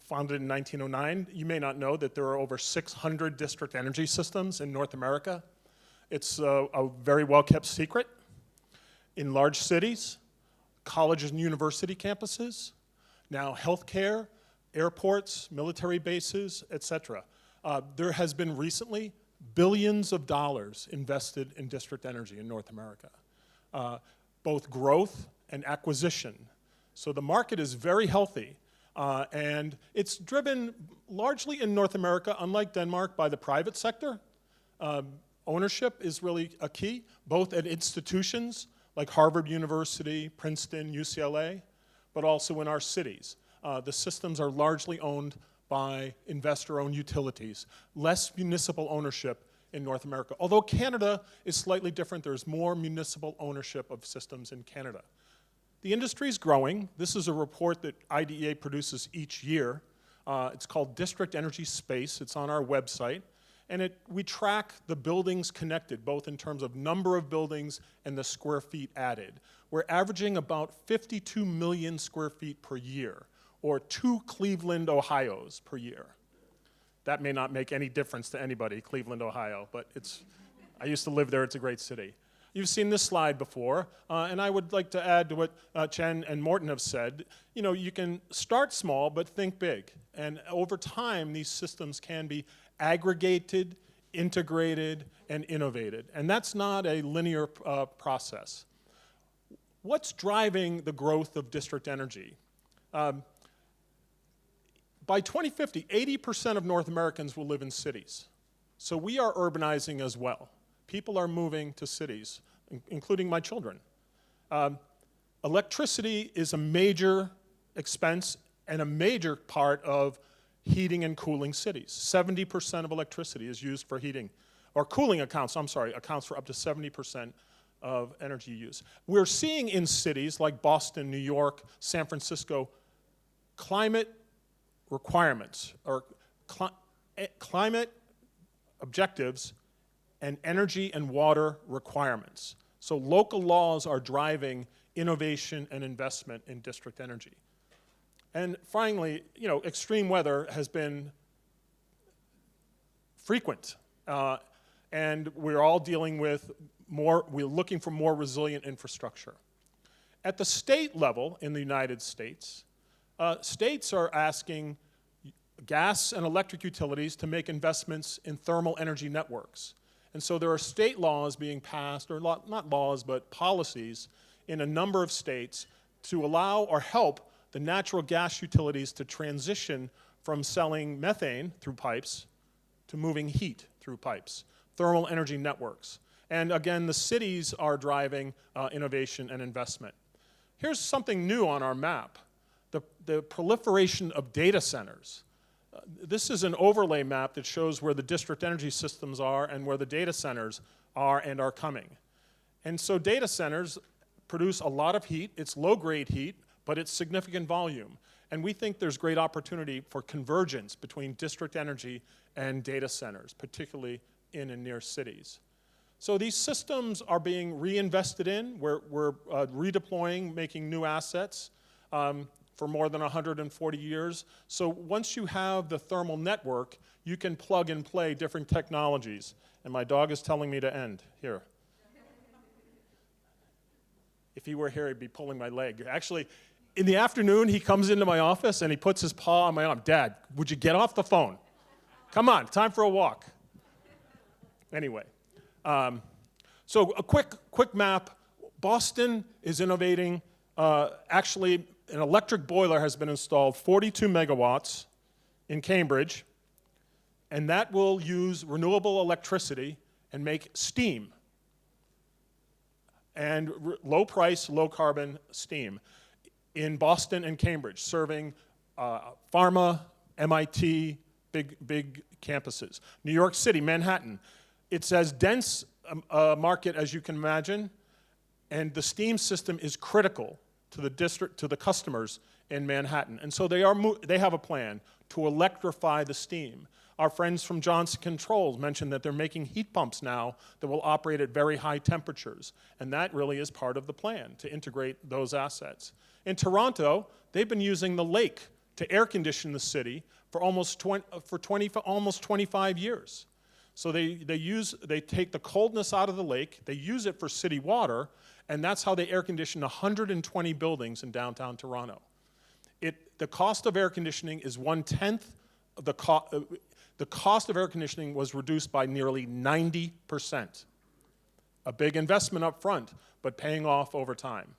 founded in 1909. You may not know that there are over 600 district energy systems in North America. It's a very well-kept secret. In large cities, colleges and university campuses, now healthcare, airports, military bases, etc. There has been recently billions of dollars invested in district energy in North America, both growth and acquisition. So the market is very healthy, and it's driven largely in North America, unlike Denmark, by the private sector. Ownership is really a key, both at institutions like Harvard University, Princeton, UCLA, but also in our cities. The systems are largely owned by investor-owned utilities, less municipal ownership in North America. Although Canada is slightly different, there's more municipal ownership of systems in Canada. The industry is growing. This is a report that IDEA produces each year. It's called District Energy Space. It's on our website. And we track the buildings connected, both in terms of number of buildings and the square feet added. We're averaging about 52 million square feet per year, or 2 Cleveland, Ohios per year. That may not make any difference to anybody, Cleveland, Ohio, but I used to live there. It's a great city. You've seen this slide before, and I would like to add to what Chen and Morten have said. You can start small, but think big. And over time, these systems can be aggregated, integrated, and innovated. And that's not a linear process. What's driving the growth of district energy? By 2050, 80% of North Americans will live in cities. So we are urbanizing as well. People are moving to cities, including my children. Electricity is a major expense and a major part of heating and cooling cities. 70% of electricity is used for heating, or cooling accounts for up to 70% of energy use. We're seeing in cities like Boston, New York, San Francisco, climate requirements, or climate objectives and energy and water requirements. So local laws are driving innovation and investment in district energy. And finally, extreme weather has been frequent, and we're all dealing with we're looking for more resilient infrastructure. At the state level in the United States, states are asking gas and electric utilities to make investments in thermal energy networks. And so there are state laws being passed, or not laws, but policies in a number of states to allow or help the natural gas utilities to transition from selling methane through pipes to moving heat through pipes, thermal energy networks. And again, the cities are driving innovation and investment. Here's something new on our map. the proliferation of data centers. This is an overlay map that shows where the district energy systems are and where the data centers are and are coming. And so data centers produce a lot of heat. It's low-grade heat, but it's significant volume. And we think there's great opportunity for convergence between district energy and data centers, particularly in and near cities. So these systems are being reinvested in. We're redeploying, making new assets for more than 140 years. So once you have the thermal network, you can plug and play different technologies. And my dog is telling me to end. Here. If he were here, he'd be pulling my leg. Actually, in the afternoon, he comes into my office and he puts his paw on my arm. Dad, would you get off the phone? Come on, time for a walk. Anyway, so a quick map. Boston is innovating. Actually, an electric boiler has been installed, 42 megawatts in Cambridge, and that will use renewable electricity and make steam. And low price, low carbon steam in Boston and Cambridge, serving pharma, MIT, big campuses. New York City, Manhattan. It's as dense a market as you can imagine, and the steam system is critical to the district, to the customers in Manhattan. And so they have a plan to electrify the steam. Our friends from Johnson Controls mentioned that they're making heat pumps now that will operate at very high temperatures. And that really is part of the plan, to integrate those assets. In Toronto, they've been using the lake to air condition the city for almost 25 years. So they take the coldness out of the lake, they use it for city water, and that's how they air condition 120 buildings in downtown Toronto. The cost of air conditioning is 1/10 of the cost of air conditioning was reduced by nearly 90%. A big investment up front, but paying off over time.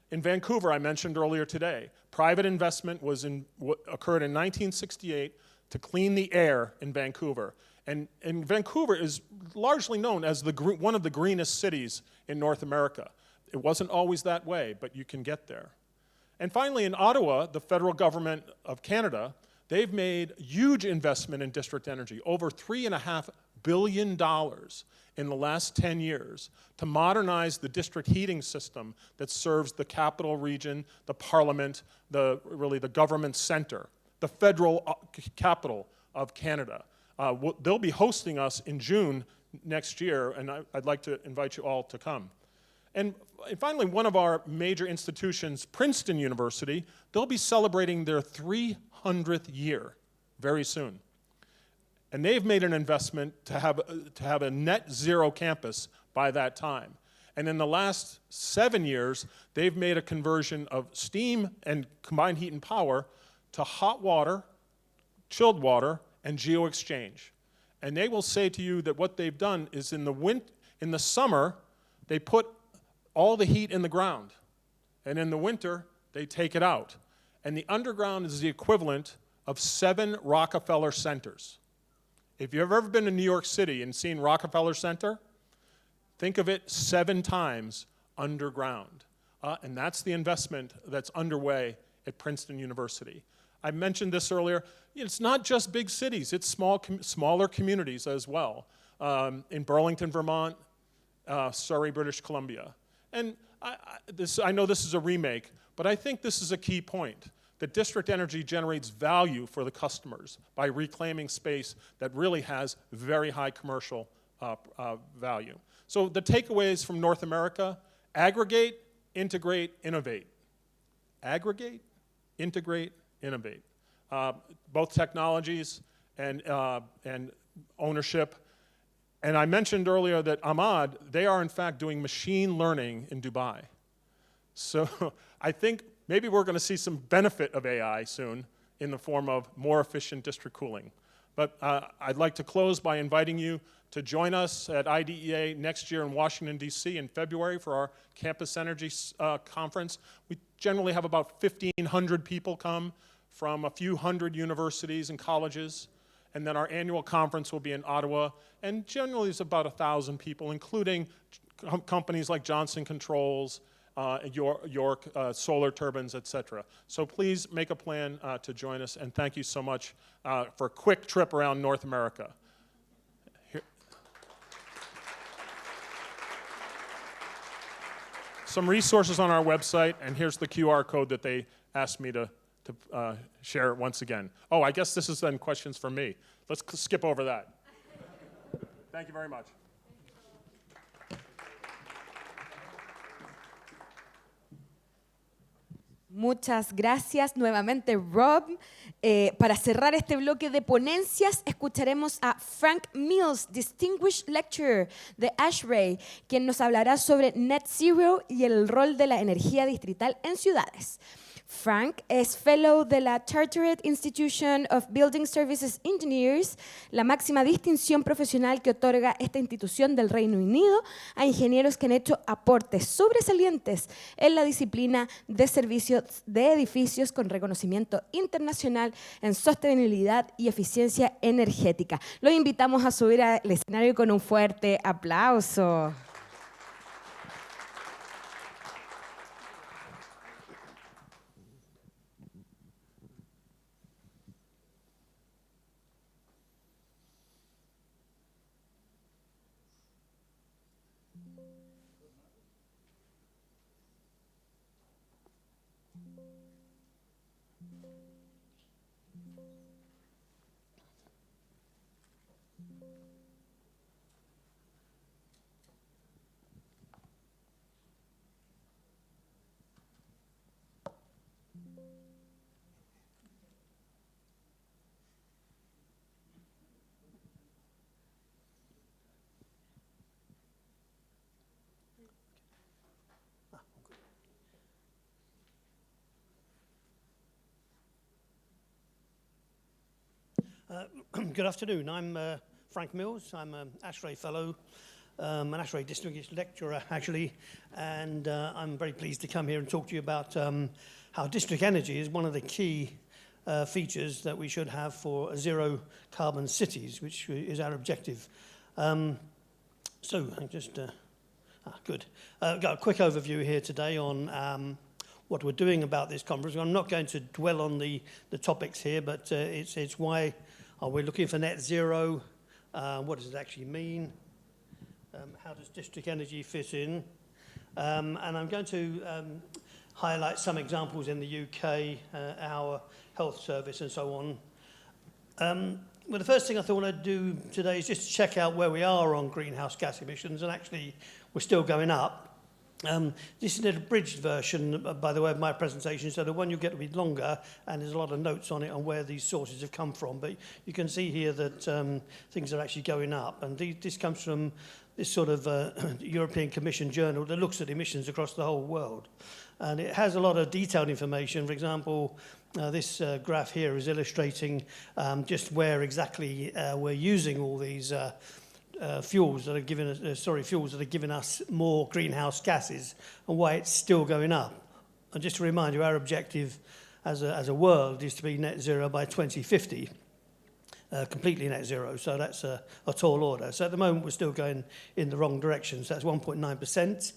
In Vancouver, I mentioned earlier today, private investment occurred in 1968 to clean the air in Vancouver. And Vancouver is largely known as one of the greenest cities in North America. It wasn't always that way, but you can get there. And finally, in Ottawa, the federal government of Canada, they've made huge investment in district energy, over $3.5 billion in the last 10 years to modernize the district heating system that serves the capital region, the parliament, really the government center, the federal capital of Canada. They'll be hosting us in June next year, and I'd like to invite you all to come. And finally, one of our major institutions, Princeton University, they'll be celebrating their 300th year very soon. And they've made an investment to have a net zero campus by that time. And in the last 7 years, they've made a conversion of steam and combined heat and power to hot water, chilled water, and geo-exchange. And they will say to you that what they've done is in the summer, they put all the heat in the ground. And in the winter, they take it out. And the underground is the equivalent of 7 Rockefeller centers. If you've ever been to New York City and seen Rockefeller Center, think of it 7 times underground. And that's the investment that's underway at Princeton University. I mentioned this earlier. It's not just big cities. It's smaller communities as well. In Burlington, Vermont, Surrey, British Columbia. And I know this is a remake, but I think this is a key point. That district energy generates value for the customers by reclaiming space that really has very high commercial value. So the takeaways from North America: aggregate, integrate, innovate. Aggregate, integrate, innovate. Both technologies and ownership. And I mentioned earlier that Ahmad, they are in fact doing machine learning in Dubai. So I think maybe we're going to see some benefit of AI soon in the form of more efficient district cooling. But I'd like to close by inviting you to join us at IDEA next year in Washington, D.C. in February for our Campus Energy Conference. We generally have about 1,500 people come from a few hundred universities and colleges. And then our annual conference will be in Ottawa. And generally it's about 1,000 people, including companies like Johnson Controls, York solar turbines, etc. So please make a plan to join us, and thank you so much for a quick trip around North America. Some resources on our website, and here's the QR code that they asked me to share once again. Oh, I guess this is then questions for me. Let's skip over that. Thank you very much. Muchas gracias nuevamente, Rob. Para cerrar este bloque de ponencias, escucharemos a Frank Mills, Distinguished Lecturer de ASHRAE, quien nos hablará sobre Net Zero y el rol de la energía distrital en ciudades. Frank es Fellow de la Chartered Institution of Building Services Engineers, la máxima distinción profesional que otorga esta institución del Reino Unido a ingenieros que han hecho aportes sobresalientes en la disciplina de servicios de edificios con reconocimiento internacional en sostenibilidad y eficiencia energética. Los invitamos a subir al escenario con un fuerte aplauso. Good afternoon. I'm Frank Mills. I'm an ASHRAE Fellow, an ASHRAE Distinguished Lecturer, actually, and I'm very pleased to come here and talk to you about how district energy is one of the key features that we should have for zero-carbon cities, which is our objective. So, just good. Got a quick overview here today on what we're doing about this conference. I'm not going to dwell on the topics here, but it's why are we looking for net zero? What does it actually mean? How does district energy fit in? And I'm going to highlight some examples in the UK, our health service and so on. Well, the first thing I thought I'd do today is just check out where we are on greenhouse gas emissions, and actually we're still going up. This is an abridged version, by the way, of my presentation, so the one you get will be longer, and there's a lot of notes on it on where these sources have come from. But you can see here that things are actually going up, and this comes from this sort of European Commission journal that looks at emissions across the whole world. And it has a lot of detailed information. For example, this graph here is illustrating just where exactly we're using all these fuels that are giving us more greenhouse gases, and why it's still going up. And just to remind you, our objective as a world is to be net zero by 2050, completely net zero. So that's a tall order. So at the moment, we're still going in the wrong direction. So that's 1.9%.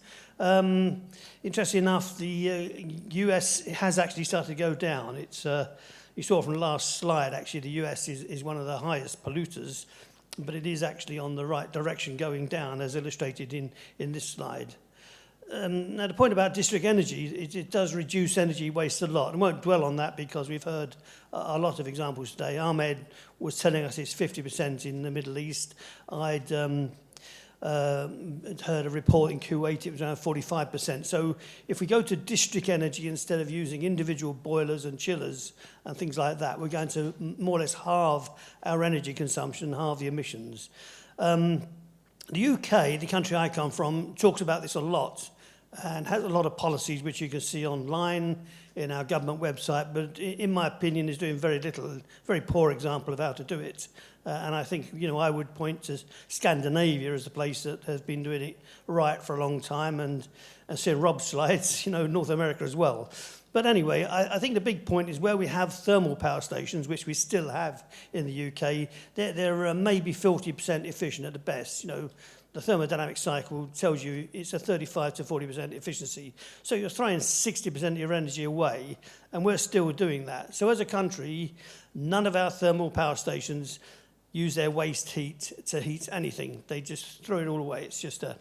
Interestingly enough, the US has actually started to go down. It's you saw from the last slide, actually, the US is one of the highest polluters, but it is actually on the right direction going down, as illustrated in this slide. Now, the point about district energy, it does reduce energy waste a lot. I won't dwell on that because we've heard a lot of examples today. Ahmed was telling us it's 50% in the Middle East. I'd heard a report in Kuwait, it was around 45%. So if we go to district energy instead of using individual boilers and chillers and things like that, we're going to more or less halve our energy consumption, halve the emissions. The UK, the country I come from, talks about this a lot and has a lot of policies which you can see online in our government website, but in my opinion is doing very little, very poor example of how to do it. And I think, I would point to Scandinavia as a place that has been doing it right for a long time, and seeing Rob's slides, North America as well. But anyway, I think the big point is where we have thermal power stations, which we still have in the UK, they're maybe 40% efficient at the best. the thermodynamic cycle tells you it's a 35 to 40% efficiency. So you're throwing 60% of your energy away, and we're still doing that. So as a country, none of our thermal power stations use their waste heat to heat anything. They just throw it all away. It's just a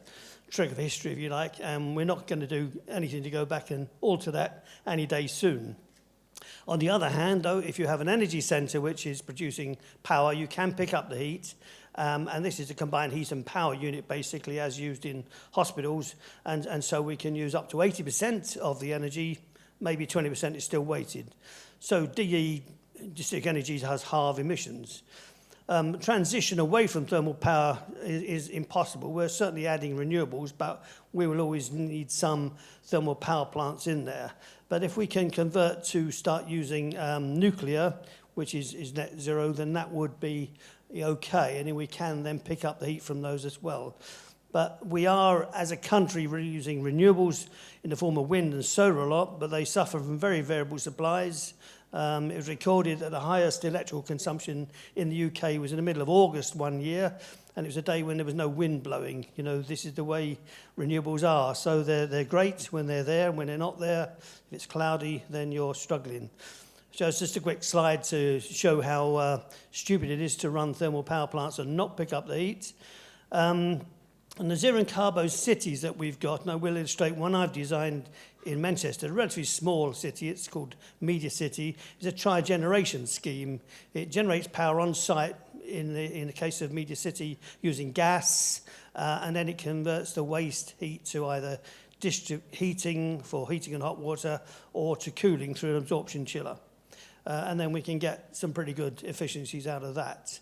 trick of history, if you like, and we're not going to do anything to go back and alter that any day soon. On the other hand, though, if you have an energy centre which is producing power, you can pick up the heat. And this is a combined heat and power unit, basically, as used in hospitals. And so we can use up to 80% of the energy, maybe 20% is still weighted. So DE, District Energy, has half emissions. Transition away from thermal power is impossible. We're certainly adding renewables, but we will always need some thermal power plants in there. But if we can convert to start using nuclear, which is net zero, then that would be okay, and we can then pick up the heat from those as well. But we are, as a country, using renewables in the form of wind and solar a lot, but they suffer from very variable supplies. It was recorded that the highest electrical consumption in the UK was in the middle of August one year, and it was a day when there was no wind blowing. You know, this is the way renewables are. So they're great when they're there, and when they're not there, if it's cloudy, then you're struggling. So it's just a quick slide to show how stupid it is to run thermal power plants and not pick up the heat. And the zero and carbon cities that we've got, and I will illustrate one I've designed in Manchester, a relatively small city, it's called Media City. It's a tri-generation scheme. It generates power on site in the case of Media City using gas, and then it converts the waste heat to either district heating for heating and hot water or to cooling through an absorption chiller. And then we can get some pretty good efficiencies out of that.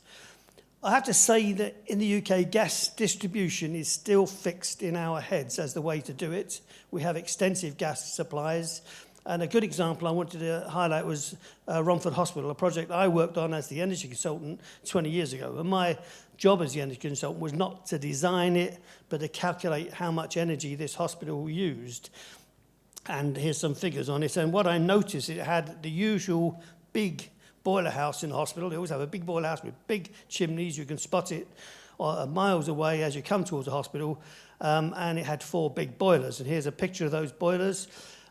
I have to say that in the UK, gas distribution is still fixed in our heads as the way to do it. We have extensive gas supplies. And a good example I wanted to highlight was Romford Hospital, a project I worked on as the energy consultant 20 years ago. And my job as the energy consultant was not to design it, but to calculate how much energy this hospital used. And here's some figures on it. And what I noticed, it had the usual big boiler house in the hospital. They always have a big boiler house with big chimneys. You can spot it miles away as you come towards the hospital. And it had 4 big boilers. And here's a picture of those boilers.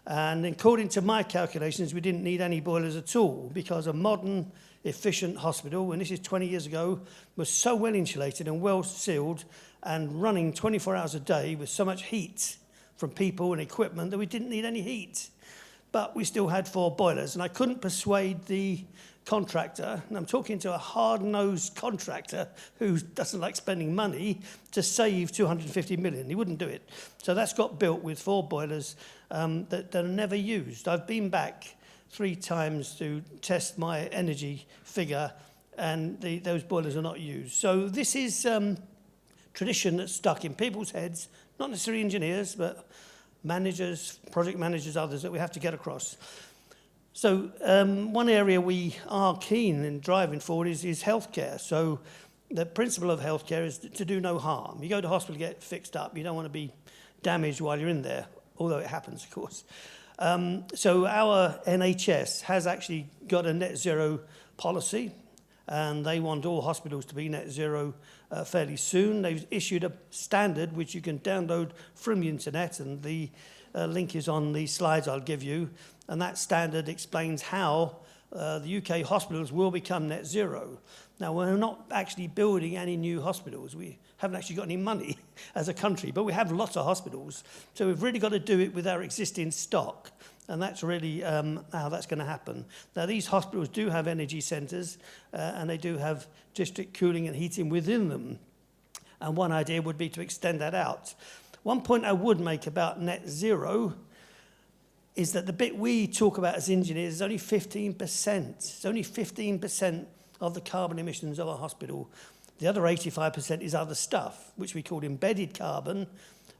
And according to my calculations, we didn't need any boilers at all because a modern, efficient hospital, and this is 20 years ago, was so well insulated and well sealed and running 24 hours a day with so much heat from people and equipment that we didn't need any heat. But we still had 4 boilers, and I couldn't persuade the contractor, and I'm talking to a hard-nosed contractor who doesn't like spending money, to save 250 million. He wouldn't do it. So that's got built with 4 boilers that are never used. I've been back 3 times to test my energy figure, and those boilers are not used. So this is tradition that's stuck in people's heads, not necessarily engineers, but managers, project managers, others that we have to get across. So one area we are keen in driving forward is healthcare. So the principle of healthcare is to do no harm. You go to hospital to get fixed up. You don't want to be damaged while you're in there, although it happens, of course. So our NHS has actually got a net zero policy, and they want all hospitals to be net zero fairly soon. They've issued a standard which you can download from the internet, and the link is on the slides I'll give you. And that standard explains how the UK hospitals will become net zero. Now, we're not actually building any new hospitals. We haven't actually got any money as a country, but we have lots of hospitals. So we've really got to do it with our existing stock. And that's really how that's going to happen. Now, these hospitals do have energy centres, and they do have district cooling and heating within them. And one idea would be to extend that out. One point I would make about net zero is that the bit we talk about as engineers is only 15%. It's only 15% of the carbon emissions of a hospital. The other 85% is other stuff, which we call embedded carbon,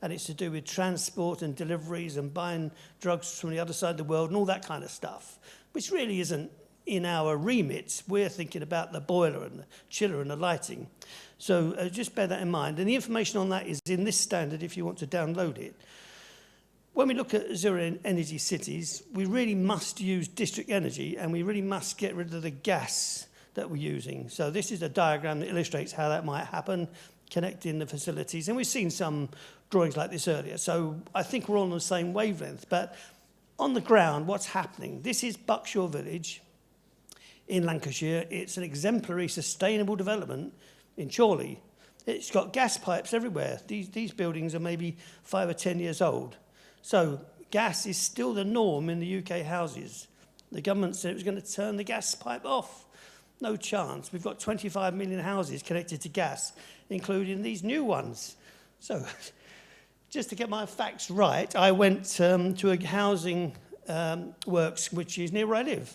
and it's to do with transport and deliveries and buying drugs from the other side of the world and all that kind of stuff, which really isn't in our remit. We're thinking about the boiler and the chiller and the lighting. So just bear that in mind. And the information on that is in this standard if you want to download it. When we look at zero energy cities, we really must use district energy, and we really must get rid of the gas that we're using. So this is a diagram that illustrates how that might happen. connecting the facilities. And we've seen some drawings like this earlier. So I think we're all on the same wavelength. But on the ground, what's happening? This is Buckshaw Village in Lancashire. It's an exemplary sustainable development in Chorley. It's got gas pipes everywhere. These buildings are maybe 5 or 10 years old. So gas is still the norm in the UK houses. The government said it was going to turn the gas pipe off. No chance. We've got 25 million houses connected to gas, including these new ones. So just to get my facts right, I went to a housing works which is near where I live.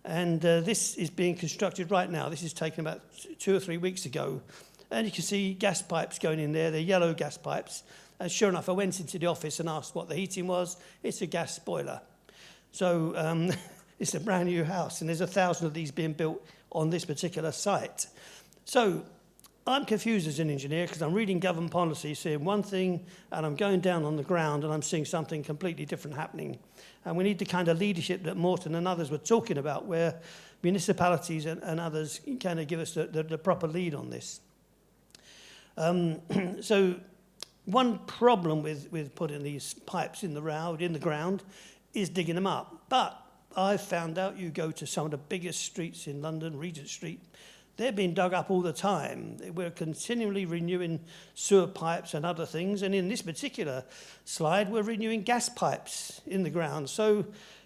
And this is being constructed right now. This is taken about 2 or 3 weeks ago. And you can see gas pipes going in there. They're yellow gas pipes. And sure enough, I went into the office and asked what the heating was. It's a gas boiler. So it's a brand new house, and there's 1,000 of these being built on this particular site. So I'm confused as an engineer because I'm reading government policy saying one thing, and I'm going down on the ground and I'm seeing something completely different happening. And we need the kind of leadership that Morten and others were talking about, where municipalities and others kind of give us the proper lead on this. So one problem with putting these pipes in the ground is digging them up. But I've found out you go to some of the biggest streets in London, Regent Street, they're being dug up all the time. We're continually renewing sewer pipes and other things. And in this particular slide, we're renewing gas pipes in the ground. So,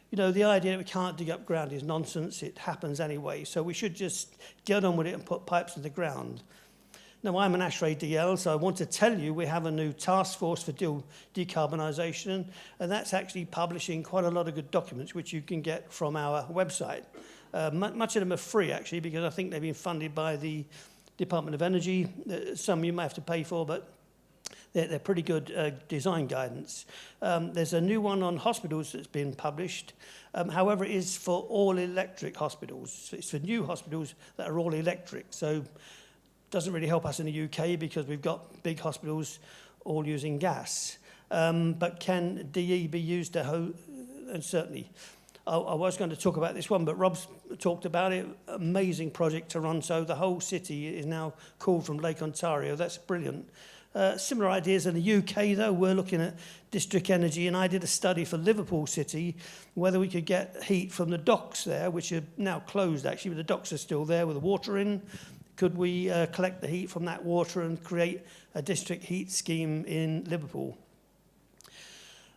you know, the idea that we can't dig up ground is nonsense. It happens anyway. So we should just get on with it and put pipes in the ground. Now, I'm an ASHRAE DL, so I want to tell you we have a new task force for decarbonisation, and that's actually publishing quite a lot of good documents, which you can get from our website. Much of them are free, actually, because I think they've been funded by the Department of Energy. Some you may have to pay for, but they're pretty good design guidance. There's a new one on hospitals that's been published. However, it is for all electric hospitals. It's for new hospitals that are all electric. So doesn't really help us in the UK because we've got big hospitals all using gas. But can DE be used and certainly. I was going to talk about this one, but Rob's talked about it. Amazing project to run. So the whole city is now cooled from Lake Ontario. That's brilliant. Similar ideas in the UK, though. We're looking at district energy, and I did a study for Liverpool City, whether we could get heat from the docks there, which are now closed, actually, but the docks are still there with the water in. Could we collect the heat from that water and create a district heat scheme in Liverpool?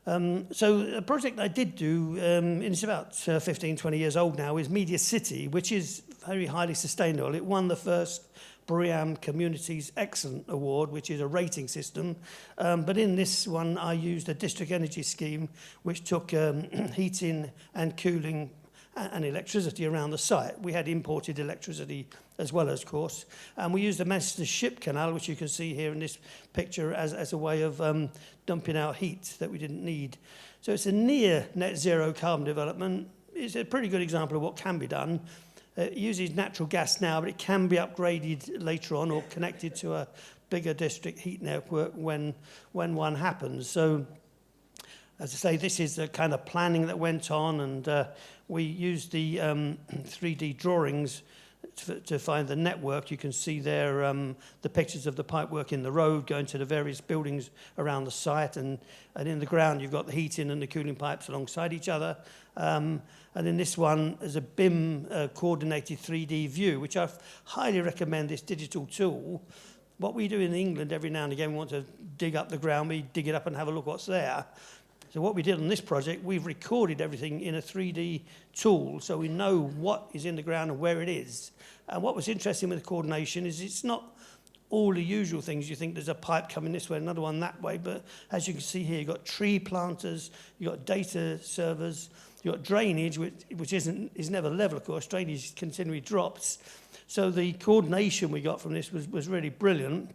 So a project I did do, and it's about 15, 20 years old now, is Media City, which is very highly sustainable. It won the first BREEAM Communities Excellent Award, which is a rating system. But in this one, I used a district energy scheme, which took heating and cooling and electricity around the site. We had imported electricity as well, of course. And we used the Manchester Ship Canal, which you can see here in this picture, as a way of dumping out heat that we didn't need. So it's a near net zero carbon development. It's a pretty good example of what can be done. It uses natural gas now, but it can be upgraded later on or connected to a bigger district heat network when one happens. So, as I say, this is the kind of planning that went on, and we used the 3D drawings to find the network. You can see there the pictures of the pipework in the road going to the various buildings around the site, and in the ground you've got the heating and the cooling pipes alongside each other. And in this one is a BIM coordinated 3D view, which I highly recommend this digital tool. What we do in England every now and again, we want to dig up the ground, we dig it up and have a look what's there. So what we did on this project, we've recorded everything in a 3D tool so we know what is in the ground and where it is. And what was interesting with the coordination is it's not all the usual things. You think there's a pipe coming this way, another one that way, but as you can see here, you've got tree planters, you've got data servers, you've got drainage, which is never level, of course. Drainage continually drops. So the coordination we got from this was really brilliant.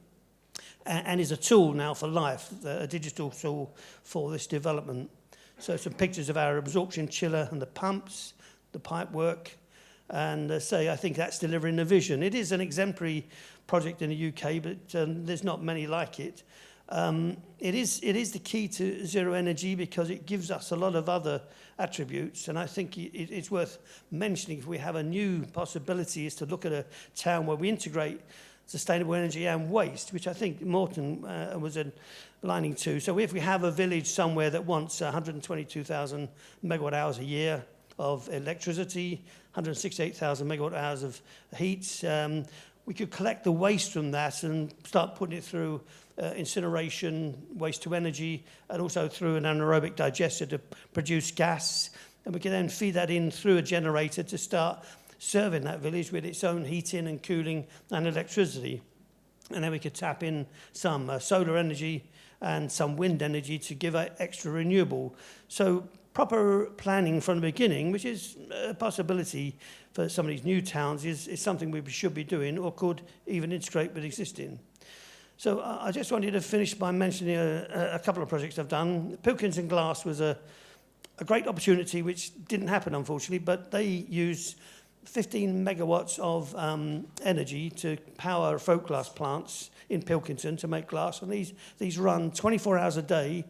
And is a tool now for life, a digital tool for this development. So some pictures of our absorption chiller and the pumps, the pipe work, and I think that's delivering the vision. It is an exemplary project in the UK, but there's not many like it. It is the key to zero energy because it gives us a lot of other attributes, and I think it's worth mentioning if we have a new possibility is to look at a town where we integrate sustainable energy and waste, which I think Morton was aligning to. So if we have a village somewhere that wants 122,000 megawatt hours a year of electricity, 168,000 megawatt hours of heat, we could collect the waste from that and start putting it through incineration, waste to energy, and also through an anaerobic digester to produce gas. And we can then feed that in through a generator to start serving that village with its own heating and cooling and electricity. And then we could tap in some solar energy and some wind energy to give it extra renewable. So proper planning from the beginning, which is a possibility for some of these new towns, is something we should be doing or could even integrate with existing. So I just wanted to finish by mentioning a couple of projects I've done. Pilkington Glass was a great opportunity which didn't happen, unfortunately, but they used 15 megawatts of energy to power folk glass plants in Pilkington to make glass. And these run 24 hours a day,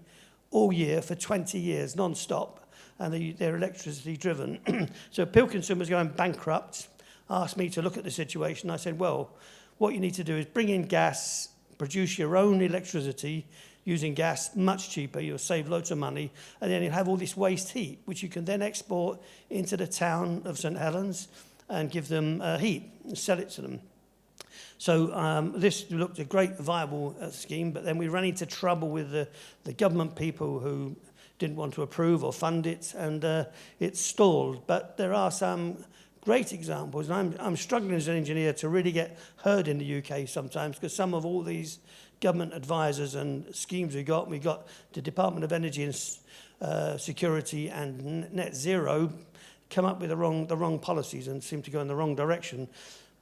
all year for 20 years, non-stop. And they're electricity driven. So Pilkington was going bankrupt, asked me to look at the situation. I said, well, what you need to do is bring in gas, produce your own electricity using gas, much cheaper, you'll save loads of money, and then you'll have all this waste heat, which you can then export into the town of St. Helens and give them heat and sell it to them. So this looked a great viable scheme, but then we ran into trouble with the government people who didn't want to approve or fund it, and it stalled. But there are some great examples, and I'm struggling as an engineer to really get heard in the UK sometimes, because some of all these government advisors and schemes we got the Department of Energy and Security and Net Zero come up with the wrong policies and seem to go in the wrong direction.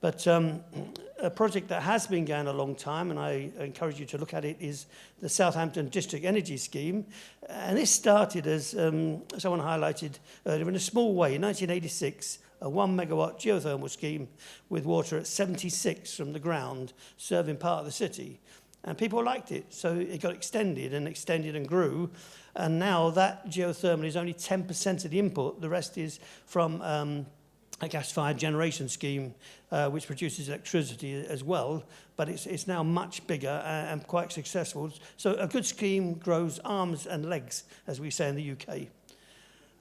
But a project that has been going a long time, and I encourage you to look at it, is the Southampton District Energy Scheme. And this started, as someone highlighted earlier, in a small way. In 1986, a 1 megawatt geothermal scheme with water at 76 from the ground, serving part of the city. And people liked it, so it got extended and grew. And now that geothermal is only 10% of the input. The rest is from a gas-fired generation scheme, which produces electricity as well. But it's now much bigger and quite successful. So a good scheme grows arms and legs, as we say in the UK.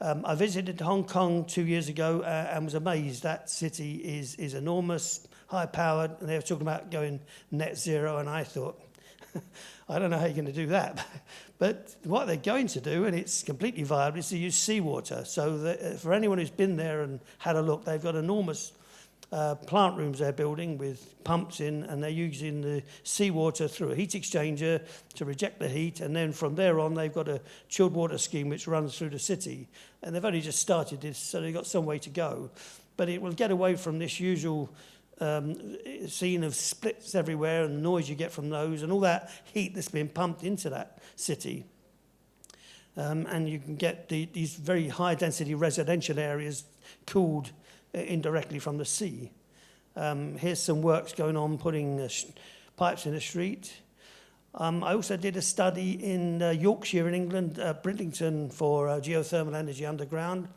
I visited Hong Kong 2 years ago and was amazed. That city is enormous, high-powered, and they were talking about going net zero, and I thought, I don't know how you're going to do that. But what they're going to do, and it's completely viable, is to use seawater. So for anyone who's been there and had a look, they've got enormous plant rooms they're building with pumps in, and they're using the seawater through a heat exchanger to reject the heat, and then from there on they've got a chilled water scheme which runs through the city. And they've only just started this, so they've got some way to go. But it will get away from this usual scene of splits everywhere and the noise you get from those and all that heat that's been pumped into that city. And you can get these very high-density residential areas cooled indirectly from the sea. Here's some works going on putting pipes in the street. I also did a study in Yorkshire in England, Bridlington, for geothermal energy underground.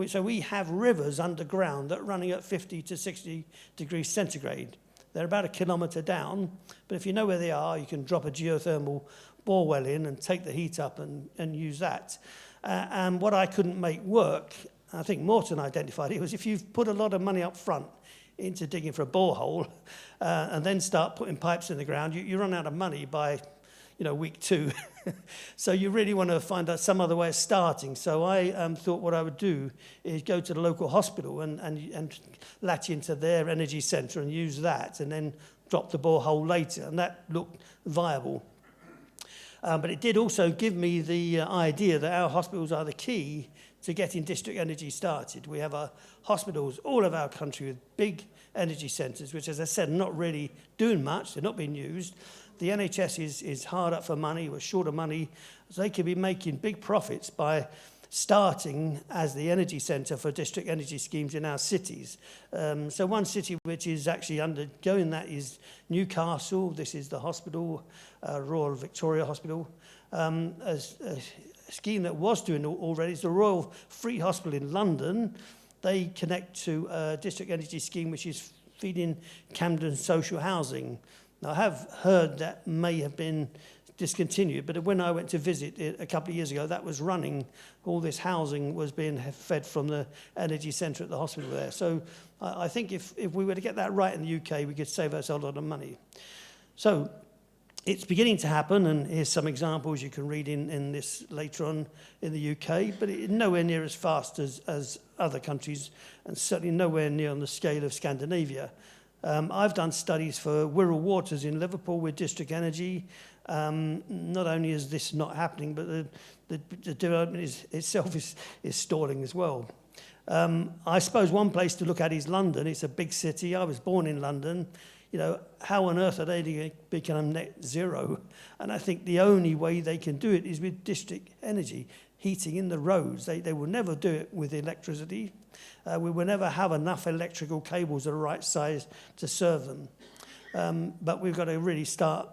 So we have rivers underground that are running at 50 to 60 degrees centigrade. They're about 1 kilometre down, but if you know where they are, you can drop a geothermal bore well in and take the heat up and use that. And what I couldn't make work, I think Morton identified it, was if you've put a lot of money up front into digging for a borehole and then start putting pipes in the ground, you run out of money by week 2. So you really want to find out some other way of starting. So I thought what I would do is go to the local hospital and latch into their energy centre and use that, and then drop the borehole later. And that looked viable. But it did also give me the idea that our hospitals are the key to getting district energy started. We have hospitals all over our country with big energy centres, which, as I said, are not really doing much. They're not being used. The NHS is hard up for money, we're short of money, so they could be making big profits by starting as the energy centre for district energy schemes in our cities. So one city which is actually undergoing that is Newcastle. This is the hospital, Royal Victoria Hospital. A scheme that was doing already is the Royal Free Hospital in London. They connect to a district energy scheme which is feeding Camden social housing. Now, I have heard that may have been discontinued, but when I went to visit it a couple of years ago, that was running. All this housing was being fed from the energy centre at the hospital there. So I think if we were to get that right in the UK, we could save ourselves a lot of money. So it's beginning to happen, and here's some examples you can read in this later on in the UK, but it's nowhere near as fast as other countries, and certainly nowhere near on the scale of Scandinavia. I've done studies for Wirral Waters in Liverpool with District Energy. Not only is this not happening, but the development itself is stalling as well. I suppose one place to look at is London. It's a big city. I was born in London. You know, how on earth are they going to become net zero? And I think the only way they can do it is with district energy, heating in the roads. They will never do it with electricity. We will never have enough electrical cables of the right size to serve them. But we've got to really start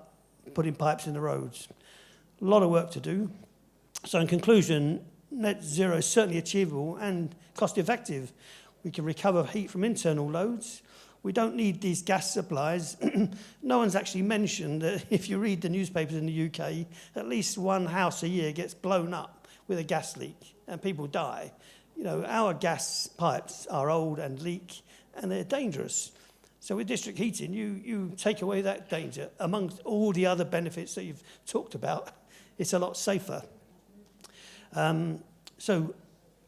putting pipes in the roads. A lot of work to do. So in conclusion, net zero is certainly achievable and cost effective. We can recover heat from internal loads. We don't need these gas supplies. No one's actually mentioned that if you read the newspapers in the UK, at least one house a year gets blown up with a gas leak and people die. You know, our gas pipes are old and leak and they're dangerous. So with district heating, you take away that danger. Amongst all the other benefits that you've talked about, it's a lot safer. So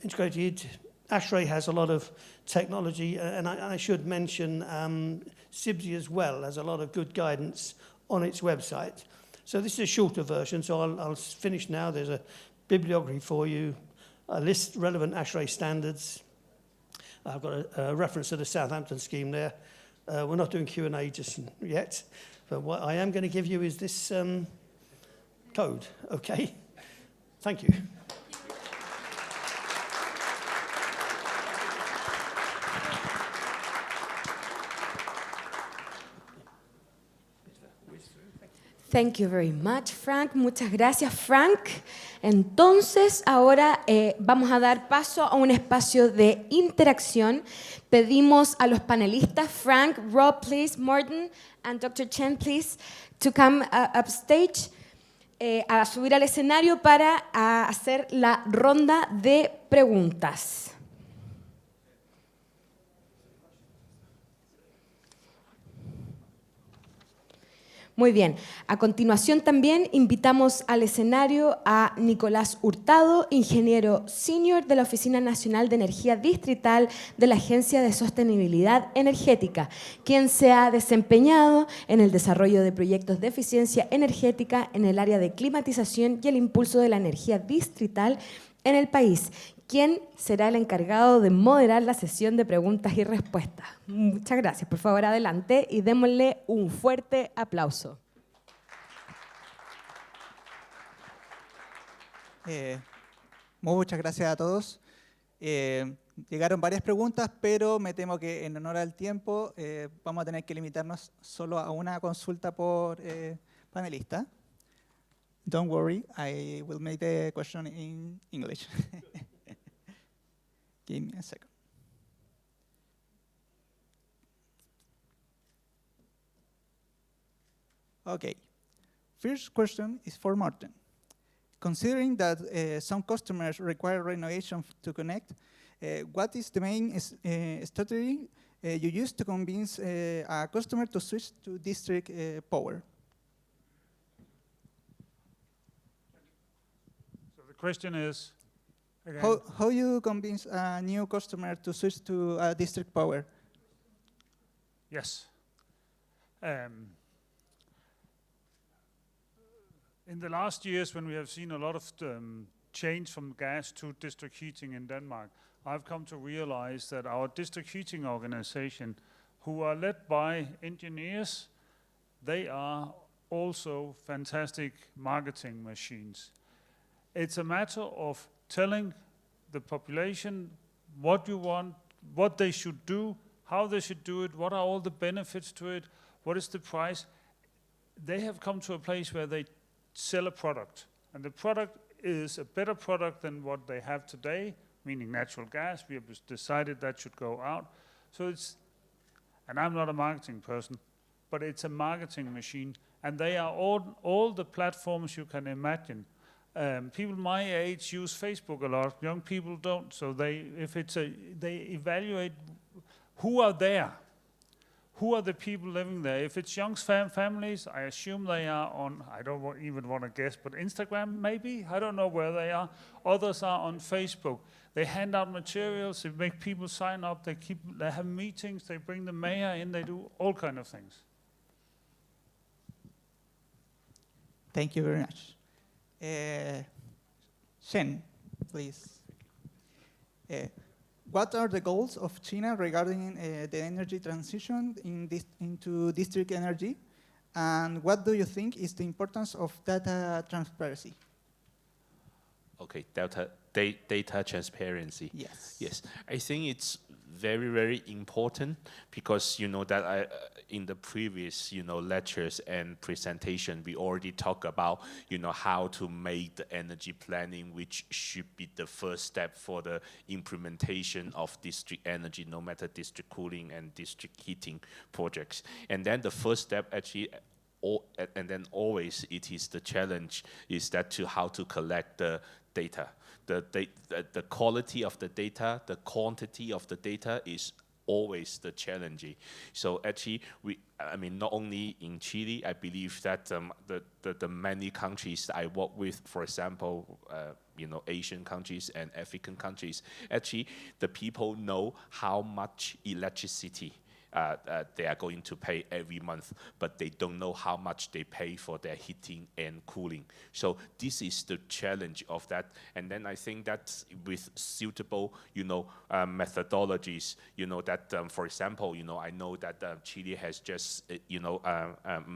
integrated, ASHRAE has a lot of technology, and I should mention CIBSE as well has a lot of good guidance on its website. So this is a shorter version, so I'll finish now. There's a bibliography for you, a list relevant ASHRAE standards. I've got a reference to the Southampton scheme there. We're not doing Q&A just yet, but what I am going to give you is this code, okay? Thank you. Thank you very much, Frank. Muchas gracias, Frank. Entonces, ahora vamos a dar paso a un espacio de interacción. Pedimos a los panelistas, Frank, Rob, please, Morten, and Dr. Chen, please, to come upstage, a subir al escenario para hacer la ronda de preguntas. Muy bien. A continuación también invitamos al escenario a Nicolás Hurtado, ingeniero senior de la Oficina Nacional de Energía Distrital de la Agencia de Sostenibilidad Energética, quien se ha desempeñado en el desarrollo de proyectos de eficiencia energética en el área de climatización y el impulso de la energía distrital en el país. ¿Quién será el encargado de moderar la sesión de preguntas y respuestas? Muchas gracias. Por favor, adelante y démosle un fuerte aplauso. Muchas gracias a todos. Llegaron varias preguntas, pero me temo que en honor al tiempo vamos a tener que limitarnos solo a una consulta por panelista. Don't worry, I will make the question in English. Give me a second. Okay. First question is for Morten. Considering that some customers require renovation to connect, what is the main strategy you use to convince a customer to switch to district power? So the question is, again, how you convince a new customer to switch to district power? Yes. In the last years, when we have seen a lot of change from gas to district heating in Denmark, I've come to realize that our district heating organization, who are led by engineers, they are also fantastic marketing machines. It's a matter of telling the population what you want, what they should do, how they should do it, what are all the benefits to it, what is the price. They have come to a place where they sell a product, and the product is a better product than what they have today, meaning natural gas. We have decided that should go out. So it's And I'm not a marketing person, but it's a marketing machine. And they are all the platforms you can imagine. People my age use Facebook a lot. Young people don't. So they evaluate who are there. Who are the people living there? If it's young families, I assume they are on, I don't even want to guess, but Instagram maybe? I don't know where they are. Others are on Facebook. They hand out materials, they make people sign up, they have meetings, they bring the mayor in, they do all kind of things. Thank you very much. Shen, please. What are the goals of China regarding the energy transition into district energy? And what do you think is the importance of data transparency? Okay, data transparency. Yes. Yes, I think it's very, very important because that in the previous lectures and presentation we already talked about how to make the energy planning, which should be the first step for the implementation of district energy, no matter district cooling and district heating projects. And then the first step actually, and then always it is the challenge, is that how to collect the data. The quality of the data, the quantity of the data is always the challenge. So actually, not only in Chile, I believe that the many countries I work with, for example, Asian countries and African countries, actually the people know how much electricity they are going to pay every month, but they don't know how much they pay for their heating and cooling. So this is the challenge of that. And then I think that with suitable, methodologies, that, for example, I know that Chile has just,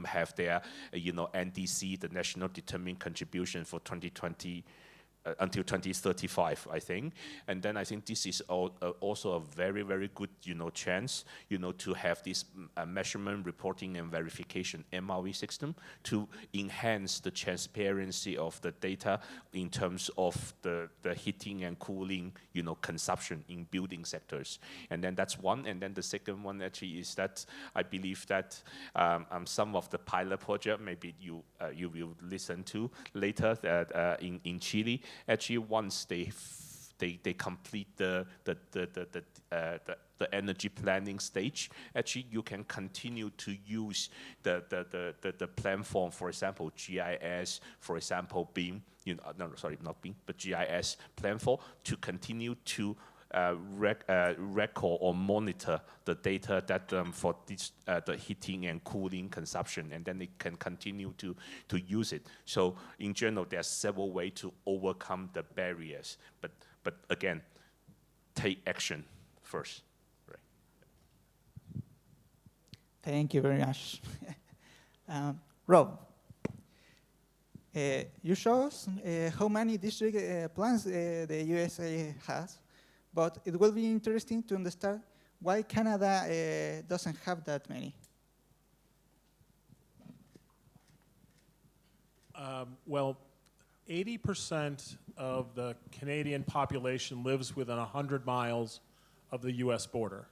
have their, NDC, the National Determined Contribution for 2020, until 2035, I think. And then I think this is also a very, very good, chance, to have this measurement, reporting, and verification MRV system to enhance the transparency of the data in terms of the heating and cooling, consumption in building sectors. And then that's one. And then the second one actually is that I believe that some of the pilot project, maybe you will listen to later, that in Chile, actually once they complete the energy planning stage, actually you can continue to use the plan form, for example, GIS, for example, BIM, not BIM, but GIS plan form, to continue to record or monitor the data that for this, the heating and cooling consumption, and then they can continue to use it. So in general, there are several ways to overcome the barriers, but again, take action first. Right. Thank you very much. Rob, you show us how many district plans the USA has, but it will be interesting to understand why Canada doesn't have that many. Well, 80% of the Canadian population lives within 100 miles of the US border.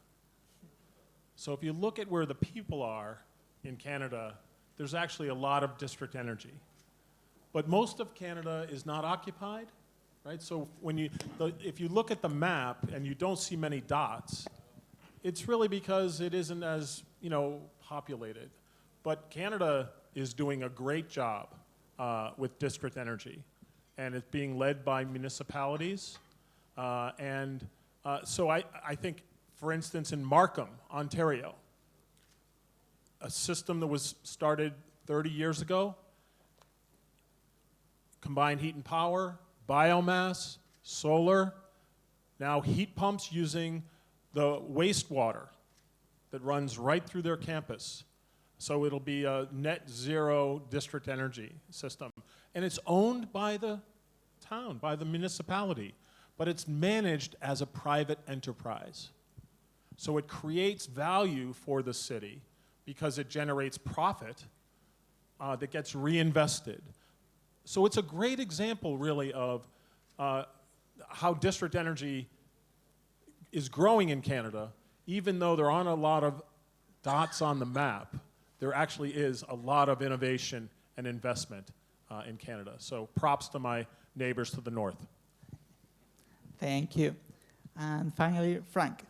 So if you look at where the people are in Canada, there's actually a lot of district energy. But most of Canada is not occupied, right? So if you look at the map and you don't see many dots, it's really because it isn't as, populated. But Canada is doing a great job with district energy, and it's being led by municipalities. So I think, for instance, in Markham, Ontario, a system that was started 30 years ago, combined heat and power, biomass, solar, now heat pumps using the wastewater that runs right through their campus. So it'll be a net zero district energy system. And it's owned by the town, by the municipality, but it's managed as a private enterprise. So it creates value for the city because it generates profit that gets reinvested. So it's a great example, really, of how district energy is growing in Canada, even though there aren't a lot of dots on the map, there actually is a lot of innovation and investment in Canada. So props to my neighbors to the north. Thank you. And finally, Frank,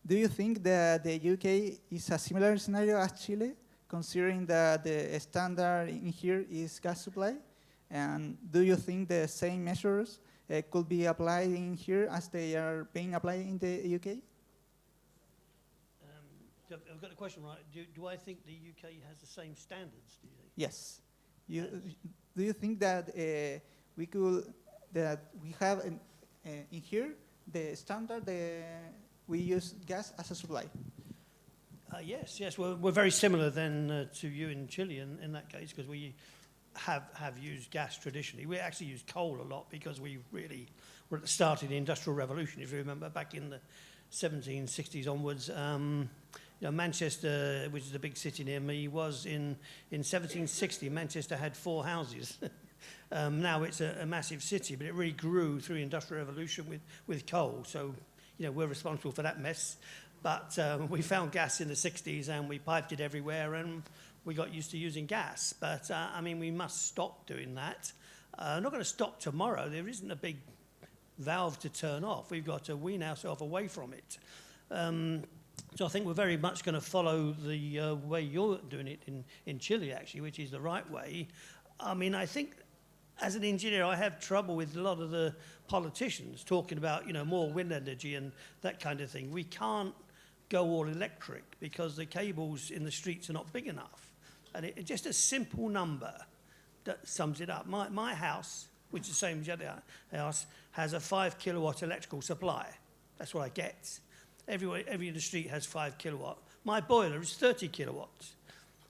do you think that the UK is a similar scenario as Chile, considering that the standard in here is gas supply? And do you think the same measures could be applied in here as they are being applied in the UK? I've got the question right. Do I think the UK has the same standards, do you think? Yes. Do you think that we have in here the standard we use gas as a supply? Yes. We're very similar then to you in Chile in that case, because we have used gas traditionally. We actually use coal a lot because we really were at the start of the Industrial Revolution, if you remember, back in the 1760s onwards. Manchester, which is a big city near me, was in 1760, Manchester had 4 houses. Now it's a massive city, but it really grew through the Industrial Revolution with coal. So, we're responsible for that mess. But we found gas in the 60s and we piped it everywhere and we got used to using gas. But, we must stop doing that. Not going to stop tomorrow. There isn't a big valve to turn off. We've got to wean ourselves away from it. So I think we're very much going to follow the way you're doing it in Chile, actually, which is the right way. I think as an engineer, I have trouble with a lot of the politicians talking about, more wind energy and that kind of thing. We can't go all electric because the cables in the streets are not big enough. And it's just a simple number that sums it up. My house, which is the same as your house, has a 5 kilowatt electrical supply. That's what I get. Every in the street has 5 kilowatt. My boiler is 30 kilowatts.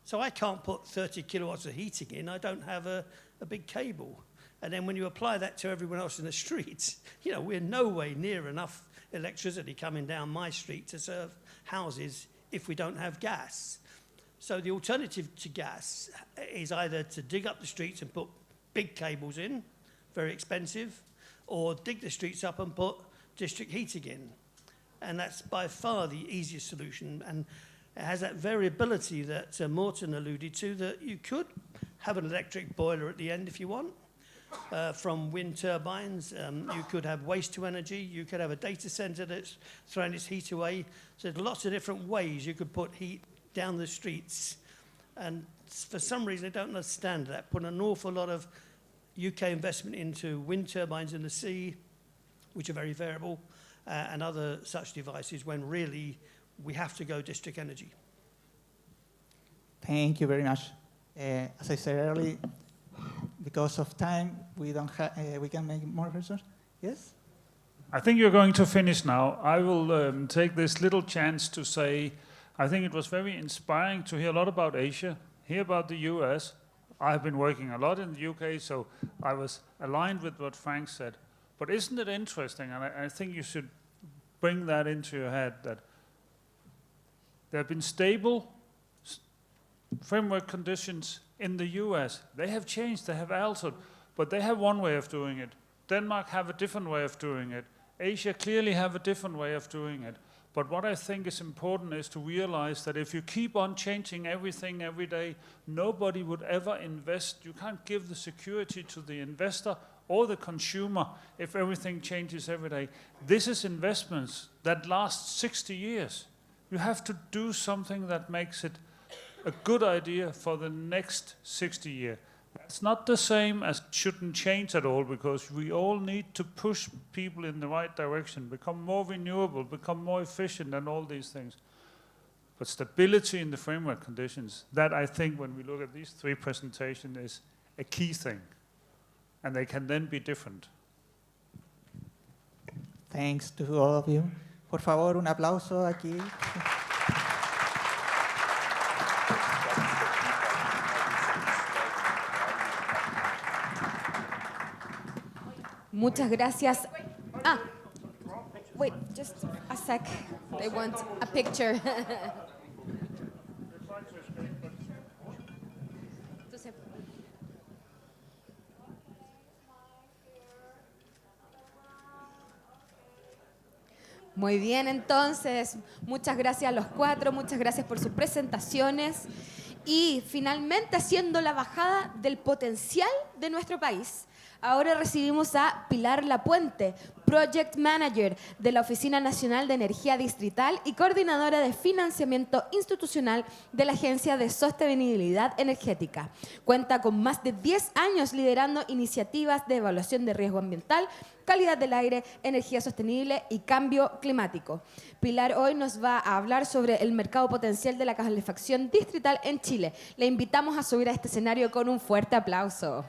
So I can't put 30 kilowatts of heating in. I don't have a big cable. And then when you apply that to everyone else in the streets, we're no way near enough electricity coming down my street to serve houses if we don't have gas. So the alternative to gas is either to dig up the streets and put big cables in, very expensive, or dig the streets up and put district heating in. And that's by far the easiest solution. And it has that variability that Morten alluded to, that you could have an electric boiler at the end if you want, from wind turbines. You could have waste to energy. You could have a data center that's throwing its heat away. So there's lots of different ways you could put heat down the streets. And for some reason, I don't understand that. Put an awful lot of UK investment into wind turbines in the sea, which are very variable, and other such devices, when really we have to go district energy. Thank you very much. As I said earlier, because of time, we can make more questions. Yes? I think you're going to finish now. I will take this little chance to say, I think it was very inspiring to hear a lot about Asia, hear about the US. I've been working a lot in the UK, so I was aligned with what Frank said. But isn't it interesting, and I think you should bring that into your head, that there have been stable framework conditions in the US. They have changed, they have altered, but they have one way of doing it. Denmark have a different way of doing it. Asia clearly have a different way of doing it. But what I think is important is to realize that if you keep on changing everything every day, nobody would ever invest. You can't give the security to the investor or the consumer if everything changes every day. This is investments that last 60 years. You have to do something that makes it a good idea for the next 60 years. It's not the same as shouldn't change at all, because we all need to push people in the right direction, become more renewable, become more efficient and all these things. But stability in the framework conditions, that I think when we look at these 3 presentations is a key thing. And they can then be different. Thanks to all of you. Por favor, un aplauso aquí. Muchas gracias. Wait, just a sec. They want a picture. Muy bien, entonces, muchas gracias a los cuatro, muchas gracias por sus presentaciones. Y finalmente, haciendo la bajada del potencial de nuestro país, ahora recibimos a Pilar Lapuente, Project Manager de la Oficina Nacional de Energía Distrital y coordinadora de financiamiento institucional de la Agencia de Sostenibilidad Energética. Cuenta con más de 10 años liderando iniciativas de evaluación de riesgo ambiental, calidad del aire, energía sostenible y cambio climático. Pilar hoy nos va a hablar sobre el mercado potencial de la calefacción distrital en Chile. Le invitamos a subir a este escenario con un fuerte aplauso.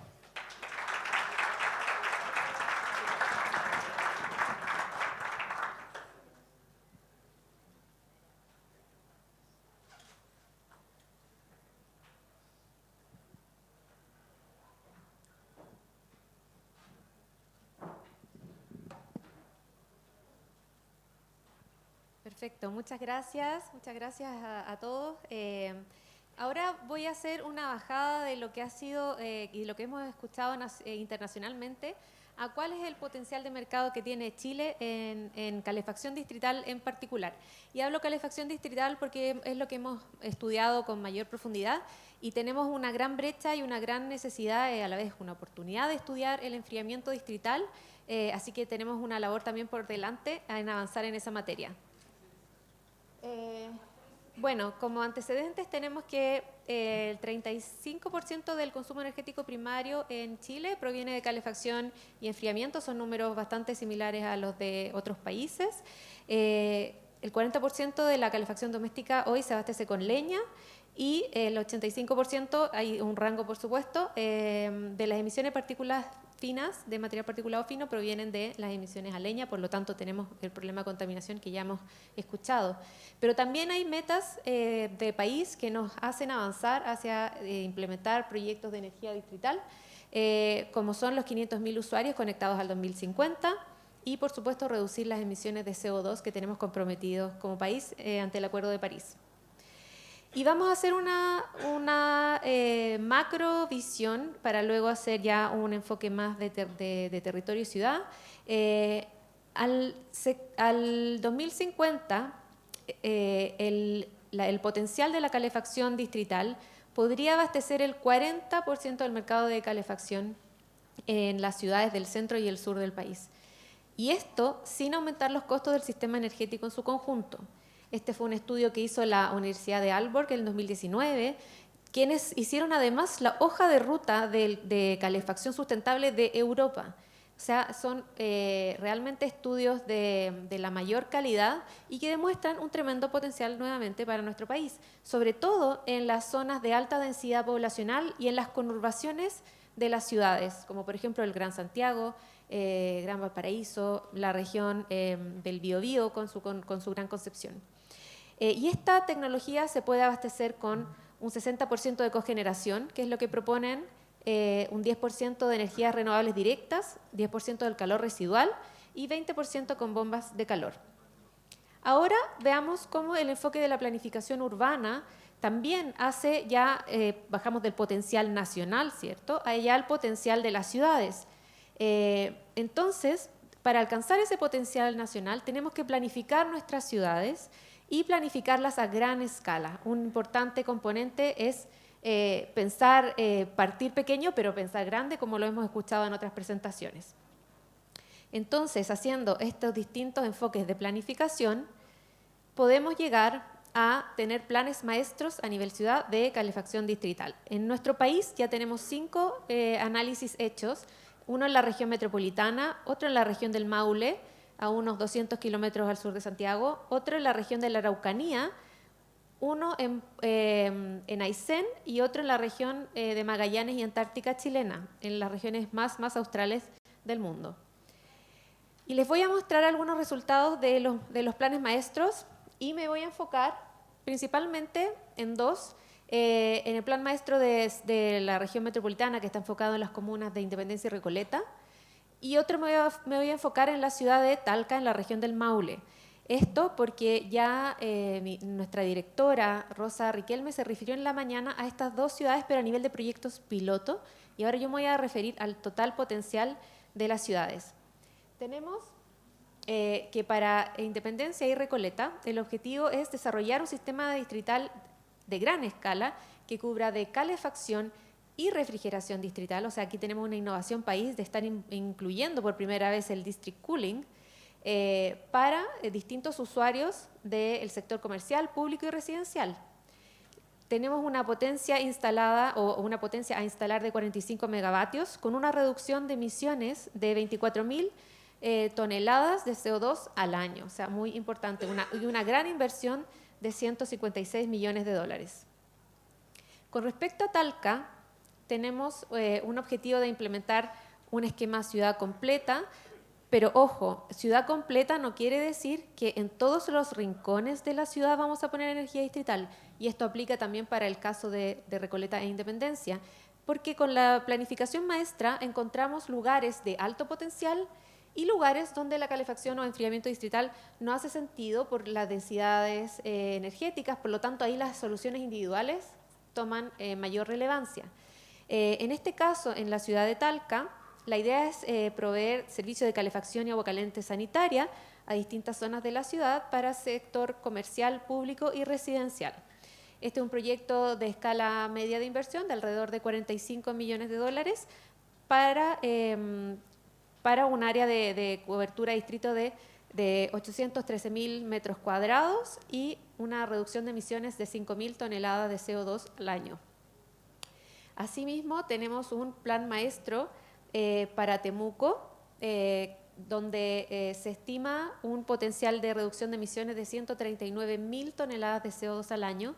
Perfecto, muchas gracias a todos. Ahora voy a hacer una bajada de lo que ha sido y lo que hemos escuchado internacionalmente a cuál es el potencial de mercado que tiene Chile en calefacción distrital en particular. Y hablo calefacción distrital porque es lo que hemos estudiado con mayor profundidad y tenemos una gran brecha y una gran necesidad, a la vez una oportunidad de estudiar el enfriamiento distrital, así que tenemos una labor también por delante en avanzar en esa materia. Bueno, como antecedentes tenemos que el 35% del consumo energético primario en Chile proviene de calefacción y enfriamiento, son números bastante similares a los de otros países. El 40% de la calefacción doméstica hoy se abastece con leña y el 85%, hay un rango por supuesto, de las emisiones de partículas finas, de material particulado fino, provienen de las emisiones a leña, por lo tanto tenemos el problema de contaminación que ya hemos escuchado. Pero también hay metas de país que nos hacen avanzar hacia implementar proyectos de energía distrital, como son los 500.000 usuarios conectados al 2050 y, por supuesto, reducir las emisiones de CO2 que tenemos comprometidos como país ante el Acuerdo de París. Y vamos a hacer una macro visión para luego hacer ya un enfoque más de territorio y ciudad. Al 2050, el potencial de la calefacción distrital podría abastecer el 40% del mercado de calefacción en las ciudades del centro y el sur del país. Y esto sin aumentar los costos del sistema energético en su conjunto. Este fue un estudio que hizo la Universidad de Aalborg en el 2019, quienes hicieron además la hoja de ruta de calefacción sustentable de Europa. O sea, son realmente estudios de la mayor calidad y que demuestran un tremendo potencial nuevamente para nuestro país, sobre todo en las zonas de alta densidad poblacional y en las conurbaciones de las ciudades, como por ejemplo el Gran Santiago, Gran Valparaíso, la región del Biobío con su Gran Concepción. Y esta tecnología se puede abastecer con un 60% de cogeneración, que es lo que proponen, un 10% de energías renovables directas, 10% del calor residual y 20% con bombas de calor. Ahora veamos cómo el enfoque de la planificación urbana también hace ya, bajamos del potencial nacional, ¿cierto?, allá al potencial de las ciudades. Entonces, para alcanzar ese potencial nacional tenemos que planificar nuestras ciudades y planificarlas a gran escala. Un importante componente es pensar, partir pequeño, pero pensar grande, como lo hemos escuchado en otras presentaciones. Entonces, haciendo estos distintos enfoques de planificación, podemos llegar a tener planes maestros a nivel ciudad de calefacción distrital. En nuestro país ya tenemos 5 análisis hechos, uno en la región metropolitana, otro en la región del Maule, a unos 200 kilómetros al sur de Santiago, otro en la región de la Araucanía, uno en Aysén y otro en la región de Magallanes y Antártica chilena, en las regiones más australes del mundo. Y les voy a mostrar algunos resultados de los planes maestros y me voy a enfocar principalmente en dos. En el plan maestro de la región metropolitana, que está enfocado en las comunas de Independencia y Recoleta, y otro me voy a enfocar en la ciudad de Talca, en la región del Maule. Esto porque ya nuestra directora, Rosa Riquelme, se refirió en la mañana a estas dos ciudades, pero a nivel de proyectos piloto, y ahora yo me voy a referir al total potencial de las ciudades. Tenemos que para Independencia y Recoleta el objetivo es desarrollar un sistema distrital de gran escala que cubra de calefacción y refrigeración distrital. O sea, aquí tenemos una innovación país de estar incluyendo por primera vez el district cooling para distintos usuarios del sector comercial, público y residencial. Tenemos una potencia instalada o una potencia a instalar de 45 megavatios con una reducción de emisiones de 24.000 toneladas de CO2 al año. O sea, muy importante, y una gran inversión de 156 millones de dólares. Con respecto a Talca, tenemos un objetivo de implementar un esquema ciudad completa, pero ojo, ciudad completa no quiere decir que en todos los rincones de la ciudad vamos a poner energía distrital, y esto aplica también para el caso de Recoleta e Independencia, porque con la planificación maestra encontramos lugares de alto potencial y lugares donde la calefacción o enfriamiento distrital no hace sentido por las densidades energéticas, por lo tanto ahí las soluciones individuales toman mayor relevancia. En este caso, en la ciudad de Talca, la idea es proveer servicio de calefacción y agua caliente sanitaria a distintas zonas de la ciudad para sector comercial, público y residencial. Este es un proyecto de escala media de inversión de alrededor de 45 millones de dólares para un área de cobertura de distrito de 813.000 metros cuadrados y una reducción de emisiones de 5.000 toneladas de CO2 al año. Asimismo, tenemos un plan maestro para Temuco, donde se estima un potencial de reducción de emisiones de 139.000 toneladas de CO2 al año.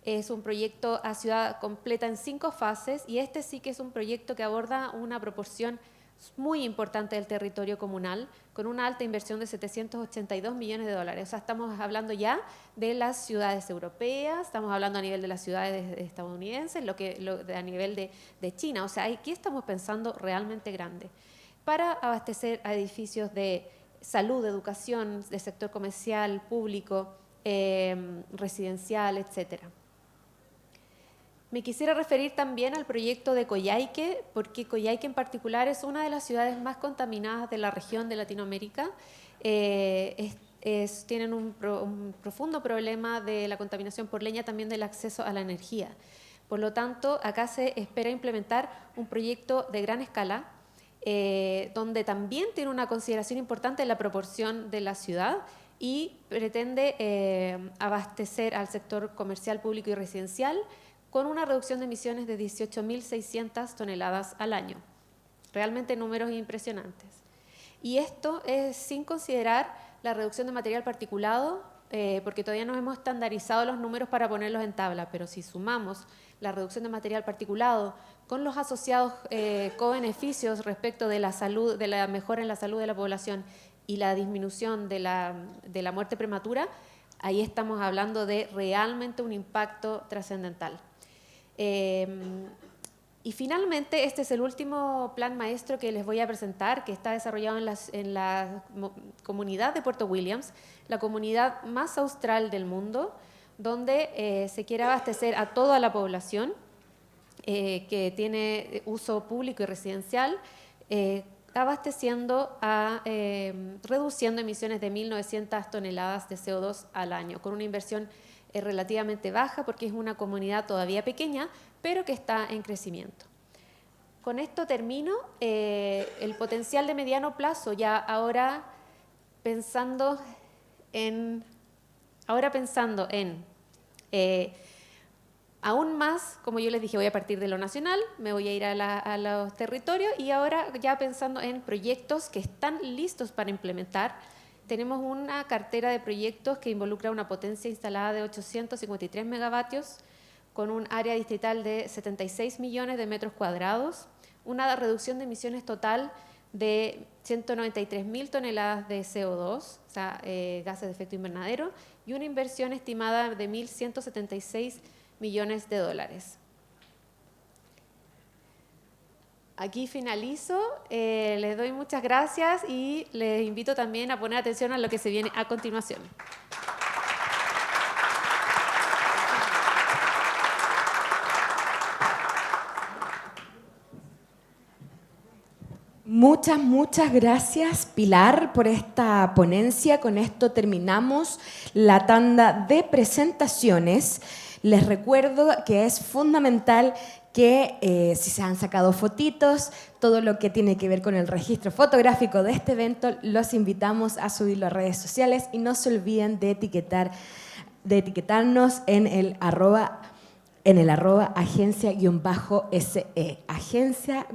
Es un proyecto a ciudad completa en 5 fases, y este sí que es un proyecto que aborda una proporción muy importante del territorio comunal, con una alta inversión de 782 millones de dólares. O sea, estamos hablando ya de las ciudades europeas, estamos hablando a nivel de las ciudades estadounidenses, a nivel de China. O sea, aquí estamos pensando realmente grande. Para abastecer a edificios de salud, educación, de sector comercial, público, residencial, etcétera. Me quisiera referir también al proyecto de Coyhaique, porque Coyhaique en particular es una de las ciudades más contaminadas de la región de Latinoamérica. Tienen un profundo problema de la contaminación por leña, también del acceso a la energía. Por lo tanto, acá se espera implementar un proyecto de gran escala, donde también tiene una consideración importante en la proporción de la ciudad y pretende abastecer al sector comercial, público y residencial con una reducción de emisiones de 18.600 toneladas al año. Realmente números impresionantes. Y esto es sin considerar la reducción de material particulado, porque todavía no hemos estandarizado los números para ponerlos en tabla, pero si sumamos la reducción de material particulado con los asociados co-beneficios respecto de la salud, de la mejora en la salud de la población y la disminución de la muerte prematura, ahí estamos hablando de realmente un impacto trascendental. Y finalmente, este es el último plan maestro que les voy a presentar, que está desarrollado en la comunidad de Puerto Williams, la comunidad más austral del mundo, donde se quiere abastecer a toda la población que tiene uso público y residencial, reduciendo emisiones de 1.900 toneladas de CO2 al año, con una inversión relativamente baja porque es una comunidad todavía pequeña, pero que está en crecimiento. Con esto termino. El potencial de mediano plazo, ya ahora pensando en aún más, como yo les dije, voy a partir de lo nacional, me voy a ir a los territorios, y ahora ya pensando en proyectos que están listos para implementar. Tenemos una cartera de proyectos que involucra una potencia instalada de 853 megavatios, con un área distrital de 76 millones de metros cuadrados, una reducción de emisiones total de 193.000 toneladas de CO2, o sea, gases de efecto invernadero, y una inversión estimada de 1.176 millones de dólares. Aquí finalizo, les doy muchas gracias y les invito también a poner atención a lo que se viene a continuación. Muchas gracias, Pilar, por esta ponencia. Con esto terminamos la tanda de presentaciones. Les recuerdo que es fundamental que si se han sacado fotitos, todo lo que tiene que ver con el registro fotográfico de este evento, los invitamos a subirlo a redes sociales y no se olviden de etiquetarnos en el arroba agencia-SE. Agencia-SE.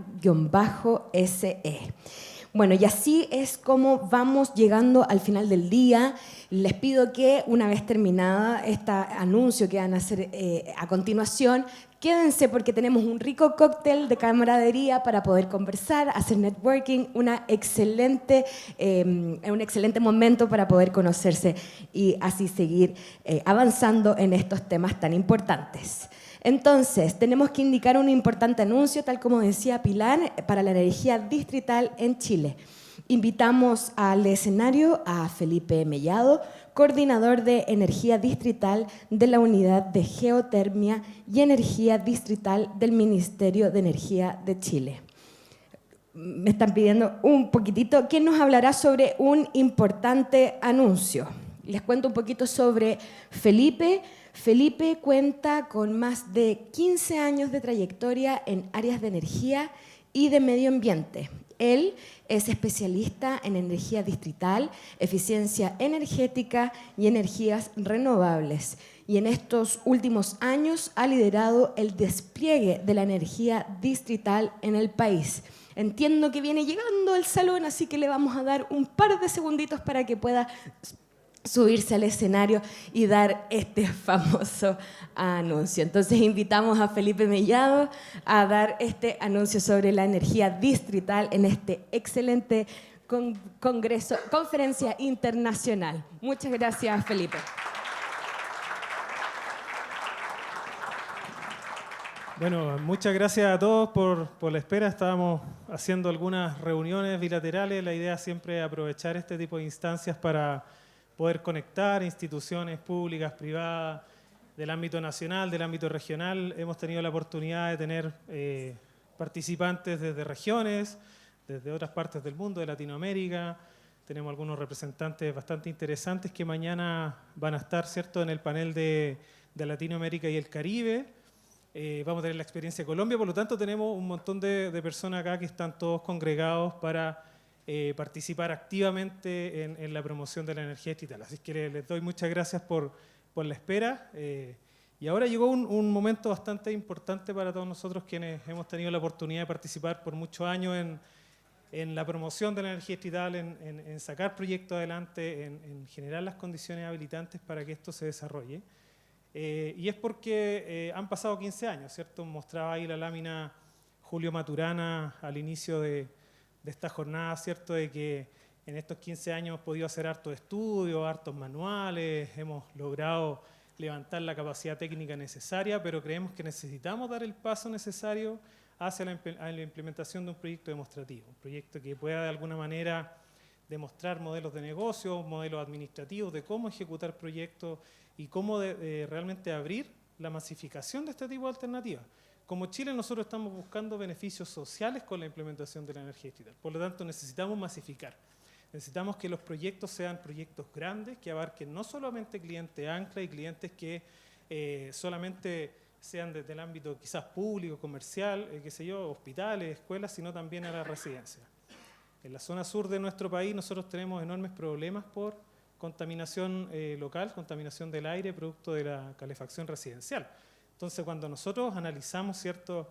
Bueno, y así es como vamos llegando al final del día. Les pido que una vez terminada este anuncio que van a hacer a continuación, quédense porque tenemos un rico cóctel de camaradería para poder conversar, hacer networking, un excelente momento para poder conocerse y así seguir avanzando en estos temas tan importantes. Entonces, tenemos que indicar un importante anuncio, tal como decía Pilar, para la energía distrital en Chile. Invitamos al escenario a Felipe Mellado, coordinador de Energía Distrital de la Unidad de Geotermia y Energía Distrital del Ministerio de Energía de Chile. Me están pidiendo un poquitito, ¿quién nos hablará sobre un importante anuncio? Les cuento un poquito sobre Felipe. Felipe cuenta con más de 15 años de trayectoria en áreas de energía y de medio ambiente. Él es especialista en energía distrital, eficiencia energética y energías renovables. Y en estos últimos años ha liderado el despliegue de la energía distrital en el país. Entiendo que viene llegando al salón, así que le vamos a dar un par de segunditos para que pueda subirse al escenario y dar este famoso anuncio. Entonces invitamos a Felipe Mellado a dar este anuncio sobre la energía distrital en este excelente conferencia internacional. Muchas gracias, Felipe. Bueno, muchas gracias a todos por la espera. Estábamos haciendo algunas reuniones bilaterales. La idea siempre es aprovechar este tipo de instancias para poder conectar instituciones públicas, privadas, del ámbito nacional, del ámbito regional. Hemos tenido la oportunidad de tener participantes desde regiones, desde otras partes del mundo, de Latinoamérica. Tenemos algunos representantes bastante interesantes que mañana van a estar, ¿cierto?, en el panel de Latinoamérica y el Caribe. Vamos a tener la experiencia de Colombia, por lo tanto tenemos un montón de personas acá que están todos congregados para participar activamente en la promoción de la energía distrital. Así que les doy muchas gracias por la espera. Y ahora llegó un momento bastante importante para todos nosotros quienes hemos tenido la oportunidad de participar por muchos años en la promoción de la energía distrital, en sacar proyectos adelante, en generar las condiciones habilitantes para que esto se desarrolle. Y es porque han pasado 15 años, ¿cierto? Mostraba ahí la lámina Julio Maturana al inicio de esta jornada, ¿cierto?, de que en estos 15 años hemos podido hacer hartos estudios, hartos manuales, hemos logrado levantar la capacidad técnica necesaria, pero creemos que necesitamos dar el paso necesario hacia la implementación de un proyecto demostrativo, un proyecto que pueda de alguna manera demostrar modelos de negocio, modelos administrativos de cómo ejecutar proyectos y cómo realmente abrir la masificación de este tipo de alternativas. Como Chile, nosotros estamos buscando beneficios sociales con la implementación de la energía distrital. Por lo tanto, necesitamos masificar. Necesitamos que los proyectos sean proyectos grandes, que abarquen no solamente clientes ancla y clientes que solamente sean desde el ámbito quizás público, comercial, qué sé yo, hospitales, escuelas, sino también a las residencias. En la zona sur de nuestro país nosotros tenemos enormes problemas por contaminación local, contaminación del aire, producto de la calefacción residencial. Entonces, cuando nosotros analizamos, ¿cierto?,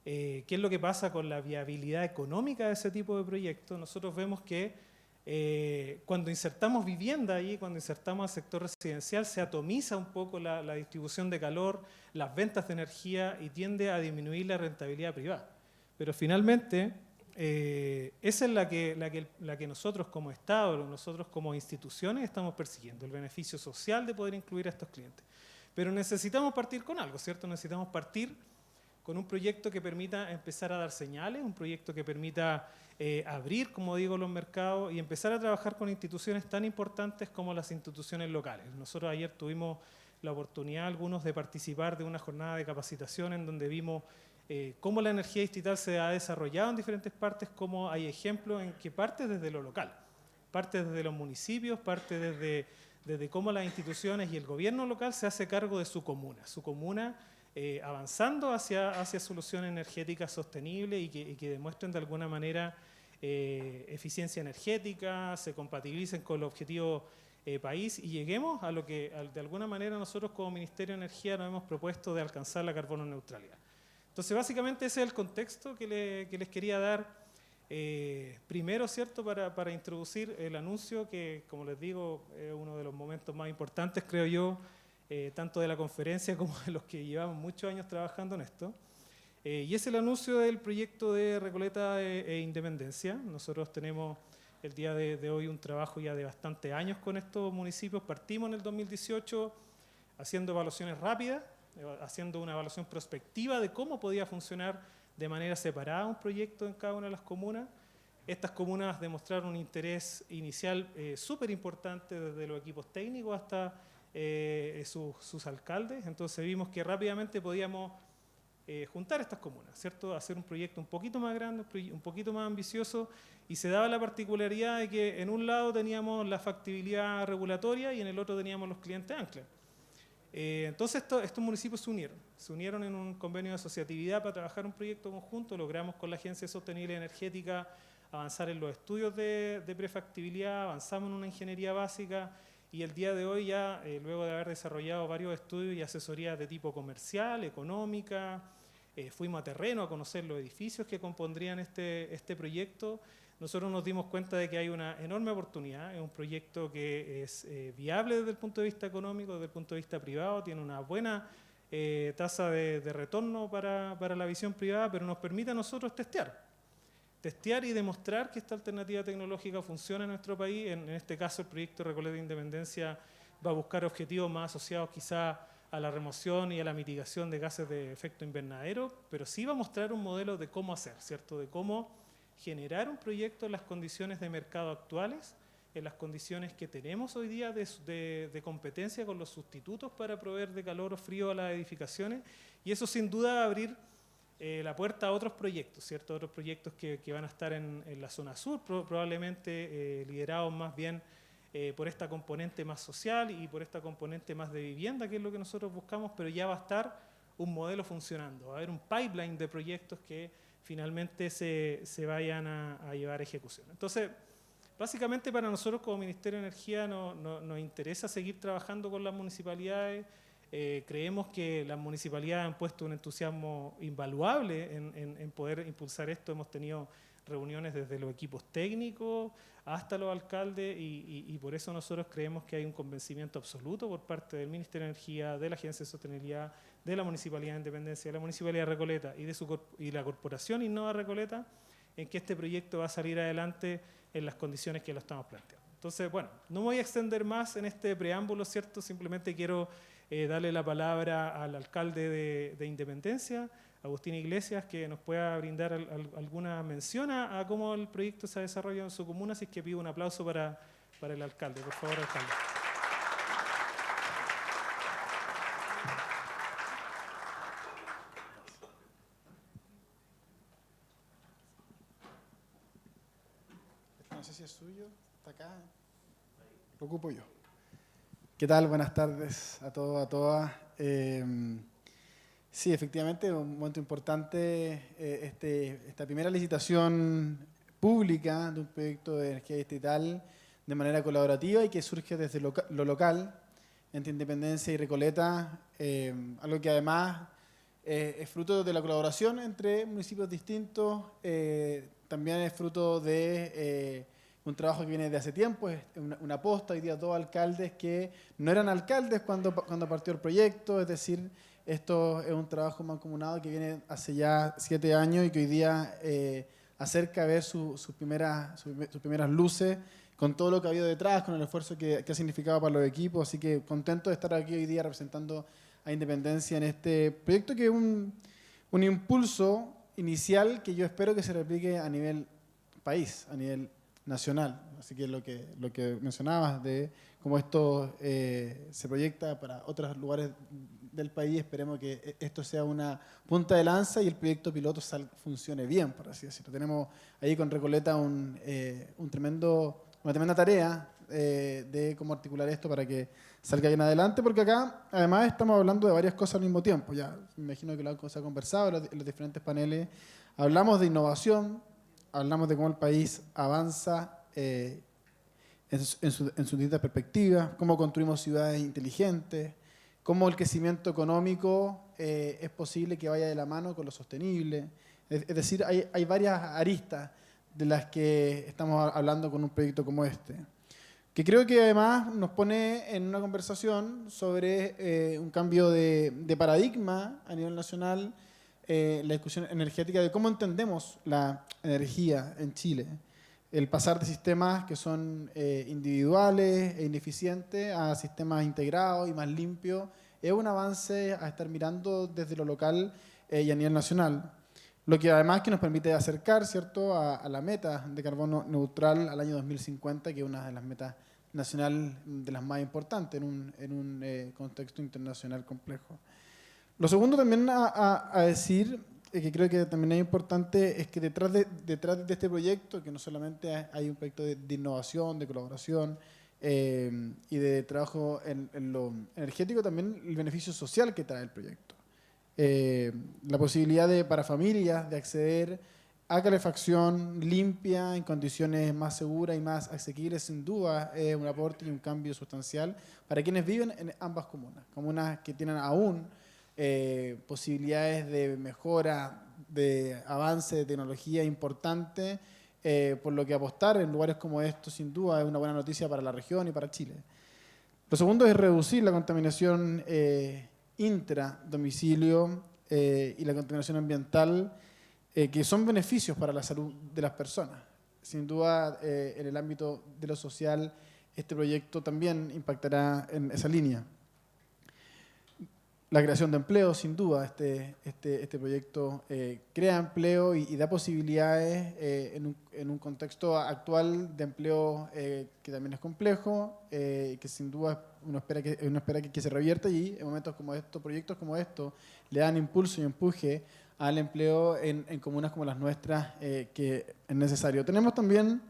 qué es lo que pasa con la viabilidad económica de ese tipo de proyectos, nosotros vemos que cuando insertamos vivienda ahí, cuando insertamos al sector residencial, se atomiza un poco la distribución de calor, las ventas de energía y tiende a disminuir la rentabilidad privada. Pero finalmente, esa es la que nosotros como Estado, nosotros como instituciones estamos persiguiendo, el beneficio social de poder incluir a estos clientes. Pero necesitamos partir con algo, ¿cierto? Necesitamos partir con un proyecto que permita empezar a dar señales, un proyecto que permita abrir, como digo, los mercados y empezar a trabajar con instituciones tan importantes como las instituciones locales. Nosotros ayer tuvimos la oportunidad, algunos, de participar de una jornada de capacitación en donde vimos cómo la energía distrital se ha desarrollado en diferentes partes, cómo hay ejemplos en que parte desde lo local, parte desde los municipios, parte desde cómo las instituciones y el gobierno local se hace cargo de su comuna avanzando hacia soluciones energéticas sostenibles y que demuestren de alguna manera eficiencia energética, se compatibilicen con los objetivos país y lleguemos a lo que de alguna manera nosotros como Ministerio de Energía nos hemos propuesto de alcanzar la carbono neutralidad. Entonces básicamente ese es el contexto que les quería dar primero, ¿cierto? Para introducir el anuncio que, como les digo, es uno de los momentos más importantes, creo yo, tanto de la conferencia como de los que llevamos muchos años trabajando en esto. Y es el anuncio del proyecto de Recoleta e Independencia. Nosotros tenemos el día de hoy un trabajo ya de bastantes años con estos municipios. Partimos en el 2018 haciendo evaluaciones rápidas, haciendo una evaluación prospectiva de cómo podía funcionar de manera separada un proyecto en cada una de las comunas. Estas comunas demostraron un interés inicial súper importante desde los equipos técnicos hasta sus alcaldes. Entonces vimos que rápidamente podíamos juntar estas comunas, ¿cierto? Hacer un proyecto un poquito más grande, un poquito más ambicioso, y se daba la particularidad de que en un lado teníamos la factibilidad regulatoria y en el otro teníamos los clientes ancla. Entonces estos municipios se unieron en un convenio de asociatividad para trabajar un proyecto conjunto. Logramos con la Agencia Sostenible Energética avanzar en los estudios de prefactibilidad, avanzamos en una ingeniería básica y el día de hoy ya, luego de haber desarrollado varios estudios y asesorías de tipo comercial, económica, fuimos a terreno a conocer los edificios que compondrían este proyecto. Nosotros nos dimos cuenta de que hay una enorme oportunidad, es un proyecto que es viable desde el punto de vista económico, desde el punto de vista privado, tiene una buena tasa de retorno para la visión privada, pero nos permite a nosotros testear y demostrar que esta alternativa tecnológica funciona en nuestro país. En este caso, el proyecto Recoleta de Independencia va a buscar objetivos más asociados quizá a la remoción y a la mitigación de gases de efecto invernadero, pero sí va a mostrar un modelo de cómo hacer, ¿cierto? De cómo generar un proyecto en las condiciones de mercado actuales, en las condiciones que tenemos hoy día de competencia con los sustitutos para proveer de calor o frío a las edificaciones, y eso sin duda va a abrir la puerta a otros proyectos, ¿cierto? Otros proyectos que van a estar en la zona sur, probablemente liderados más bien por esta componente más social y por esta componente más de vivienda, que es lo que nosotros buscamos, pero ya va a estar un modelo funcionando, va a haber un pipeline de proyectos que finalmente se vayan a llevar a ejecución. Entonces, básicamente para nosotros como Ministerio de Energía nos interesa seguir trabajando con las municipalidades. Creemos que las municipalidades han puesto un entusiasmo invaluable en poder impulsar esto. Hemos tenido reuniones desde los equipos técnicos hasta los alcaldes y por eso nosotros creemos que hay un convencimiento absoluto por parte del Ministerio de Energía, de la Agencia de Sostenibilidad, de la Municipalidad de Independencia, de la Municipalidad de Recoleta y la Corporación Innova Recoleta, en que este proyecto va a salir adelante en las condiciones que lo estamos planteando. Entonces, bueno, no me voy a extender más en este preámbulo, ¿cierto? Simplemente quiero darle la palabra al alcalde de Independencia, Agustín Iglesias, que nos pueda brindar alguna mención a cómo el proyecto se ha desarrollado en su comuna, así que pido un aplauso para el alcalde. Por favor, alcalde. No sé si es suyo, está acá, lo ocupo yo. ¿Qué tal? Buenas tardes a todos, a todas. Sí, efectivamente, un momento importante, esta primera licitación pública de un proyecto de energía distrital de manera colaborativa y que surge desde lo local, entre Independencia y Recoleta, algo que además es fruto de la colaboración entre municipios distintos, también es fruto de un trabajo que viene de hace tiempo, es una aposta, hoy día dos alcaldes que no eran alcaldes cuando partió el proyecto, es decir, esto es un trabajo mancomunado que viene hace ya 7 años y que hoy día acerca a ver sus primeras luces, con todo lo que ha habido detrás, con el esfuerzo que ha significado para los equipos, así que contento de estar aquí hoy día representando a Independencia en este proyecto que es un impulso inicial que yo espero que se replique a nivel país, a nivel nacional. Así que lo que mencionabas de cómo esto se proyecta para otros lugares del país. Esperemos que esto sea una punta de lanza y el proyecto piloto funcione bien, por así decirlo. Tenemos ahí con Recoleta una tremenda tarea de cómo articular esto para que salga bien adelante, porque acá además estamos hablando de varias cosas al mismo tiempo. Ya me imagino que se ha conversado en los diferentes paneles. Hablamos de innovación, hablamos de cómo el país avanza en su distintas perspectivas, cómo construimos ciudades inteligentes, cómo el crecimiento económico es posible que vaya de la mano con lo sostenible. Es decir, hay varias aristas de las que estamos hablando con un proyecto como este, que creo que además nos pone en una conversación sobre un cambio de paradigma a nivel nacional, la discusión energética de cómo entendemos la energía en Chile. El pasar de sistemas que son individuales e ineficientes a sistemas integrados y más limpios es un avance a estar mirando desde lo local y a nivel nacional. Lo que además que nos permite acercar, ¿cierto?, a la meta de carbono neutral al año 2050, que es una de las metas nacionales de las más importantes en un contexto internacional complejo. Lo segundo también a decir, que creo que también es importante, es que detrás de este proyecto, que no solamente hay un proyecto de innovación, de colaboración y de trabajo en lo energético, también el beneficio social que trae el proyecto. La posibilidad para familias de acceder a calefacción limpia en condiciones más seguras y más asequibles, sin duda es un aporte y un cambio sustancial para quienes viven en ambas comunas que tienen aún posibilidades de mejora, de avance de tecnología importante, por lo que apostar en lugares como estos sin duda es una buena noticia para la región y para Chile. Lo segundo es reducir la contaminación intradomicilio y la contaminación ambiental, que son beneficios para la salud de las personas. Sin duda, en el ámbito de lo social, este proyecto también impactará en esa línea. La creación de empleo, sin duda, este proyecto crea empleo y da posibilidades en un contexto actual de empleo que también es complejo, que sin duda uno espera que se revierta, y en momentos como estos, proyectos como estos, le dan impulso y empuje al empleo en comunas como las nuestras, que es necesario. Tenemos también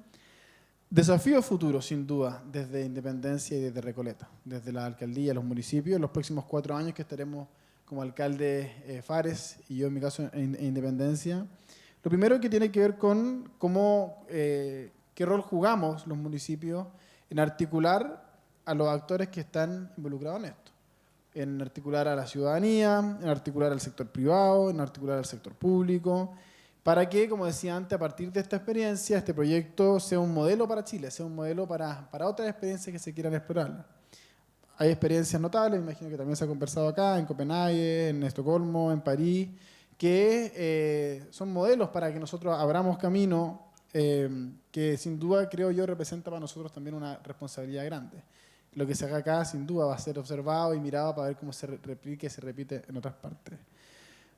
desafíos futuros, sin duda, desde Independencia y desde Recoleta, desde la alcaldía, los municipios, los próximos 4 años que estaremos como alcalde Fares y yo en mi caso en Independencia. Lo primero que tiene que ver con qué rol jugamos los municipios en articular a los actores que están involucrados en esto, en articular a la ciudadanía, en articular al sector privado, en articular al sector público, para que, como decía antes, a partir de esta experiencia, este proyecto sea un modelo para Chile, sea un modelo para otras experiencias que se quieran explorar. Hay experiencias notables, me imagino que también se ha conversado acá, en Copenhague, en Estocolmo, en París, que son modelos para que nosotros abramos camino, que sin duda, creo yo, representa para nosotros también una responsabilidad grande. Lo que se haga acá, sin duda, va a ser observado y mirado para ver cómo se replica y se repite en otras partes.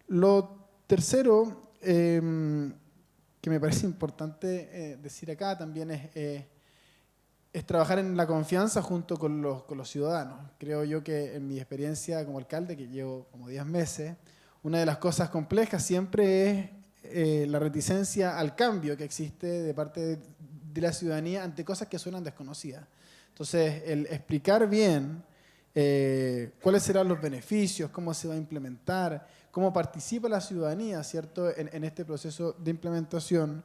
Lo tercero, que me parece importante decir acá también es trabajar en la confianza junto con los ciudadanos. Creo yo que en mi experiencia como alcalde, que llevo como 10 meses, una de las cosas complejas siempre es la reticencia al cambio que existe de parte de la ciudadanía ante cosas que suenan desconocidas. Entonces, el explicar bien cuáles serán los beneficios, cómo se va a implementar, cómo participa la ciudadanía, ¿cierto?, en este proceso de implementación,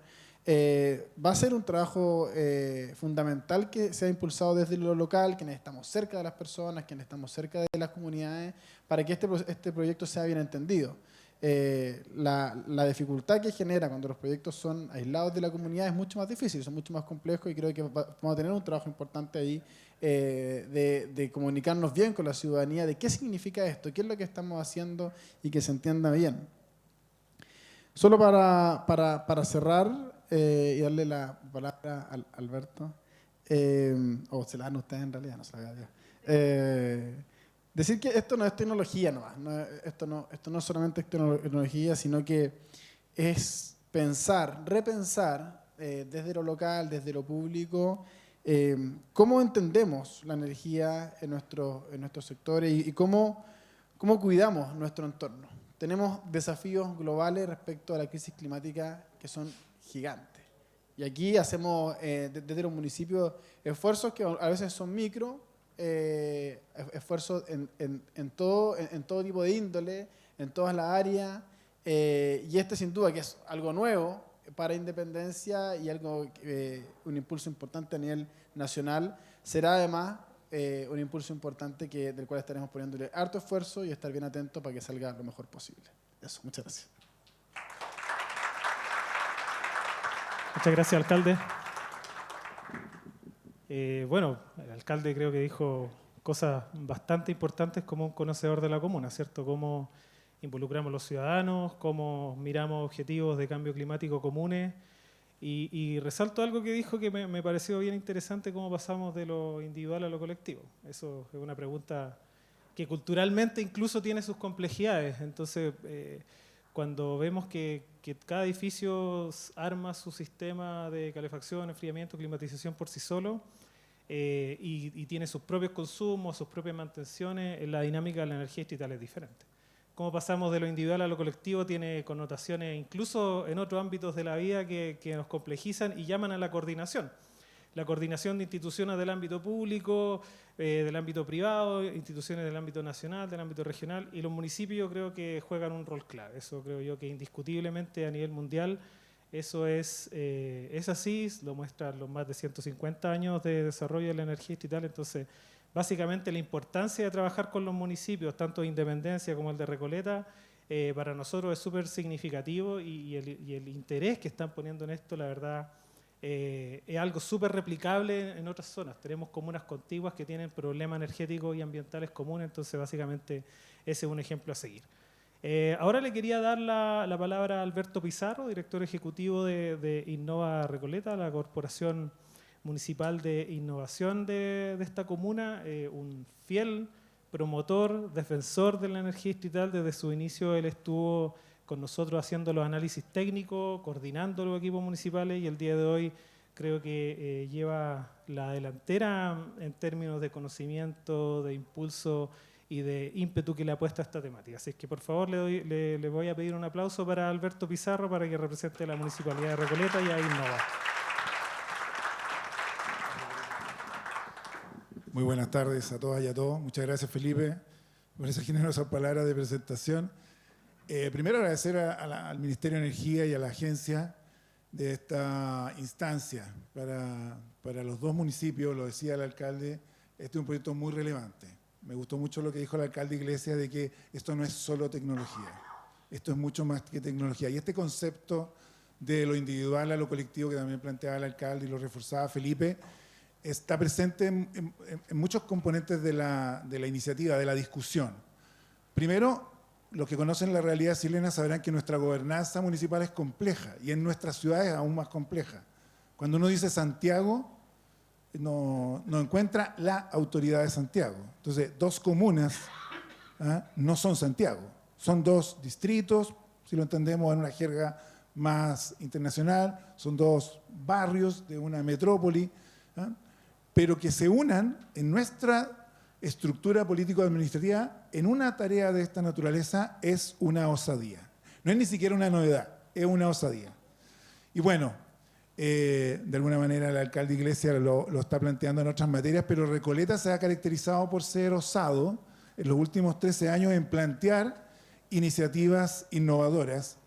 va a ser un trabajo fundamental que se ha impulsado desde lo local, quienes estamos cerca de las personas, quienes estamos cerca de las comunidades, para que este proyecto sea bien entendido. La dificultad que genera cuando los proyectos son aislados de la comunidad es mucho más difícil, son mucho más complejos, y creo que vamos a tener un trabajo importante ahí de comunicarnos bien con la ciudadanía de qué significa esto, qué es lo que estamos haciendo y que se entienda bien. Solo para cerrar y darle la palabra a Alberto, o se la dan ustedes en realidad, no se la haga yo. Decir que esto no es tecnología nomás, esto no es solamente tecnología, sino que es repensar desde lo local, desde lo público, cómo entendemos la energía en nuestros sectores y cómo ¿Cómo cuidamos nuestro entorno? Tenemos desafíos globales respecto a la crisis climática que son gigantes. Y aquí hacemos desde los municipios esfuerzos que a veces son micro, esfuerzos en todo tipo de índole, en todas las áreas. Y este sin duda que es algo nuevo para Independencia y un impulso importante a nivel nacional. Será además un impulso importante del cual estaremos poniéndole harto esfuerzo y estar bien atentos para que salga lo mejor posible. Eso, muchas gracias. Muchas gracias, alcalde. Bueno, el alcalde creo que dijo cosas bastante importantes como un conocedor de la comuna, ¿cierto? Cómo involucramos a los ciudadanos, cómo miramos objetivos de cambio climático comunes. Y resalto algo que dijo que me pareció bien interesante, cómo pasamos de lo individual a lo colectivo. Eso es una pregunta que culturalmente incluso tiene sus complejidades. Entonces, cuando vemos que cada edificio arma su sistema de calefacción, enfriamiento, climatización por sí solo y tiene sus propios consumos, sus propias mantenciones, la dinámica de la energía distrital es diferente. Cómo pasamos de lo individual a lo colectivo tiene connotaciones incluso en otros ámbitos de la vida que nos complejizan y llaman a la coordinación. La coordinación de instituciones del ámbito público, del ámbito privado, instituciones del ámbito nacional, del ámbito regional, y los municipios creo que juegan un rol clave. Eso creo yo que indiscutiblemente a nivel mundial eso es así, lo muestran los más de 150 años de desarrollo de la energía distrital. Entonces, básicamente la importancia de trabajar con los municipios, tanto de Independencia como el de Recoleta, para nosotros es súper significativo y el interés que están poniendo en esto, la verdad, es algo súper replicable en otras zonas. Tenemos comunas contiguas que tienen problemas energéticos y ambientales comunes, entonces básicamente ese es un ejemplo a seguir. Ahora le quería dar la palabra a Alberto Pizarro, director ejecutivo de Innova Recoleta, la corporación municipal de innovación de esta comuna, un fiel promotor, defensor de la energía distrital. Desde su inicio él estuvo con nosotros haciendo los análisis técnicos, coordinando los equipos municipales y el día de hoy creo que lleva la delantera en términos de conocimiento, de impulso y de ímpetu que le apuesta a esta temática. Así que por favor le voy a pedir un aplauso para Alberto Pizarro para que represente a la Municipalidad de Recoleta y a Innova. Muy buenas tardes a todas y a todos. Muchas gracias, Felipe, por esas generosas palabras de presentación. Primero agradecer al Ministerio de Energía y a la agencia de esta instancia. Para los dos municipios, lo decía el alcalde, este es un proyecto muy relevante. Me gustó mucho lo que dijo el alcalde Iglesias de que esto no es solo tecnología, esto es mucho más que tecnología. Y este concepto de lo individual a lo colectivo que también planteaba el alcalde y lo reforzaba Felipe, está presente en muchos componentes de la iniciativa, de la discusión. Primero, los que conocen la realidad chilena sabrán que nuestra gobernanza municipal es compleja y en nuestras ciudades aún más compleja. Cuando uno dice Santiago, no encuentra la autoridad de Santiago. Entonces, dos comunas no son Santiago, son dos distritos, si lo entendemos en una jerga más internacional, son dos barrios de una metrópoli, pero que se unan en nuestra estructura político-administrativa en una tarea de esta naturaleza es una osadía. No es ni siquiera una novedad, es una osadía. Y bueno, de alguna manera el alcalde Iglesias lo está planteando en otras materias, pero Recoleta se ha caracterizado por ser osado en los últimos 13 años en plantear iniciativas innovadoras.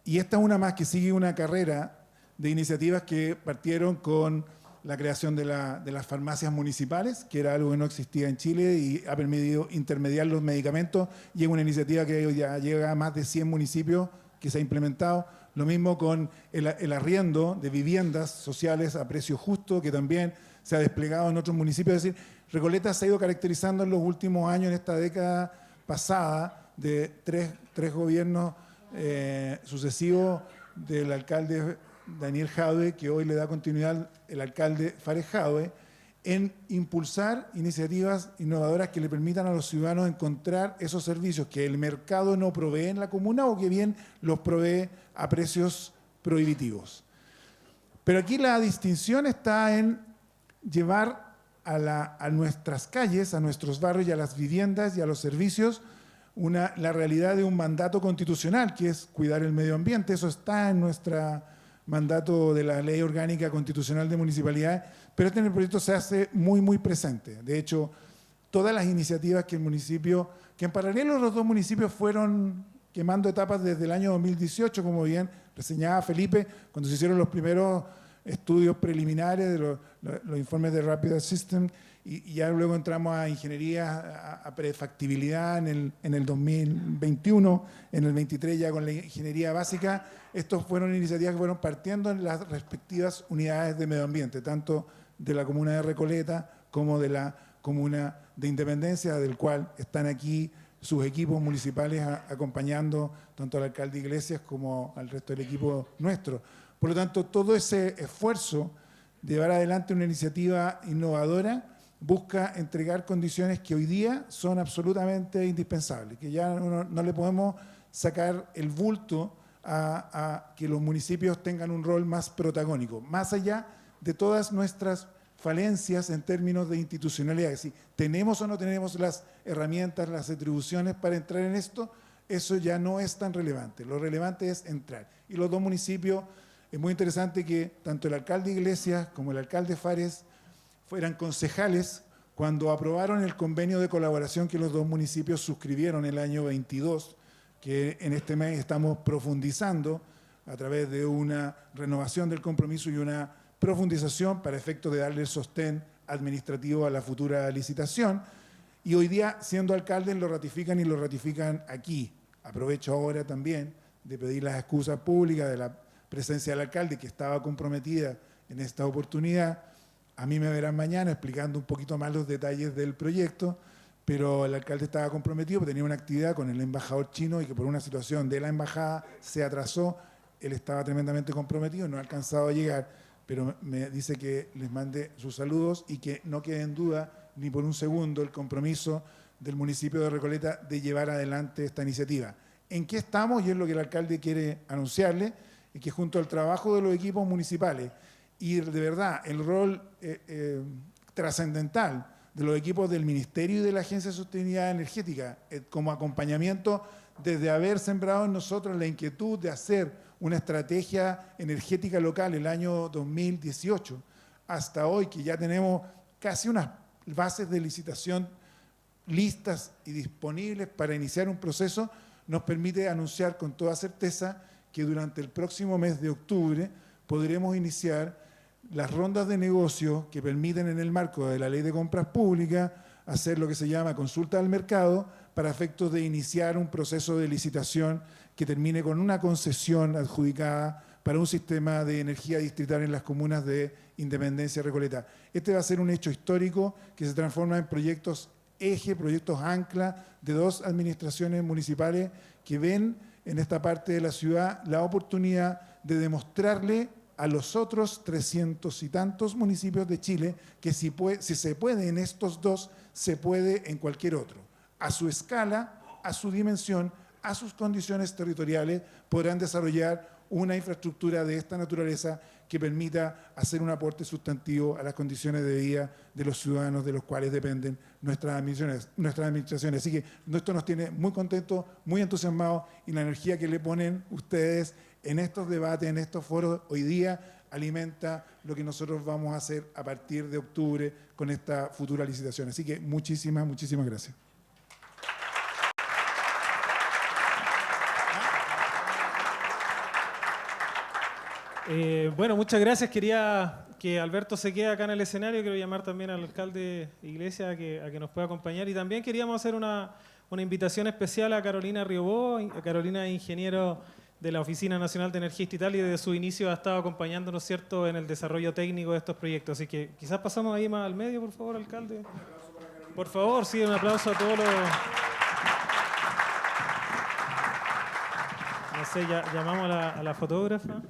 Y esta es una más que sigue una carrera de iniciativas que partieron con la creación de las farmacias municipales, que era algo que no existía en Chile y ha permitido intermediar los medicamentos, y es una iniciativa que ya llega a más de 100 municipios que se ha implementado. Lo mismo con el arriendo de viviendas sociales a precio justo, que también se ha desplegado en otros municipios. Es decir, Recoleta se ha ido caracterizando en los últimos años, en esta década pasada, de tres gobiernos sucesivos del alcalde Daniel Jadwe, que hoy le da continuidad el alcalde Fares Jadwe, en impulsar iniciativas innovadoras que le permitan a los ciudadanos encontrar esos servicios que el mercado no provee en la comuna o que bien los provee a precios prohibitivos. Pero aquí la distinción está en llevar a nuestras calles, a nuestros barrios y a las viviendas y a los servicios la realidad de un mandato constitucional, que es cuidar el medio ambiente. Eso está en nuestro mandato de la Ley Orgánica Constitucional de Municipalidades, pero en el proyecto se hace muy, muy presente. De hecho, todas las iniciativas que el municipio, que en paralelo los dos municipios fueron quemando etapas desde el año 2018, como bien reseñaba Felipe, cuando se hicieron los primeros estudios preliminares de los informes de Rapid Assistance, y ya luego entramos a ingeniería, a prefactibilidad en el 2021, en el 23 ya con la ingeniería básica. Estos fueron iniciativas que fueron partiendo en las respectivas unidades de medio ambiente, tanto de la comuna de Recoleta como de la comuna de Independencia, del cual están aquí sus equipos municipales acompañando tanto al alcalde Iglesias como al resto del equipo nuestro. Por lo tanto, todo ese esfuerzo de llevar adelante una iniciativa innovadora busca entregar condiciones que hoy día son absolutamente indispensables, que ya no le podemos sacar el bulto a que los municipios tengan un rol más protagónico, más allá de todas nuestras falencias en términos de institucionalidad. Es decir, tenemos o no tenemos las herramientas, las atribuciones para entrar en esto, eso ya no es tan relevante. Lo relevante es entrar. Y los dos municipios, es muy interesante que tanto el alcalde Iglesias como el alcalde Fares fueran concejales cuando aprobaron el convenio de colaboración que los dos municipios suscribieron el año 22, que en este mes estamos profundizando a través de una renovación del compromiso y una profundización para efectos de darle sostén administrativo a la futura licitación. Y hoy día, siendo alcaldes, lo ratifican y lo ratifican aquí. Aprovecho ahora también de pedir las excusas públicas de la presencia del alcalde, que estaba comprometida en esta oportunidad. A mí me verán mañana explicando un poquito más los detalles del proyecto, pero el alcalde estaba comprometido, porque tenía una actividad con el embajador chino y que por una situación de la embajada se atrasó. Él estaba tremendamente comprometido, no ha alcanzado a llegar, pero me dice que les mande sus saludos y que no quede en duda ni por un segundo el compromiso del municipio de Recoleta de llevar adelante esta iniciativa. ¿En qué estamos? Y es lo que el alcalde quiere anunciarle, y que junto al trabajo de los equipos municipales y de verdad el rol trascendental de los equipos del Ministerio y de la Agencia de Sostenibilidad Energética como acompañamiento, desde haber sembrado en nosotros la inquietud de hacer una estrategia energética local el año 2018, hasta hoy que ya tenemos casi unas bases de licitación listas y disponibles para iniciar un proceso, nos permite anunciar con toda certeza que durante el próximo mes de octubre podremos iniciar las rondas de negocio que permiten en el marco de la Ley de Compras Públicas hacer lo que se llama consulta al mercado para efectos de iniciar un proceso de licitación que termine con una concesión adjudicada para un sistema de energía distrital en las comunas de Independencia y Recoleta. Este va a ser un hecho histórico que se transforma en proyectos eje, proyectos ancla de dos administraciones municipales que ven en esta parte de la ciudad la oportunidad de demostrarle a los otros 300 y tantos municipios de Chile que si se puede en estos dos, se puede en cualquier otro. A su escala, a su dimensión, a sus condiciones territoriales, podrán desarrollar una infraestructura de esta naturaleza que permita hacer un aporte sustantivo a las condiciones de vida de los ciudadanos de los cuales dependen nuestras administraciones. Así que esto nos tiene muy contentos, muy entusiasmados, y la energía que le ponen ustedes en estos debates, en estos foros hoy día, alimenta lo que nosotros vamos a hacer a partir de octubre con esta futura licitación. Así que muchísimas, muchísimas gracias. Bueno, muchas gracias. Quería que Alberto se quede acá en el escenario. Quiero llamar también al alcalde Iglesias a que nos pueda acompañar. Y también queríamos hacer una invitación especial a Carolina Riobó. Carolina es ingeniero de la Oficina Nacional de Energía Distrital y desde su inicio ha estado acompañándonos, ¿cierto?, en el desarrollo técnico de estos proyectos. Así que quizás pasamos ahí más al medio, por favor, alcalde. Por favor, sí, un aplauso a todos los... No sé, llamamos a la fotógrafa.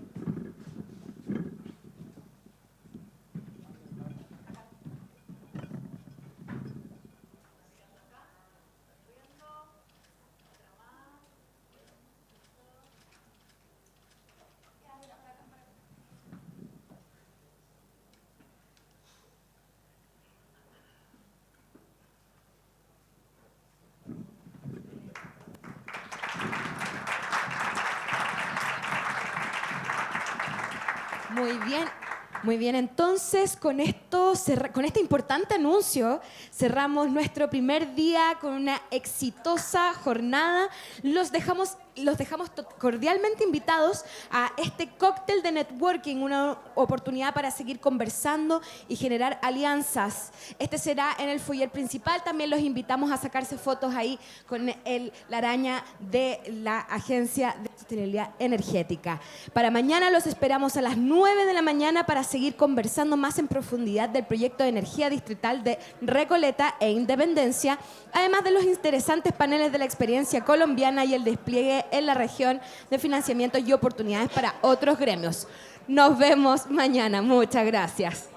Muy bien, entonces con este importante anuncio cerramos nuestro primer día con una exitosa jornada. Los dejamos cordialmente invitados a este cóctel de networking, una oportunidad para seguir conversando y generar alianzas. Este será en el foyer principal. También los invitamos a sacarse fotos ahí con la araña de la Agencia de Sostenibilidad Energética. Para mañana los esperamos a las 9 de la mañana para seguir conversando más en profundidad del proyecto de energía distrital de Recoleta e Independencia, además de los interesantes paneles de la experiencia colombiana y el despliegue en la región de financiamiento y oportunidades para otros gremios. Nos vemos mañana. Muchas gracias.